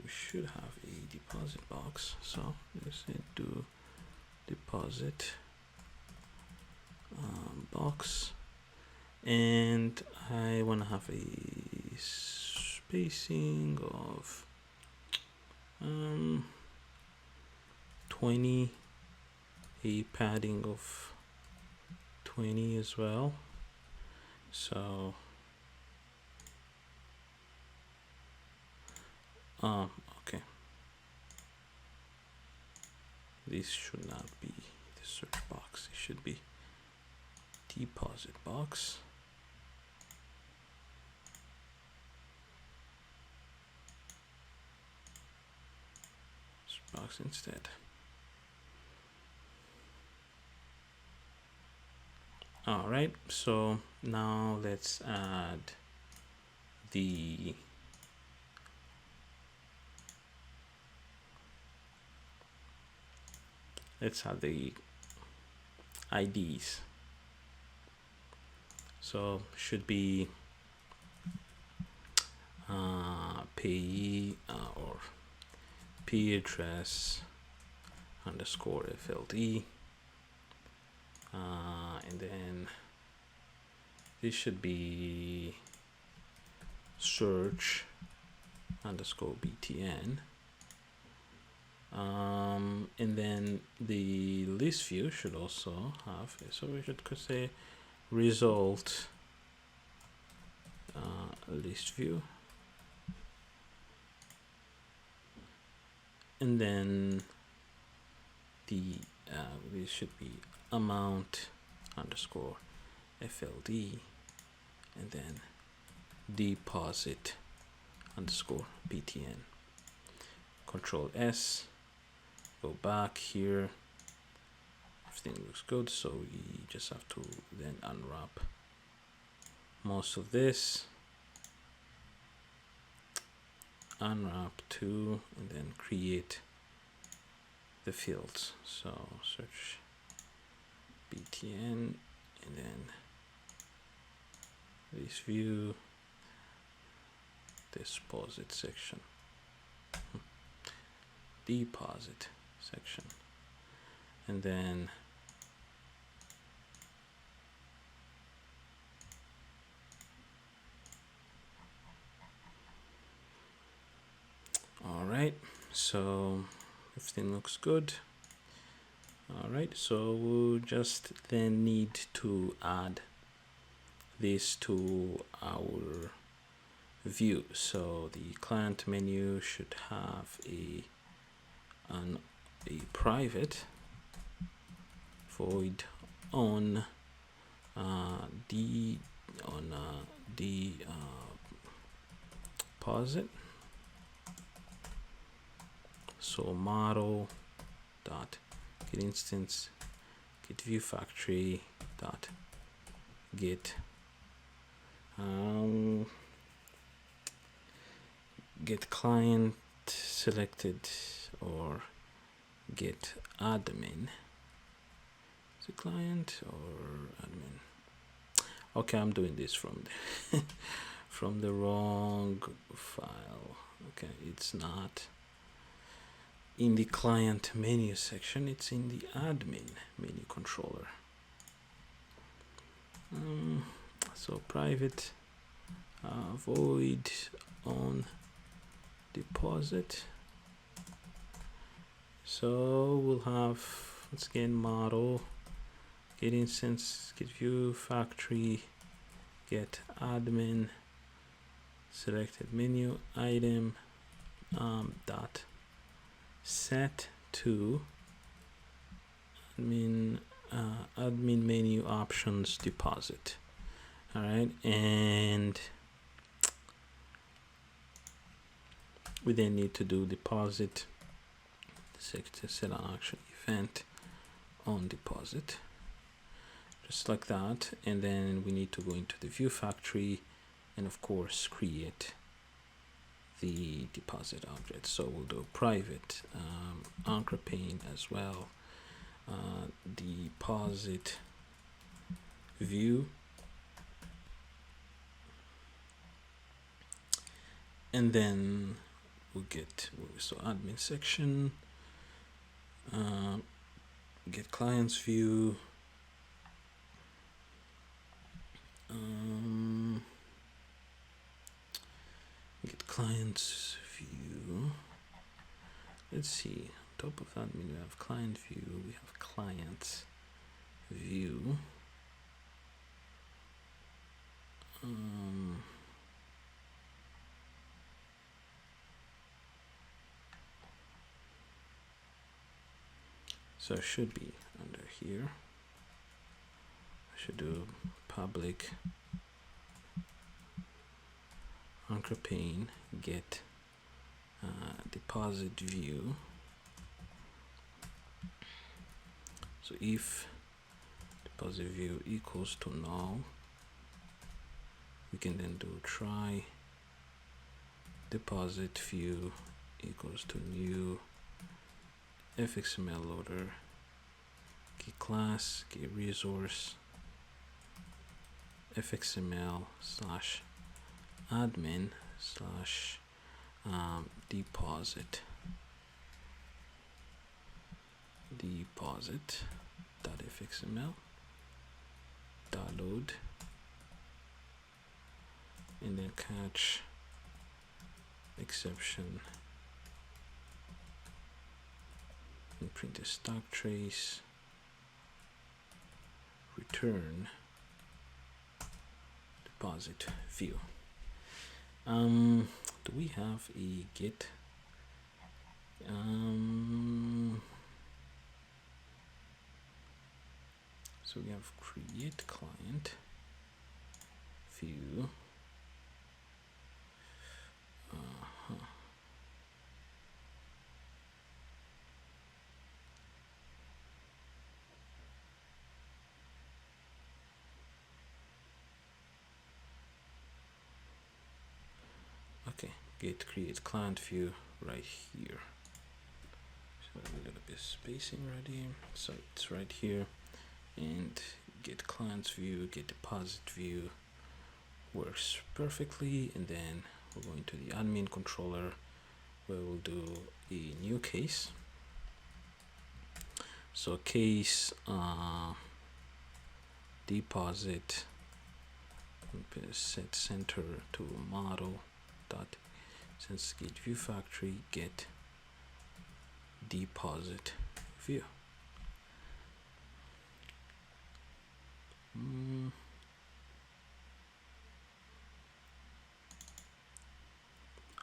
should have a deposit box. So let's do deposit box, and I want to have a spacing of 20, a padding of 20 as well. So okay, this should not be the search box, it should be deposit box. Box instead. All right, so now let's add the IDs. So should be payee or p address underscore FLD, and then this should be search underscore BTN, and then the list view should also have, so we should say result list view, and then the this should be amount underscore FLD, and then deposit underscore BTN. Control S, go back here, everything looks good, so we just have to then unwrap most of this, unwrap two, and then create the fields. So search BTN, and then this view, this deposit section, deposit section, and then all right, so everything looks good. All right, so we'll just then need to add this to our view. So the client menu should have a private void on deposit. So model dot get instance get view factory dot get get client selected or get admin. Is it client or admin? Okay, I'm doing this from the from the wrong file. Okay, it's not in the client menu section, it's in the admin menu controller. So private void on deposit. So we'll have, once again, model get instance get view factory get admin selected menu item dot set to admin menu options deposit. All right, and we then need to do deposit set on action event on deposit, just like that. And then we need to go into the view factory and of course create the deposit object. So we'll do private anchor pane as well, deposit view, and then we'll get so admin section, get clients view, get clients view. Let's see, on top of admin we have client view, we have clients view. So it should be under here. I should do public anchor pane get deposit view. So if deposit view equals to null, we can then do try deposit view equals to new fxml loader, get class, get resource, fxml slash admin slash deposit dot fxml download, and then catch exception and print a stock trace, return deposit view. Do we have a get? So we have create client view. Okay, get create client view right here. So a little bit spacing right here. So it's right here, and get clients view, get deposit view works perfectly. And then we're going to the admin controller where we'll do a new case. So case deposit, set center to model dot since get view factory get deposit view.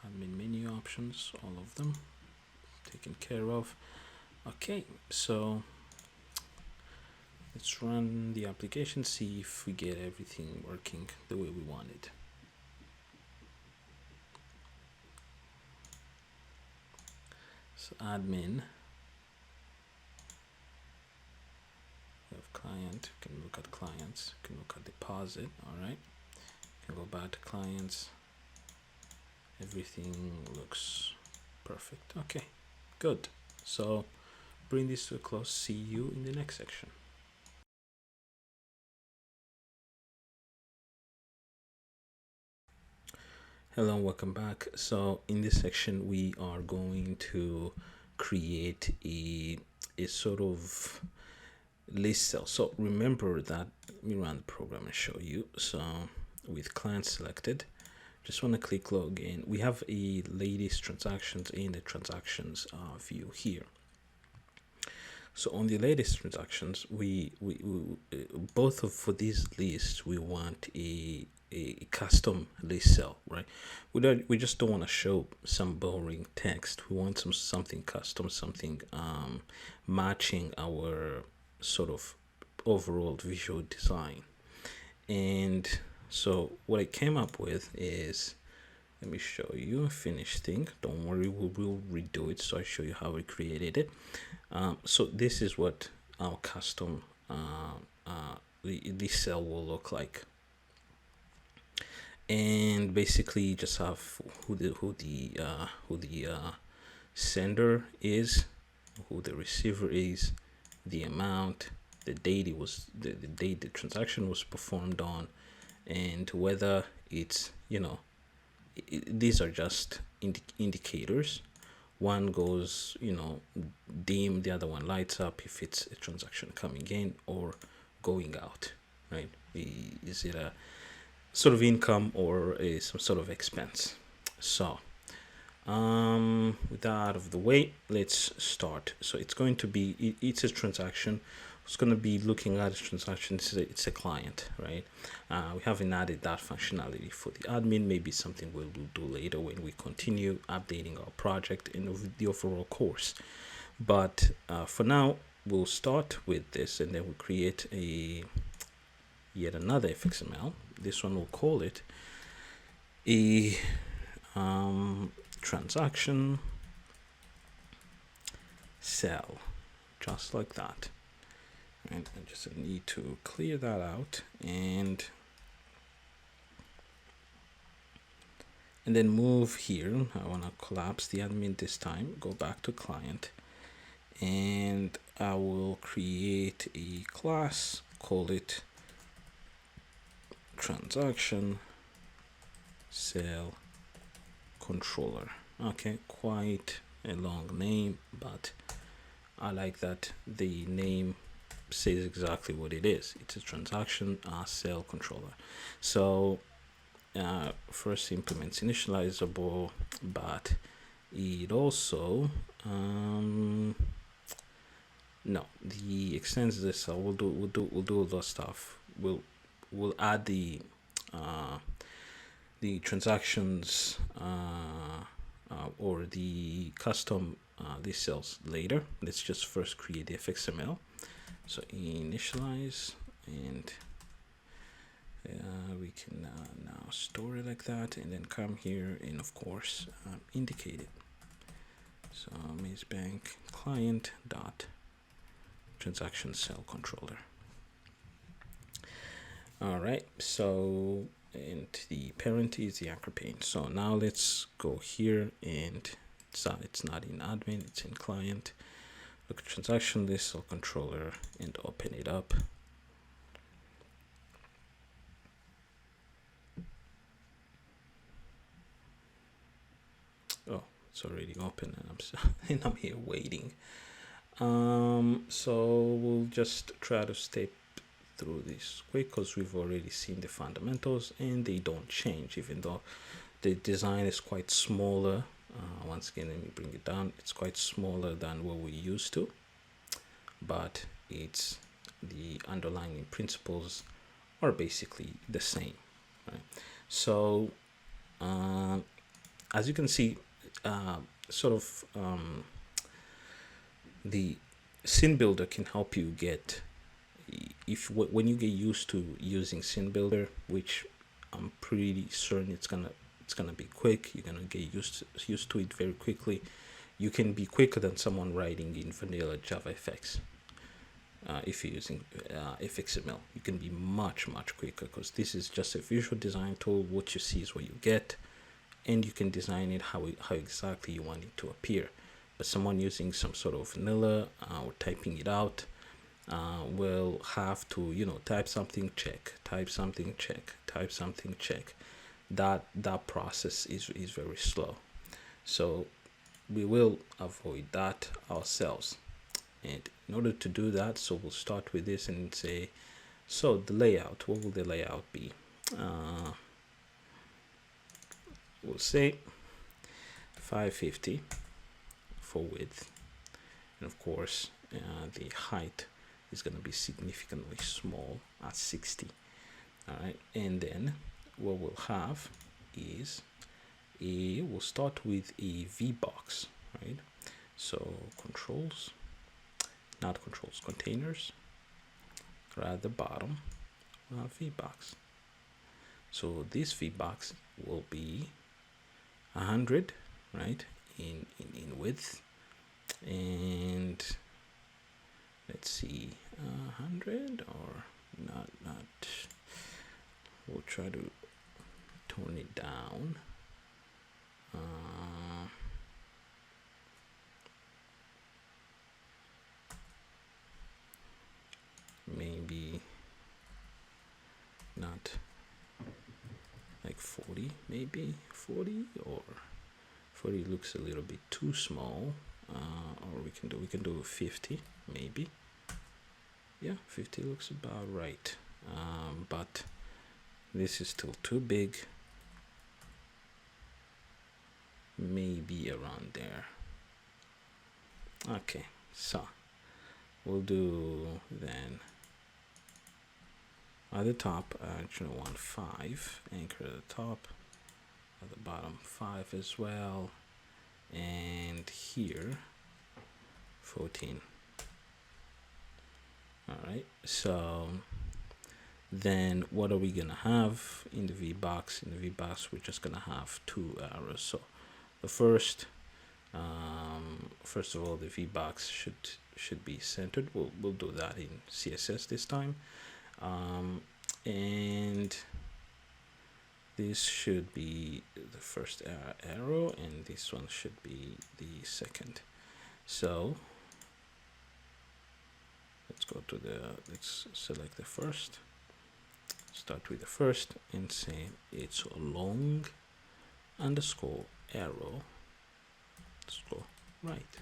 Admin menu options, all of them taken care of. Okay, so let's run the application, see if we get everything working the way we wanted. So admin, we have client, we can look at clients, we can look at deposit, all right. We can go back to clients, everything looks perfect. Okay, good. So bring this to a close, see you in the next section. Hello and welcome back. So in this section we are going to create a sort of list cell. So remember that, let me run the program and show you. So with client selected, just want to click login. We have a latest transactions in the transactions view here. So on the latest transactions, we both of for these lists we want a custom list cell, right? We just don't want to show some boring text. We want something custom, something matching our sort of overall visual design. And so what I came up with is, let me show you a finished thing. Don't worry, we will redo it. So I show you how we created it. So this is what our custom this cell will look like. and basically you just have who the sender is, who the receiver is, the amount, the date it was, the date the transaction was performed on, and whether it's, these are just indicators. One goes, dim, the other one lights up if it's a transaction coming in or going out, right? Is it a sort of income or some sort of expense? So with that out of the way, let's start. So it's going to be, it's a transaction. It's going to be looking at a transaction. It's a client, right? We haven't added that functionality for the admin. Maybe something we'll do later when we continue updating our project and the overall course. But for now, we'll start with this, and then we'll create yet another fxml. This one we'll call it a transaction cell, just like that. And I just need to clear that out, and then move here. I want to collapse the admin this time, go back to client, and I will create a class, call it transaction cell controller. Okay, quite a long name, but I like that the name says exactly what it is. It's a transaction cell controller. So first implements initializable, but it also no, the extends this. So we'll do all those stuff. We'll add the transactions or the custom these cells later. Let's just first create the fxml. So initialize, and we can now store it like that, and then come here and of course indicate it. So Maze Bank client dot transaction cell controller. All right, so, and the parent is the anchor pane. So now let's go here, and it's not in admin, it's in client. Look at transaction list cell controller and open it up. Oh, it's already open, and I'm here waiting. So we'll just try to step through this quick because we've already seen the fundamentals and they don't change, even though the design is quite smaller. Once again, let me bring it down. It's quite smaller than what we used to, but it's the underlying principles are basically the same, right? So as you can see, the scene builder can help you get, when you get used to using scene builder, which I'm pretty certain it's gonna be quick. You're gonna get used to it very quickly. You can be quicker than someone writing in vanilla JavaFX. If you're using fxml, you can be much quicker, because this is just a visual design tool. What you see is what you get, and you can design it how exactly you want it to appear. But someone using some sort of vanilla or typing it out will have to, type something, check, type something, check, type something, check. That process is very slow. So we will avoid that ourselves. And in order to do that, so we'll start with this and say, so the layout, what will the layout be? We'll say 550 for width, and of course the height is going to be significantly small at 60. All right, and then what we'll have is we'll start with a VBox, right? So controls, not controls, containers, right at the bottom, VBox. So this VBox will be 100, right, in width, and let's see, 100 or not. We'll try to tone it down. Maybe not like 40, maybe 40, or 40 looks a little bit too small. Or we can do 50 maybe. Yeah, 50 looks about right. But this is still too big. Maybe around there. Okay, so we'll do then at the top, I actually want 5, anchor at the top, at the bottom 5 as well, and here 14. All right, so then what are we gonna have in the VBox? In the VBox, we're just gonna have 2 arrows. So the first of all, the VBox should be centered. We'll do that in CSS this time, and this should be the first arrow, and this one should be the second. So let's select the first, start with the first, and say it's long underscore arrow underscore right.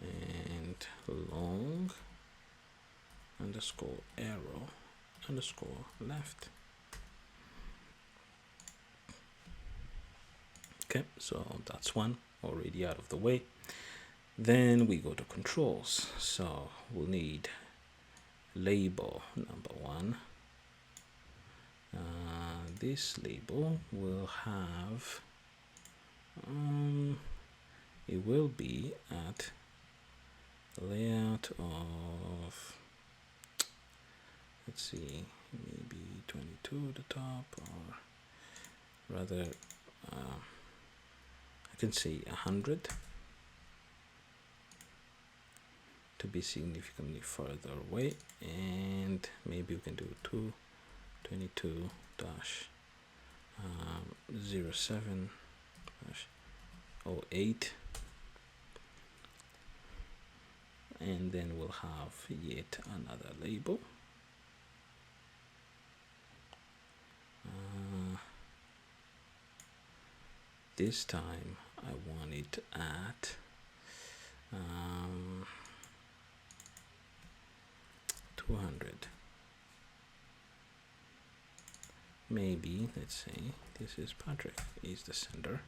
And long underscore arrow underscore left. Okay, so that's one already out of the way. Then we go to controls. So we'll need label number 1. This label will have it will be at the layout of, let's see, maybe 22 at the top, or rather I can say 100 to be significantly further away, and maybe we can do 22 dash 07 dash 08, and then we'll have yet another label. This time I want it at 200. Maybe let's say this is Patrick, is the sender,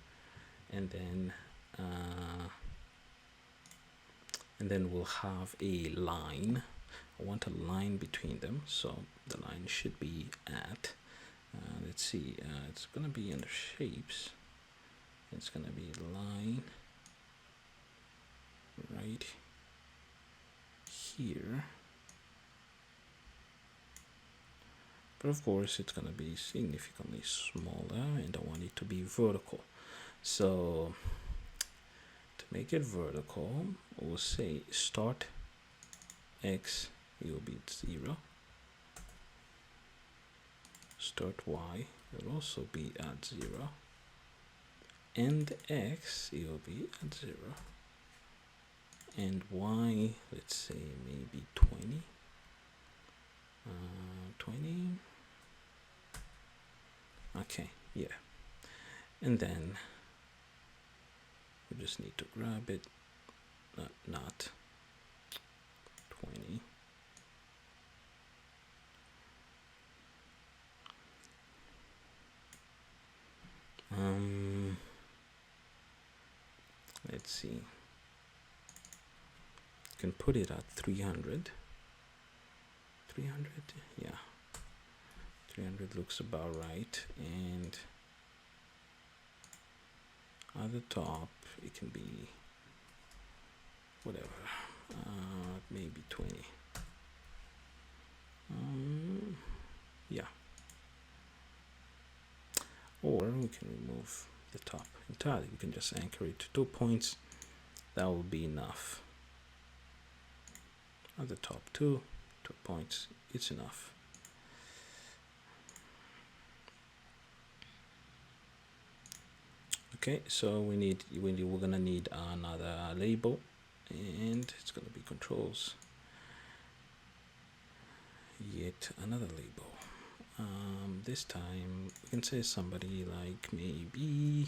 and then we'll have a line. I want a line between them, so the line should be at let's see, it's gonna be under shapes. It's gonna be line right here, but of course it's gonna be significantly smaller, and I want it to be vertical. So to make it vertical, we'll say start x will be 0, start y will also be at 0, and x it will be at 0, and y, let's say maybe 20. 20. Okay, yeah, and then we just need to grab it, not 20. Let's see, you can put it at 300. 300, yeah, 300 looks about right, and at the top it can be whatever, maybe 20. Yeah, or we can remove the top entirely. We can just anchor it to 2 points. That will be enough. at the top, 2 points, it's enough. Okay, so we're gonna need another label, and it's gonna be controls, yet another label. This time we can say somebody like maybe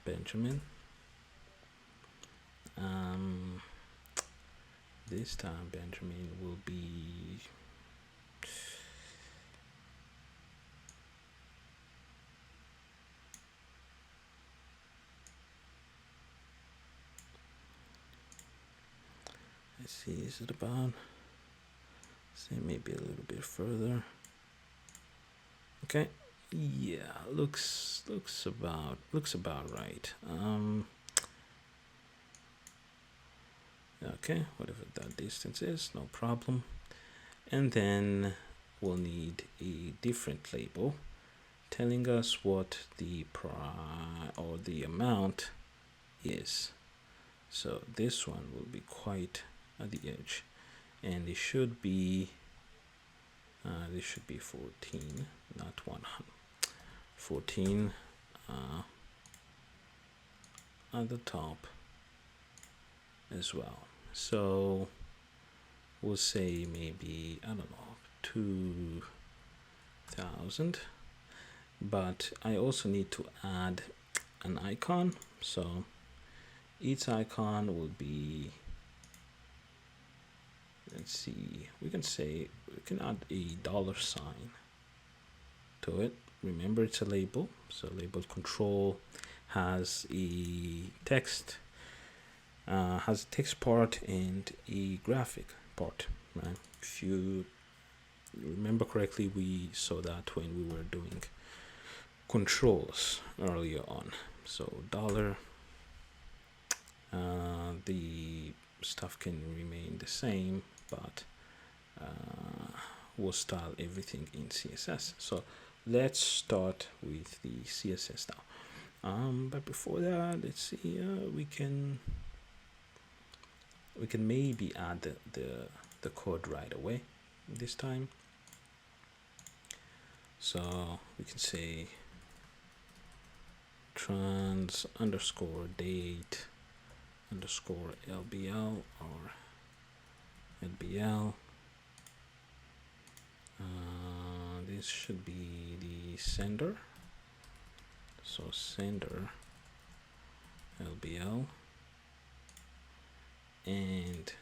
Benjamin. This time Benjamin will be let's see, is it about, say maybe a little bit further. Okay, yeah, looks about right. Okay, whatever that distance is, no problem. And then we'll need a different label telling us what the price or the amount is. So this one will be quite at the edge, and it should be this should be 14, not 100. 14 at the top as well. So we'll say maybe, I don't know, 2000, but I also need to add an icon. So each icon will be, let's see, we can add a $sign to it. Remember, it's a label, so label control has a text part and a graphic part, right? If you remember correctly, we saw that when we were doing controls earlier on. So dollar, the stuff can remain the same, but we'll style everything in CSS. So let's start with the CSS now. But before that, let's see, we can maybe add the code right away this time. So we can say trans underscore date underscore LBL or LBL. This should be the sender. So sender LBL, and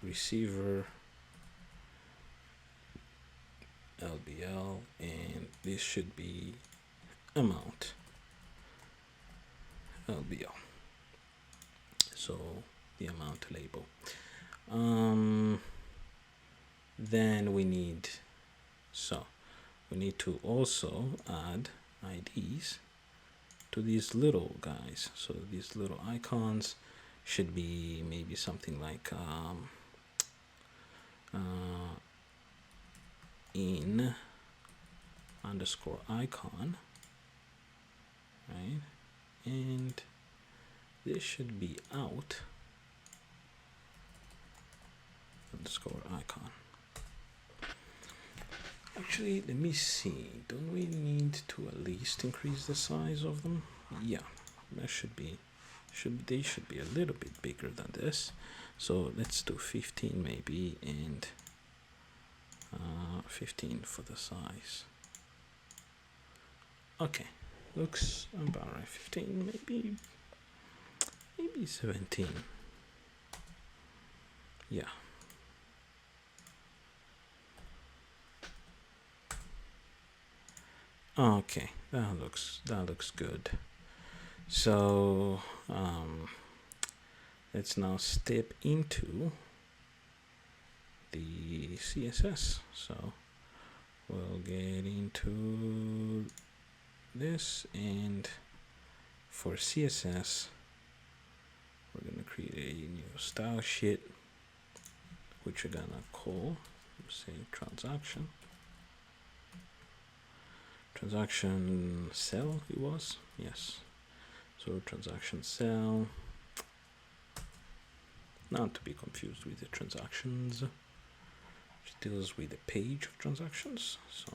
receiver LBL, and this should be amount LBL. So the amount label. Then we need to also add IDs to these little guys. So these little icons should be maybe something like in underscore icon, right? And this should be out underscore icon. Actually, let me see. Don't we need to at least increase the size of them? Yeah, that they should be a little bit bigger than this. So let's do 15 maybe, and 15 for the size. Okay, looks about right. 15, maybe 17. Yeah. Okay, that looks good. So let's now step into the CSS. So we'll get into this, and for CSS we're gonna create a new style sheet, which we're gonna call, say, transaction cell. It was, yes, So transaction cell, not to be confused with the transactions, which deals with the page of transactions. So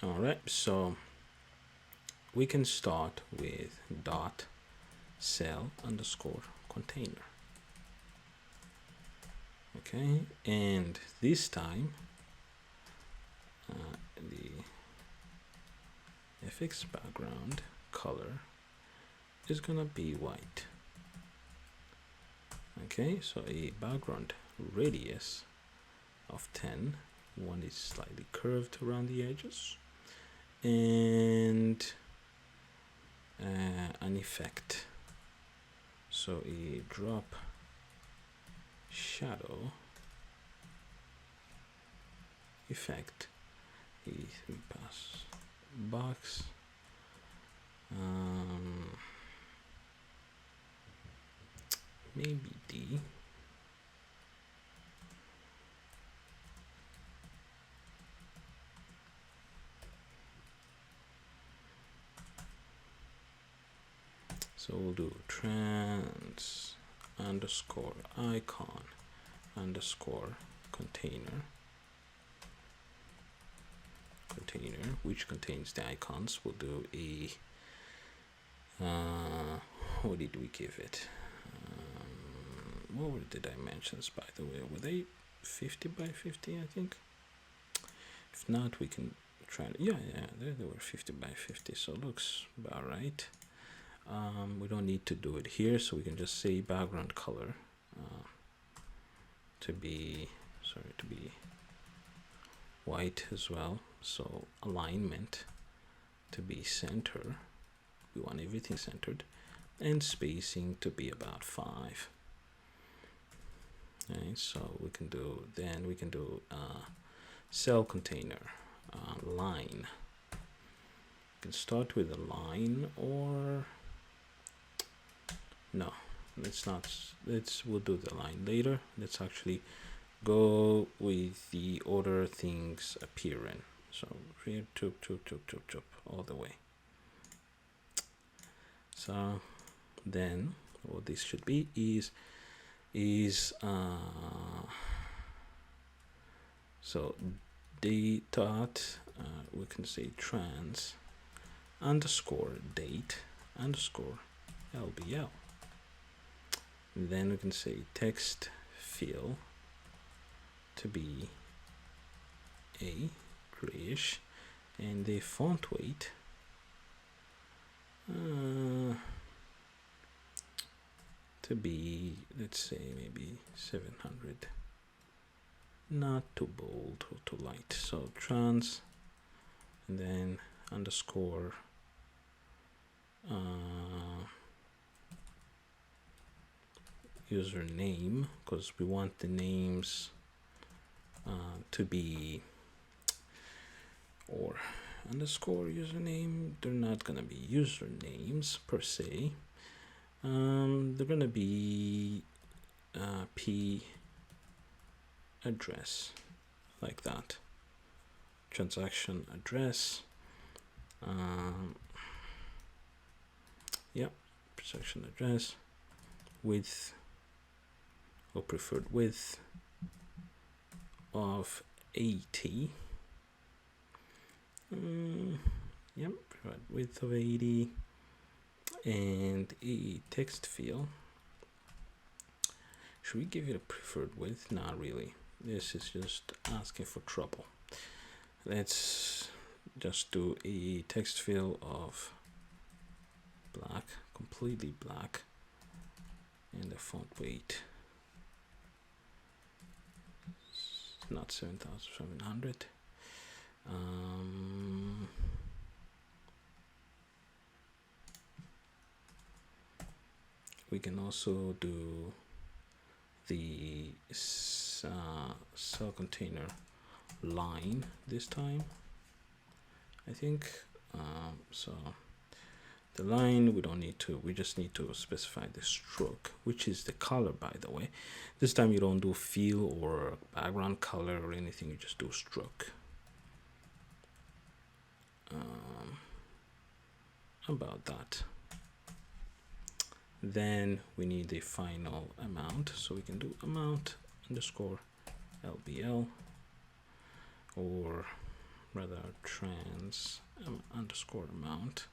all right, so we can start with dot cell underscore container. Okay, and this time the FX background color is gonna be white. Okay, so a background radius of 10. One is slightly curved around the edges, and an effect. So a drop shadow effect, a 3-pass box, maybe D. So we'll do trans underscore icon underscore container, which contains the icons. We'll do a what did we give it? What were the dimensions, by the way? Were they 50 by 50? I think. If not, we can try. Yeah, they were 50 by 50, so it looks about right. We don't need to do it here, so we can just say background color to be white as well. So alignment to be center. We want everything centered, and spacing to be about 5. Okay, so we can do cell container line. You can start with a line, or no, we'll do the line later. Let's actually go with the order things appear in. So here, chop, all the way. So then what this should be is so the dot, we can say trans underscore date underscore LBL. And then we can say text fill to be a grayish, and the font weight to be, let's say, maybe 700. Not too bold or too light. So trans, and then underscore username, because we want the names to be, or underscore username. They're not gonna be usernames per se. They're gonna be p address, like that. Transaction address. Yep, transaction address, width or preferred width of 80. Yep, preferred width of 80, and a text field. Should we give it a preferred width? Not really. This is just asking for trouble. Let's just do a text field of black, completely black, and the font weight is not 7,700. We can also do the cell container line this time, I think. So the line, we don't need to, we just need to specify the stroke, which is the color, by the way. This time you don't do fill or background color or anything, you just do stroke. about that. Then we need the final amount, so we can do amount underscore LBL, or rather trans underscore amount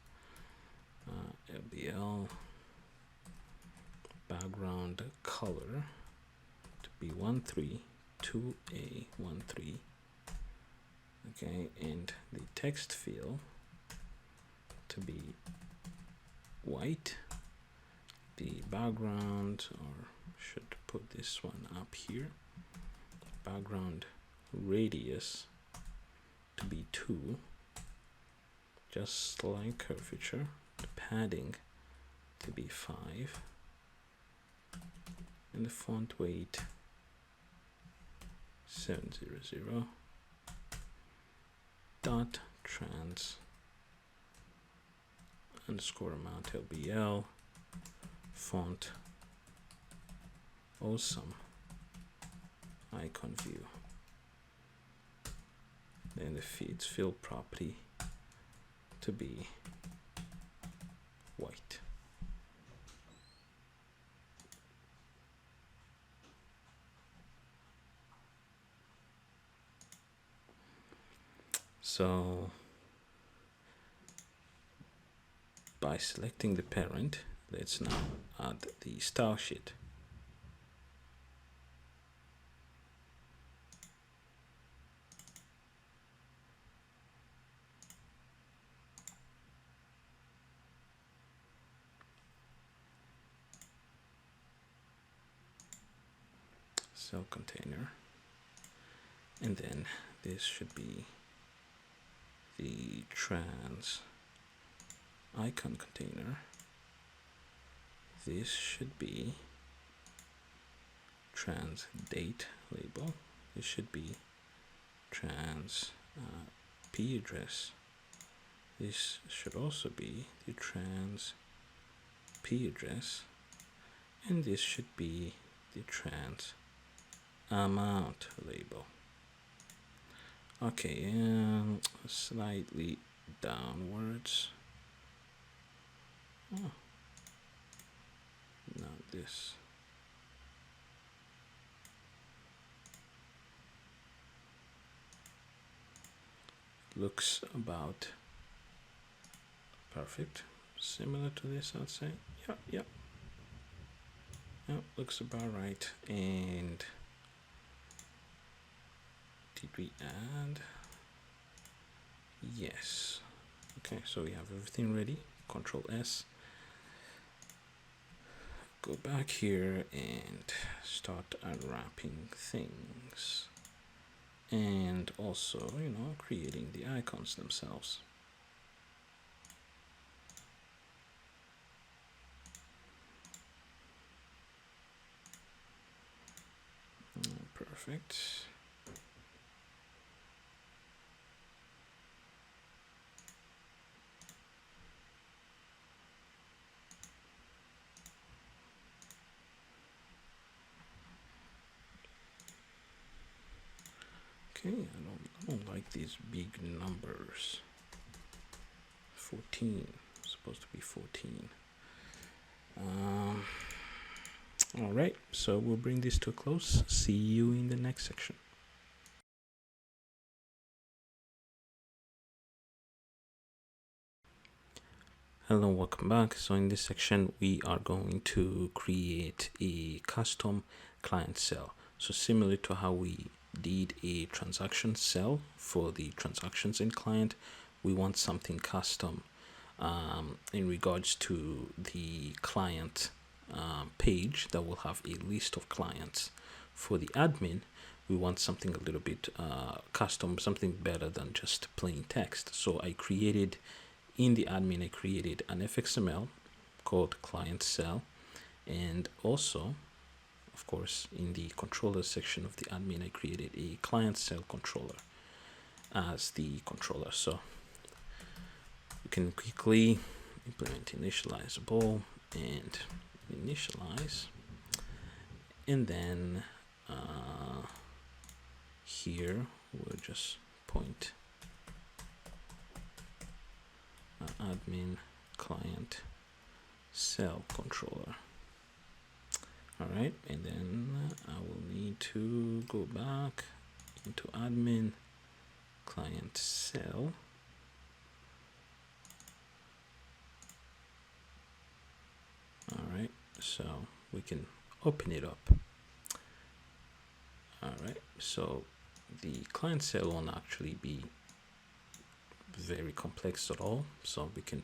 LBL, background color to be 132A13. Okay, and the text field to be white. The background, or should put this one up here, background radius to be 2, just like curvature. The padding to be 5, and the font weight 700. Dot trans underscore amount LBL, font awesome icon view. Then the feeds field property to be white. So by selecting the parent, let's now add the style sheet. Cell container, and then this should be the trans icon container. This should be trans date label. This should be trans p address. This should also be the trans p address, and this should be the trans amount label. Okay, and slightly downwards. Oh, not this. Looks about perfect. Similar to this, I'd say. Yep. Looks about right. And did we add? Yes. Okay, so we have everything ready. Control S. Go back here and start unwrapping things. And also, creating the icons themselves. Perfect. Okay, I don't like these big numbers. 14, supposed to be 14. All right, so we'll bring this to a close. See you in the next section. Hello, welcome back. So in this section, we are going to create a custom client cell. So similar to how we did a transaction cell for the transactions in client, we want something custom in regards to the client page that will have a list of clients. For the admin, we want something a little bit custom, something better than just plain text. So I created in the admin, I created an fxml called client cell, and also, of course, in the controller section of the admin, I created a client cell controller as the controller. So we can quickly implement initializable and initialize, and then here we'll just point admin client cell controller. All right, and then I will need to go back into admin client cell. All right, so we can open it up. All right, so the client cell won't actually be very complex at all, so we can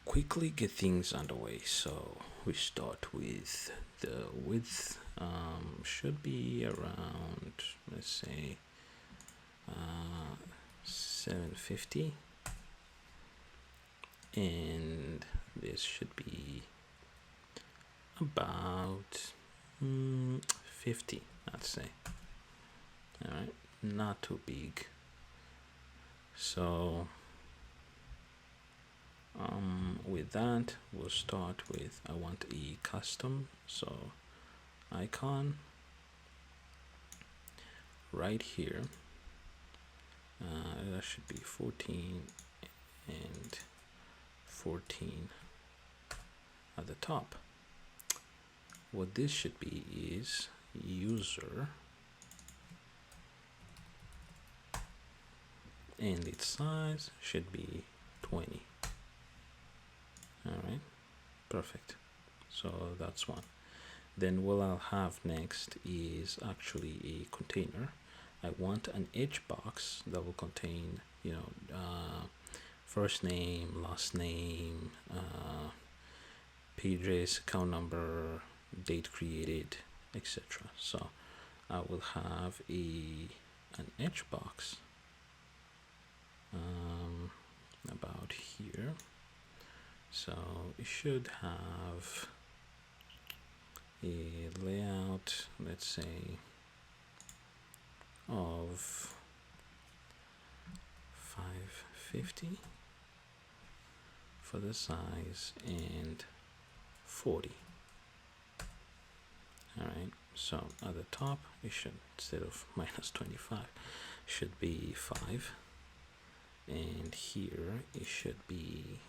quickly get things underway. So we start with the width, should be around, let's say, 750, and this should be about 50, I'd say. All right, not too big. So with that, we'll start with, I want a custom, so icon right here. That should be 14 and 14 at the top. What this should be is user, and its size should be 20. All right, perfect. So that's one. Then what I'll have next is actually a container. I want an edge box that will contain, first name, last name, page address, account number, date created, etc. So I will have an edge box about here. So it should have a layout, let's say, of 550 for the size and 40. All right, so at the top it should, instead of -25, should be 5, and here it should be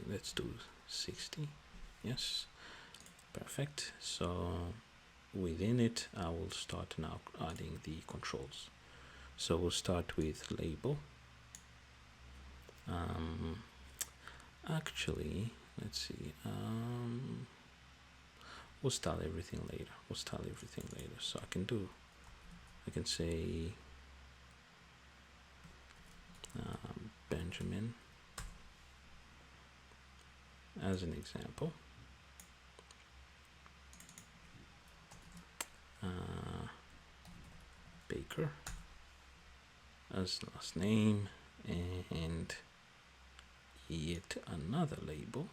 let's do 60. Yes, perfect. So within it, I will start now adding the controls. So we'll start with label. Actually, let's see. We'll style everything later. So I can say Benjamin as an example. Baker as last name, and yet another label,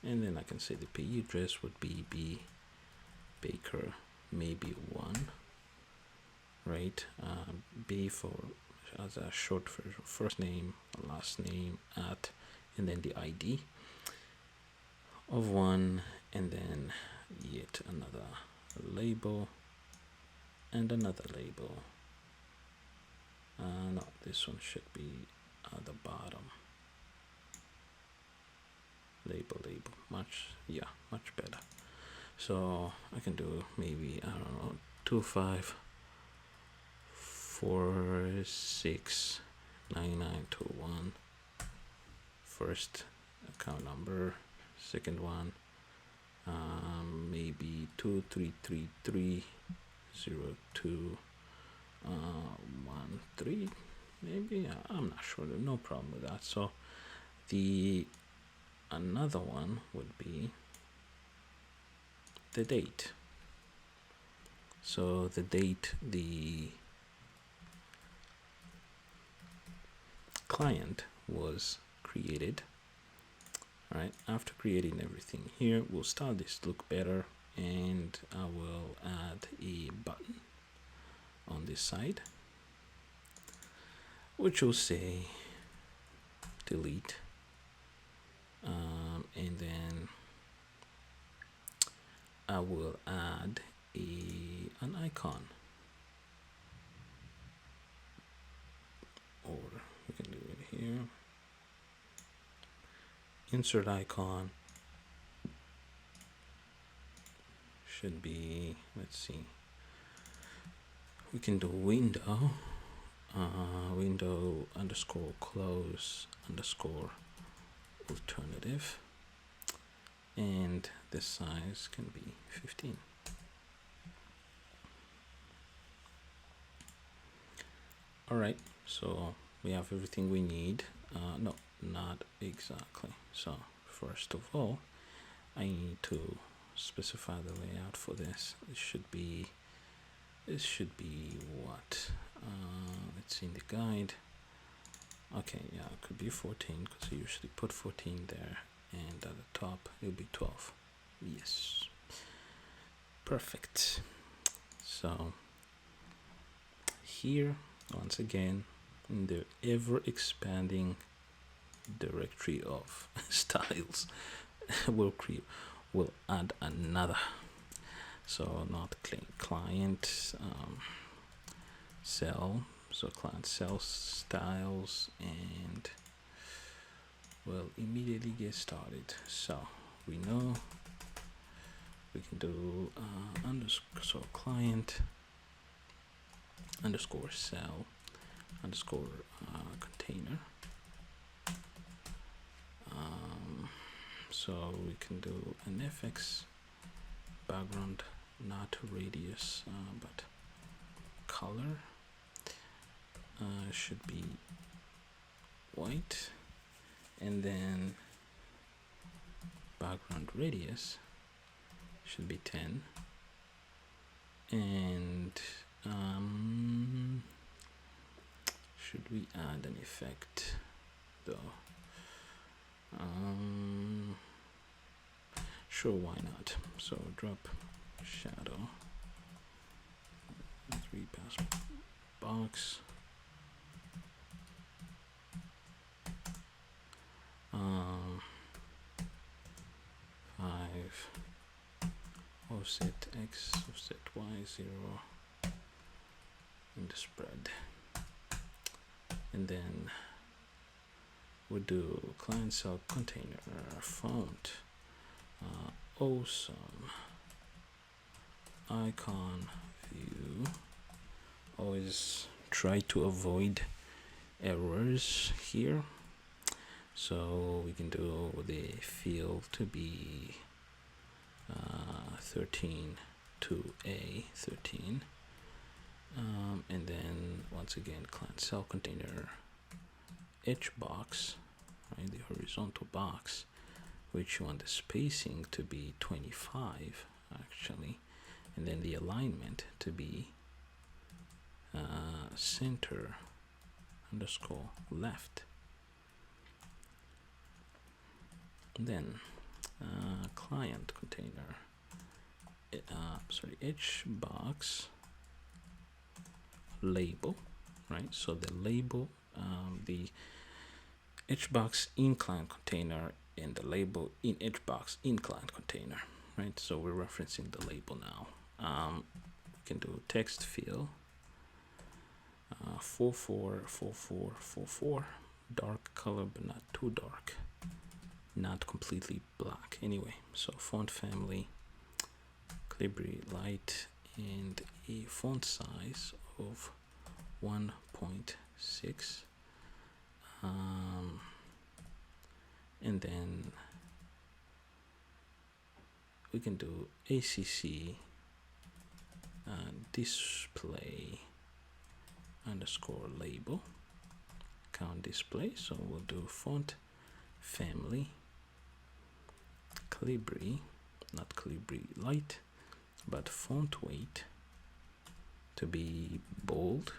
and then I can say the payee address would be B Baker, maybe 1, right? B for as a short for first name, last name, at, and then the ID of 1, and then yet another label and another label. No, this one should be at the bottom. Label, much better. So I can do maybe, I don't know, 25469921. First account number, second one, maybe 23330213, maybe. I'm not sure. No problem with that. So the another one would be the date. So the date the client was created. All right, after creating everything here, we'll start this to look better, and I will add a button on this side which will say delete, and then I will add an icon. here. Insert icon should be, let's see, we can do window, window underscore close underscore alternative, and the size can be 15. All right, so we have everything we need. No, not exactly. So first of all, I need to specify the layout for this. This should be what? Let's see in the guide. Okay, yeah, it could be 14 because I usually put 14 there, and at the top it'll be 12. Yes, perfect. So here, once again, in the ever expanding directory of styles, we'll add another. So not client cell, so client cell styles, and we'll immediately get started. So we know we can do underscore client underscore cell underscore container. So we can do an FX background, not radius, but color should be white, and then background radius should be 10, and should we add an effect though? Sure, why not? So drop shadow 3 pass box, offset x, offset y 0 in the spread, and then we'll do client cell container font, awesome icon view. Always try to avoid errors here, so we can do the field to be 13 to A13, and then once again client cell container H box, right, the horizontal box, which you want the spacing to be 25 actually, and then the alignment to be center underscore left. And then client container H box label, right? So the label, the H box in client container and the label in H box in client container, right? So we're referencing the label now. We can do text fill 444444, dark color but not too dark, not completely black anyway. So font family Calibri light, and a font size of 1.6, and then we can do ACC display underscore label count display. So we'll do font family Calibri, not Calibri light, but font weight to be bold,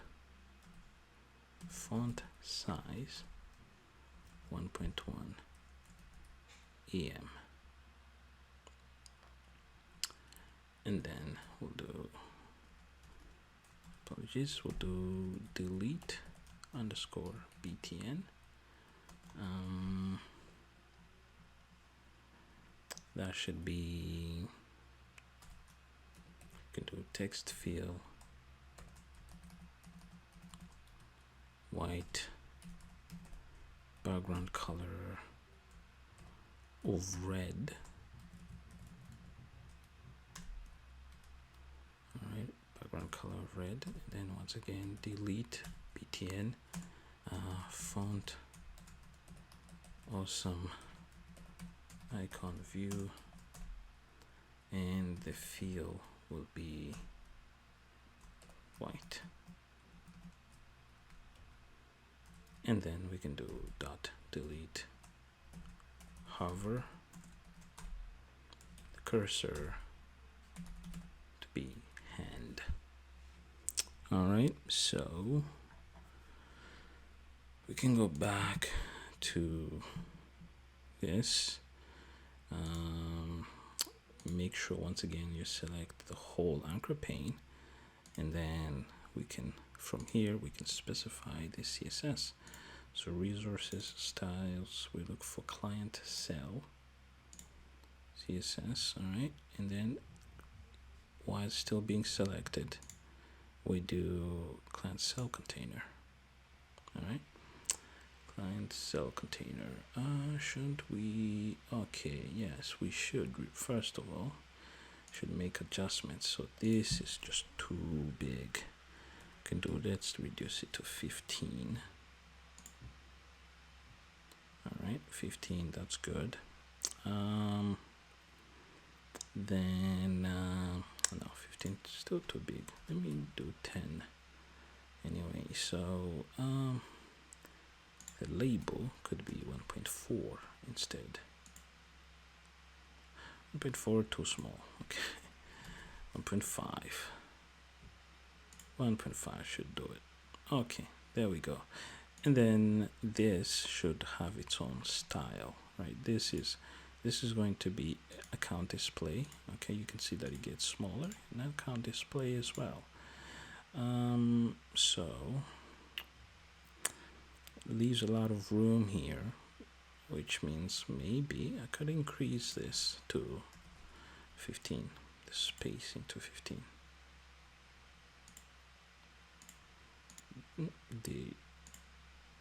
font size 1.1 em, and then we'll do, apologies, we'll do delete underscore btn. That should be, you can do text fill white background color of red. All right, background color of red. And then once again, delete btn, font awesome icon view, and the fill will be white. And then we can do dot delete hover the cursor to be hand. All right, so we can go back to this. Make sure once again you select the whole anchor pane, and then we can, from here we can specify the CSS. So resources, styles, we look for client cell CSS. All right, and then while still being selected, we do client cell container. All right, client cell container. Should we? Okay, yes, we should. First of all, should make adjustments. So this is just too big. Can do, let's reduce it to 15. All right, 15, that's good. Then no, 15 is still too big. Let me do 10 anyway. So the label could be 1.4 instead. 1.4 too small. Okay, 1.5. 1.5 should do it. Okay, there we go. And then this should have its own style, right? This is going to be account display. Okay, you can see that it gets smaller, and account display as well. So leaves a lot of room here, which means maybe I could increase this to 15, the spacing to 15.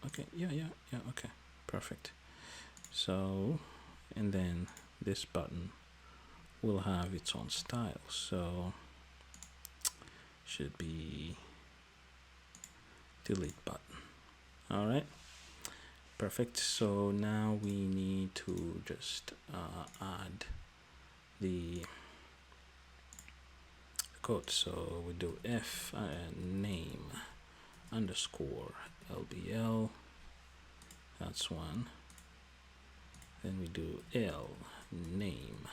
Okay, yeah, okay, perfect. So, and then this button will have its own style, so should be delete button. All right, perfect. So now we need to just add the code. So we do f name underscore LBL, that's one. Then we do L name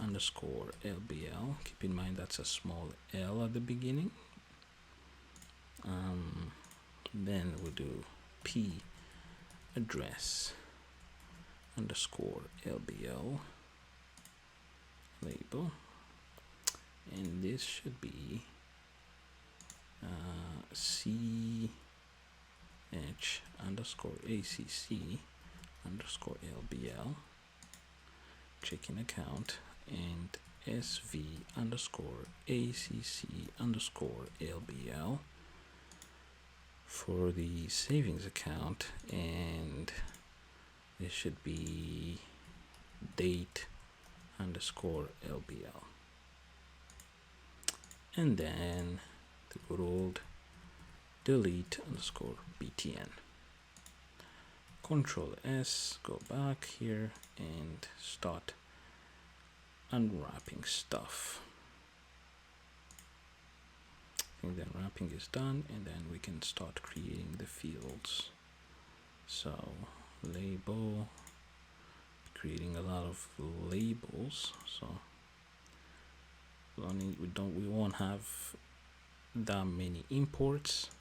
underscore LBL. Keep in mind that's a small L at the beginning. Then we do P address underscore LBL label, and this should be CH underscore ACC underscore LBL checking account, and SV underscore ACC underscore LBL for the savings account, and this should be date underscore LBL, and then the good old delete underscore btn. Control S, go back here and start unwrapping stuff. I think the unwrapping is done, and then we can start creating the fields. So label, creating a lot of labels, so we won't have that many imports.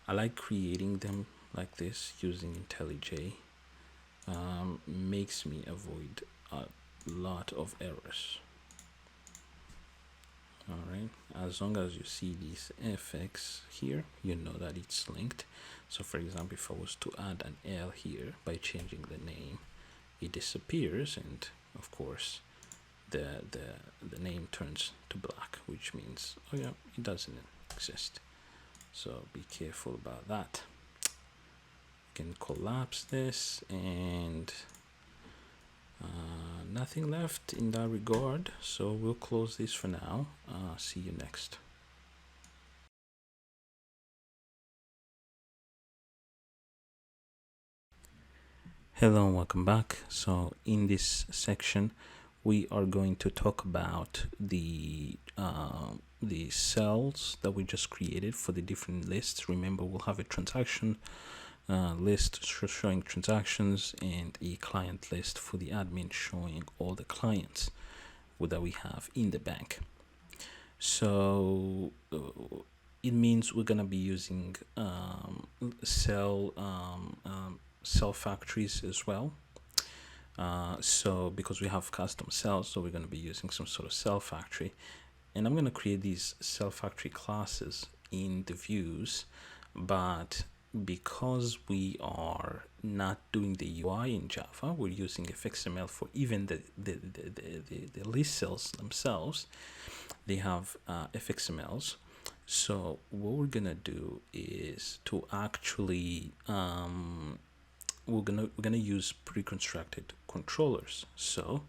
I like creating them like this using IntelliJ. Makes me avoid a lot of errors. Alright, as long as you see this FX here, you know that it's linked. So for example, if I was to add an L here by changing the name, it disappears, and of course the name turns to black, which means, oh yeah, it doesn't exist. So be careful about that. You can collapse this, and nothing left in that regard. So we'll close this for now. See you next. Hello and welcome back. So in this section, we are going to talk about the cells that we just created for the different lists. Remember, we'll have a transaction list showing transactions and a client list for the admin showing all the clients that we have in the bank. So it means we're gonna be using cell factories as well. So because we have custom cells, so we're going to be using some sort of cell factory, and I'm going to create these cell factory classes in the views, but because we are not doing the UI in Java, we're using fxml for even the list cells themselves. They have fxmls. So what we're gonna do is to actually we're gonna use pre-constructed controllers. So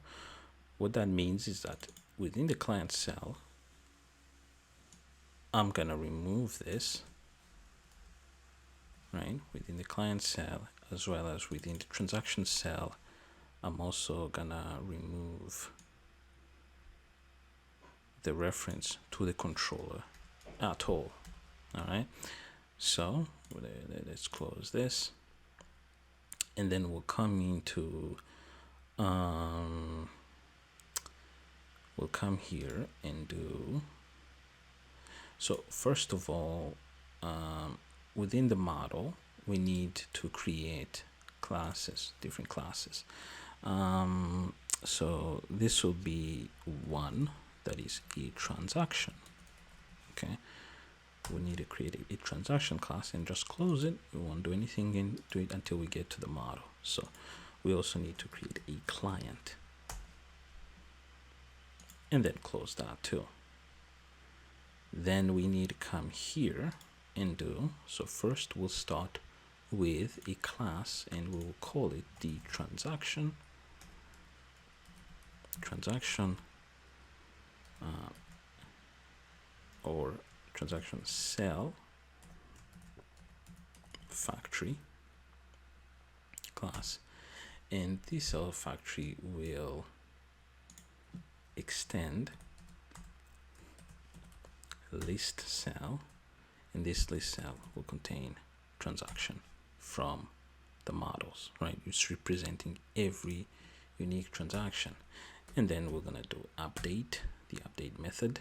what that means is that within the client cell, I'm gonna remove this, right? Within the client cell, as well as within the transaction cell, I'm also gonna remove the reference to the controller at all. All right. So let's close this, and then we'll come into we'll come here and do. So first of all, within the model, we need to create classes, different classes. So this will be one that is a transaction. Okay, we need to create a transaction class and just close it. We won't do anything into it until we get to the model. So we also need to create a client and then close that too. Then we need to come here and do, so first we'll start with a class and we'll call it the transaction or transaction cell factory class, and this cell factory will extend list cell, and this list cell will contain transaction from the models, right? It's representing every unique transaction. And then we're gonna do update, the update method.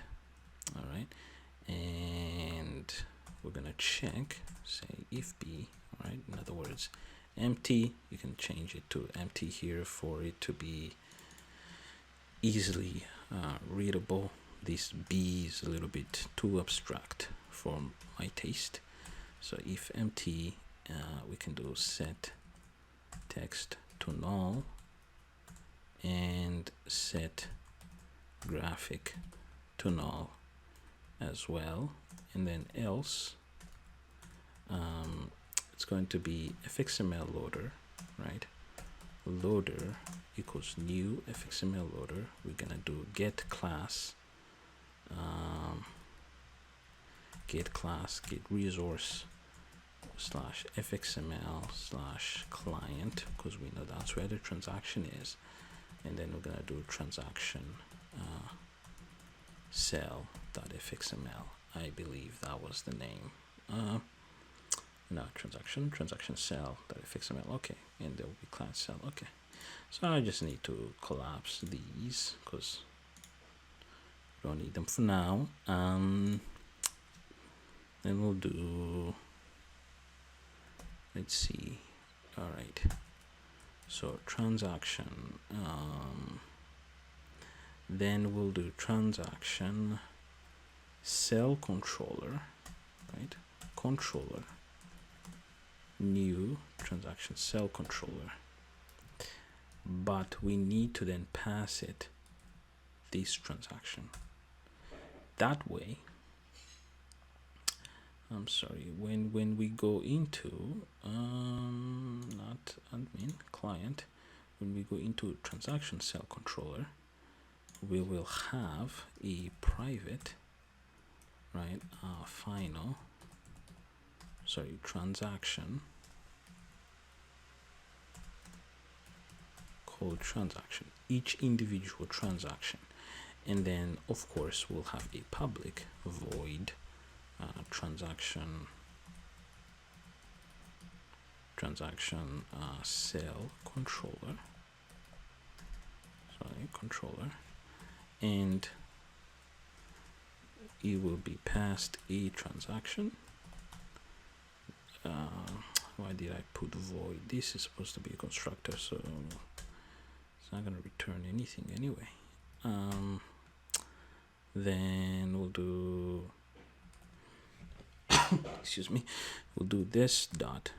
All right, and we're gonna check, say if b, all right, in other words empty. You can change it to empty here for it to be easily readable. This b is a little bit too abstract for my taste, so if empty, we can do set text to null and set graphic to null as well, and then else it's going to be fxml loader, right? Loader equals new fxml loader. We're gonna do get class get resource slash fxml slash client, because we know that's where the transaction is, and then we're gonna do transaction cell.fxml. I believe that was the name. No, transaction cell.fxml. Okay, and there will be client cell. Okay, so I just need to collapse these because we don't need them for now. Then we'll do, let's see. All right, so transaction, then we'll do transaction cell controller, right? Controller, new transaction cell controller, but we need to then pass it this transaction. That way I'm sorry, when we go into not admin client, when we go into transaction cell controller, we will have a private, right, transaction called transaction, each individual transaction. And then of course we'll have a public void transaction cell controller, and it will be passed a transaction. Why did I put void? This is supposed to be a constructor, so it's not going to return anything anyway. Then we'll do excuse me, we'll do this dot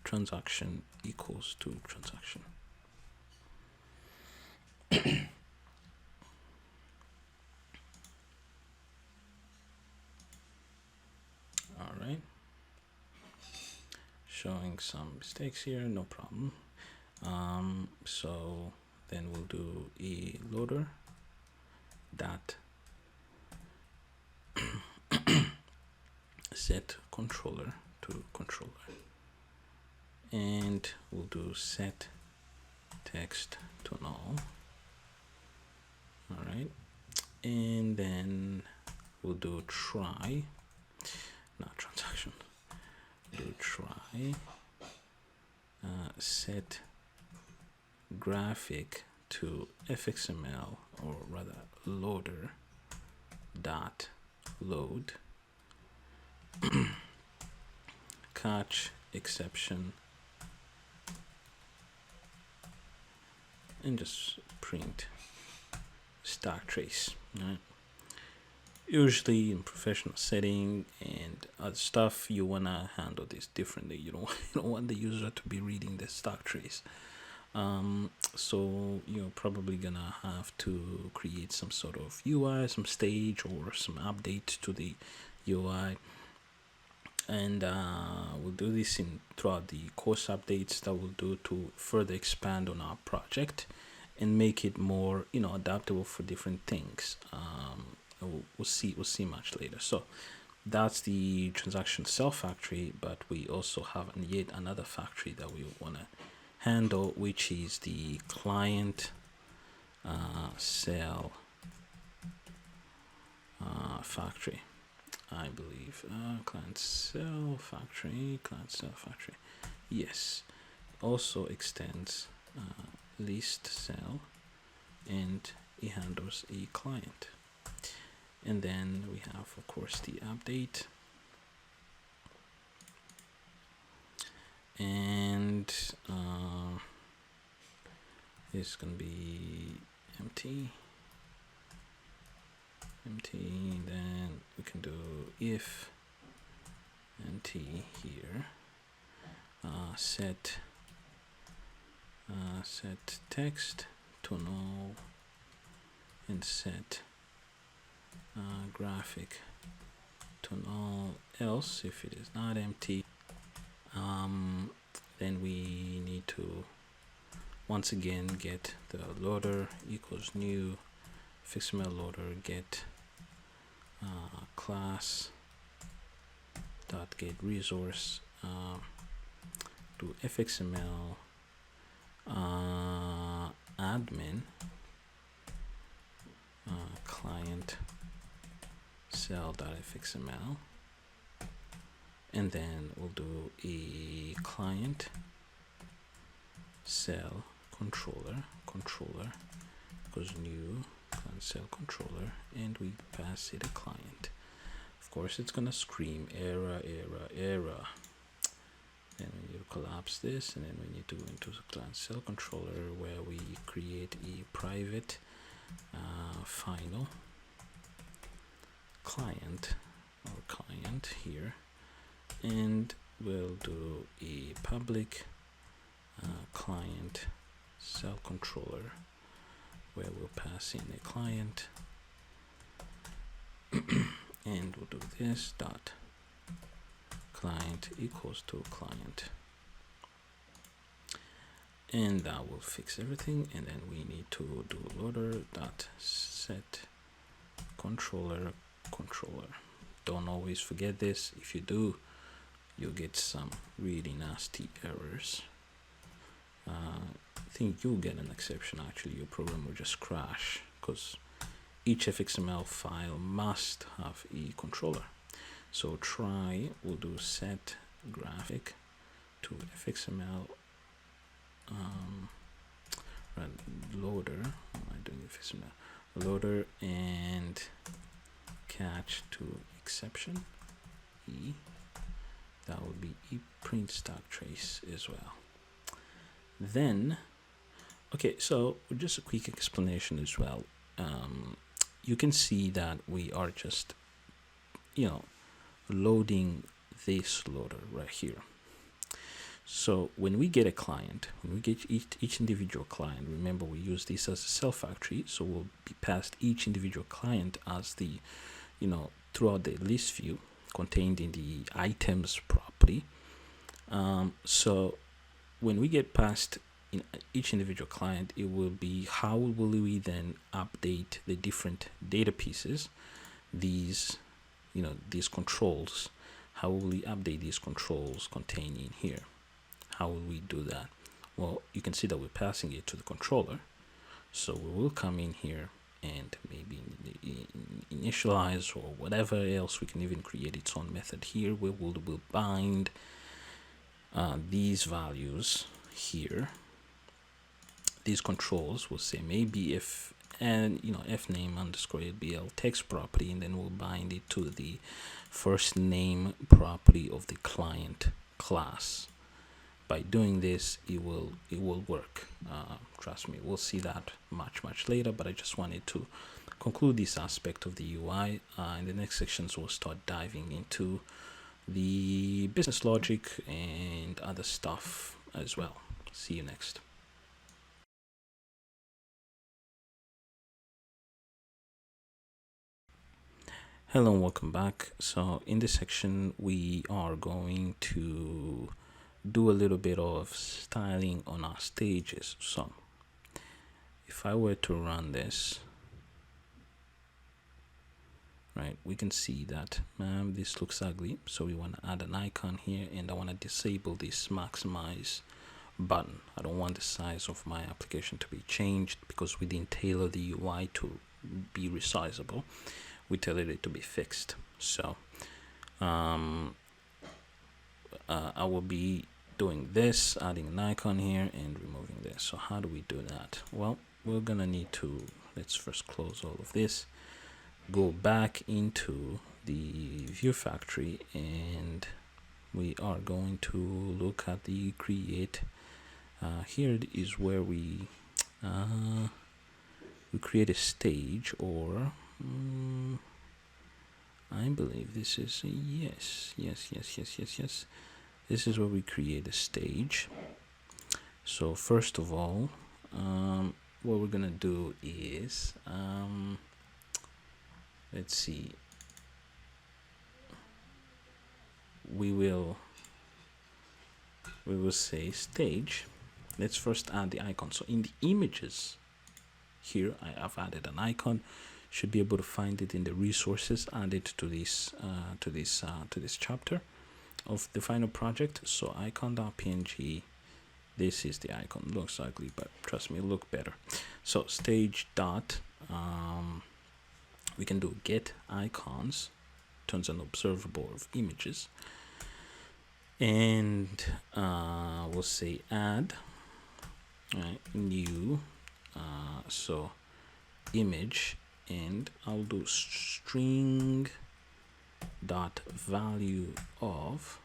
transaction equals to transaction. All right, showing some mistakes here, no problem. So then we'll do a loader dot set controller to controller, and we'll do set text to null. All right, and then we'll do try, not transaction, do try set graphic to fxml, or rather loader dot load catch exception, and just print stack trace. Right? Usually in professional setting and other stuff, you want to handle this differently. You don't want the user to be reading the stack trace. So you're probably gonna have to create some sort of UI, some stage, or some update to the UI, and we'll do this throughout the course updates that we'll do to further expand on our project and make it more adaptable for different things. We'll see much later. So that's the transaction cell factory, but we also have yet another factory that we want to handle, which is the client cell factory, I believe. Client cell factory, yes, also extends list cell, and it handles a client. And then we have, of course, the update, and it's gonna be empty. Then we can do if empty here, set text to null, and set graphic to null, else if it is not empty. Then we need to once again get the loader equals new fxml loader get class dot get resource to fxml admin client cell.fxml, and then we'll do a client cell controller equals new client cell controller, and we pass it a client. Of course it's gonna scream error. Then we need to collapse this, and then we need to go into the client cell controller where we create a private final client here, and we'll do a public client cell controller where we'll pass in a client and we'll do this dot client equals to client, and that will fix everything. And then we need to do loader dot set controller. Don't always forget this. If you do, you'll get some really nasty errors. I think you'll get an exception. Actually, your program will just crash because each fxml file must have a controller. So try, we'll do set graphic to fxml loader. What am I doing? fxml loader and catch to exception e. That would be e print stack trace as well. Then, okay, so just a quick explanation as well. You can see that we are just, loading this loader right here. So when we get a client, when we get each individual client, remember we use this as a cell factory, so we'll be passed each individual client as the, throughout the list view contained in the items property. So when we get past in each individual client, it will be how will we then update the different data pieces, these controls. How will we update these controls contained in here? How will we do that? Well, you can see that we're passing it to the controller. So we will come in here and maybe initialize or whatever else. We can even create its own method here where we'll bind these values here. These controls will say maybe if fname underscore ABL text property, and then we'll bind it to the first name property of the client class. By doing this, it will work. Trust me, we'll see that much later, but I just wanted to conclude this aspect of the UI. In the next sections, we'll start diving into the business logic and other stuff as well. See you next. Hello and welcome back. So in this section, we are going to do a little bit of styling on our stages. So if I were to run this, right, we can see that this looks ugly. So we want to add an icon here, and I want to disable this maximize button. I don't want the size of my application to be changed because we didn't tailor the UI to be resizable. We tailored it to be fixed. So I will be doing this, adding an icon here and removing this. So how do we do that? Well, we're gonna need to, let's first close all of this, go back into the view factory, and we are going to look at the create. Here is where we create a stage, or I believe this is yes. This is where we create a stage. So first of all, what we're gonna do is let's see, we will say stage. Let's first add the icon. So in the images here, I have added an icon. Should be able to find it in the resources added to this chapter of the final project. So icon.png, this is the icon. Looks ugly, but trust me, it'll look better. So stage dot, we can do get icons, turns an observable of images, and we'll say add, right, new, so image, and I'll do string dot value of,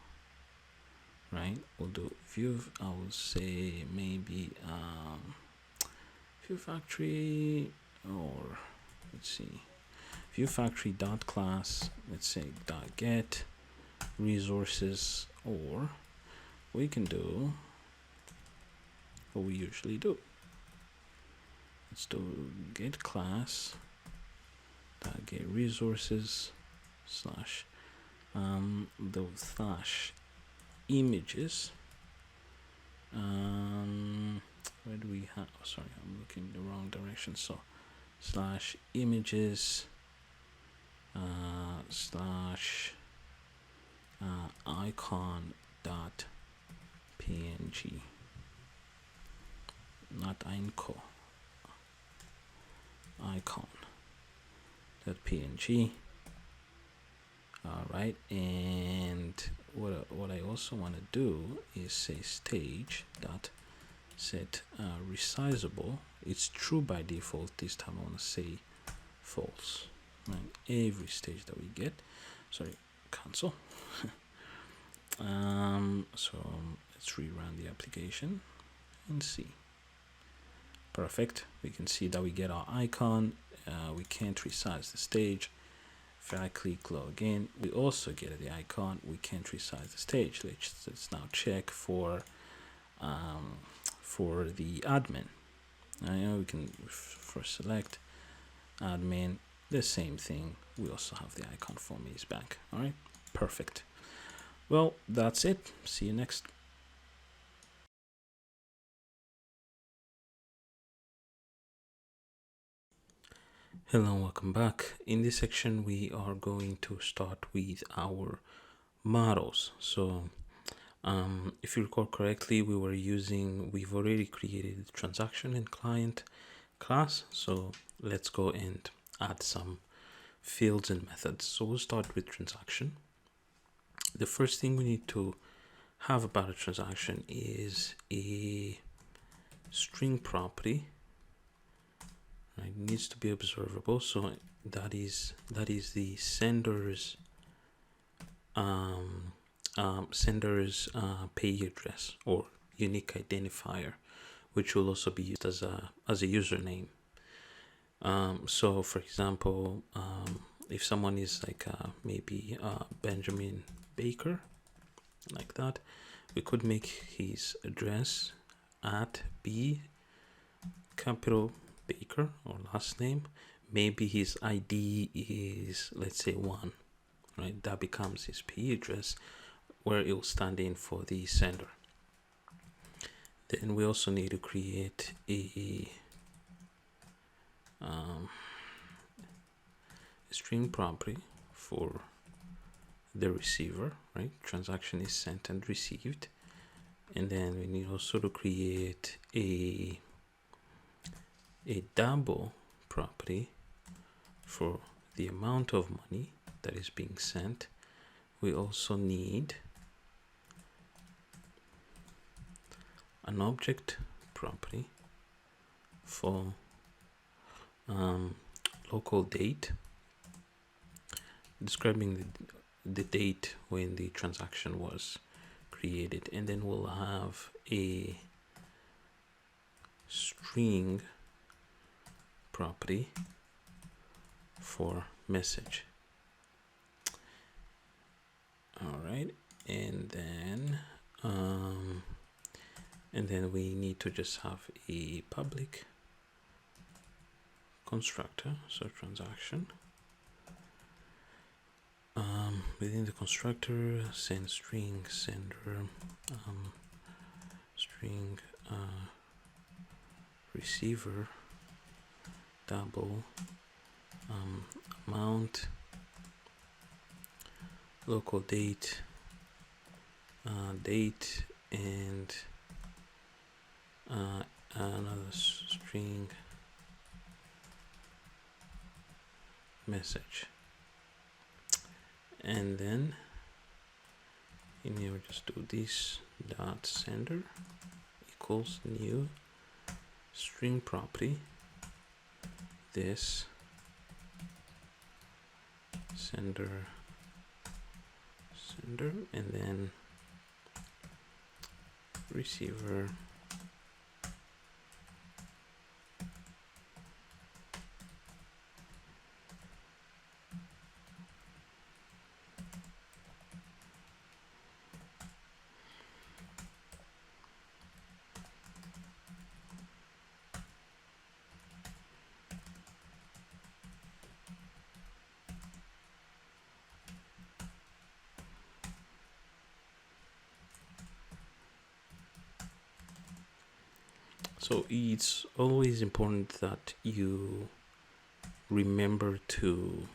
right, we'll do view, I will say maybe view factory, or let's see, view factory dot class, let's say dot get resources, or we can do what we usually do. Let's do get class dot get resources slash the slash images. Where do we have, oh, sorry, I'm looking the wrong direction. So slash images slash icon dot png, not inco, icon dot png. All right, and what I also want to do is say stage dot set resizable. It's true by default. This time I want to say false. Right? Every stage that we get, sorry, cancel. So let's rerun the application and see. Perfect. We can see that we get our icon. We can't resize the stage. If I click log in, we also get the icon. We can't resize the stage. Let's now check for the admin. We can first select admin, the same thing. We also have the icon for Maze Bank. All right, perfect. Well, that's it. See you next. Hello, welcome back. In this section, we are going to start with our models. So if you recall correctly, we've already created the transaction in client class. So let's go and add some fields and methods. So we'll start with transaction. The first thing we need to have about a transaction is a string property. Right, it needs to be observable. So that is the sender's pay address or unique identifier, which will also be used as a username. So for example, if someone is like maybe Benjamin Baker, like that, we could make his address at B capital Baker or last name. Maybe his ID is, let's say, 1, right? That becomes his PE address, where it will stand in for the sender. Then we also need to create a string property for the receiver, right? Transaction is sent and received. And then we need also to create a double property for the amount of money that is being sent. We also need an object property for local date, describing the date when the transaction was created. And then we'll have a string property for message. All right, and then we need to just have a public constructor, so transaction. Within the constructor, send string sender, string receiver, double amount, local date, date, and another string message. And then in here we just do this dot sender equals new string property, this sender, and then receiver So it's always important that you remember to,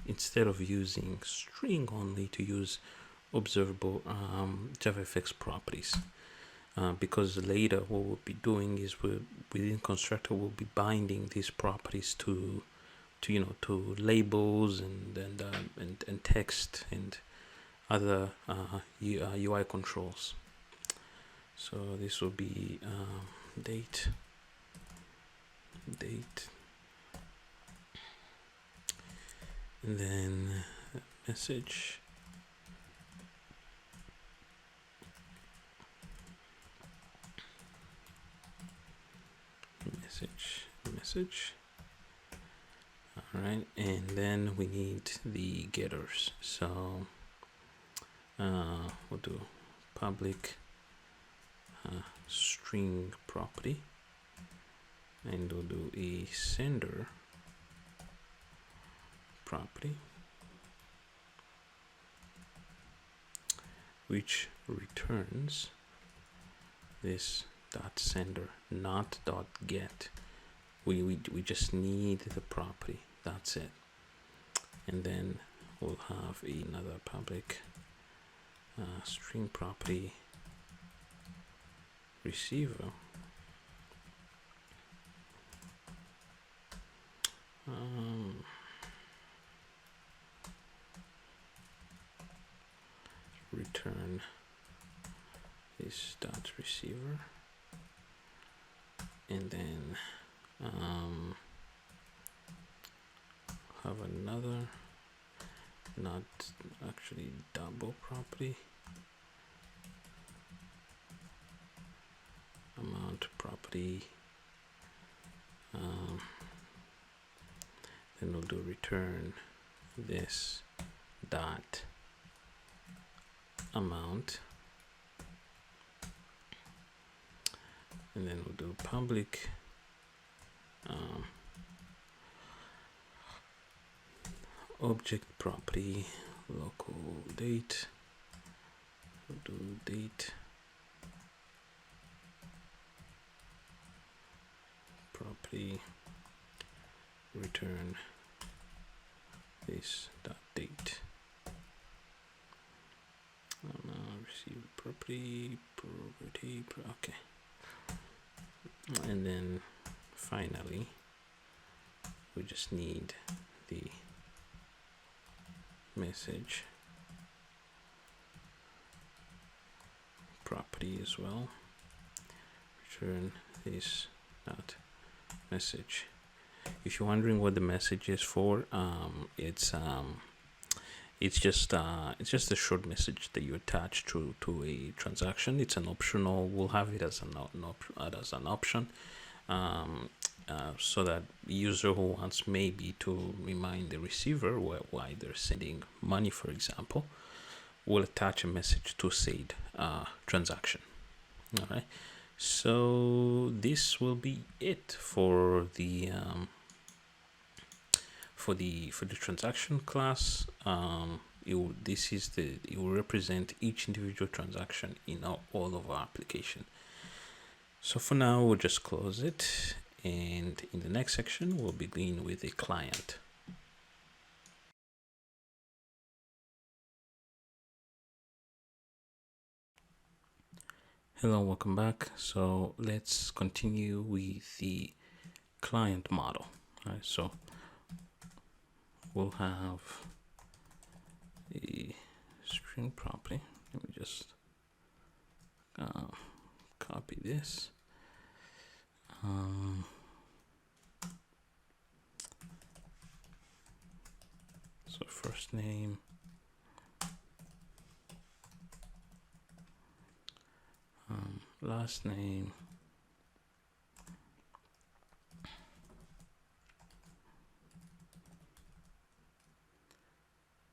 instead of using string only, to use observable JavaFX properties. Because later what we'll be doing is within constructor we'll be binding these properties to to labels and text and other UI controls. So this will be date, and then message, message. All right, and then we need the getters. So we'll do public string property, and we'll do a sender property, which returns this dot sender, not dot get. We just need the property, that's it. And then we'll have another public string property receiver, return this dot receiver, and then have another, not actually double property, amount property, then we'll do return this dot amount, and then we'll do public object property local date, we'll do date property return this dot date, receive property, okay. And then finally we just need the message property as well, return this dot message. If you're wondering what the message is for, it's just a short message that you attach to a transaction. It's an optional. We'll have it as an option, so that user who wants maybe to remind the receiver why they're sending money, for example, will attach a message to said transaction. All right. So this will be it for the transaction class. It will represent each individual transaction in all of our application. So for now, we'll just close it, and in the next section, we'll begin with a client. Hello, welcome back. So let's continue with the client model. All right, so we'll have a string property. Let me just copy this. So first name, last name,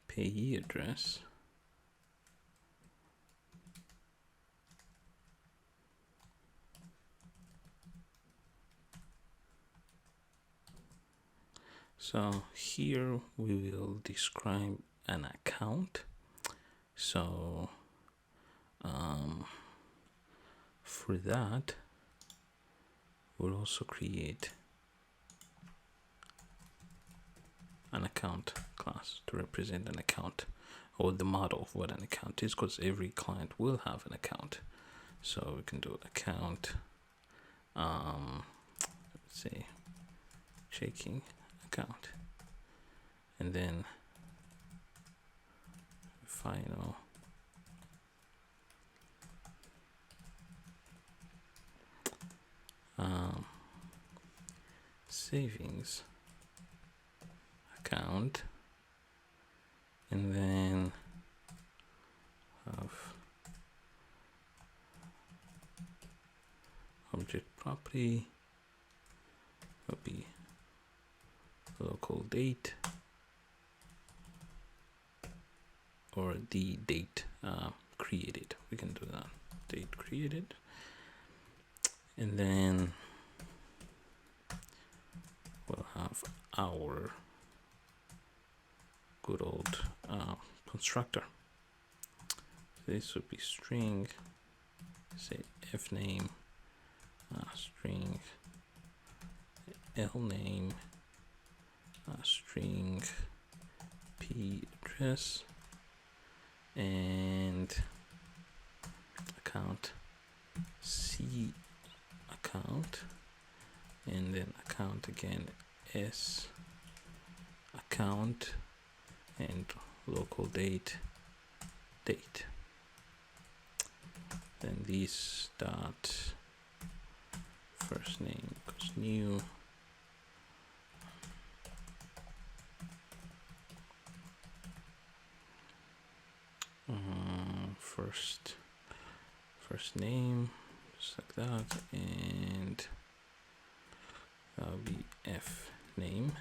payee address, so here we will describe an account. So for that, we'll also create an account class to represent an account, or the model of what an account is, because every client will have an account. So we can do account, let's say checking account, and then final savings account, and then have object property will be local date, or the date created. We can do that, date created, and then we'll have our good old constructor. This would be string, say f name, string l name, string p address, and account c account, and then account again s account, and local date date. Then these dot first name equals new, first name, just like that, and that'll be f name.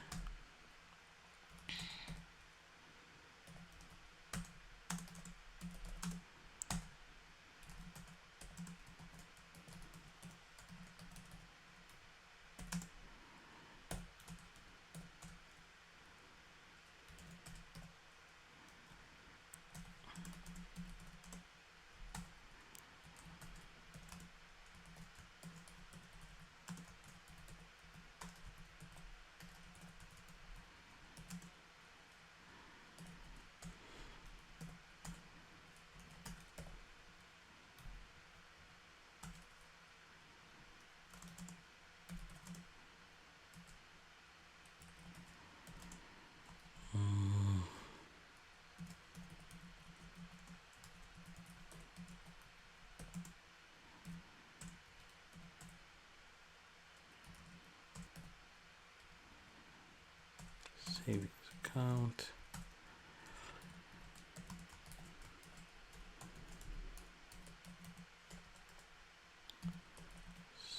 Savings account,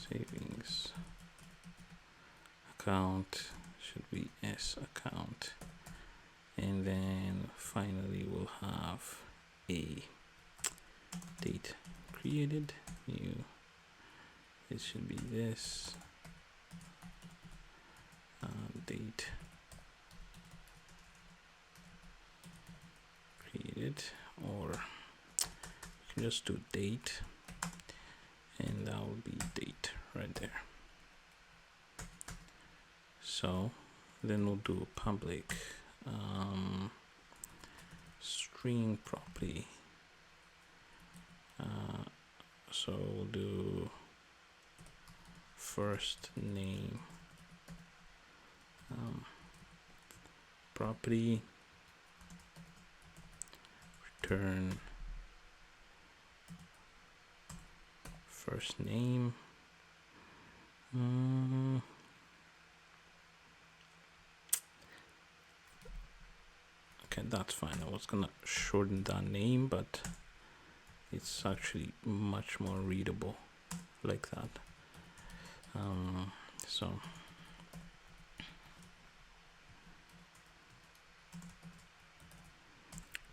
savings account should be s account, and then finally we'll have a date created new. It should be this date created, or you can just do date, and that will be date right there. So then we'll do a public string property. So we'll do first name property, return first name. Okay, that's fine. I was gonna shorten that name, but it's actually much more readable like that. So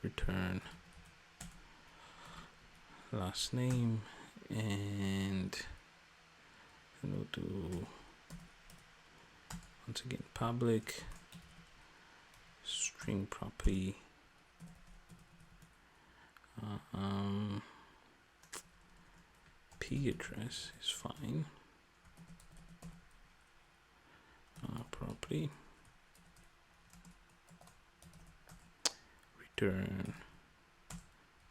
return last name, and we'll do once again public string property, p address is fine, property, return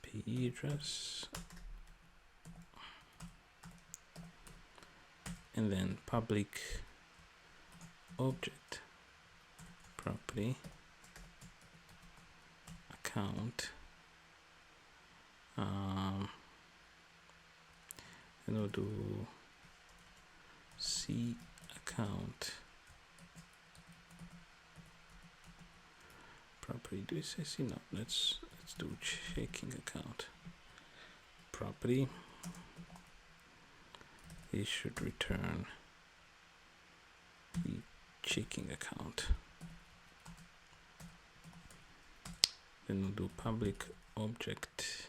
payee address, and then public object property account, and we'll do C account property. Do we say C? No, let's do checking account property. It should return the checking account. Then we'll do public object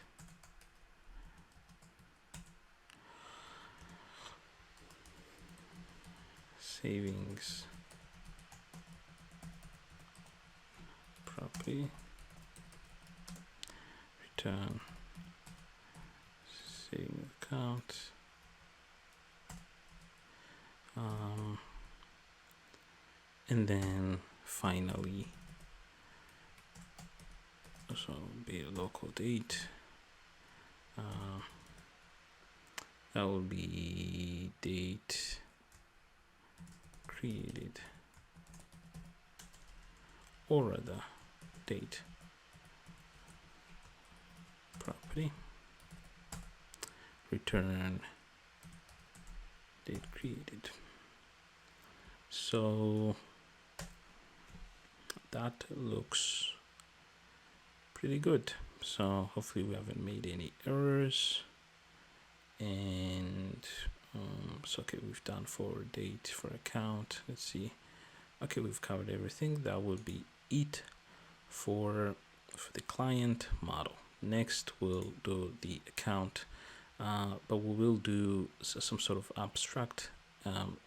savings property, return savings account, and then finally, so be a local date. That will be date created, or rather date property, return date created. So that looks pretty good. So hopefully we haven't made any errors, and so okay, we've done for date, for account. Let's see. Okay, we've covered everything. That will be it for the client model. Next we'll do the account, but we will do some sort of abstract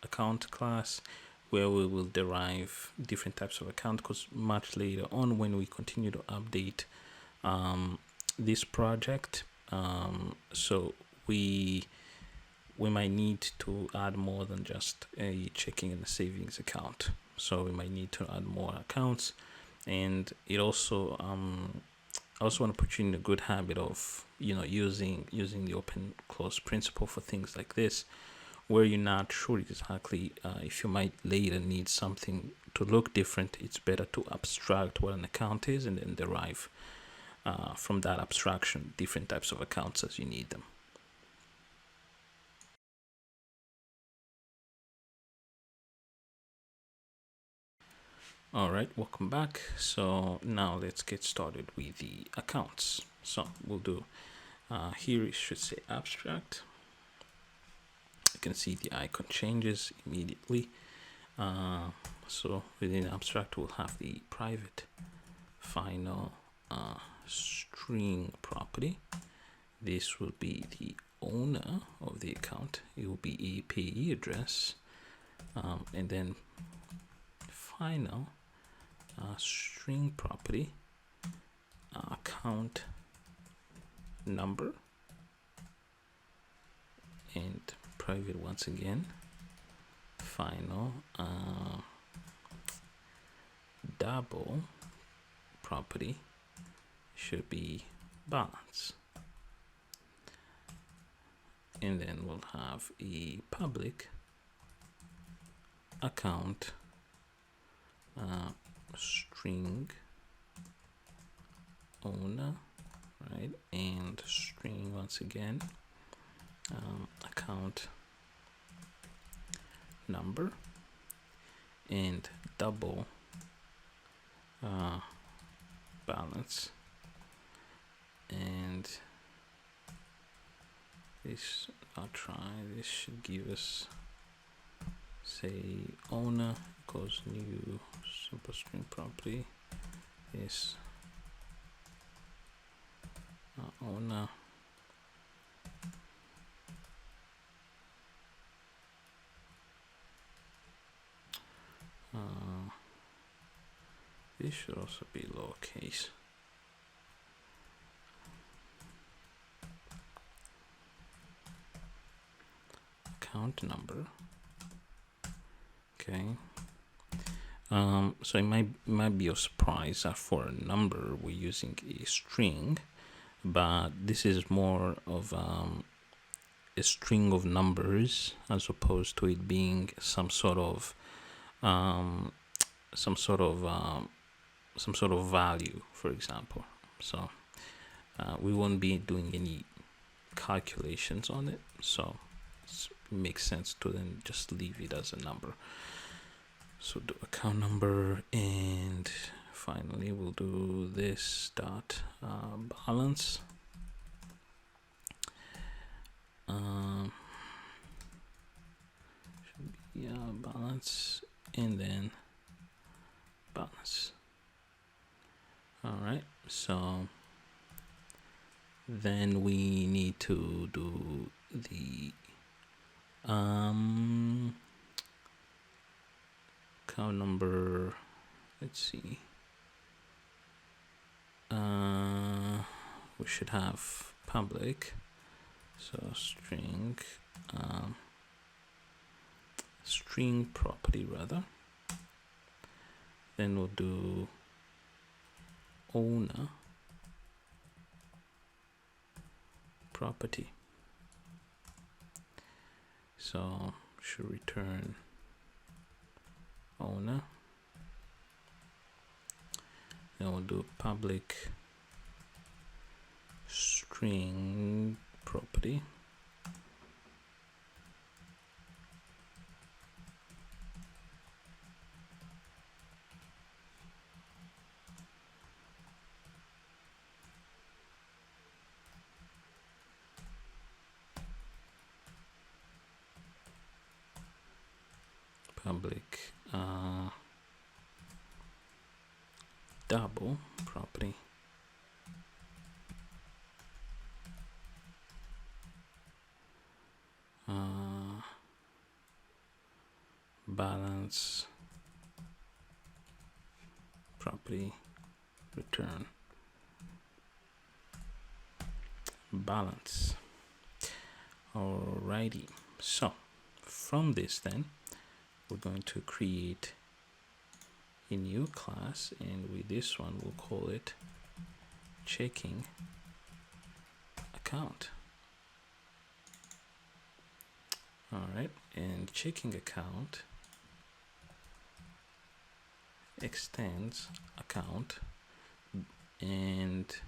account class where we will derive different types of account, because much later on when we continue to update this project, so we might need to add more than just a checking and a savings account. So we might need to add more accounts, and it also I also want to put you in a good habit of using the open close principle for things like this, where you're not sure exactly if you might later need something to look different. It's better to abstract what an account is and then derive from that abstraction different types of accounts as you need them. All right, welcome back. So now let's get started with the accounts. So we'll do here it should say abstract. You can see the icon changes immediately. So within abstract we'll have the private final string property. This will be the owner of the account. It will be a payee address, and then final string property account number, and private once again final double property should be balance, and then we'll have a public account string owner, right, and string once again account number, and double balance, and this I'll try. This should give us, say, owner equals new simple string property is owner this should also be lowercase. Account number. Okay. So it might be a surprise that for a number we're using a string, but this is more of a string of numbers as opposed to it being some sort of value, for example. So we won't be doing any calculations on it, so it makes sense to then just leave it as a number. So do account number, and finally we'll do this dot balance. Should be balance, and then balance. All right, so then we need to do the account number. Let's see. We should have public, so string property rather. Then we'll do owner property, so should return owner. Then we'll do public string property, public double property, balance property, return balance. Alrighty, so from this then we're going to create a new class, and with this one we'll call it checking account. All right, and checking account extends account, and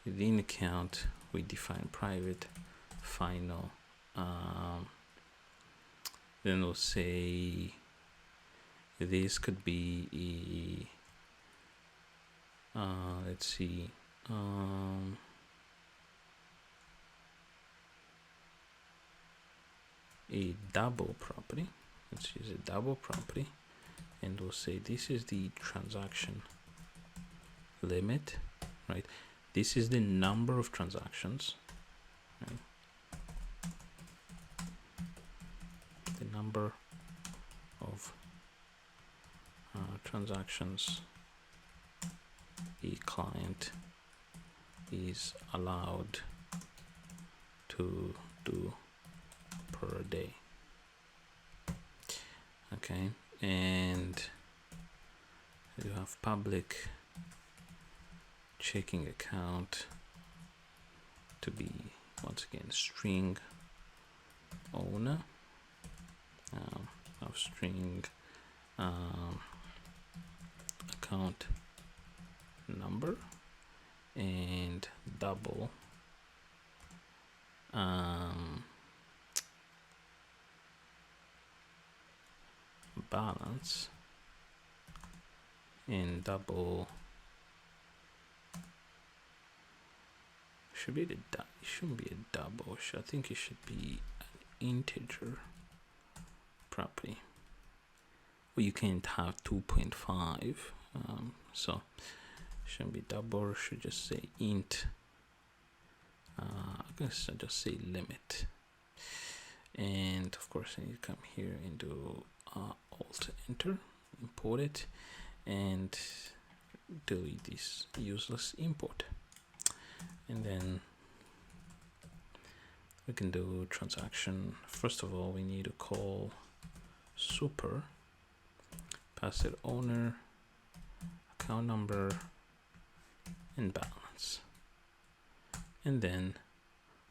within account we define private final. Then we'll say this could be a let's see, a double property. Let's use a double property, and we'll say this is the transaction limit, right? This is the number of transactions, right? The number of transactions a client is allowed to do per day. Okay, and you have public checking account to be once again string owner of string account number, and double balance, and double should be it shouldn't be a double, I think it should be an integer property. Well, you can't have 2.5, so shouldn't be double, should just say int. I guess I'll just say limit, and of course I need to come here and do alt enter, import it, and delete this useless import. And then we can do transaction. First of all, we need to call super pass it owner, account number, and balance. And then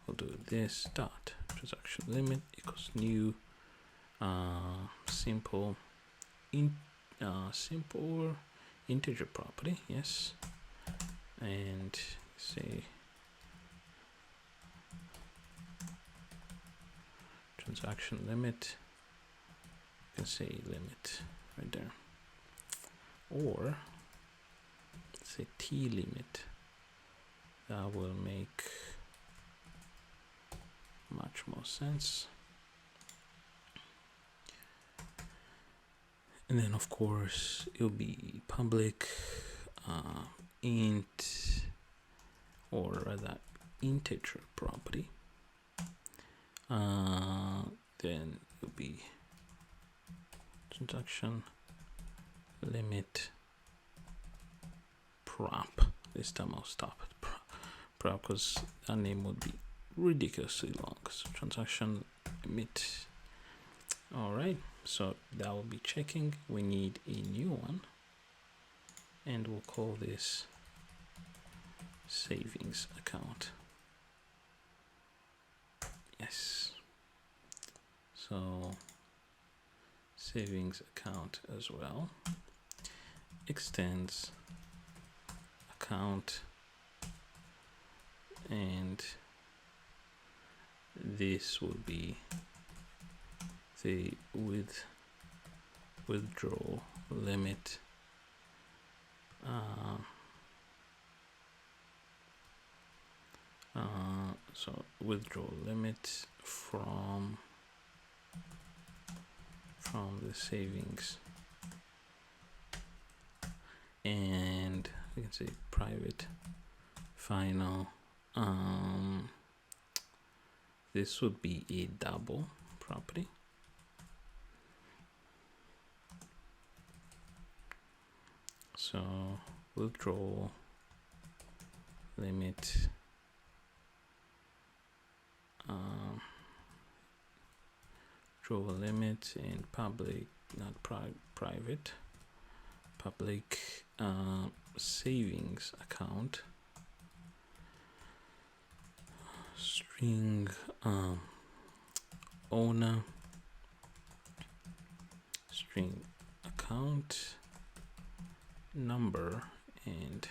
we'll do this dot transaction limit equals new simple simple integer property, yes, and say transaction limit. You can say limit right there, or say t limit. That will make much more sense. And then of course it'll be public int, or rather integer property. Then it'll be transaction limit prop. This time I'll stop at prop because that name would be ridiculously long. So transaction limit. All right, so that will be checking. We need a new one, and we'll call this savings account. Yes, so savings account as well extends account, and this will be the withdrawal limit so withdrawal limit from the savings, and we can say private final. This would be a double property. So withdrawal limit withdrawal limit in public, not private, public savings account string owner string account number and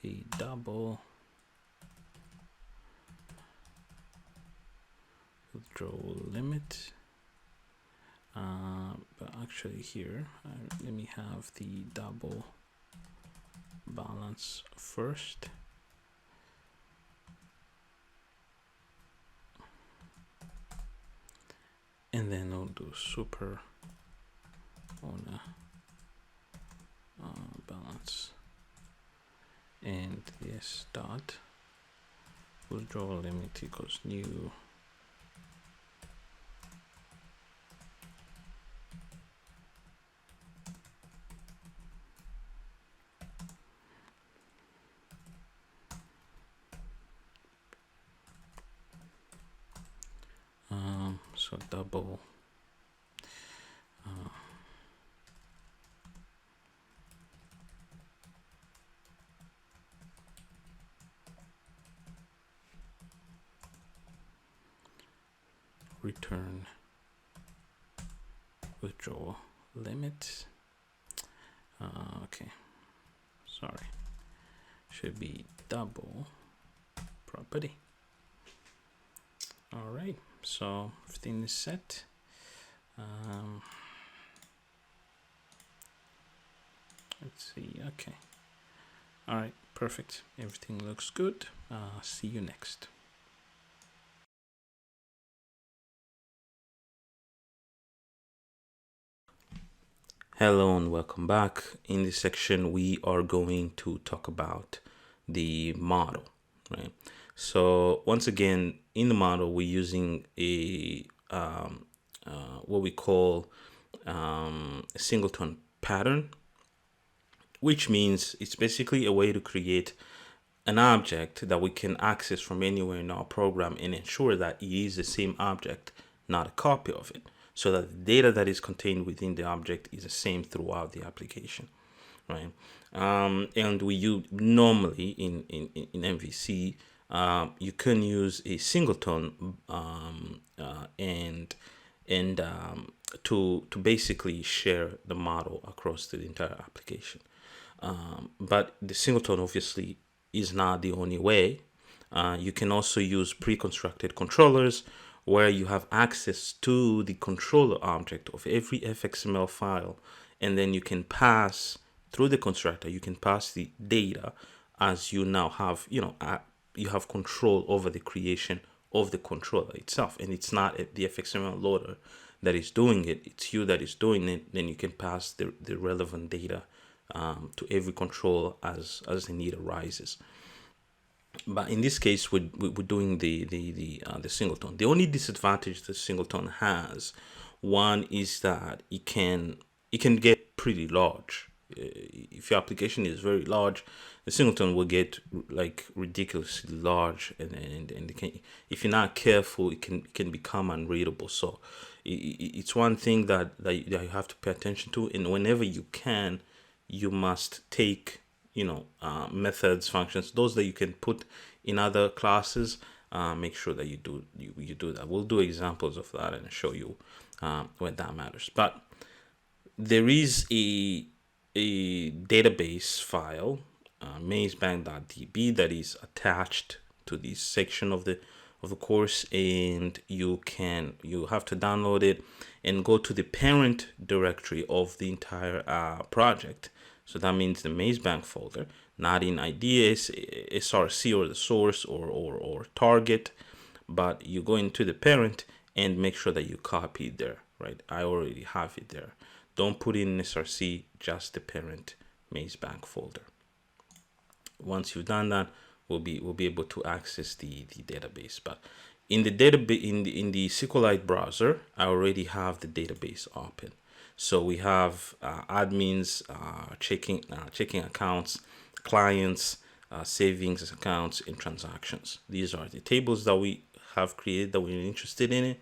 a double withdrawal limit. But actually here let me have the double balance first. And then I'll do super owner balance, and this dot withdrawal limit equals new so double return withdrawal limit. Okay, sorry, should be double property. All right, so everything is set. Let's see. Okay, all right, perfect. Everything looks good. See you next. Hello and welcome back. In this section, we are going to talk about the model, right? So once again, in the model, we're using a what we call a singleton pattern, which means it's basically a way to create an object that we can access from anywhere in our program and ensure that it is the same object, not a copy of it. so that the data that is contained within the object is the same throughout the application, right? And we use normally in MVC, you can use a singleton to basically share the model across the entire application. But the singleton obviously is not the only way. You can also use pre-constructed controllers where you have access to the controller object of every fxml file, and then you can pass through the constructor, you can pass the data as you now have, you have control over the creation of the controller itself, and it's not the fxml loader that is doing it, it's you that is doing it. Then you can pass the relevant data to every control as the need arises. But in this case, we're doing the singleton. The only disadvantage the singleton has, one is that it can get pretty large. If your application is very large, the singleton will get like ridiculously large, and it can, if you're not careful, it can become unreadable. So it's one thing that you have to pay attention to, and whenever you can, you must take methods, functions, those that you can put in other classes. Make sure that you do that. We'll do examples of that and show you when that matters. But there is a database file, mazebank.db, that is attached to this section of the course, and you have to download it and go to the parent directory of the entire project. So that means the mazebank folder, not in ideas, src, or the source, or target, but you go into the parent and make sure that you copy it there, right? I already have it there. Don't put in src, just the parent mazebank folder. Once you've done that, we'll be able to access the database. But in the database, in the SQLite browser, I already have the database open. So we have admins, checking accounts, clients, savings accounts, and transactions. These are the tables that we have created that we're interested in it.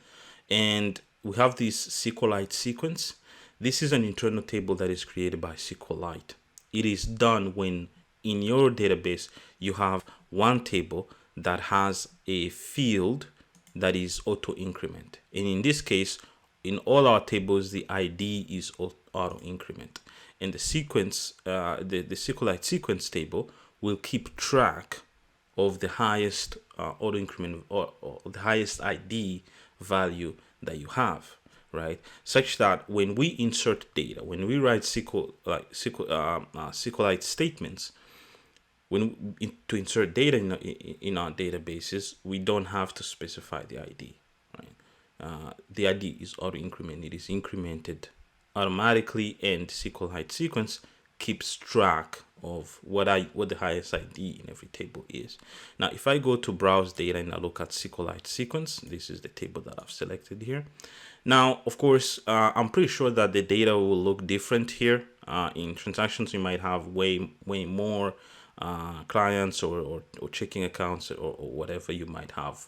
And we have this SQLite sequence. This is an internal table that is created by SQLite. It is done when in your database you have one table that has a field that is auto increment, and in this case, in all our tables, the ID is auto increment, and the sequence, the SQLite sequence table will keep track of the highest auto increment, or the highest ID value that you have, right? Such that when we insert data, when we write SQLite statements, to insert data in our databases, we don't have to specify the ID, right? The ID is auto increment. It is incremented automatically, and SQLite sequence keeps track of what the highest ID in every table is. Now, if I go to browse data and I look at SQLite sequence, this is the table that I've selected here. Now, of course, I'm pretty sure that the data will look different here. In transactions, you might have way more clients or checking accounts, or whatever. You might have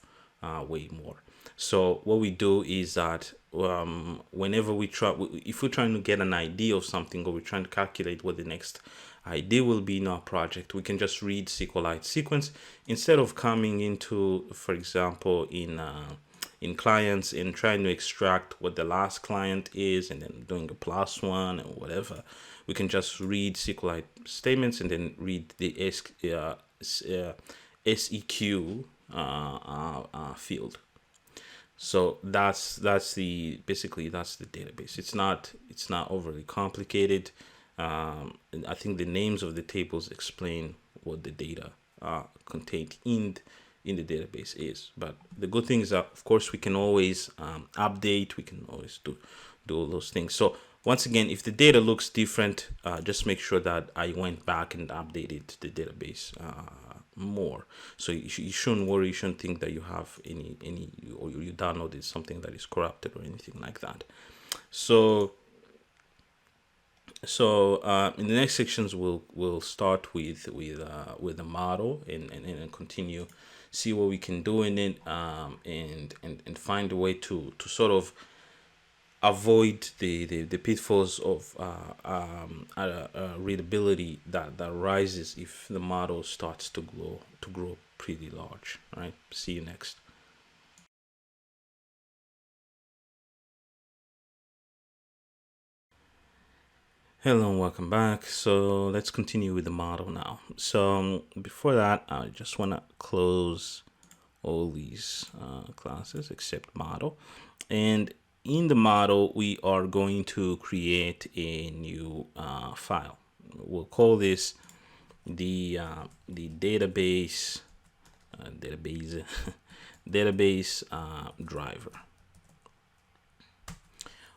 way more. So what we do is that whenever if we're trying to get an idea of something, or we're trying to calculate what the next idea will be in our project, we can just read SQLite sequence instead of coming into, for example, in clients and trying to extract what the last client is and then doing a +1 or whatever. We can just read SQLite statements and then read the SEQ field. So that's the database. It's not overly complicated. I think the names of the tables explain what the data contained in the database is. But the good thing is that, of course, we can always update. We can always do all those things. So once again, if the data looks different, just make sure that I went back and updated the database more. So you shouldn't worry. You shouldn't think that you have any or you downloaded something that is corrupted or anything like that. So in the next sections, we'll start with the model and continue, see what we can do in it, and find a way to sort of avoid the pitfalls of readability that rises if the model starts to grow pretty large. All right, see you next. Hello and welcome back. So let's continue with the model now. So before that, I just want to close all these classes except model. And in the model, we are going to create a new file. We'll call this the database database driver.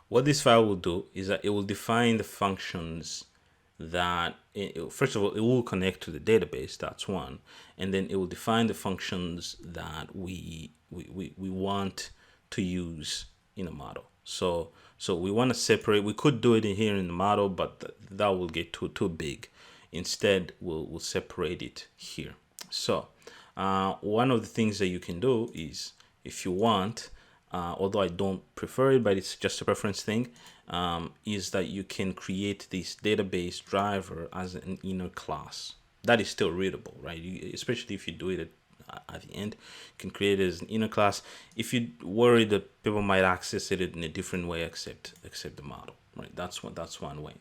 What this file will do is that it will define the functions that first of all, it will connect to the database. That's one. And then it will define the functions that we want to use in a model. So we want to separate. We could do it in here in the model, but that will get too big. Instead, we'll separate it here. So one of the things that you can do is, if you want, although I don't prefer it, but it's just a preference thing, is that you can create this database driver as an inner class. That is still readable, right? Especially if you do it at the end, you can create it as an inner class. If you worry that people might access it in a different way, except the model, right? That's one way.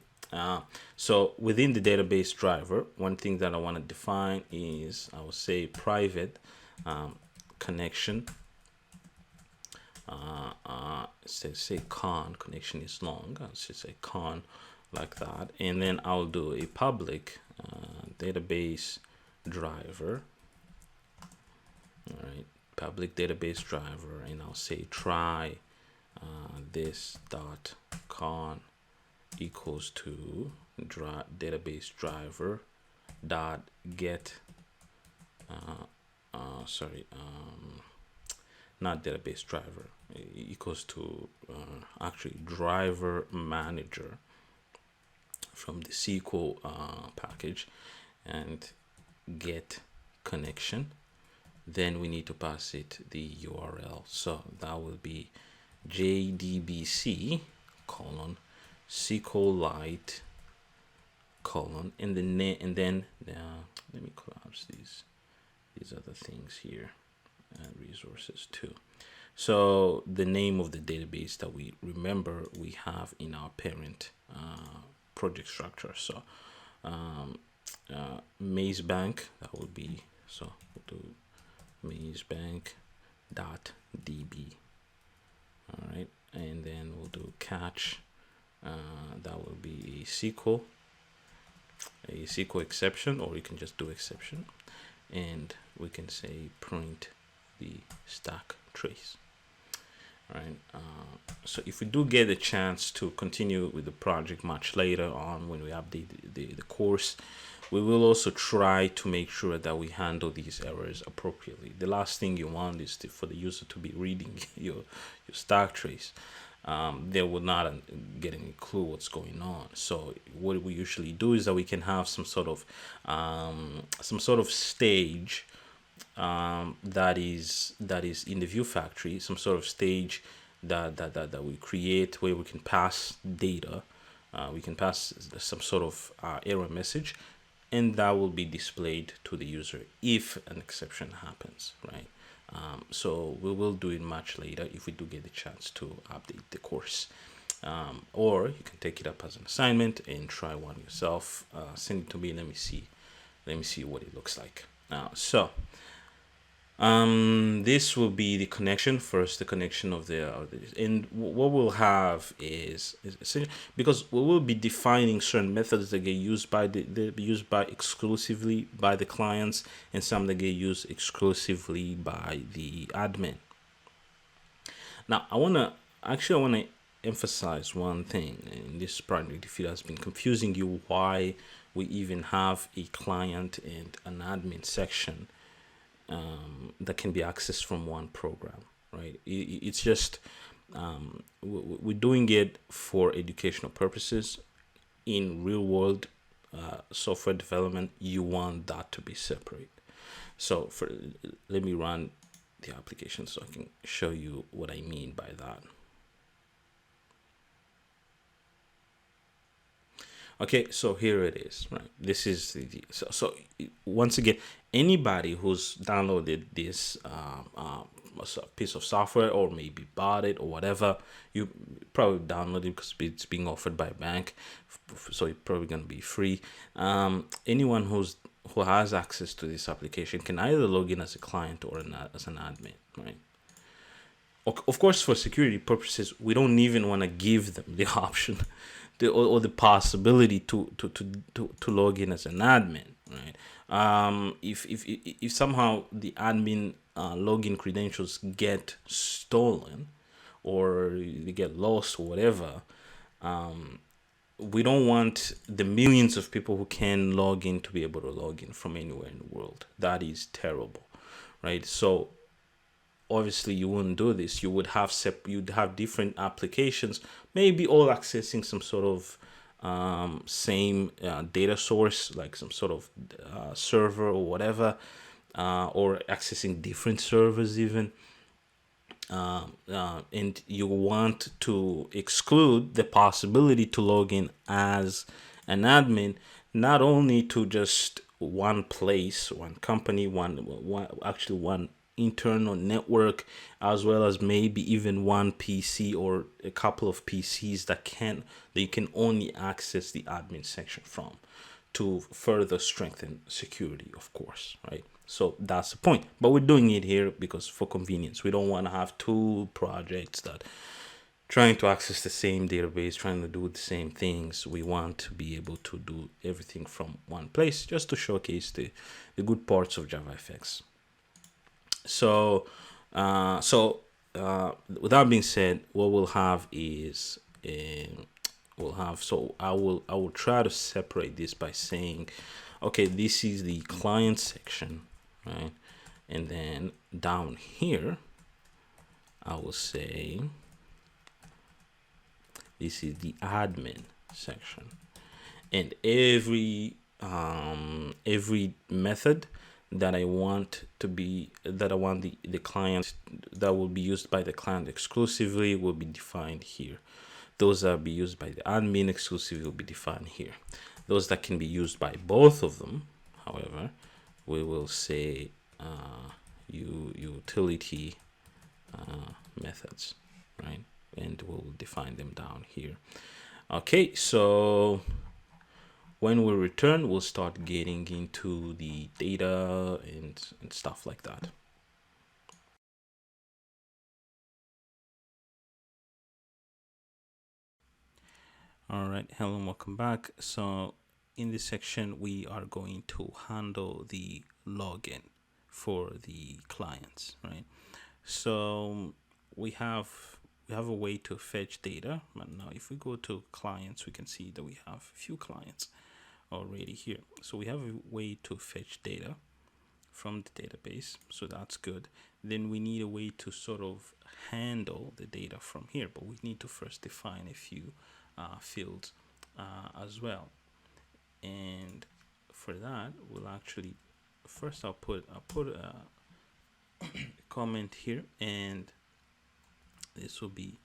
So within the database driver, one thing that I want to define is, I will say, private connection. Say con connection is long. I'll just say con like that, and then I'll do a public database driver. All right, public database driver, and I'll say try this dot con equals to database driver dot get not database driver, equals to actually driver manager from the SQL package, and get connection. Then we need to pass it the URL. So that will be JDBC colon SQLite colon, and then let me collapse these other things here, and resources too. So the name of the database that we have in our parent project structure. So Maze Bank, that would be, so we'll do mazebank.db. All right, and then we'll do catch. That will be a SQL exception, or you can just do exception, and we can say print the stack trace. All right, so if we do get a chance to continue with the project much later on when we update the course, we will also try to make sure that we handle these errors appropriately. The last thing you want is for the user to be reading your stack trace. They will not get any clue what's going on. So what we usually do is that we can have some sort of stage that is in the view factory, some sort of stage that we create where we can pass data. We can pass some sort of error message, and that will be displayed to the user if an exception happens, right? So we will do it much later if we do get the chance to update the course. Or you can take it up as an assignment and try one yourself. Send it to me. Let me see what it looks like. So this will be the connection first, the connection of and what we'll have is because we will be defining certain methods that get used by exclusively by the clients, and some that get used exclusively by the admin. Now I want to emphasize one thing in this project. If it has been confusing you why we even have a client and an admin section that can be accessed from one program, right? It's just we're doing it for educational purposes. In real world software development, you want that to be separate. So let me run the application so I can show you what I mean by that. Okay, so here it is, right? This is so once again, anybody who's downloaded this piece of software or maybe bought it or whatever, you probably download it because it's being offered by a bank, so it's probably gonna be free. Anyone who has access to this application can either log in as a client or as an admin, right? Of course, for security purposes, we don't even want to give them the option or the possibility to log in as an admin, right? If somehow the admin login credentials get stolen or they get lost or whatever, we don't want the millions of people who can log in to be able to log in from anywhere in the world. That is terrible, right? So obviously you wouldn't do this. You would have you'd have different applications, maybe all accessing some sort of same data source, like some sort of server or whatever, or accessing different servers even. And you want to exclude the possibility to log in as an admin, not only to just one place, one company, one internal network, as well as maybe even one PC or a couple of PCs that you can only access the admin section from, to further strengthen security, of course, right? So that's the point. But we're doing it here because for convenience. We don't want to have two projects that trying to access the same database, trying to do the same things. We want to be able to do everything from one place, just to showcase the good parts of JavaFX. So, with that being said, what we'll have is I will try to separate this by saying, okay, this is the client section, right? And then down here, I will say this is the admin section, and every method that I want the client that will be used by the client exclusively will be defined here. Those that will be used by the admin exclusively will be defined here. Those that can be used by both of them, however, we will say utility methods, right? And we'll define them down here. Okay, so when we return, we'll start getting into the data and stuff like that. All right, hello and welcome back. So in this section, we are going to handle the login for the clients, right? So we have a way to fetch data. And now if we go to clients, we can see that we have a few clients already here. So we have a way to fetch data from the database, so that's good. Then we need a way to sort of handle the data from here, but we need to first define a few fields as well. And for that, we'll actually first I'll put a comment here, and this will be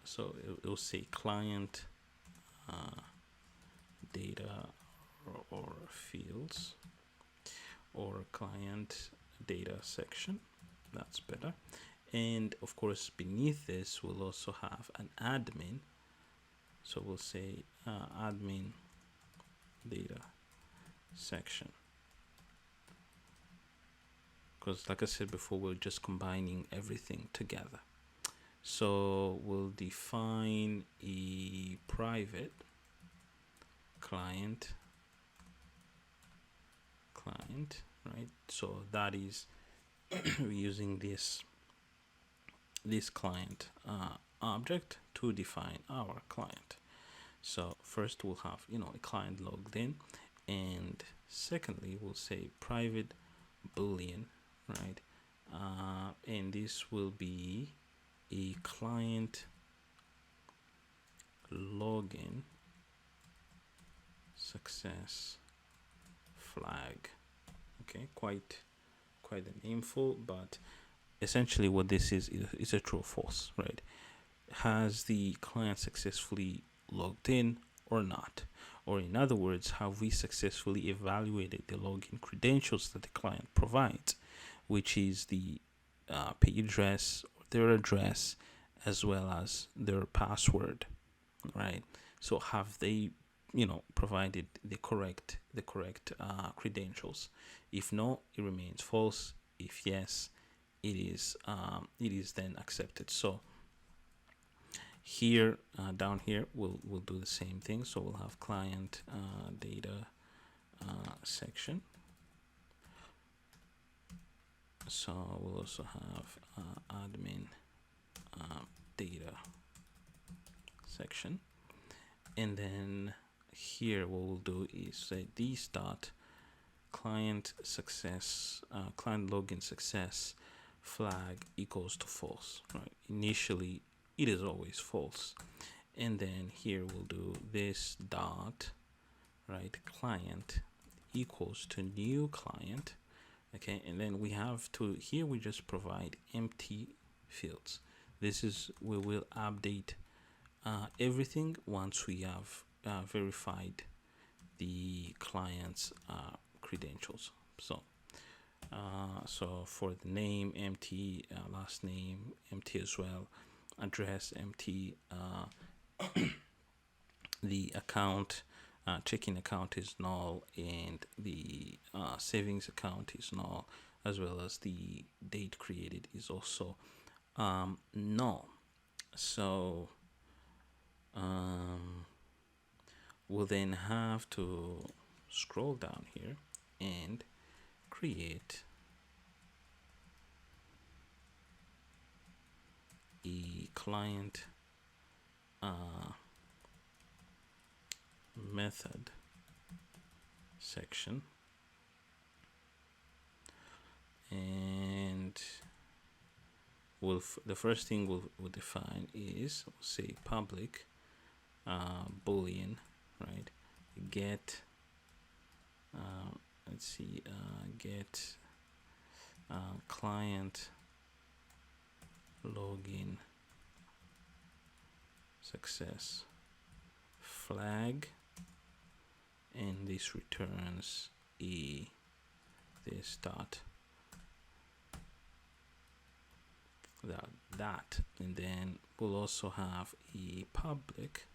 so it will say client data or fields, or client data section. That's better. And of course, beneath this, we'll also have an admin. So we'll say admin data section, because like I said before, we're just combining everything together. So we'll define a private client, right? So that is we're using this client object to define our client. So first we'll have a client logged in, and secondly we'll say private boolean, right? And this will be a client login success flag. Okay, quite a nameful, but essentially what this is a true or false, right? Has the client successfully logged in or not? or in other words, have we successfully evaluated the login credentials that the client provides, which is the page address, their address, as well as their password, right? So have they, provided the correct credentials? If no, it remains false. If yes, it is then accepted. So here, down here, we'll do the same thing. So we'll have client data section. So we'll also have admin data section, and then here what we'll do is say these dot client success, client login success flag equals to false, right? Initially it is always false, and then here we'll do this dot, right, client equals to new client. Okay, and then we have to, here we just provide empty fields. This is, we will update everything once we have verified the client's credentials. So so for the name, empty, last name empty as well, address empty, the account, checking account is null, and the savings account is null, as well as the date created is also null. So we'll then have to scroll down here and create a client method section, and the first thing we'll define is, we'll say public boolean, right, get let's see, get client login success flag, and this returns this dot that, and then we'll also have a public,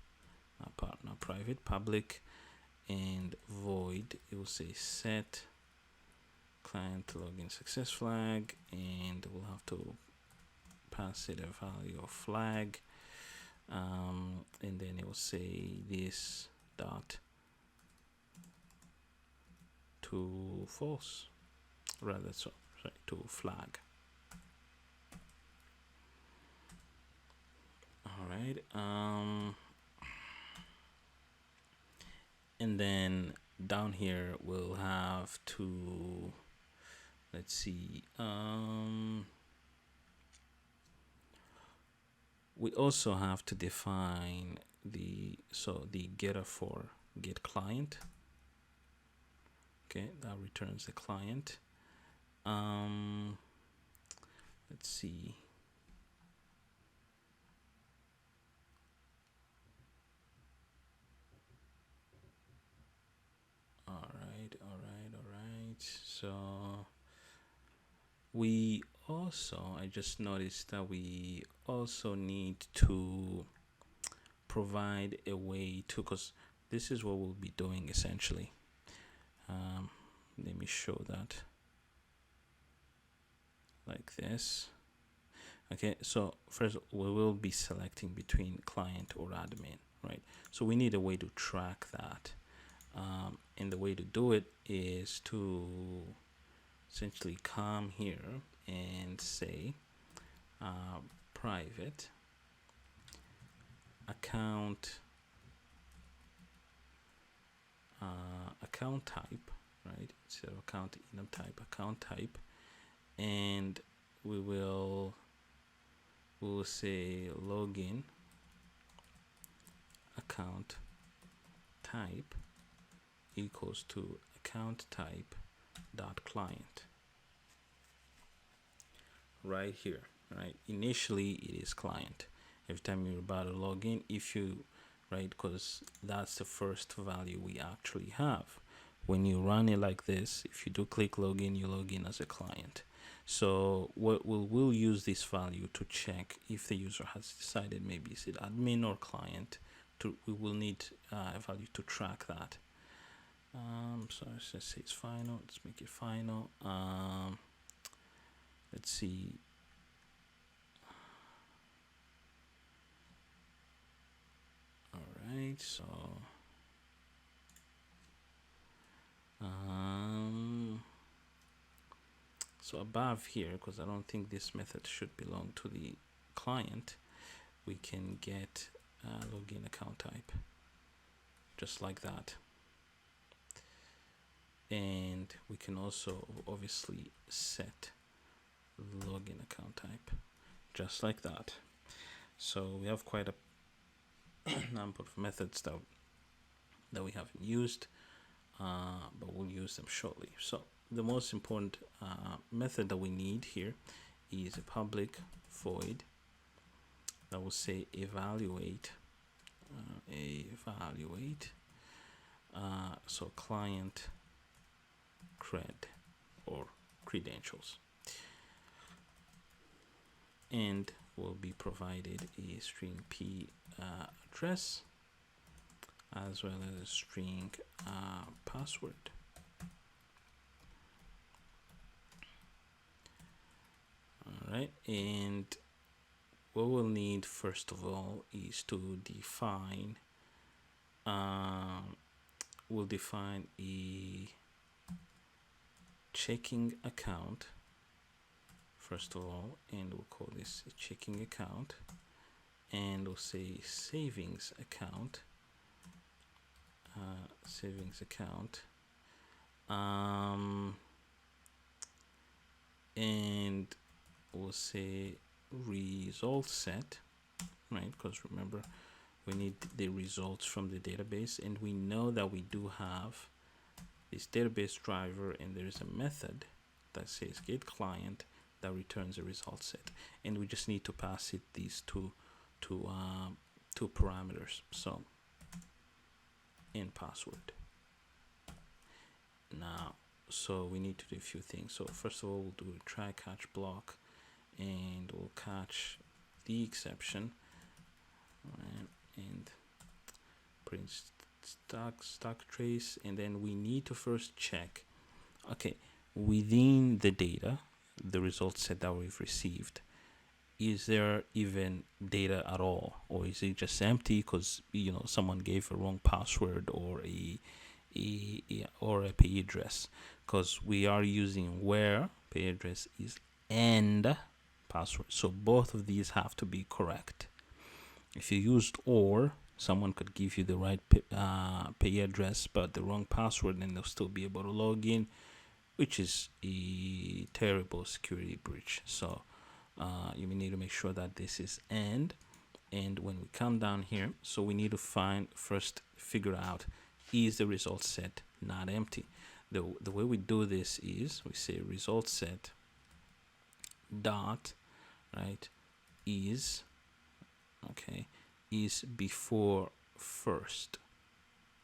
not private, public, and void. It will say set client login success flag, and we'll have to pass it a value of flag, and then it will say this dot to false, rather, so sorry, to flag. All right, and then down here we'll have to, let's see, we also have to define the getter for get client. Okay, that returns the client. Let's see. All right. So we also, I just noticed that we also need to provide a way to, because this is what we'll be doing essentially. Let me show that like this. Okay, so first we will be selecting between client or admin, right? So we need a way to track that, and the way to do it is to essentially come here and say private account type, right? So account enum type, account type, and we will say login account type equals to account type dot client, right here, right? Initially it is client. Every time you're about to log in, if you right? Because that's the first value we actually have. When you run it like this, if you do click login, you log in as a client. So what we'll use this value to check if the user has decided maybe is it admin or client. We will need a value to track that. So let's say it's final. Let's make it final. Let's see. All right. So above here, because I don't think this method should belong to the client, we can get login account type, just like that. And we can also obviously set login account type, just like that. So we have quite a number of methods that we haven't used, but we'll use them shortly. So the most important method that we need here is a public void that will say evaluate. So client cred or credentials, and will be provided a string p address as well as a string password. All right, and what we'll need first of all is to define we'll define a checking account first of all, and we'll call this a checking account, and we'll say savings account, and we'll say result set, right? Because remember, we need the results from the database, and we know that we do have this database driver, and there is a method that says get client that returns a result set, and we just need to pass it these two parameters, so and password. Now, so we need to do a few things. So first of all, we'll do a try catch block, and we'll catch the exception, right, and print stack trace, and then we need to first check, okay, within the data, the result set that we've received, is there even data at all, or is it just empty because someone gave a wrong password or a pay address, because we are using where pay address is and password, so both of these have to be correct. If you used or, someone could give you the right pay address but the wrong password, and they'll still be able to log in, which is a terrible security breach. So you need to make sure that this is and when we come down here, so we need to figure out, is the result set not empty? The way we do this is we say result set dot, right, is before first,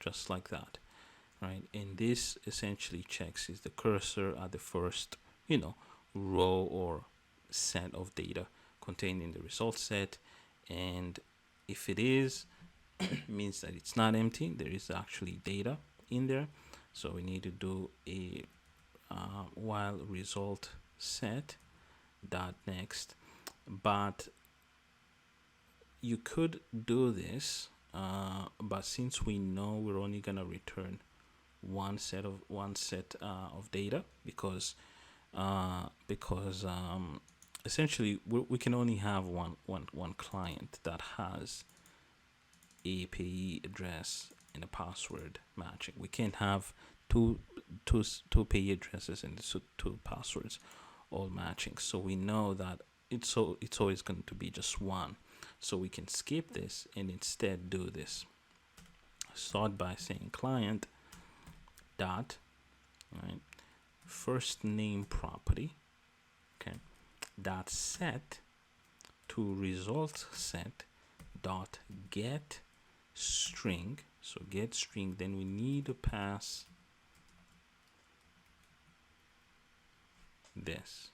just like that, right? And this essentially checks is the cursor at the first row or set of data contained in the result set, and if it is means that it's not empty, there is actually data in there. So we need to do a while result set dot next, but you could do this, but since we know we're only gonna return one set of data, because essentially we can only have one client that has a payee address and a password matching. We can't have two payee addresses and two passwords all matching. So we know that it's always going to be just one. So we can skip this and instead do this. Start by saying client dot, right, first name property, okay, dot set to result set dot get string. So get string, then we need to pass this,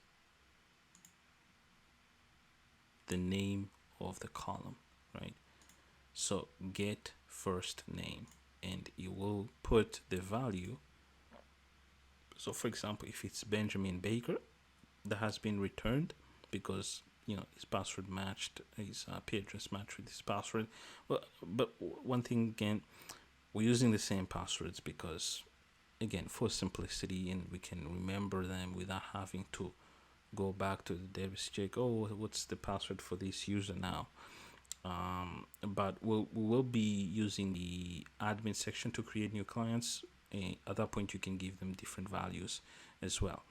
the name of the column, right? So get first name, and it will put the value. So for example, if it's Benjamin Baker, that has been returned because his password matched, his IP address matched with his password. Well, but one thing again, we're using the same passwords because again, for simplicity, and we can remember them without having to go back to the database, check, oh, what's the password for this user now. But we will be using the admin section to create new clients. At that point, you can give them different values as well.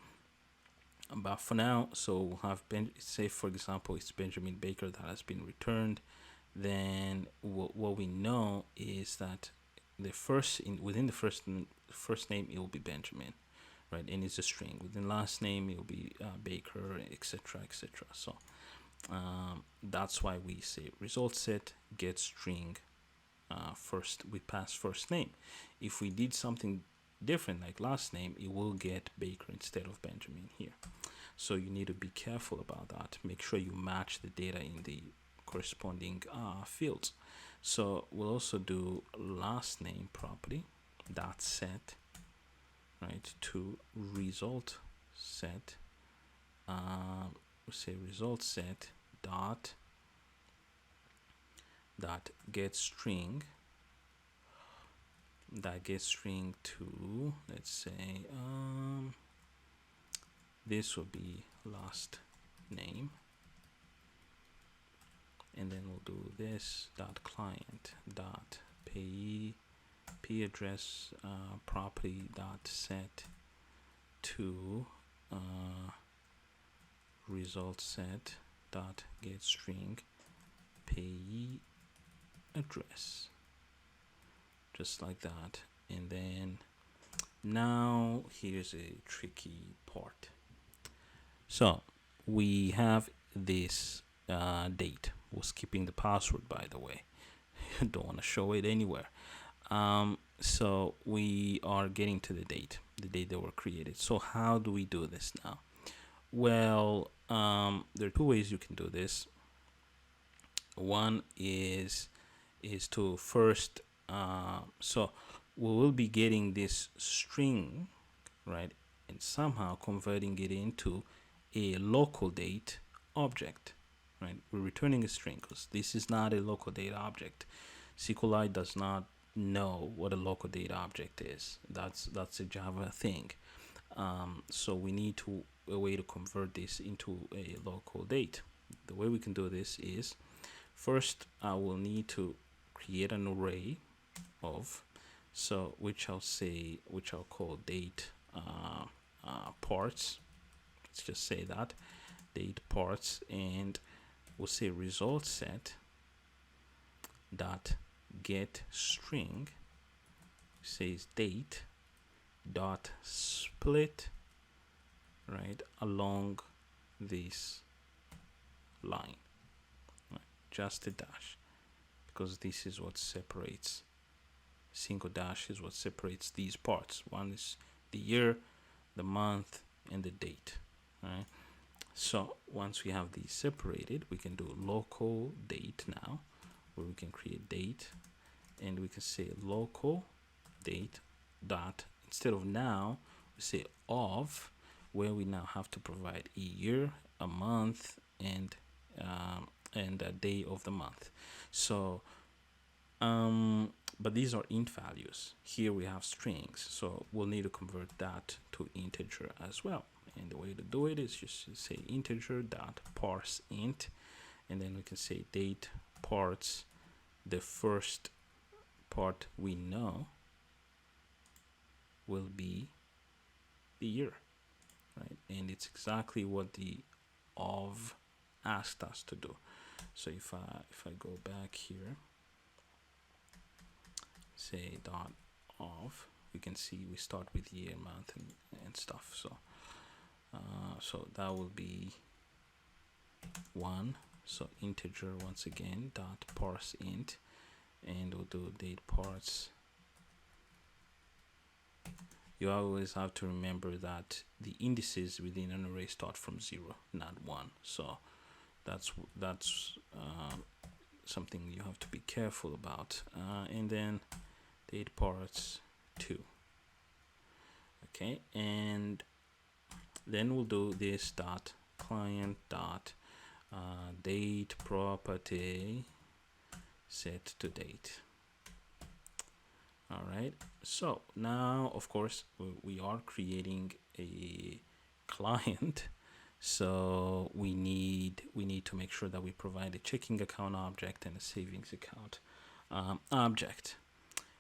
But for now, so we'll have say for example it's Benjamin Baker that has been returned. Then what we know is that within the first name it will be Benjamin, right? And it's a string. Within last name it will be Baker, etc., etc. So that's why we say result set get string. First we pass first name. If we did something different like last name, it will get Baker instead of Benjamin here. So you need to be careful about that. Make sure you match the data in the corresponding fields. So we'll also do last name property dot set, right, to result set. We say result set dot get string. That get string to, let's say this will be last name, and then we'll do this dot client dot payee p address property dot set to result set dot get string payee address, just like that. And then now here's a tricky part. So we have this date. We're skipping the password, by the way. Don't want to show it anywhere. So we are getting to the date they were created. So how do we do this now? Well, there are two ways you can do this. One is to first, so we will be getting this string, right, and somehow converting it into a local date object, right? We're returning a string because this is not a local date object. SQLite does not know what a local date object is. That's a Java thing. So we need a way to convert this into a local date. The way we can do this is, first I will need to create an array of, so which I'll call date parts. Let's just say that date parts, and we'll say result set dot get string says date dot split, right, along this line, right? Just a dash, because this is what separates, single dash is what separates these parts. One is the year, the month, and the date, right? So once we have these separated, we can do local date now, where we can create date, and we can say local date dot, instead of now we say of, where we now have to provide a year, a month, and a day of the month. So but these are int values. Here we have strings, so we'll need to convert that to integer as well. And the way to do it is just to say integer dot parse int, and then we can say date parts. The first part we know will be the year, right? And it's exactly what the of asked us to do. So if I go back here, say dot of, we can see we start with year, month, and stuff. So so that will be 1. So integer once again dot parse int, and we'll do date parts. You always have to remember that the indices within an array start from 0, not 1. So that's something you have to be careful about. And then date parts 2. Okay, and then we'll do this dot client dot date property set to date. All right, so now of course we are creating a client, so we need to make sure that we provide a checking account object and a savings account object.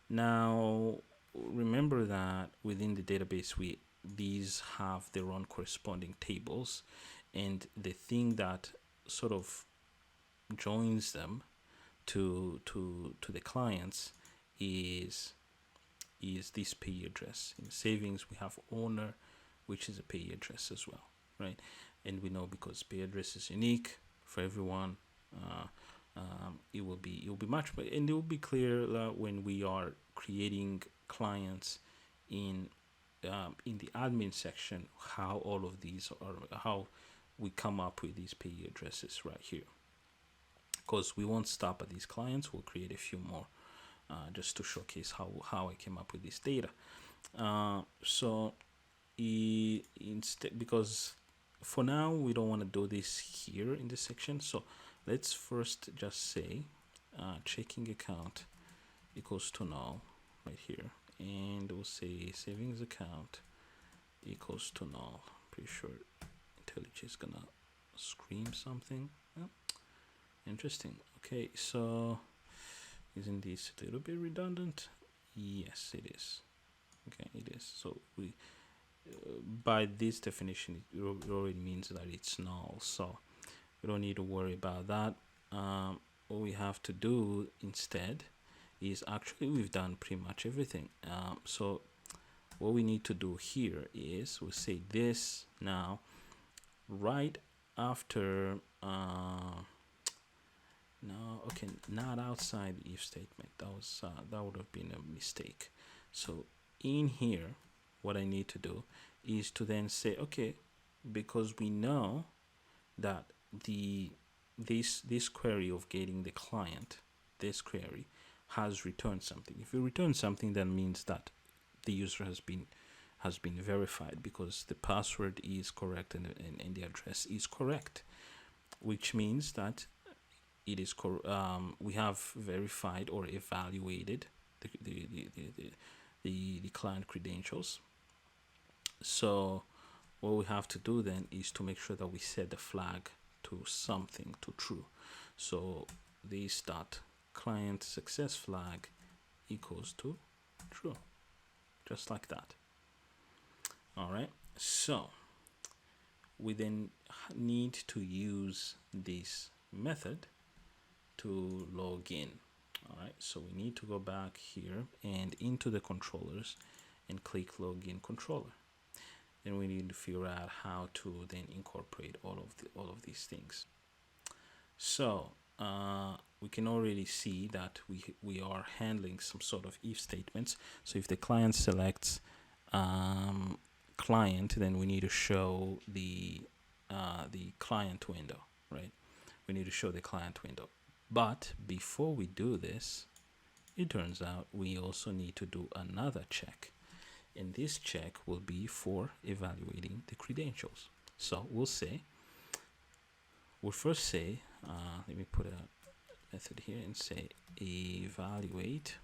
Now remember that within the database these have their own corresponding tables, and the thing that sort of joins them to the clients is this pay address. In savings we have owner, which is a pay address as well, right? And we know because pay address is unique for everyone, it will be much better, and it will be clear when we are creating clients in the admin section how all of these are, how we come up with these pay addresses right here. Because we won't stop at these clients, we'll create a few more just to showcase how I came up with this data. So instead, because for now we don't want to do this here in this section, so let's first just say checking account equals to null right here, and we'll say savings account equals to null. Pretty sure IntelliJ is gonna scream something. Oh, interesting. Okay, so isn't this a little bit redundant? Yes, it is. Okay, it is. So we by this definition it already means that it's null, so we don't need to worry about that. What we have to do instead is, actually we've done pretty much everything. So what we need to do here is we'll say this now right after no, okay, not outside the if statement. That would have been a mistake. So in here what I need to do is to then say, okay, because we know that this query of getting the client, this query has returned something. If you return something, that means that the user has been verified, because the password is correct and the address is correct, which means that it is we have verified or evaluated the client credentials. So what we have to do then is to make sure that we set the flag to something, to true. So this dot client success flag equals to true, just like that. All right, so we then need to use this method to log in. All right, so we need to go back here and into the controllers and click login controller. Then we need to figure out how to then incorporate all of these things. So we can already see that we are handling some sort of if statements. So if the client selects client, then we need to show the client window, right? We need to show the client window. But before we do this, it turns out we also need to do another check. And this check will be for evaluating the credentials. So we'll first say, let me put a method here and say evaluate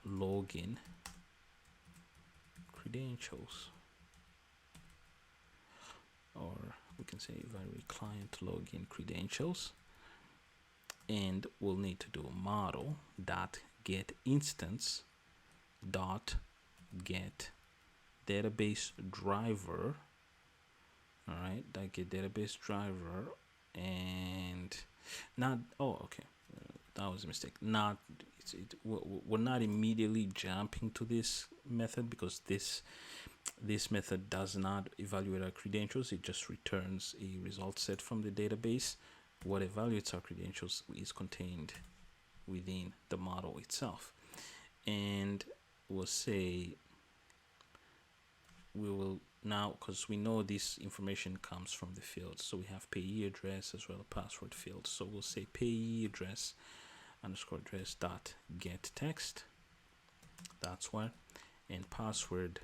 login credentials, or we can say evaluate client login credentials, and we'll need to do model dot get instance dot get database driver. All right, that get database driver, and not, oh, okay, that was a mistake. Not we're not immediately jumping to this method, because this method does not evaluate our credentials. It just returns a result set from the database. what evaluates our credentials is contained within the model itself. And we'll say we will now, because we know this information comes from the fields, so we have payee address as well as password field. So we'll say payee address underscore address dot get text, that's what, and password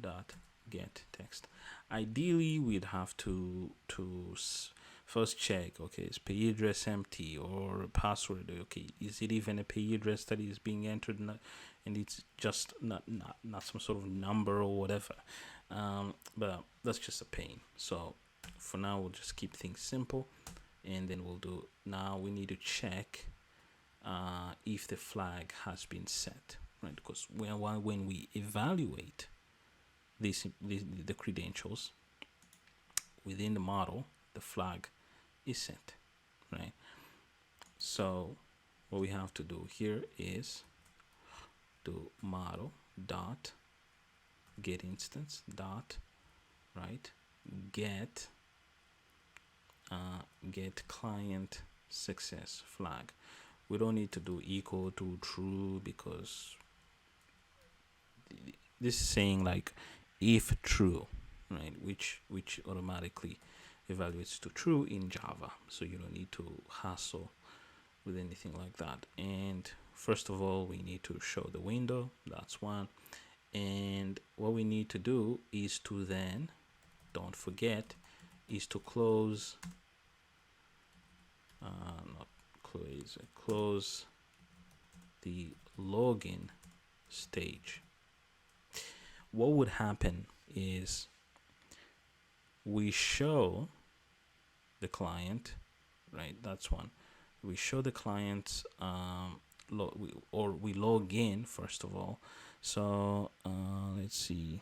dot get text. Ideally we'd have to first check, okay, is payee address empty, or password, okay, is it even a payee address that is being entered, and it's just not some sort of number or whatever. But that's just a pain. So for now we'll just keep things simple, and then we'll do, now we need to check if the flag has been set, right? Because when we evaluate the credentials within the model, the flag is set, right? So what we have to do here is do model dot get instance dot, right, get client success flag. We don't need to do equal to true, because this is saying like if true, right, which automatically evaluates to true in Java, so you don't need to hassle with anything like that. And first of all, we need to show the window, that's one. And what we need to do is to then, don't forget, is to close close the login stage. What would happen is we show the client, right, that's one, we show the client we log in first of all. So let's see,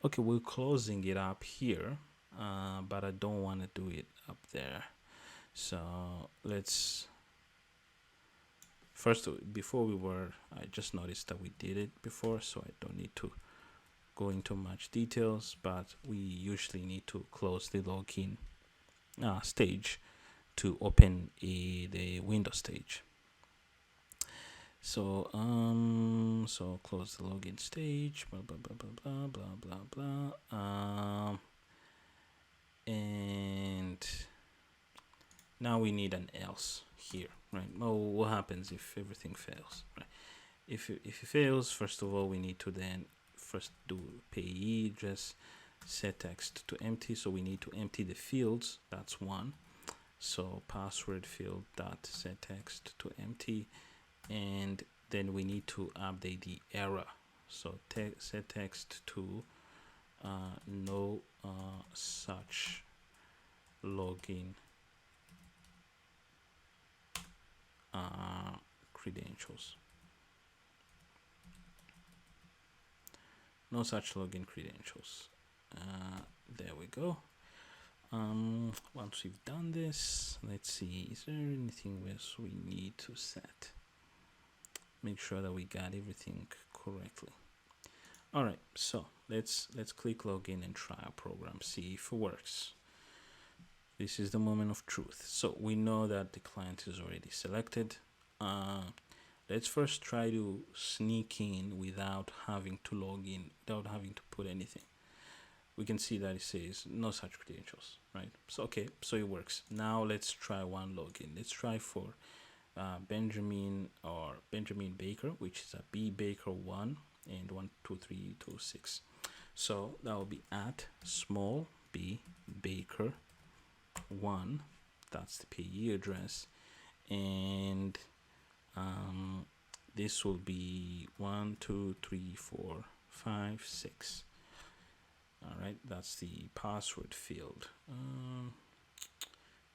okay, we're closing it up here, but I don't want to do it up there. So let's first, before I just noticed that we did it before, so I don't need to go into much details, but we usually need to close the login stage to open the window stage. So so close the login stage, blah blah blah blah blah blah blah blah. And now we need an else here, right? Well, what happens if everything fails, right? If it fails, first of all, we need to then first do payee address set text to empty. So we need to empty the fields, that's one. So password field dot set text to empty, and then we need to update the error. So set text to no such login credentials. No such login credentials. There we go. Once we've done this, let's see, is there anything else we need to set? Make sure that we got everything correctly. All right, so let's click login and try our program, see if it works. This is the moment of truth. So we know that the client is already selected. Let's first try to sneak in without having to log in, without having to put anything. We can see that it says no such credentials, right? So okay, so it works. Now let's try one login. Let's try for Benjamin Baker, which is a B Baker 1 and 12326. So that will be at small b Baker 1. That's the payee address, and this will be 1 2 3 4 5 6. All right, that's the password field.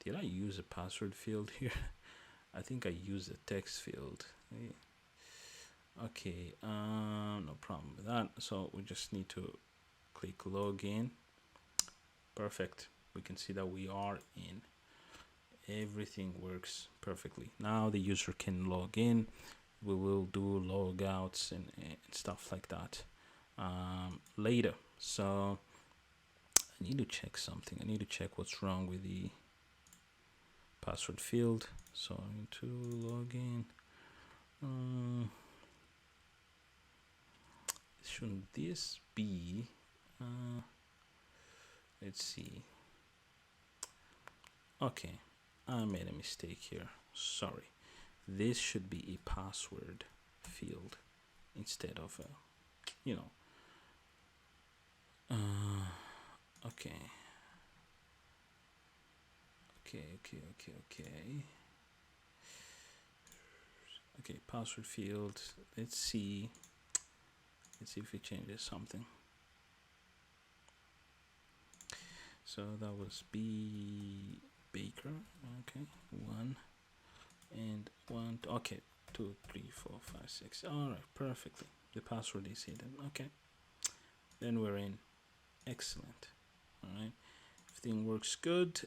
Did I use a password field here? I think I used a text field. Okay, no problem with that. So we just need to click login. Perfect. We can see that we are in. Everything works perfectly. Now the user can log in. We will do logouts and stuff like that later. So I need to check something. I need to check what's wrong with the password field. So I need to log in. Shouldn't this be? Let's see. Okay, I made a mistake here. Sorry. This should be a password field instead of a, okay. Okay, password field. Let's see if it changes something. So that was B Baker. Okay, 1 and 1. Okay, 2, 3, 4, 5, 6. All right, perfectly. The password is hidden. Okay, then we're in. Excellent. All right, everything works good.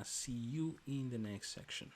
See you in the next section.